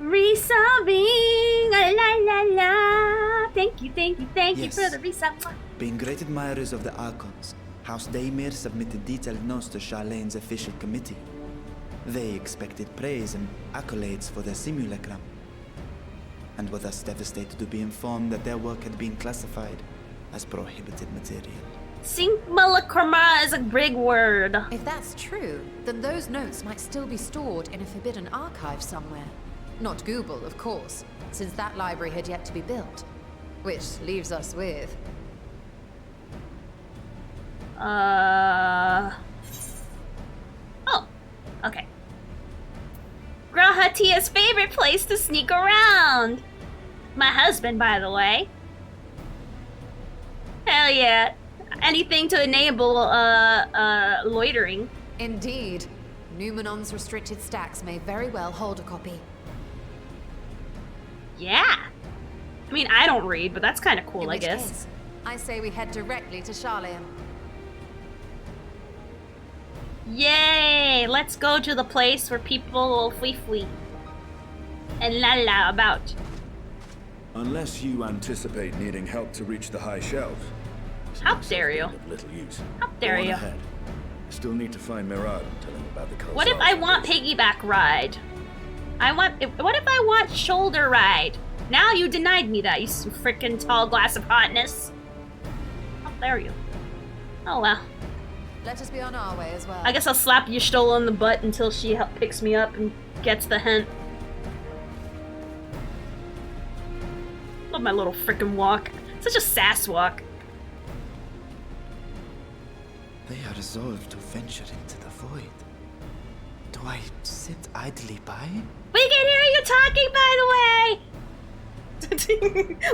Resubbing! La la la! Thank you Yes. for the resub. Being great admirers of the Archons, House Daimir submitted detailed notes to Charlene's official committee. They expected praise and accolades for their simulacrum, and were thus devastated to be informed that their work had been classified as prohibited material. Simulacrama is a big word. If that's true, then those notes might still be stored in a forbidden archive somewhere. Not Google, of course, since that library had yet to be built. Which leaves us with... Oh, okay. Grahatia's favorite place to sneak around. My husband, by the way. Hell yeah. Anything to enable, loitering. Indeed. Numenon's restricted stacks may very well hold a copy. Yeah. I mean, I don't read, but that's kind of cool, In I which guess. case, I say we head directly to Charlene. Yay! Let's go to the place where people will flee and la about. Unless you anticipate needing help to reach the high shelves. How dare you? Of little use. How dare Go on you? ahead. Still need to find Mirad and tell him about the Khazars. What if I want piggyback ride? What if I want shoulder ride? Now you denied me that, you freaking tall glass of hotness. How dare you? Oh well. Let us be on our way as well. I guess I'll slap Y'shtola in the butt until she picks me up and gets the hint. Love my little frickin' walk. Such a sass walk. They are resolved to venture into the void. Do I sit idly by? We can hear you talking, by the way!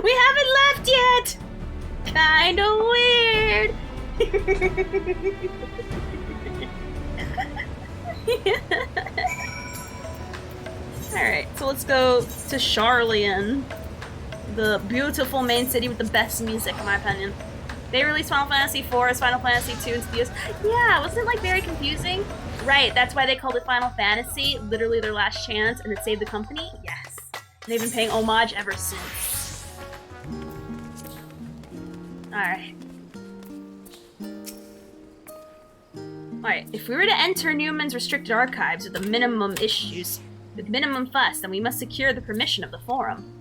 We haven't left yet! Kinda weird! Alright, so let's go to Charlian. The beautiful main city with the best music, in my opinion. They released Final Fantasy IV as Final Fantasy II into the US. Yeah, wasn't it like very confusing? Right, that's why they called it Final Fantasy, literally their last chance, and it saved the company? Yes. And they've been paying homage ever since. Alright. Alright, if we were to enter Newman's restricted archives with minimum fuss, then we must secure the permission of the Forum.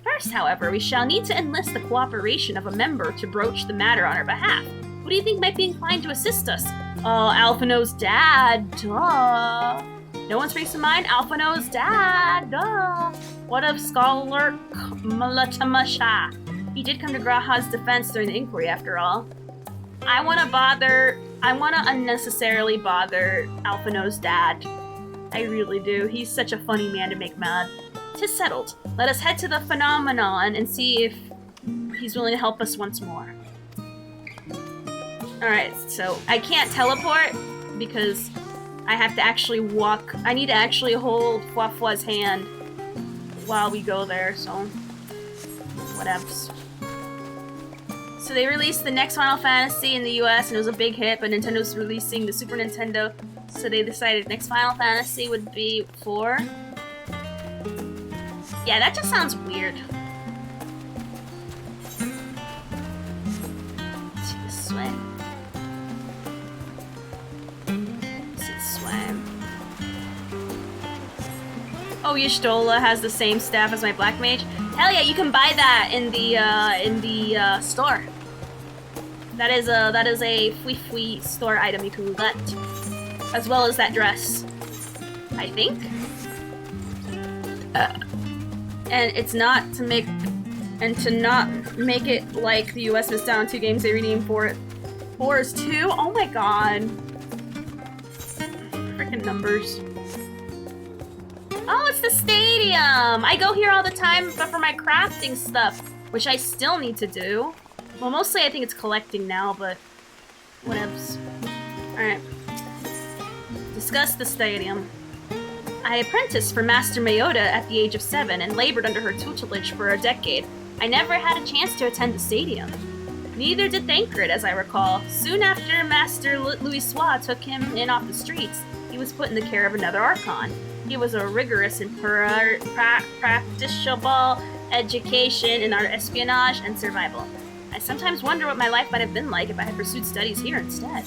First, however, we shall need to enlist the cooperation of a member to broach the matter on our behalf. Who do you think might be inclined to assist us? Alphino's dad, duh. No one springs to mind? Alphino's dad, duh. What of Scholar Malatamasha? He did come to Graha's defense during the inquiry, after all. I want to unnecessarily bother Alphino's dad. I really do. He's such a funny man to make mad. 'Tis settled. Let us head to the phenomenon and see if he's willing to help us once more. Alright, so I can't teleport because I have to actually walk. I need to actually hold Fuafua's hand while we go there, so whatevs. So they released the next Final Fantasy in the US and it was a big hit, but Nintendo's releasing the Super Nintendo, so they decided next Final Fantasy would be 4. Yeah, that just sounds weird. Let's see this way. Let's see this way. Oh, Y'shtola has the same staff as my Black Mage. Hell yeah, you can buy that in the store. That is a Fui store item you can get, as well as that dress, I think. And it's not to make, and to not make it like the US missed out on 2 games they redeemed for it. 4 is 2? Oh my god. Freaking numbers. Oh, it's the stadium! I go here all the time but for my crafting stuff, which I still need to do. Well, mostly I think it's collecting now, but whatevs. Alright. Discuss the stadium. I apprenticed for Master Mayota at the age of 7 and labored under her tutelage for a decade. I never had a chance to attend the stadium. Neither did Thancred, as I recall. Soon after Master Louis Sois took him in off the streets, he was put in the care of another Archon. He was a rigorous and practicable education in art espionage and survival. I sometimes wonder what my life might have been like if I had pursued studies here instead.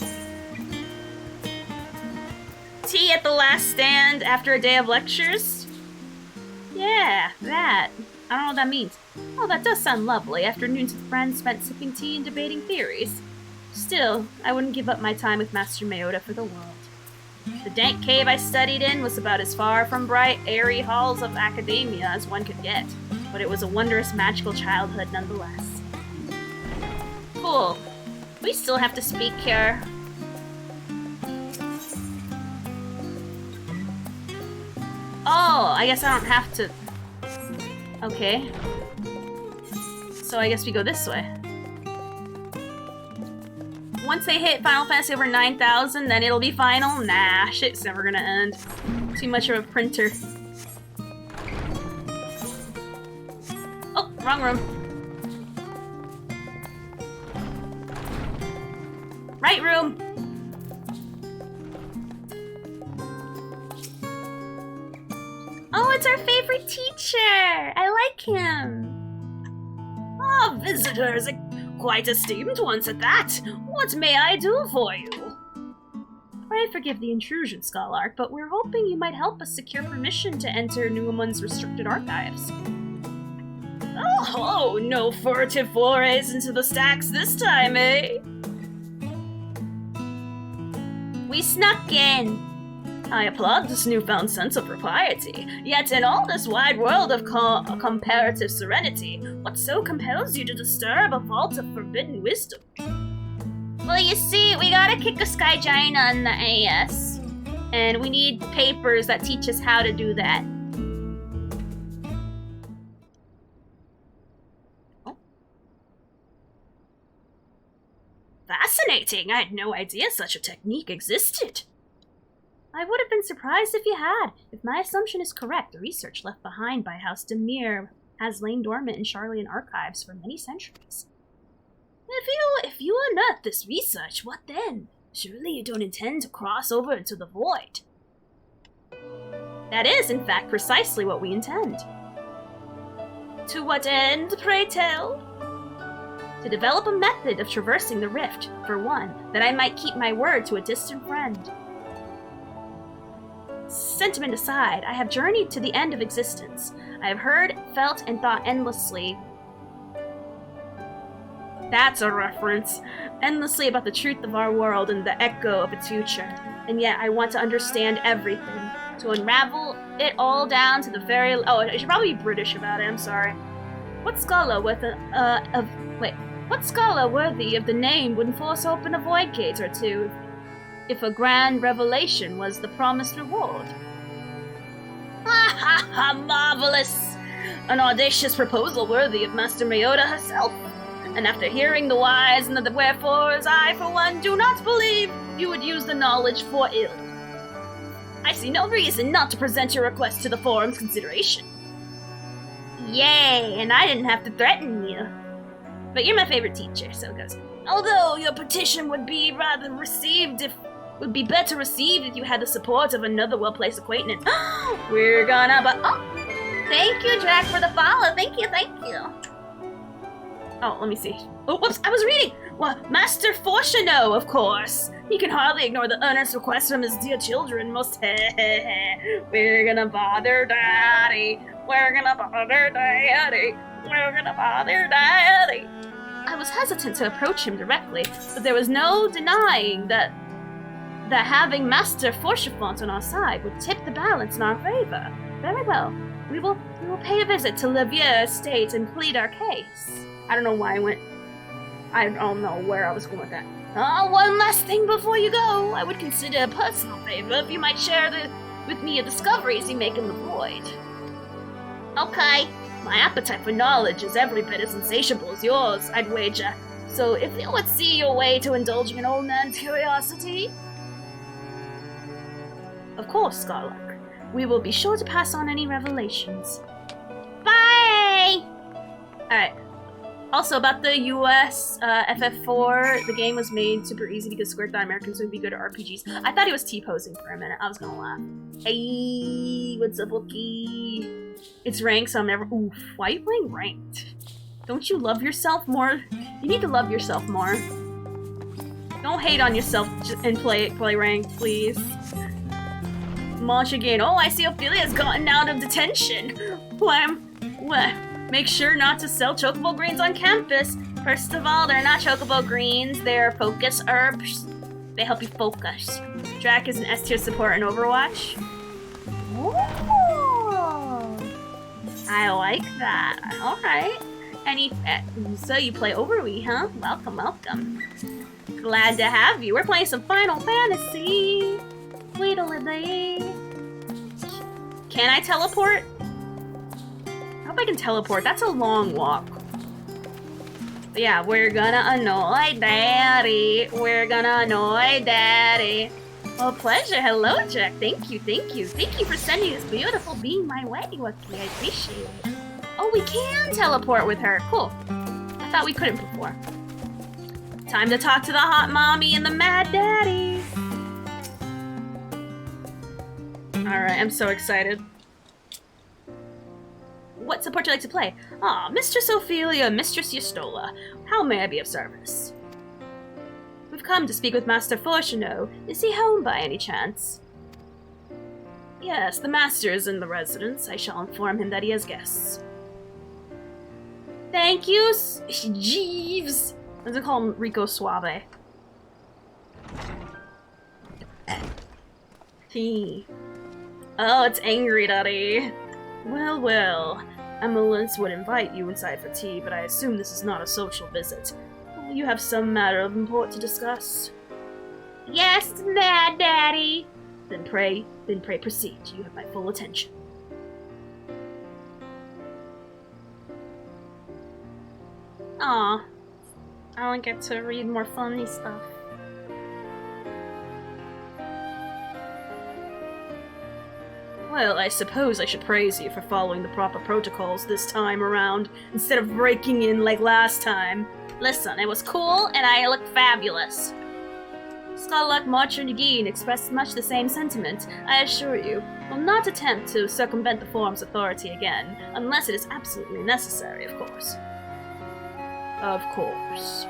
Tea at the last stand after a day of lectures? Yeah, that. I don't know what that means. Oh, that does sound lovely. Afternoons with friends spent sipping tea and debating theories. Still, I wouldn't give up my time with Master Mayota for the world. The dank cave I studied in was about as far from bright, airy halls of academia as one could get, but it was a wondrous, magical childhood nonetheless. Cool. We still have to speak here. Oh, I guess I don't have to... Okay. So I guess we go this way. Once they hit Final Fantasy over 9,000, then it'll be final? Nah, shit's never gonna end. Too much of a printer. Oh, wrong room. Right room! Oh, it's our favorite teacher! I like him! Ah, visitors! Quite esteemed ones at that! What may I do for you? Pray forgive the intrusion, Scholar, but we're hoping you might help us secure permission to enter Newman's restricted archives. Oh, no furtive forays into the stacks this time, eh? We snuck in! I applaud this newfound sense of propriety. Yet in all this wide world of comparative serenity, what so compels you to disturb a vault of forbidden wisdom? Well, you see, we gotta kick a Skygina in the AS. And we need papers that teach us how to do that. Oh. Fascinating! I had no idea such a technique existed. I would have been surprised if you had. If my assumption is correct, the research left behind by House Demir has lain dormant in Charlian archives for many centuries. If you unearth this research, what then? Surely you don't intend to cross over into the void. That is, in fact, precisely what we intend. To what end, pray tell? To develop a method of traversing the rift, for one, that I might keep my word to a distant friend. Sentiment aside, I have journeyed to the end of existence. I have heard, felt, and thought endlessly. That's a reference. Endlessly about the truth of our world and the echo of its future. And yet I want to understand everything. To unravel it all down to the very... Oh, I should probably be British about it, I'm sorry. What scholar worthy of the name wouldn't force open a void gate or two if a grand revelation was the promised reward? Ha ha ha! Marvelous! An audacious proposal worthy of Master Mayota herself. And after hearing the whys and the wherefores, I, for one, do not believe you would use the knowledge for ill. I see no reason not to present your request to the forum's consideration. Yay, and I didn't have to threaten you. But you're my favorite teacher, so it goes. Although your petition would be better received if you had the support of another well-placed acquaintance. We're gonna thank you, Jack, for the follow. Thank you. Oh, let me see. Oh, whoops, I was reading! Well, Master Fortuno, of course. He can hardly ignore the earnest request from his dear children. We're gonna bother Daddy. We're gonna bother Daddy. We're gonna bother Daddy. I was hesitant to approach him directly, but there was no denying that having Master Forchefont on our side would tip the balance in our favor. Very well. We will pay a visit to Levier Estate and plead our case. I don't know why I don't know where I was going with that. One last thing before you go. I would consider a personal favor if you might share with me the discoveries you make in the void. Okay. My appetite for knowledge is every bit as insatiable as yours, I'd wager. So if you would see your way to indulging an old man's curiosity... Of course, Scarlock. We will be sure to pass on any revelations. Bye! Alright. Also, about the US FF4, the game was made super easy because Square thought Americans would be good at RPGs. I thought he was T-posing for a minute. I was gonna laugh. Hey, what's up, Wookie? It's ranked, so I'm never... Oof, why are you playing ranked? Don't you love yourself more? You need to love yourself more. Don't hate on yourself and play ranked, please. Launch again. Oh, I see Ophelia's gotten out of detention. What? Make sure not to sell chocobo greens on campus. First of all, they're not chocobo greens, they're focus herbs. They help you focus. Drac is an S tier support in Overwatch. Ooh, I like that. Alright. So you play Overwatch, huh? Welcome. Glad to have you. We're playing some Final Fantasy. Tweedledee. Can I teleport? I hope I can teleport. That's a long walk. But yeah, we're gonna annoy Daddy. We're gonna annoy Daddy. Oh, pleasure. Hello, Jack. Thank you. Thank you for sending this beautiful being my way, Wookie. I appreciate it. Oh, we can teleport with her. Cool. I thought we couldn't before. Time to talk to the hot mommy and the mad daddy. Alright, I'm so excited. What support do you like to play? Ah, Mistress Ophelia, Mistress Yastola. How may I be of service? We've come to speak with Master Fortuno. Is he home by any chance? Yes, the Master is in the residence. I shall inform him that he has guests. Thank you, Jeeves. I'm gonna call him Rico Suave. Oh, it's Angry Daddy. Well, well. Emolence would invite you inside for tea, but I assume this is not a social visit. You have some matter of import to discuss. Yes, Mad Daddy. Then pray proceed. You have my full attention. Aw, I don't get to read more funny stuff. Well, I suppose I should praise you for following the proper protocols this time around, instead of breaking in like last time. Listen, it was cool and I looked fabulous. Skullluck, Marcher, and Nagin expressed much the same sentiment, I assure you. Will not attempt to circumvent the forum's authority again, unless it is absolutely necessary, of course. Of course.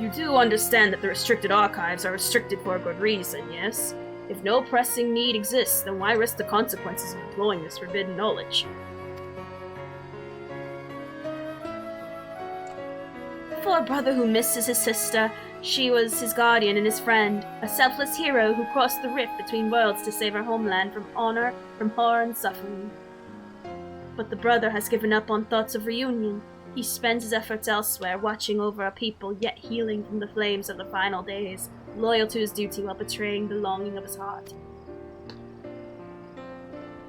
You do understand that the restricted archives are restricted for a good reason, yes? If no pressing need exists, then why risk the consequences of employing this forbidden knowledge? For a brother who misses his sister, she was his guardian and his friend, a selfless hero who crossed the rift between worlds to save her homeland from honor, from horror and suffering. But the brother has given up on thoughts of reunion. He spends his efforts elsewhere, watching over a people yet healing from the flames of the final days, loyal to his duty while betraying the longing of his heart.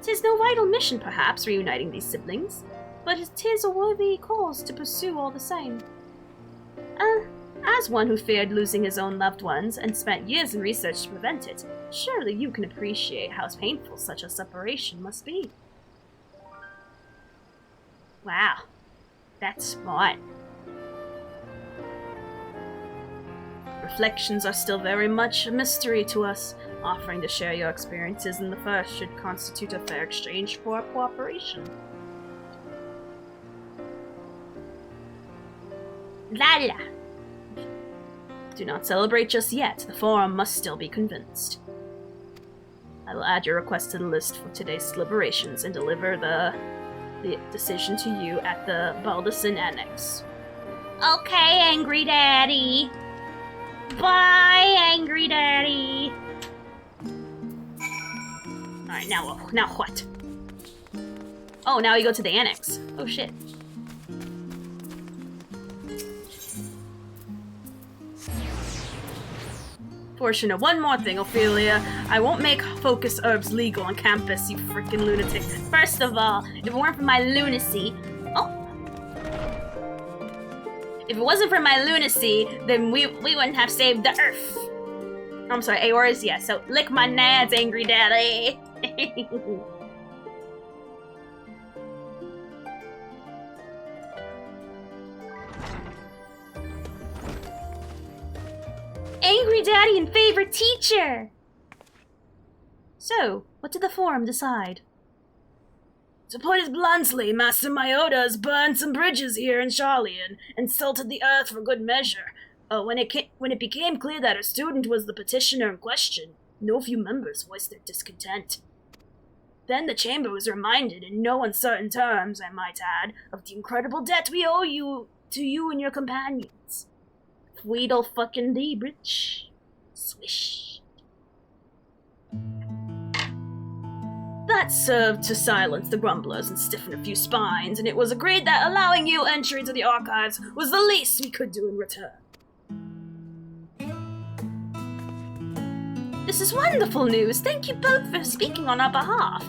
'Tis no vital mission, perhaps, reuniting these siblings, but 'tis a worthy cause to pursue all the same. As one who feared losing his own loved ones and spent years in research to prevent it, surely you can appreciate how painful such a separation must be. Wow, that's smart. Reflections are still very much a mystery to us. Offering to share your experiences in the first should constitute a fair exchange for cooperation. Lala. Do not celebrate just yet. The forum must still be convinced. I will add your request to the list for today's deliberations and deliver the decision to you at the Balderson Annex. Okay, Angry Daddy. Bye, Angry Daddy. Alright, now what? Oh, now you go to the Annex. Oh shit. Fortunate. One more thing, Ophelia. I won't make focus herbs legal on campus, you freaking lunatic. First of all, if it weren't for my lunacy... Oh! If it wasn't for my lunacy, then we wouldn't have saved the Earth. I'm sorry, Aora's, yeah, so lick my nads, Angry Daddy. Angry Daddy and favorite teacher! So, what did the forum decide? To put it bluntly, Master Myota has burned some bridges here in Charlian and salted the earth for good measure. When it became clear that a student was the petitioner in question, no few members voiced their discontent. Then the chamber was reminded, in no uncertain terms, I might add, of the incredible debt we owe to you and your companions. Tweedle fucking dee, bitch. Swish. That served to silence the grumblers and stiffen a few spines, and it was agreed that allowing you entry to the archives was the least we could do in return. This is wonderful news. Thank you both for speaking on our behalf.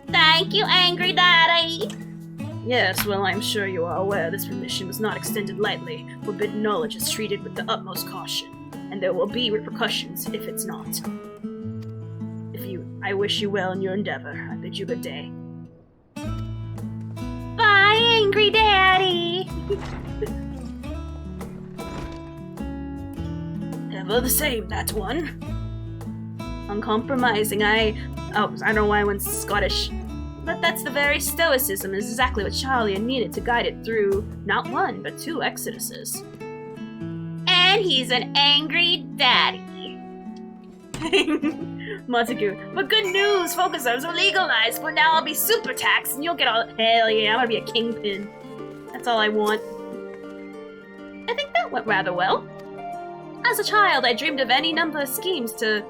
Thank you, Angry Daddy. Yes, well, I'm sure you are aware this permission was not extended lightly. Forbidden knowledge is treated with the utmost caution, and there will be repercussions if it's not. I wish you well in your endeavor. I bid you good day. Bye, Angry Daddy! Ever the same, that one. Uncompromising, I don't know why I went Scottish. But that's the very stoicism is exactly what Charlian needed to guide it through not one, but 2 exoduses. And he's an angry daddy. Montague, but good news! Focus herbs were legalized, but now I'll be super taxed and you'll get all— hell yeah, I'm gonna be a kingpin. That's all I want. I think that went rather well. As a child, I dreamed of any number of schemes to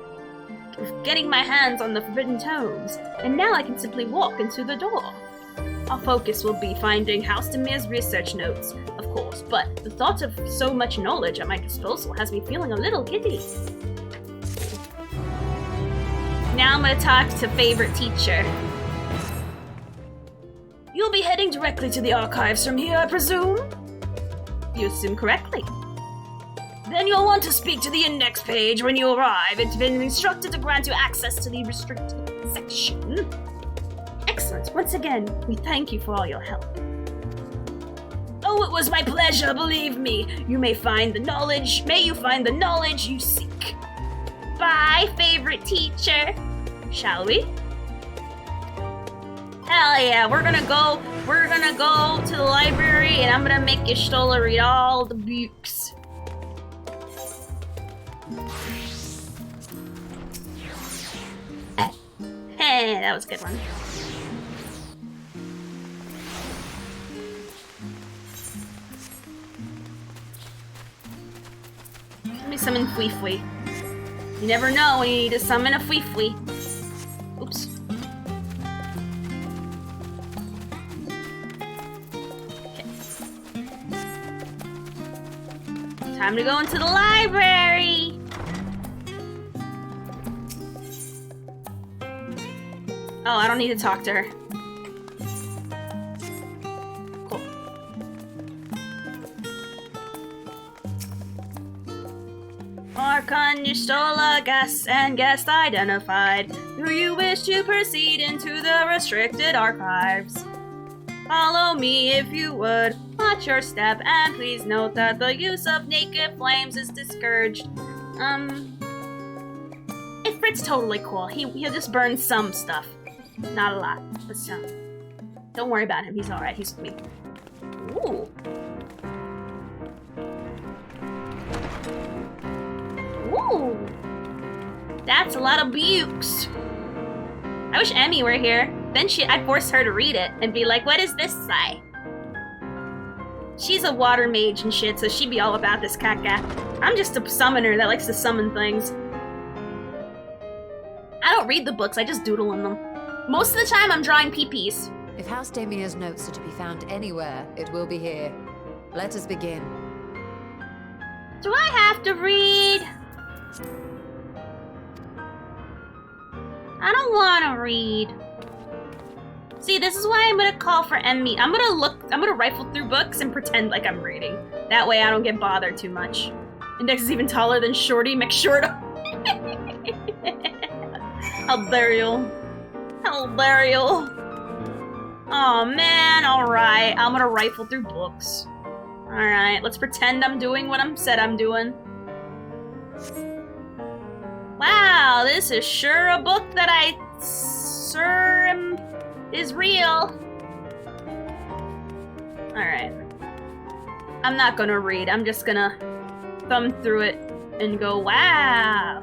getting my hands on the forbidden tomes, and now I can simply walk into the door. Our focus will be finding House Demir's research notes, of course, but the thought of so much knowledge at my disposal has me feeling a little giddy. Now I'm gonna talk to favorite teacher. You'll be heading directly to the archives from here, I presume? You assume correctly. Then you'll want to speak to the index page when you arrive. It's been instructed to grant you access to the restricted section. Excellent. Once again, we thank you for all your help. Oh, it was my pleasure, believe me. May you find the knowledge you seek. Bye, favorite teacher. Shall we? Hell yeah, we're gonna go to the library and I'm gonna make Y'shtola read all the books. Hey, that was a good one. Let me summon Fui. You never know when you need to summon a Fui. Oops. Okay. Time to go into the library! Oh, I don't need to talk to her. Cool. Archon, Y'shtola, guest identified. Do you wish to proceed into the restricted archives? Follow me if you would. Watch your step, and please note that the use of naked flames is discouraged. Ifrit's totally cool. He'll just burn some stuff. Not a lot, but some. Don't worry about him. He's alright. He's with me. Ooh. Ooh. That's a lot of bukes. I wish Emmy were here. Then I'd force her to read it and be like, what does this say? She's a water mage and shit, so she'd be all about this caca. I'm just a summoner that likes to summon things. I don't read the books, I just doodle in them. Most of the time, I'm drawing peepees. If House Demir's notes are to be found anywhere, it will be here. Let us begin. Do I have to read? I don't want to read. See, this is why I'm gonna call for Emmy. I'm gonna rifle through books and pretend like I'm reading. That way I don't get bothered too much. Index is even taller than Shorty McShorto. How dare you? How dare you? Oh man, alright. I'm gonna rifle through books. Alright, let's pretend I'm doing what I'm said I'm doing. Wow, this is sure a book that I is real. Alright. I'm not gonna read, I'm just gonna thumb through it and go, wow.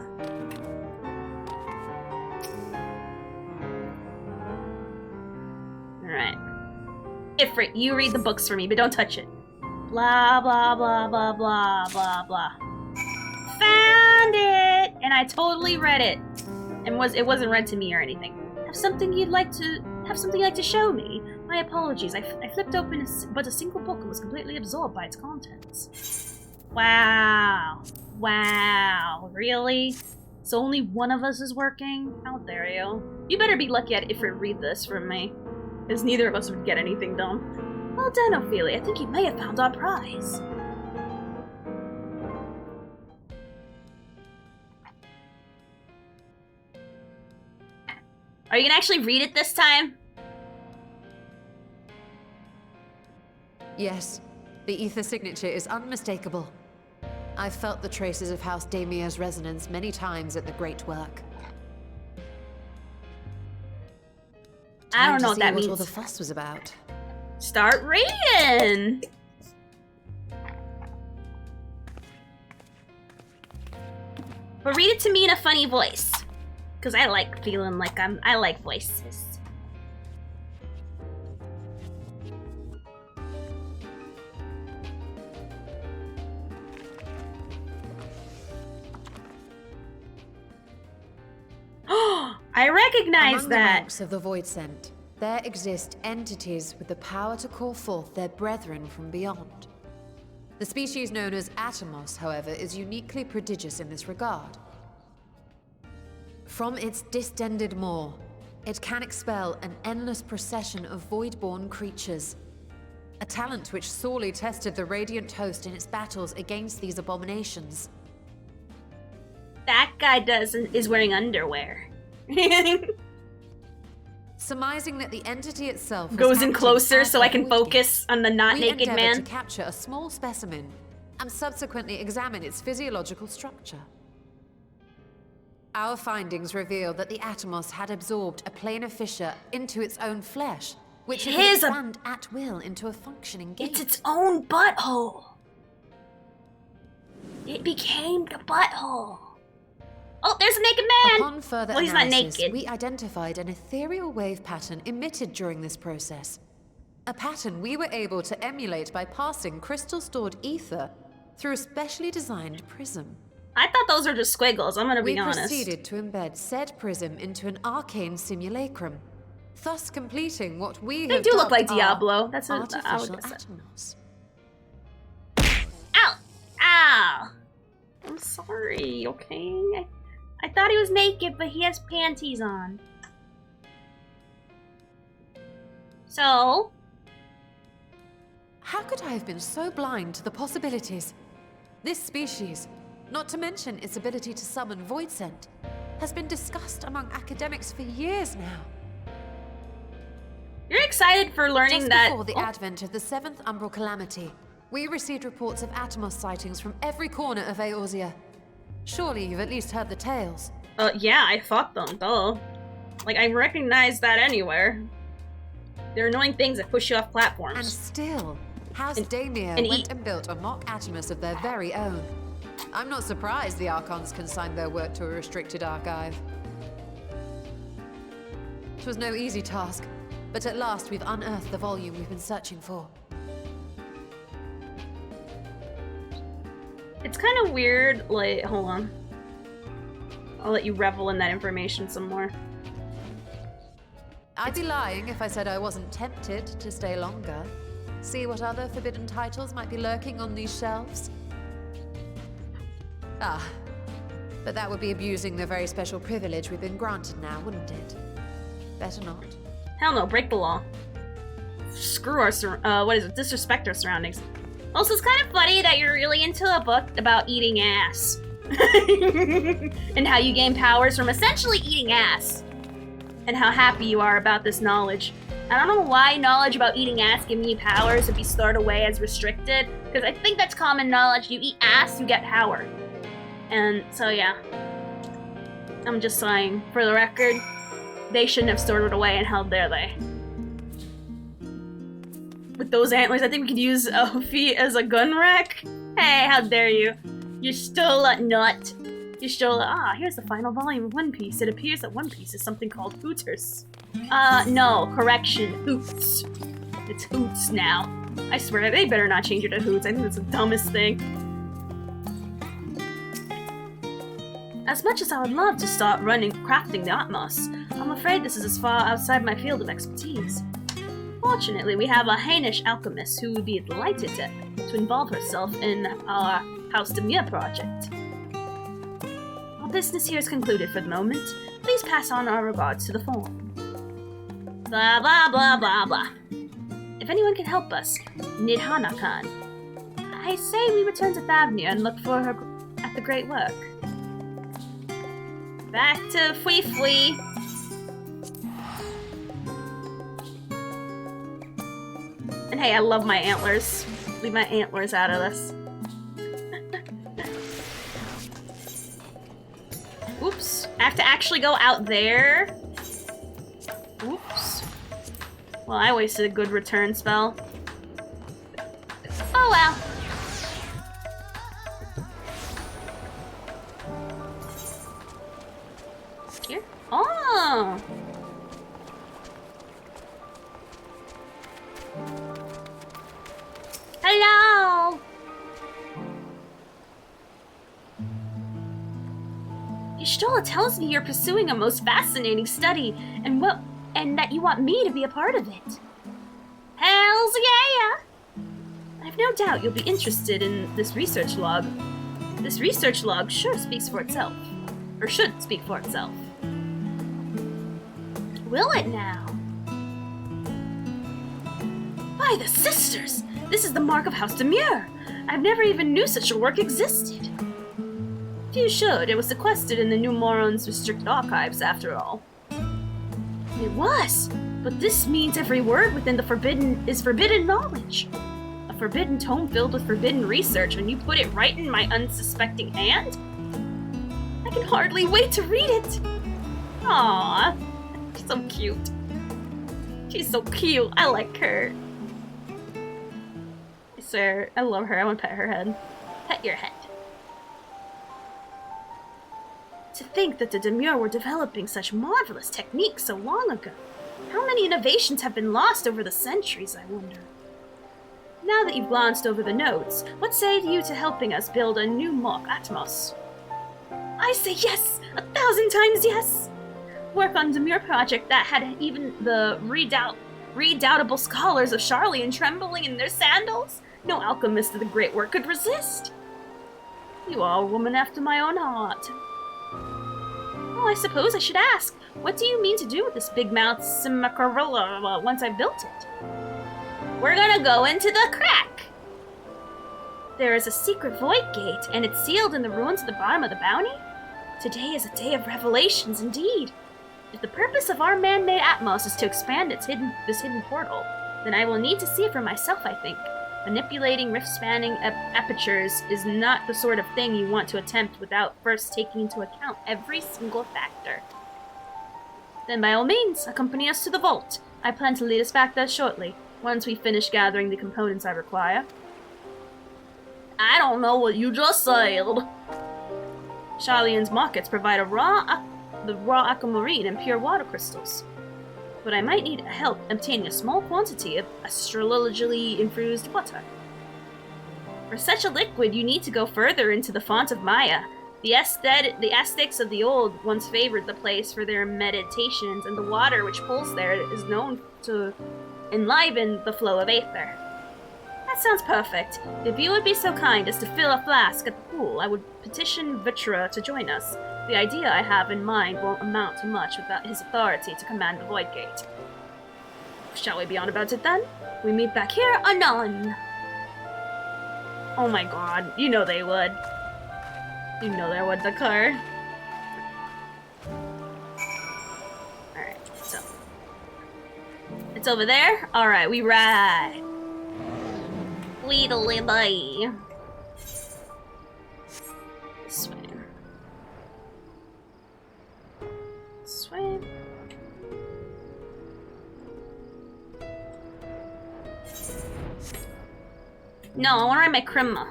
Alright. Ifrit, you read the books for me, but don't touch it. Blah, blah, blah, blah, blah, blah, blah. Found it! And I totally read it. And it wasn't read to me or anything. Have something you'd like to show me? My apologies, I flipped open but a single book and was completely absorbed by its contents. Wow. Wow. Really? So only one of us is working? How dare you? You better be lucky if you read this from me. Because neither of us would get anything done. Well done, Ophelia. I think you may have found our prize. Are you gonna actually read it this time? Yes, the ether signature is unmistakable. I've felt the traces of House Demir's resonance many times at the Great Work. I don't know what that means. What all the fuss was about. Start reading! But read it to me in a funny voice. Because I like feeling like I like voices. I recognize Among that. the ranks of the Void Sent, there exist entities with the power to call forth their brethren from beyond. The species known as Atomos, however, is uniquely prodigious in this regard. From its distended maw, it can expel an endless procession of void-born creatures. A talent which sorely tested the Radiant Host in its battles against these abominations. That guy is wearing underwear. Surmising that the entity itself goes in closer so I can focus on the not naked man. To capture a small specimen and subsequently examine its physiological structure. Our findings reveal that the Atomos had absorbed a planar fissure into its own flesh, which it could expand at will into a functioning gate. It's its own butthole. It became the butthole. Oh, there's a naked man! Upon further well, he's not analysis, naked. we identified an ethereal wave pattern emitted during this process. A pattern we were able to emulate by passing crystal-stored ether through a specially designed prism. I thought those were just squiggles, I'm gonna be honest. We proceeded to embed said prism into an arcane simulacrum, thus completing what we have do look like dubbed Diablo. our That's what I would artificial guess. Atomos. Ow! Ow! I'm sorry, okay? I thought he was naked, but he has panties on. So? How could I have been so blind to the possibilities? This species, not to mention its ability to summon Void Sent, has been discussed among academics for years now. You're excited for learning Just that- before the advent of the 7th Umbral Calamity, we received reports of Atomos sightings from every corner of Eorzea. Surely you've at least heard the tales. Yeah, I fought them, duh. Like, I recognize that anywhere. They're annoying things that push you off platforms. And still, House Daimir went and built a mock Atomos of their very own. I'm not surprised the Archons consigned their work to a restricted archive. It was no easy task, but at last we've unearthed the volume we've been searching for. It's kind of weird, like, hold on. I'll let you revel in that information some more. I'd be lying if I said I wasn't tempted to stay longer. See what other forbidden titles might be lurking on these shelves. Ah, but that would be abusing the very special privilege we've been granted now, wouldn't it? Better not. Hell no, break the law. Screw our disrespect our surroundings. Also, it's kind of funny that you're really into a book about eating ass. And how you gain powers from essentially eating ass. And how happy you are about this knowledge. I don't know why knowledge about eating ass giving you powers would be stored away as restricted, because I think that's common knowledge. You eat ass, you get power. And so yeah. I'm just saying, for the record, they shouldn't have stored it away and held there they. With those antlers, I think we could use Ophi as a gun rack. Hey, how dare you? You stole a nut. You stole here's the final volume of One Piece. It appears that One Piece is something called Hooters. No, correction, Hoots. It's Hoots now. I swear, they better not change it to Hoots. I think that's the dumbest thing. As much as I would love to start crafting the Atmos, I'm afraid this is as far outside my field of expertise. Fortunately, we have a Hainish alchemist who would be delighted to involve herself in our House Demir project. Our business here is concluded for the moment. Please pass on our regards to the form. Blah blah blah blah blah. If anyone can help us, Nidhana-kan. I say we return to Thavnir and look for her at the great work. Back to Fwee Fwee. And hey, I love my antlers. Leave my antlers out of this. Oops. I have to actually go out there. Oops. Well, I wasted a good return spell. Oh well. Here? Oh! Hello! You stole Stella tells me you're pursuing a most fascinating study, and that you want me to be a part of it. Hells yeah! I've no doubt you'll be interested in this research log. This research log sure speaks for itself. Or should speak for itself. Will it now? By the sisters! This is the mark of House Demure! I've never even knew such a work existed. Few should. It was sequestered in the New Moron's restricted archives, after all. It was! But this means every word within the forbidden is forbidden knowledge. A forbidden tome filled with forbidden research, and you put it right in my unsuspecting hand? I can hardly wait to read it! Aww. She's so cute. She's so cute. I like her. I swear, I love her. I want to pet her head. Pet your head. To think that the Demure were developing such marvelous techniques so long ago. How many innovations have been lost over the centuries, I wonder? Now that you've glanced over the notes, what say you to helping us build a new mock Atmos? I say yes! 1,000 times yes! Work on Demure project that had even the redoubtable scholars of Charlian trembling in their sandals? No alchemist of the great work could resist. You are a woman after my own heart. Well, I suppose I should ask, what do you mean to do with this big-mouthed Simmacarilla once I've built it? We're gonna go into the crack! There is a secret void gate, and it's sealed in the ruins at the bottom of the bounty? Today is a day of revelations indeed. If the purpose of our man-made Atmos is to expand this hidden portal, then I will need to see it for myself, I think. Manipulating rift-spanning apertures is not the sort of thing you want to attempt without first taking into account every single factor. Then by all means, accompany us to the vault. I plan to lead us back there shortly, once we finish gathering the components I require. I don't know what you just said. Charlian's markets provide the raw aquamarine and pure water crystals. But I might need help obtaining a small quantity of astrologically infused water. For such a liquid, you need to go further into the font of Maya. The Aztecs of the old once favored the place for their meditations, and the water which pools there is known to enliven the flow of aether. That sounds perfect. If you would be so kind as to fill a flask at the pool, I would petition Vitra to join us. The idea I have in mind won't amount to much without his authority to command the Void Gate. Shall we be on about it then? We meet back here anon. Oh my god, you know they would. You know they would, the car. Alright, so. It's over there? Alright, we ride. Weedly bye. This way. This way. No, I wanna ride my Krimma.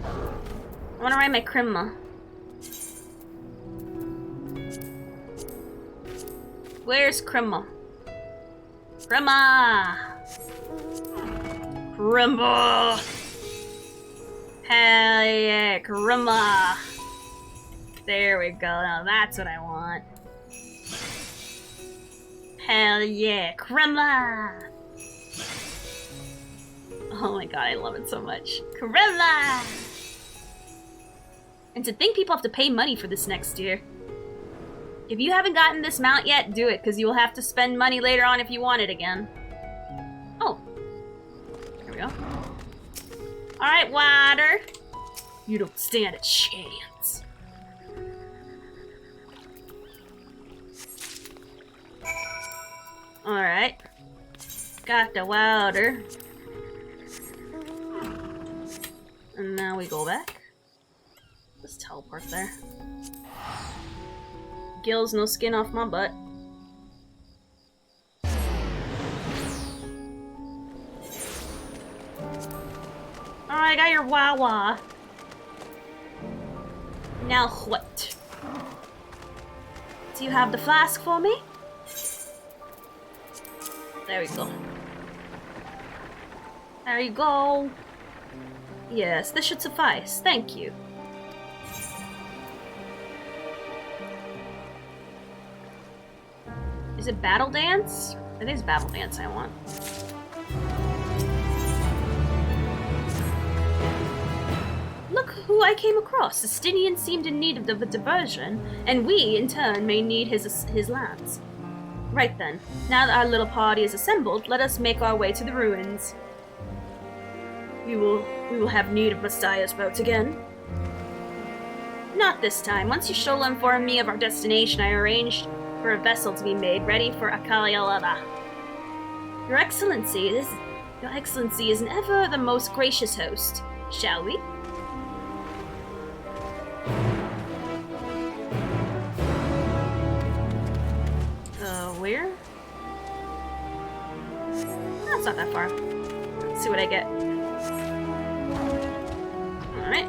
I wanna ride my Krimma. Where's Krimma? Krimma! Krimma! Hell yeah, Krimma! There we go, now that's what I want. Hell yeah, Krimma! Oh my god, I love it so much. Krimma! And to think people have to pay money for this next year. If you haven't gotten this mount yet, do it, because you will have to spend money later on if you want it again. Oh. There we go. Alright, water. You don't stand a chance. Alright. Got the water. And now we go back. Let's teleport there. Gills, no skin off my butt. Alright, I got your Wawa. Now what? Do you have the flask for me? There we go. There you go. Yes, this should suffice. Thank you. Is it Battle Dance? It is Battle Dance I want. Look who I came across. Justinian seemed in need of a diversion, and we, in turn, may need his lands. Right then, now that our little party is assembled, let us make our way to the ruins. We will have need of Messiah's boat again. Not this time. Once Yashola informed me of our destination, I arranged for a vessel to be made ready for Akalialada. Your Excellency is an ever the most gracious host. Shall we? Where? That's not that far. Let's see what I get. Alright.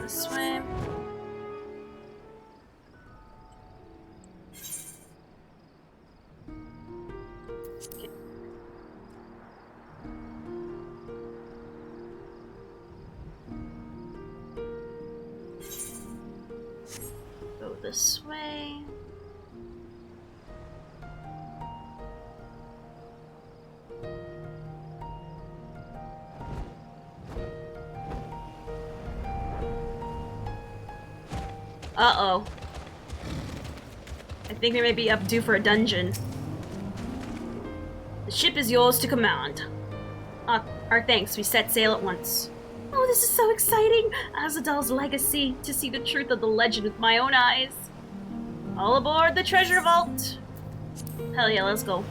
This way. Okay. Go this way. Uh-oh. I think they may be up due for a dungeon. The ship is yours to command. Our thanks, we set sail at once. Oh, this is so exciting! Azadal's legacy, to see the truth of the legend with my own eyes. All aboard the treasure vault! Hell yeah, let's go.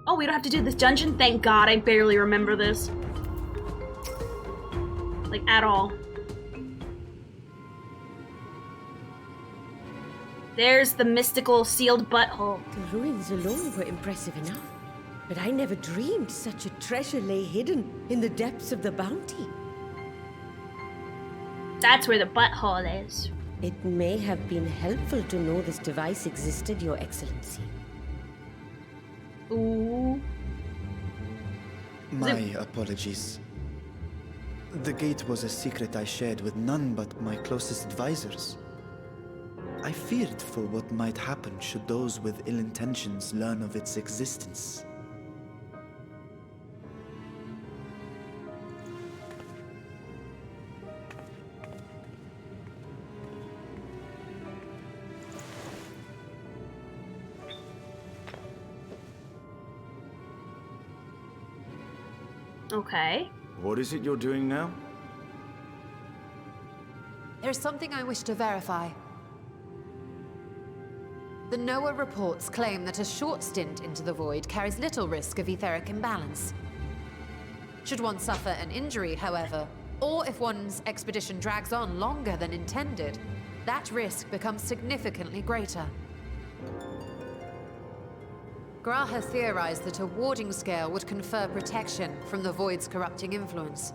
Oh, we don't have to do this dungeon? Thank God, I barely remember this. Like, at all. There's the mystical sealed butthole. The ruins alone were impressive enough, but I never dreamed such a treasure lay hidden in the depths of the bounty. That's where the butthole is. It may have been helpful to know this device existed, Your Excellency. Ooh. My apologies. The gate was a secret I shared with none but my closest advisors. I feared for what might happen should those with ill intentions learn of its existence. Okay. What is it you're doing now? There's something I wish to verify. The NOAA reports claim that a short stint into the void carries little risk of etheric imbalance. Should one suffer an injury, however, or if one's expedition drags on longer than intended, that risk becomes significantly greater. Graha theorized that a warding scale would confer protection from the void's corrupting influence.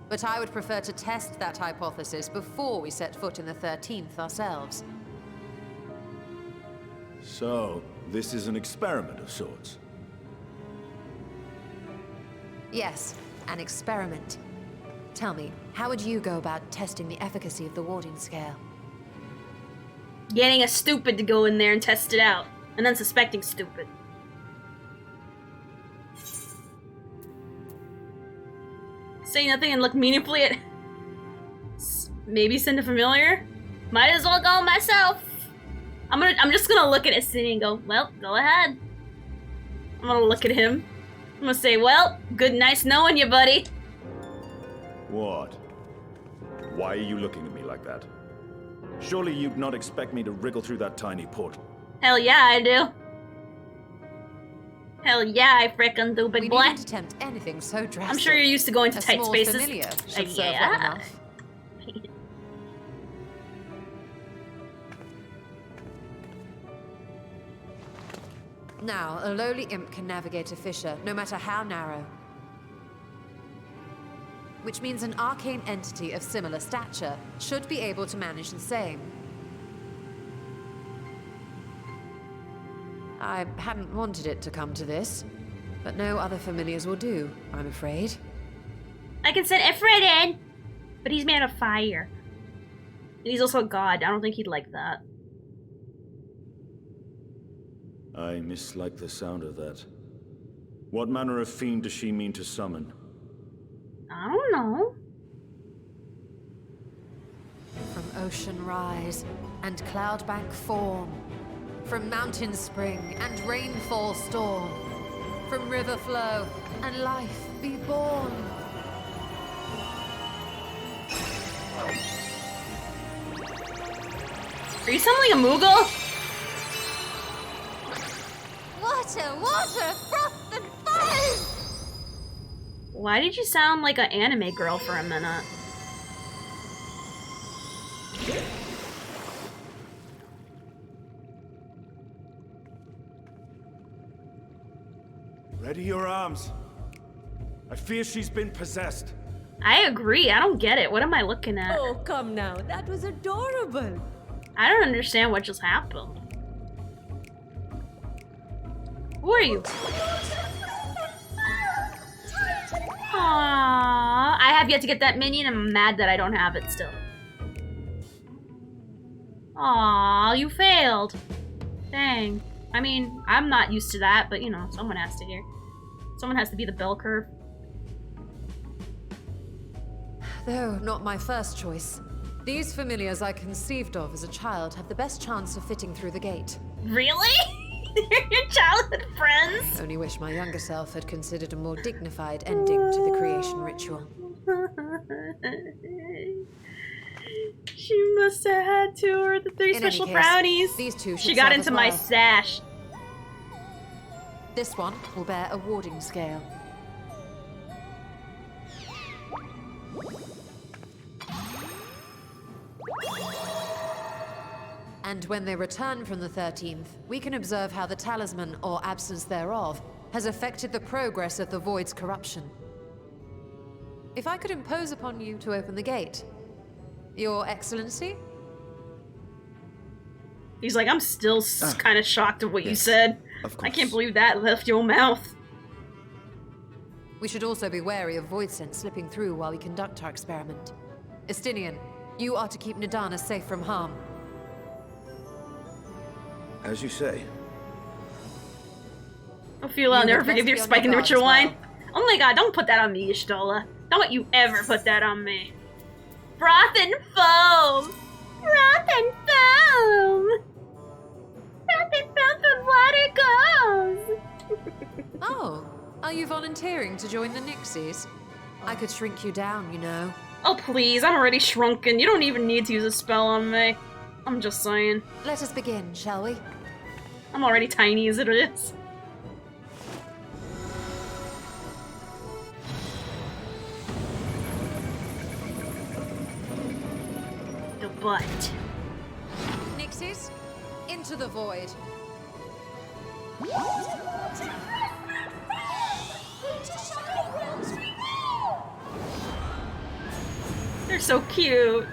But I would prefer to test that hypothesis before we set foot in the 13th ourselves. So, this is an experiment of sorts. Yes, an experiment. Tell me, how would you go about testing the efficacy of the warding scale? Getting a stupid to go in there and test it out, and then suspecting stupid. Say nothing and look meaningfully at... Maybe send a familiar? Might as well go myself. I'm just gonna look at it sitting and go, well, go ahead. I'm gonna look at him. I'm gonna say, well, good nice knowing you, buddy. What? Why are you looking at me like that? Surely you'd not expect me to wriggle through that tiny portal. Hell yeah, I do. Hell yeah, I frickin' do, big boy. We needn't attempt anything so drastic. I'm sure you're used to going to a tight small spaces. Familiar should serve well Yeah. enough. Now, a lowly imp can navigate a fissure, no matter how narrow. Which means an arcane entity of similar stature should be able to manage the same. I hadn't wanted it to come to this, but no other familiars will do, I'm afraid. I can send Ifrit in, but he's made of fire. He's also a god. I don't think he'd like that. I mislike the sound of that. What manner of fiend does she mean to summon? I don't know. From ocean rise and cloudbank form, from mountain spring and rainfall storm, from river flow and life be born. Are you summoning a Moogle? Water, water, froth and foam! Why did you sound like an anime girl for a minute? Ready your arms. I fear she's been possessed. I agree. I don't get it. What am I looking at? Oh, come now. That was adorable. I don't understand what just happened. Who are you? Aww. I have yet to get that minion and I'm mad that I don't have it still. Aww, you failed. Dang. I mean, I'm not used to that, but you know, someone has to hear. Someone has to be the bell curve. Though not my first choice. These familiars I conceived of as a child have the best chance of fitting through the gate. Really? They're your childhood friends? Only wish my younger self had considered a more dignified ending to the creation ritual. She must have had to, or the three special brownies. These two she got into my sash. This one will bear a warding scale. And when they return from the 13th, we can observe how the talisman, or absence thereof, has affected the progress of the Void's corruption. If I could impose upon you to open the gate, Your Excellency? He's like, I'm still kind of shocked at what you said. I can't believe that left your mouth. We should also be wary of void scent slipping through while we conduct our experiment. Estinian, you are to keep Nadana safe from harm. As you say. I feel I'll never forgive your spike in the ritual wine. Oh my god, don't put that on me, Ishtola. Don't you ever put that on me. Froth and foam! Froth and foam! Froth and foam from water goes! Oh, are you volunteering to join the Nixies? I could shrink you down, you know. Oh please, I'm already shrunken. You don't even need to use a spell on me. I'm just saying. Let us begin, shall we? I'm already tiny as it is. The butt. Nixies, into the void. They're so cute.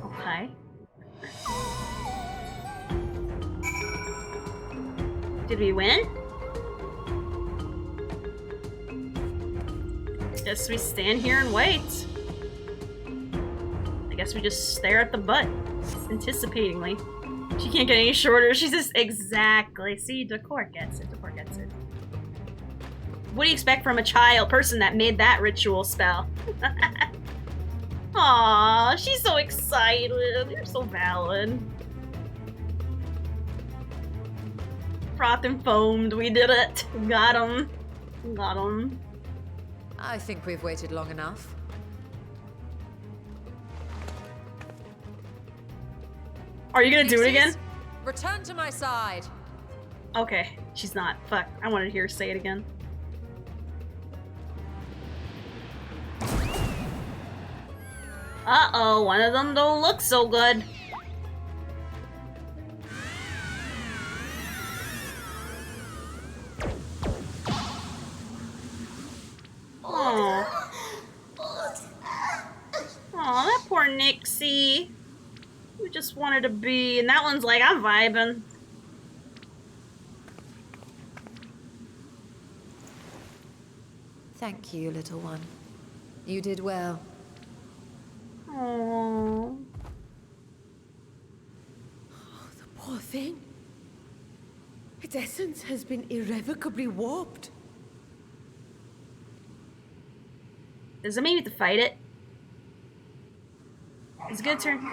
Okay. Did we win? Guess we stand here and wait. I guess we just stare at the butt, anticipatingly. She can't get any shorter. She's just exactly. See, decor gets it. Decor gets it. What do you expect from a child person that made that ritual spell? Aww, she's so excited. You're so valid. Froth and foamed. We did it. Got him. Got him. I think we've waited long enough. Are you gonna do it again? Return to my side. Okay, she's not. Fuck, I wanted to hear her say it again. Uh-oh, one of them don't look so good. Oh. Aw, that poor Nixie. You just wanted to be, and that one's like, I'm vibing. Thank you, little one. You did well. Aww. Poor thing. Its essence has been irrevocably warped. Does that mean we have to fight it? It's a good turn.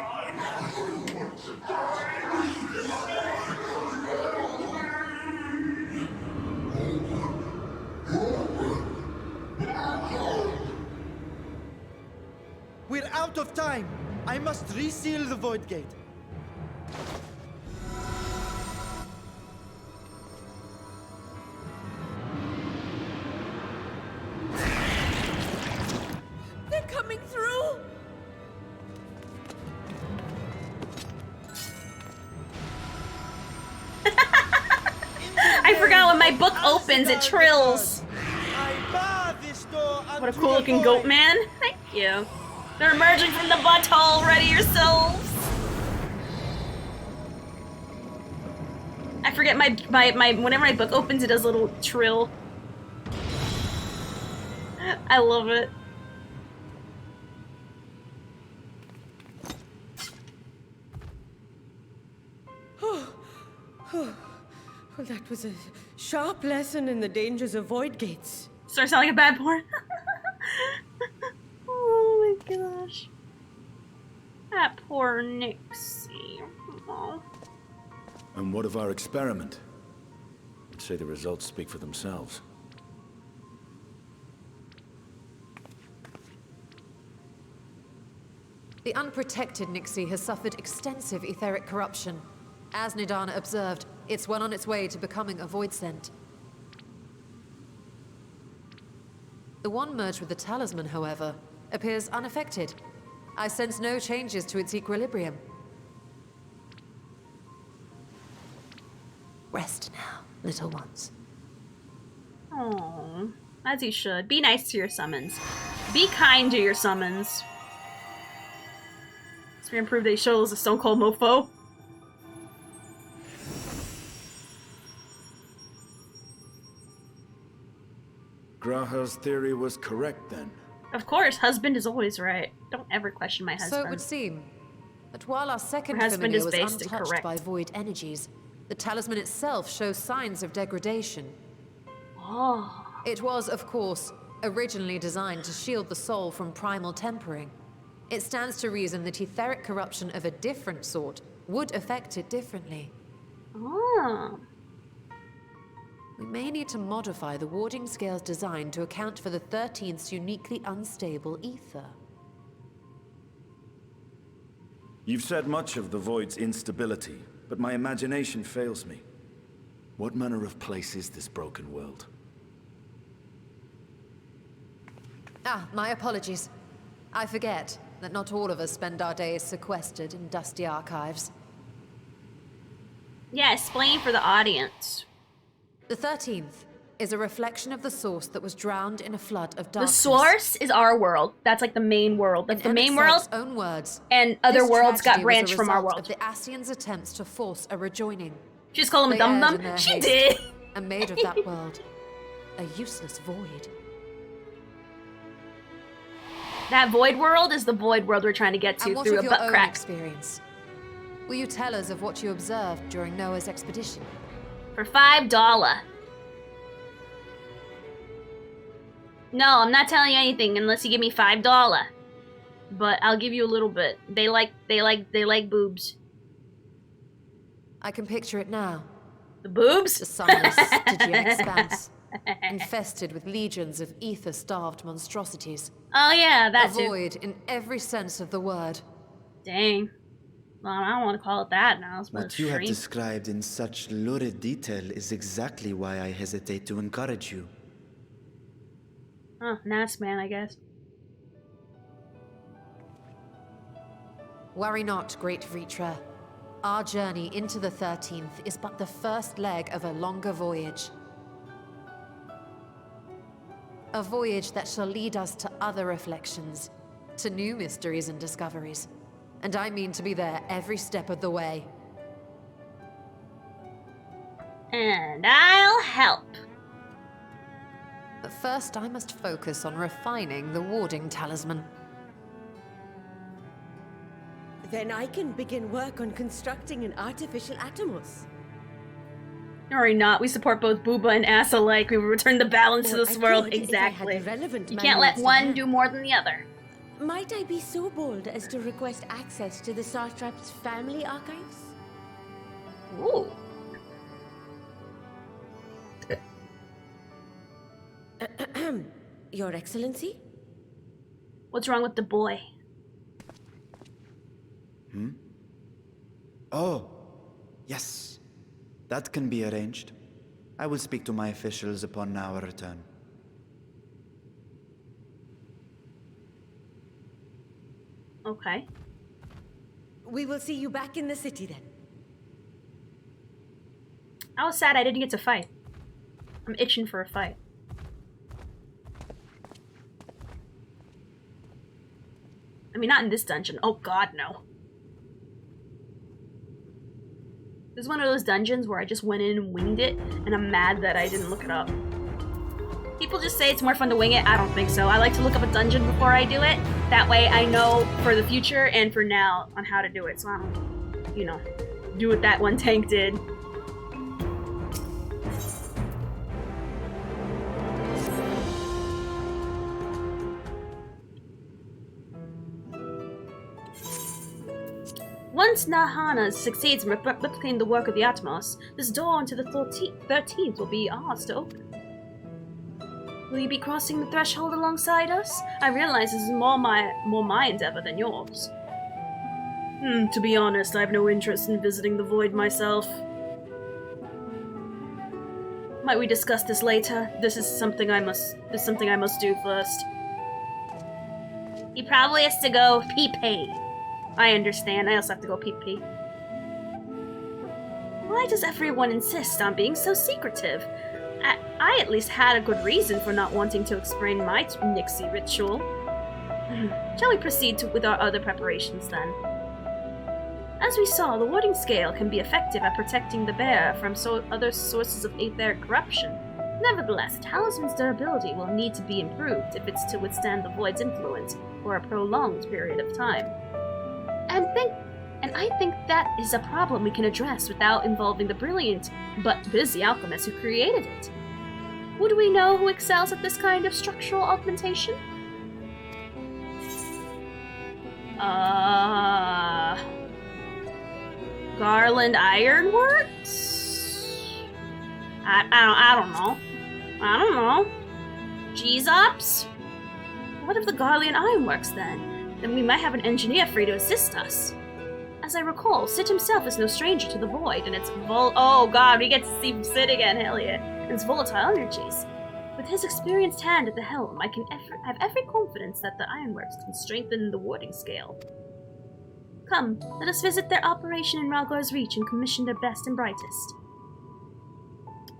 We're out of time. I must reseal the void gate. They're coming through! I forgot when my book opens, it trills. What a cool looking goat man. Thank you. They're emerging from the butthole. Ready yourselves. I forget my whenever my book opens, it does a little trill. I love it. Well, that was a sharp lesson in the dangers of void gates. Starts sounding like a bad porn. Oh my gosh. That poor Nixie. Aww. And what of our experiment? I'd say the results speak for themselves. The unprotected Nixie has suffered extensive etheric corruption. As Nidana observed, it's well on its way to becoming a void scent. The one merged with the talisman, however, appears unaffected. I sense no changes to its equilibrium. Rest now, little ones. Aww. As you should. Be nice to your summons. Be kind to your summons. It's been improved that he shows a stone cold mofo. Graha's theory was correct then. Of course, husband is always right. Don't ever question my husband. So it would seem. But while our second Her husband familiar is was based and untouched correct. by void energies, the talisman itself shows signs of degradation. Oh. It was, of course, originally designed to shield the soul from primal tempering. It stands to reason that etheric corruption of a different sort would affect it differently. Oh. We may need to modify the warding scale's design to account for the 13th's uniquely unstable ether. You've said much of the Void's instability, but my imagination fails me. What manner of place is this broken world? Ah, my apologies. I forget that not all of us spend our days sequestered in dusty archives. Yeah, explain for the audience. The 13th is a reflection of the source that was drowned in a flood of The darkness. source is our world. That's like the main world. Like the main world. Own words. And other This worlds got tragedy was a branched from our result world. Of the Ascians' attempts to force a rejoining. She just called him a They dum erred dum. in their She haste did. And made of that world a useless void. That void world is the void world we're trying to get to And what through of a your butt own crack. experience? Will you tell us of what you observed during Noah's expedition? For $5. No, I'm not telling you anything unless you give me $5. But I'll give you a little bit. They like boobs. I can picture it now. The boobs? The sunless Stygian expanse, infested with legions of ether-starved monstrosities. Oh yeah, that a too. void in every sense of the word. Dang. Well, I don't want to call it that now. It's What you have described in such lurid detail is exactly why I hesitate to encourage you. Oh, nice man, I guess. Worry not, great Vritra. Our journey into the 13th is but the first leg of a longer voyage. A voyage that shall lead us to other reflections, to new mysteries and discoveries. And I mean to be there every step of the way. And I'll help. but first I must focus on refining the warding talisman. Then I can begin work on constructing an artificial Atomos. Or not. We support both Booba and Ass alike. We will return the balance to this world. Exactly. You can't let one do more than the other. Might I be so bold as to request access to the Satrap's family archives? Ooh. Your Excellency? What's wrong with the boy? Oh, yes. That can be arranged. I will speak to my officials upon our return. Okay. We will see you back in the city then. I was sad I didn't get to fight. I'm itching for a fight. I mean, not in this dungeon. Oh god, no. This is one of those dungeons where I just went in and winged it, and I'm mad that I didn't look it up. People just say it's more fun to wing it. I don't think so. I like to look up a dungeon before I do it. That way I know for the future and for now on how to do it. So I don't, you know, do what that one tank did. Once Nahana succeeds in replicating the work of the Atmos, this door into the 13th will be ours to open. Will you be crossing the threshold alongside us? I realize this is more my endeavor than yours. To be honest, I have no interest in visiting the void myself. Might we discuss this later? This is something I must do first. He probably has to go pee-pee. I understand. I also have to go pee-pee. Why does everyone insist on being so secretive? I at least had a good reason for not wanting to explain my Nixie ritual. Shall we proceed with our other preparations then? As we saw, the warding scale can be effective at protecting the bearer from other sources of etheric corruption. Nevertheless, the talisman's durability will need to be improved if it's to withstand the void's influence for a prolonged period of time. And I think that is a problem we can address without involving the brilliant but busy alchemist who created it. Would we know who excels at this kind of structural augmentation? Garland Ironworks? I don't know. I don't know. G-Zops? What of the Garland Ironworks then? Then we might have an engineer free to assist us. As I recall, Sid himself is no stranger to the void, and its oh god, we get to see Sid again, hell yeah, and its volatile energies. With his experienced hand at the helm, I can have every confidence that the Ironworks can strengthen the warding scale. Come, let us visit their operation in Ralgar's Reach and commission their best and brightest.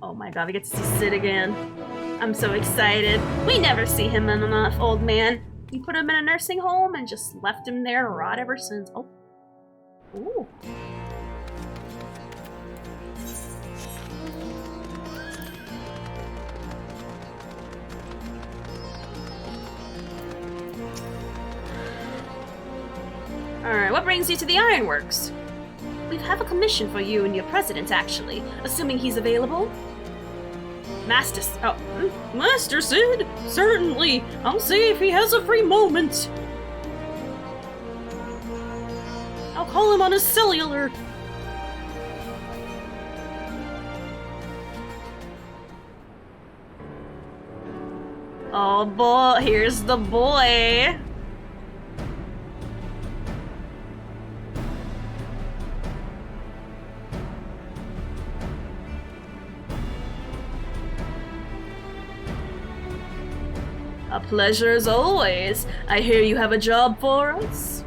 Oh my god, we get to see Sid again. I'm so excited. We never see him enough, old man. We put him in a nursing home and just left him there to rot ever since. Oh. Ooh. Alright, what brings you to the Ironworks? We have a commission for you and your president, actually, assuming he's available. Master Sid? Certainly! I'll see if he has a free moment! I'll call him on his cellular! Oh boy, here's the boy! A pleasure as always. I hear you have a job for us?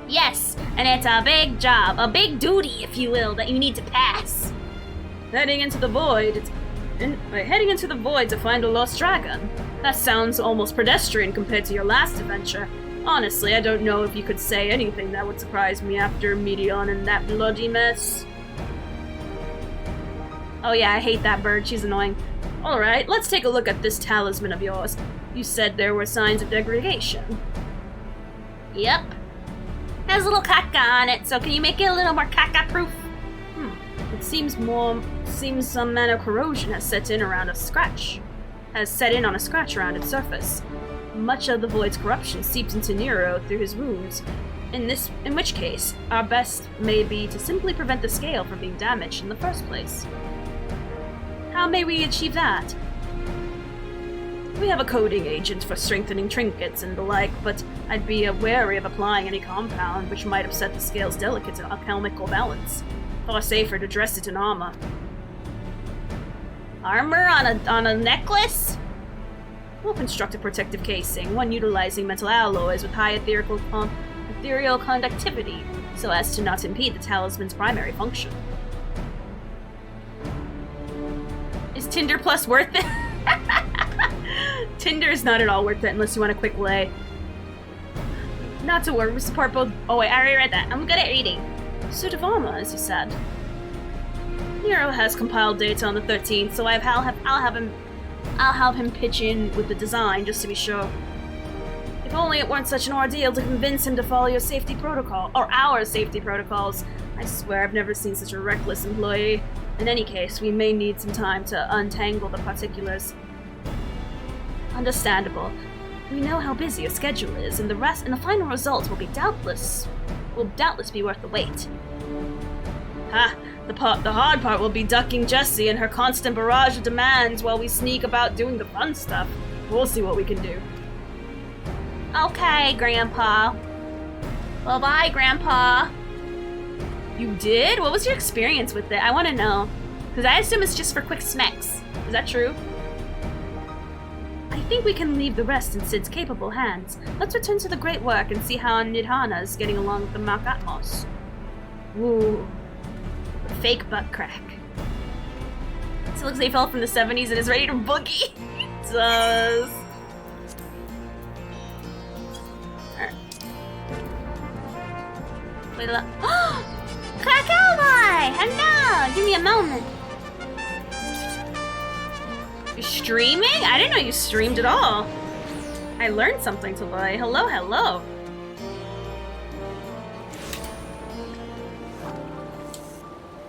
Yes, and it's a big job, a big duty, if you will, that you need to pass. Heading into the void to find a lost dragon. That sounds almost pedestrian compared to your last adventure. Honestly, I don't know if you could say anything that would surprise me after Meteon and that bloody mess. Oh yeah, I hate that bird, she's annoying. Alright, let's take a look at this talisman of yours. You said there were signs of degradation. Yep. Has a little caca on it, so can you make it a little more caca-proof? It seems some manner of corrosion has set in on a scratch around its surface. Much of the void's corruption seeps into Nero through his wounds. In which case, our best may be to simply prevent the scale from being damaged in the first place. How may we achieve that? We have a coating agent for strengthening trinkets and the like, but I'd be wary of applying any compound which might upset the scale's delicate alchemical balance. Far safer to dress it in armor. Armor on a necklace? We'll construct a protective casing, one utilizing metal alloys with high ethereal conductivity, so as to not impede the talisman's primary function. Is Tinder Plus worth it? Tinder is not at all worth it unless you want a quick lay. Not to worry, we support both. Oh wait, I already read that. I'm good at reading. Suit of armor, as you said. Nero has compiled data on the 13th, so I'll have him pitch in with the design just to be sure. If only it weren't such an ordeal to convince him to follow your safety protocol, or our safety protocols. I swear I've never seen such a reckless employee. In any case, we may need some time to untangle the particulars. Understandable. We know how busy your schedule is, and the final result will doubtless be worth the wait. The hard part will be ducking Jessie and her constant barrage of demands while we sneak about doing the fun stuff. We'll see what we can do. Okay, Grandpa. Well, bye, Grandpa. You did? What was your experience with it? I want to know. Because I assume it's just for quick smacks. Is that true? I think we can leave the rest in Sid's capable hands. Let's return to the great work and see how Nidhana is getting along with the Mount Atmos. Ooh. Fake butt crack. So it looks like he fell from the 70s and is ready to boogie. It does. Alright. Wait a lot. Cowboy! Hello! Give me a moment. You're streaming? I didn't know you streamed at all. I learned something today. Hello, hello.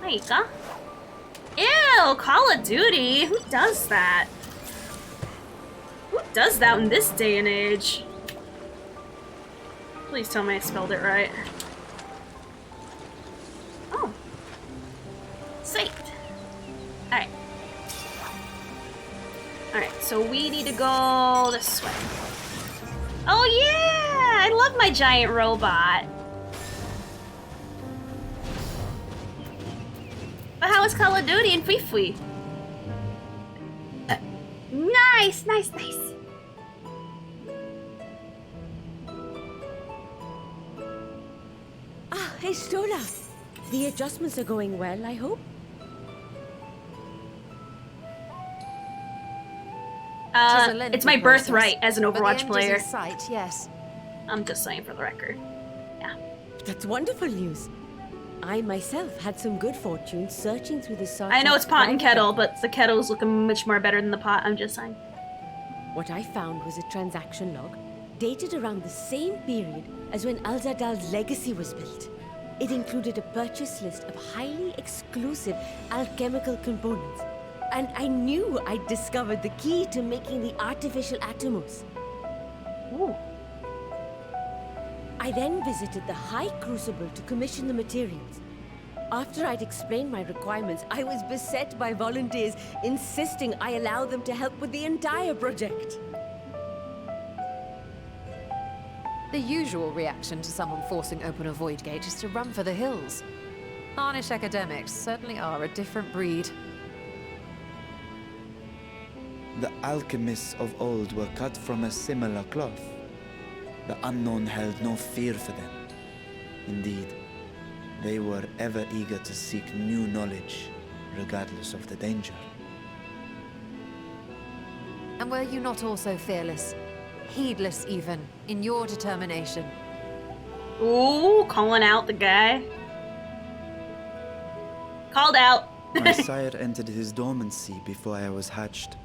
There you go. Ew, Call of Duty. Who does that? Who does that in this day and age? Please tell me I spelled it right. Oh. Sweet. Alright. Alright, so we need to go this way. Oh yeah! I love my giant robot. But how is Call of Duty in Fui? Nice, nice, nice. Ah, hey, Stola. The adjustments are going well, I hope? It's my birthright as an Overwatch player. Sight, yes. I'm just saying for the record. Yeah. That's wonderful news. I myself had some good fortune searching through the site. I know it's pot and kettle, but the kettle's looking much more better than the pot, I'm just saying. What I found was a transaction log dated around the same period as when Al-Zadal's legacy was built. It included a purchase list of highly exclusive alchemical components. And I knew I'd discovered the key to making the artificial Atomos. Ooh. I then visited the High Crucible to commission the materials. After I'd explained my requirements, I was beset by volunteers insisting I allow them to help with the entire project. The usual reaction to someone forcing open a void gate is to run for the hills. Harnish academics certainly are a different breed. The alchemists of old were cut from a similar cloth. The unknown held no fear for them. Indeed, they were ever eager to seek new knowledge, regardless of the danger. And were you not also fearless? Heedless even, in your determination? Ooh, calling out the guy. Called out. My sire entered his dormancy before I was hatched.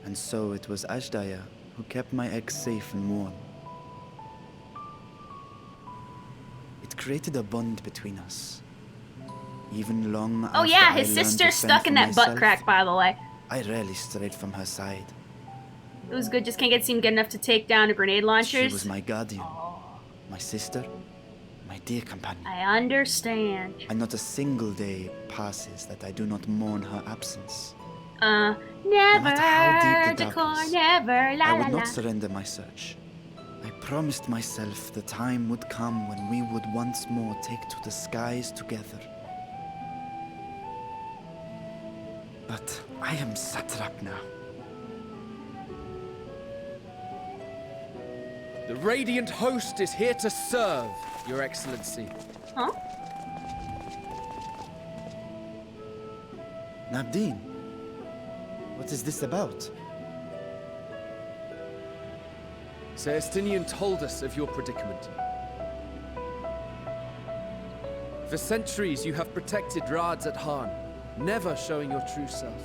And so it was Ashdaya who kept my eggs safe and warm. It created a bond between us. Even long after Oh yeah, I his learned to sister's fend stuck for in that butt myself, crack, by the way. I rarely strayed from her side. It was good, just can't get seem good enough to take down a grenade launchers. She was my guardian, my sister, my dear companion. I understand. And not a single day passes that I do not mourn her absence. Never, matter how deep the decor, darkness, never, la I la would la. not surrender my search. I promised myself the time would come when we would once more take to the skies together. But I am satrap now. The Radiant Host is here to serve, Your Excellency. Huh? Nabdeen, what is this about? Celestinian told us of your predicament. For centuries, you have protected Rads at Han, never showing your true self,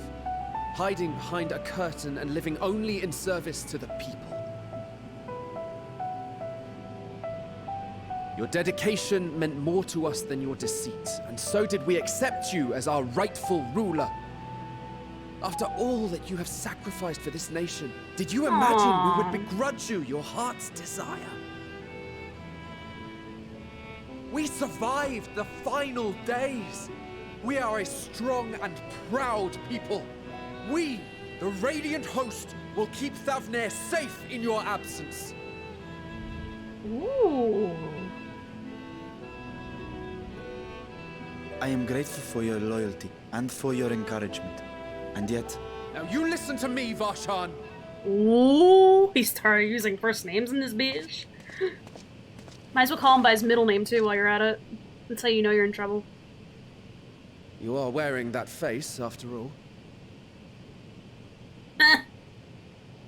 hiding behind a curtain and living only in service to the people. Your dedication meant more to us than your deceit, and so did we accept you as our rightful ruler. After all that you have sacrificed for this nation, did you imagine we would begrudge you your heart's desire? We survived the final days. We are a strong and proud people. We, the Radiant Host, will keep Thavnair safe in your absence. Ooh. I am grateful for your loyalty and for your encouragement. And yet... Now you listen to me, Varshan. Ooh, he started using first names in this bitch. Might as well call him by his middle name too while you're at it. That's how you know you're in trouble. You are wearing that face, after all.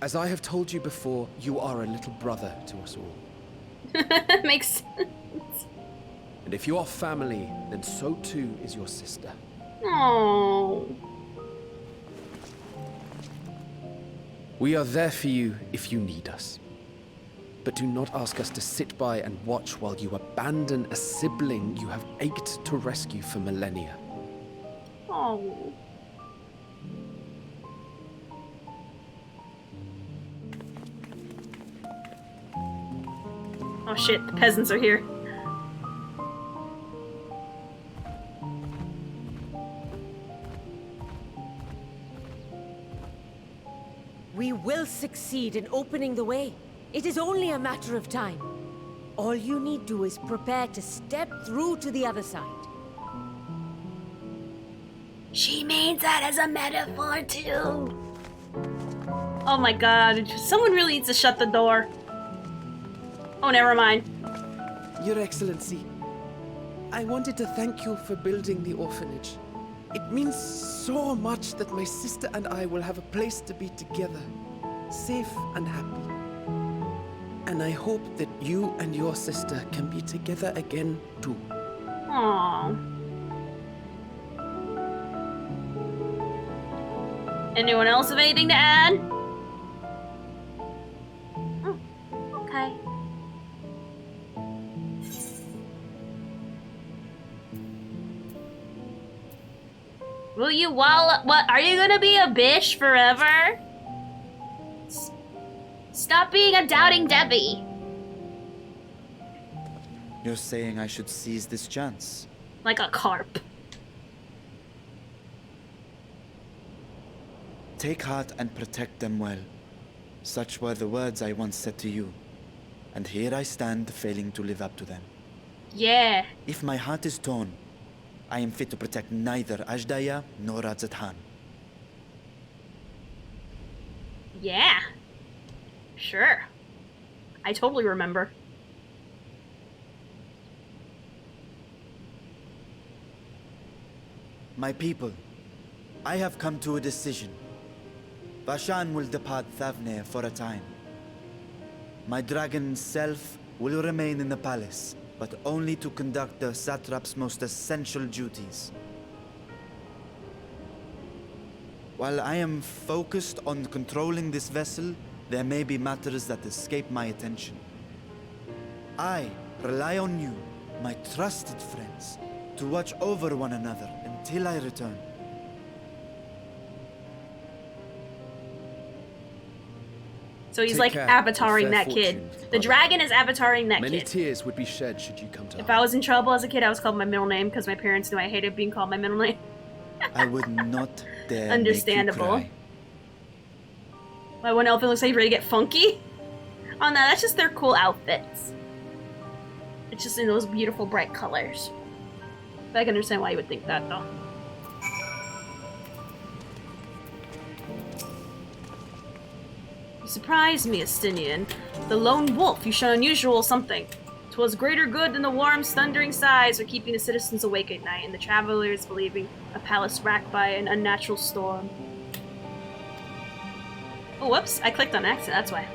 As I have told you before, you are a little brother to us all. Makes sense. And if you are family, then so too is your sister. Oh. We are there for you if you need us. But do not ask us to sit by and watch while you abandon a sibling you have ached to rescue for millennia. Oh. Oh shit, the peasants are here. We will succeed in opening the way. It is only a matter of time. All you need do is prepare to step through to the other side. She means that as a metaphor too. Oh my god, someone really needs to shut the door. Oh, never mind. Your Excellency, I wanted to thank you for building the orphanage. It means so much that my sister and I will have a place to be together, safe and happy. And I hope that you and your sister can be together again too. Aww. Anyone else have anything to add? Oh, okay. Will you what, are you gonna be a bitch forever? Stop being a doubting Debbie. You're saying I should seize this chance? Like a carp. Take heart and protect them well. Such were the words I once said to you. And here I stand, failing to live up to them. Yeah. If my heart is torn, I am fit to protect neither Ashdaya nor Radzat-Han. Yeah. Sure. I totally remember. My people, I have come to a decision. Vashan will depart Thavnair for a time. My dragon self will remain in the palace, but only to conduct the satrap's most essential duties. While I am focused on controlling this vessel, there may be matters that escape my attention. I rely on you, my trusted friends, to watch over one another until I return. So he's Take like care, avataring and fair that kid. fortune, The brother. dragon is avataring that Many kid. tears would be shed should you come to If harm. I was in trouble as a kid, I was called my middle name because my parents knew I hated being called my middle name. I would not dare Understandable. make you cry. My one elephant looks like he's ready to get funky. Oh no, that's just their cool outfits. It's just in those beautiful bright colors. But I can understand why you would think that though. You surprised me, Estinian. The lone wolf, you showed unusual something. 'Twas greater good than the worm's thundering sighs or keeping the citizens awake at night, and the travelers believing a palace racked by an unnatural storm. Oh, whoops, I clicked on accident, that's why.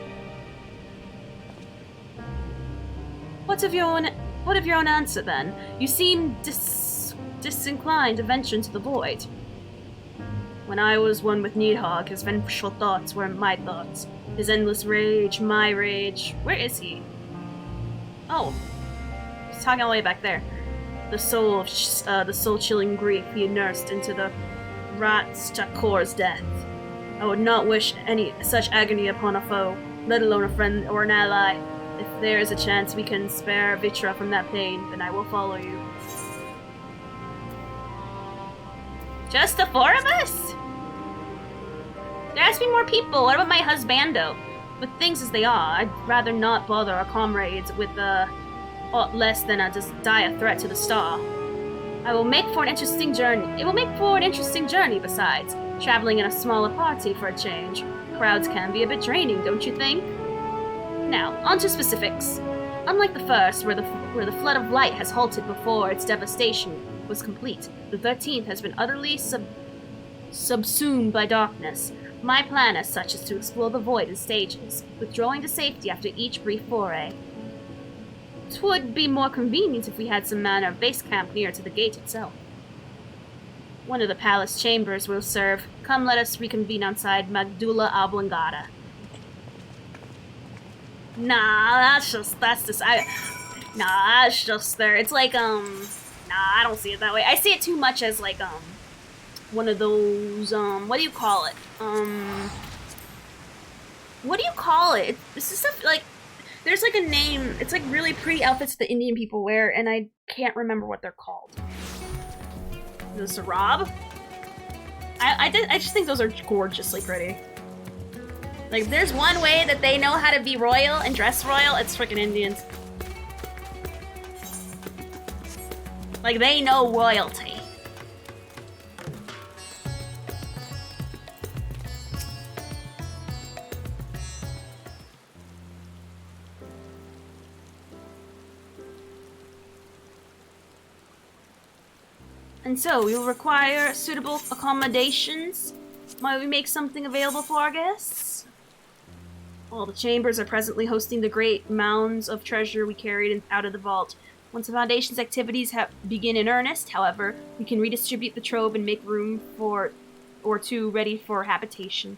What of your own answer, then? You seem disinclined to venture into the void. When I was one with Needhog, his vengeful thoughts were my thoughts. His endless rage, my rage. Where is he? Oh. He's talking all the way back there. The soul-chilling grief he nursed into the Ratchakor's death. I would not wish any such agony upon a foe, let alone a friend or an ally. If there is a chance we can spare Vitra from that pain, then I will follow you. Just the four of us? There has to be more people. What about my husbando? With things as they are, I'd rather not bother our comrades with aught less than a just dire threat to the star. I will make for an interesting journey. It will make for an interesting journey besides. Traveling in a smaller party for a change. Crowds can be a bit draining, don't you think? Now, on to specifics. Unlike the first, where the flood of light has halted before its devastation was complete, the 13th has been utterly subsumed by darkness. My plan as such is to explore the void in stages, withdrawing to safety after each brief foray. 'Twould be more convenient if we had some manner of base camp near to the gate itself. One of the palace chambers will serve. Come, let us reconvene outside Magdula Oblongata. Nah, that's just there. It's like, nah, I don't see it that way. I see it too much as like, one of those, what do you call it? What do you call it? It's just stuff like, there's like a name, it's like really pretty outfits that Indian people wear, and I can't remember what they're called. Is this a Rob? I just think those are gorgeously pretty. Like, there's one way that they know how to be royal and dress royal, it's freaking Indians. Like, they know royalty. And so, we will require suitable accommodations. Might we make something available for our guests? All the chambers are presently hosting the great mounds of treasure we carried out of the vault. Once the Foundation's activities begin in earnest, however, we can redistribute the trove and make room for or two ready for habitation.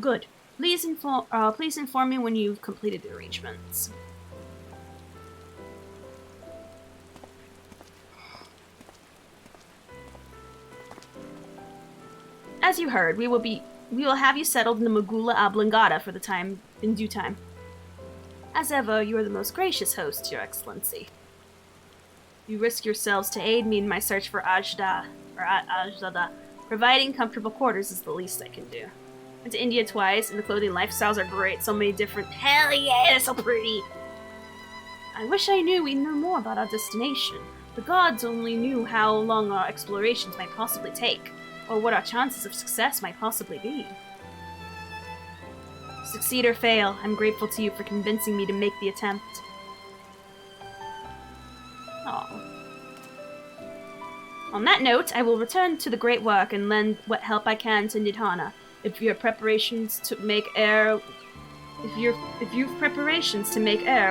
Good. Please inform me when you've completed the arrangements. As you heard, we will have you settled in the Magula Oblongata for the time, in due time. As ever, you are the most gracious host, Your Excellency. You risk yourselves to aid me in my search for Ajdada. Providing comfortable quarters is the least I can do. Went to India twice, and the clothing lifestyles are great. So many different. Hell yeah, they're so pretty. I wish I knew we knew more about our destination. The gods only knew how long our explorations might possibly take, or what our chances of success might possibly be. Succeed or fail, I'm grateful to you for convincing me to make the attempt. Aww. On that note, I will return to the great work and lend what help I can to Nidhana. If you've preparations to make air,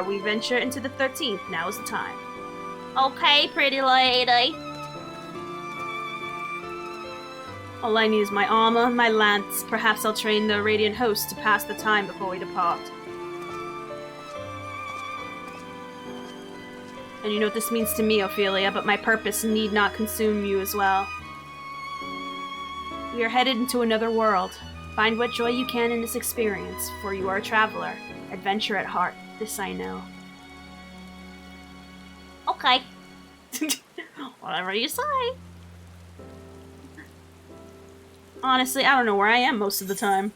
we venture into the 13th. Now is the time. Okay, pretty lady. All I need is my armor and my lance. Perhaps I'll train the Radiant Host to pass the time before we depart. And you know what this means to me, Ophelia, but my purpose need not consume you as well. We are headed into another world. Find what joy you can in this experience, for you are a traveler. Adventure at heart. This I know. Okay. Whatever you say. Honestly, I don't know where I am most of the time.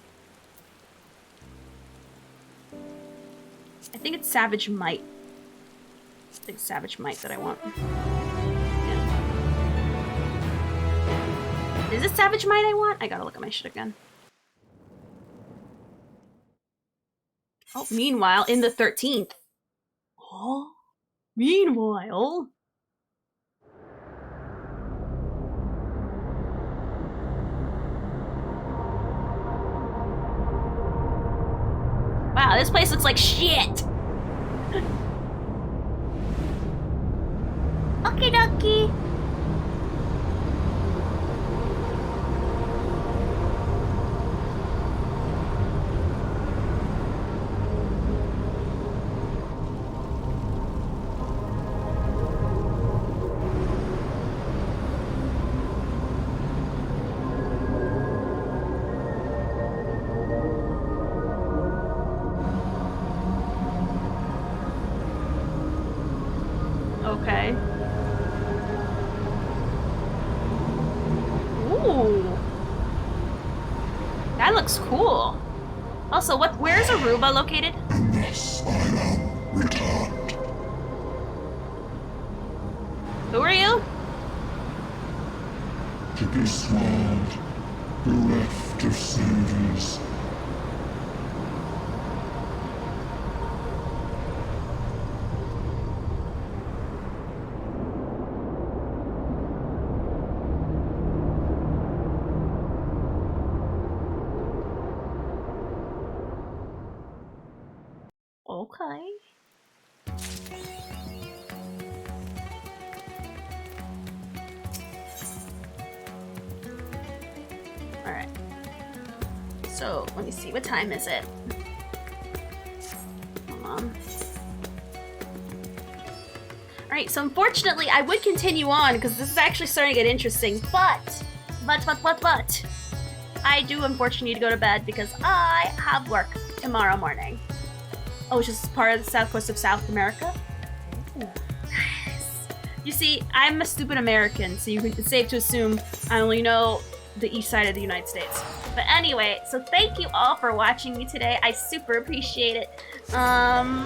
I think it's Savage Might. I think it's Savage Might that I want. Yeah. Is it Savage Might I want? I gotta look at my shit again. Oh, meanwhile, in the 13th. Oh, meanwhile. Wow, this place looks like shit. Okie dokie. Okay. Ooh. That looks cool. Also, where's Aruba located? Who are you? To be swallowed, bereft of senses. Okay. Alright. So, let me see. What time is it? Hold on. Alright, so unfortunately, I would continue on because this is actually starting to get interesting, but, I do unfortunately need to go to bed because I have work tomorrow morning. Oh, which is part of the south coast of South America? Ooh. Nice. You see, I'm a stupid American, so it's safe to assume I only know the east side of the United States. But anyway, so thank you all for watching me today. I super appreciate it. I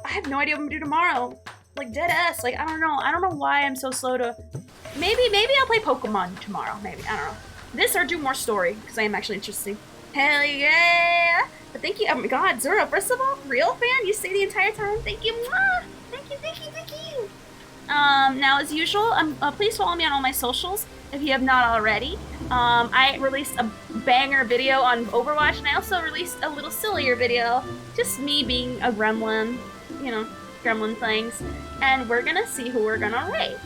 have no idea what I'm gonna do tomorrow. Like, dead ass. Like, I don't know. I don't know why I'm so slow to... Maybe I'll play Pokemon tomorrow. Maybe. I don't know. This or do more story, because I am actually interested. Hell yeah! But thank you. Oh my god, Zoro, first of all, real fan, you stay the entire time. Thank you. Mwah! Thank you. Now, as usual, please follow me on all my socials if you have not already. I released a banger video on Overwatch, and I also released a little sillier video. Just me being a gremlin. You know, gremlin things. And we're gonna see who we're gonna raid.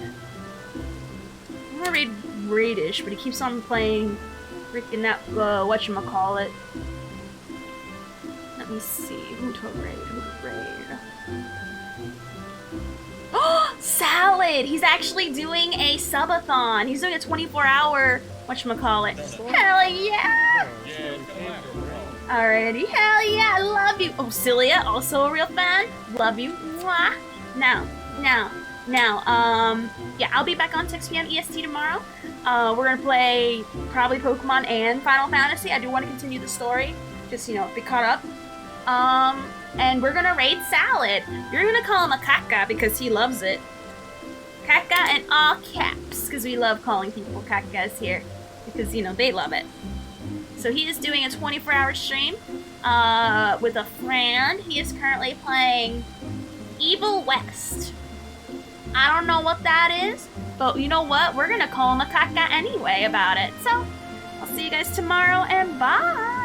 I'm gonna raid Raidish, but he keeps on playing freaking that, whatchamacallit. Let me see, who to raid. Oh, Salad! He's actually doing a subathon. He's doing a 24-hour, whatchamacallit. Hell yeah! Alrighty, hell yeah, I love you. Oh, Cilia, also a real fan. Love you. Mwah. Now, yeah, I'll be back on 6 p.m. EST tomorrow. We're gonna play probably Pokemon and Final Fantasy. I do want to continue the story, just, you know, be caught up. And we're gonna raid Salad. You're gonna call him a Kaka because he loves it. Kaka in all caps, because we love calling people Kakas here, because, you know, they love it. So he is doing a 24-hour stream with a friend. He is currently playing Evil West. I don't know what that is, but you know what? We're gonna call him a Kaka anyway about it. So, I'll see you guys tomorrow, and bye!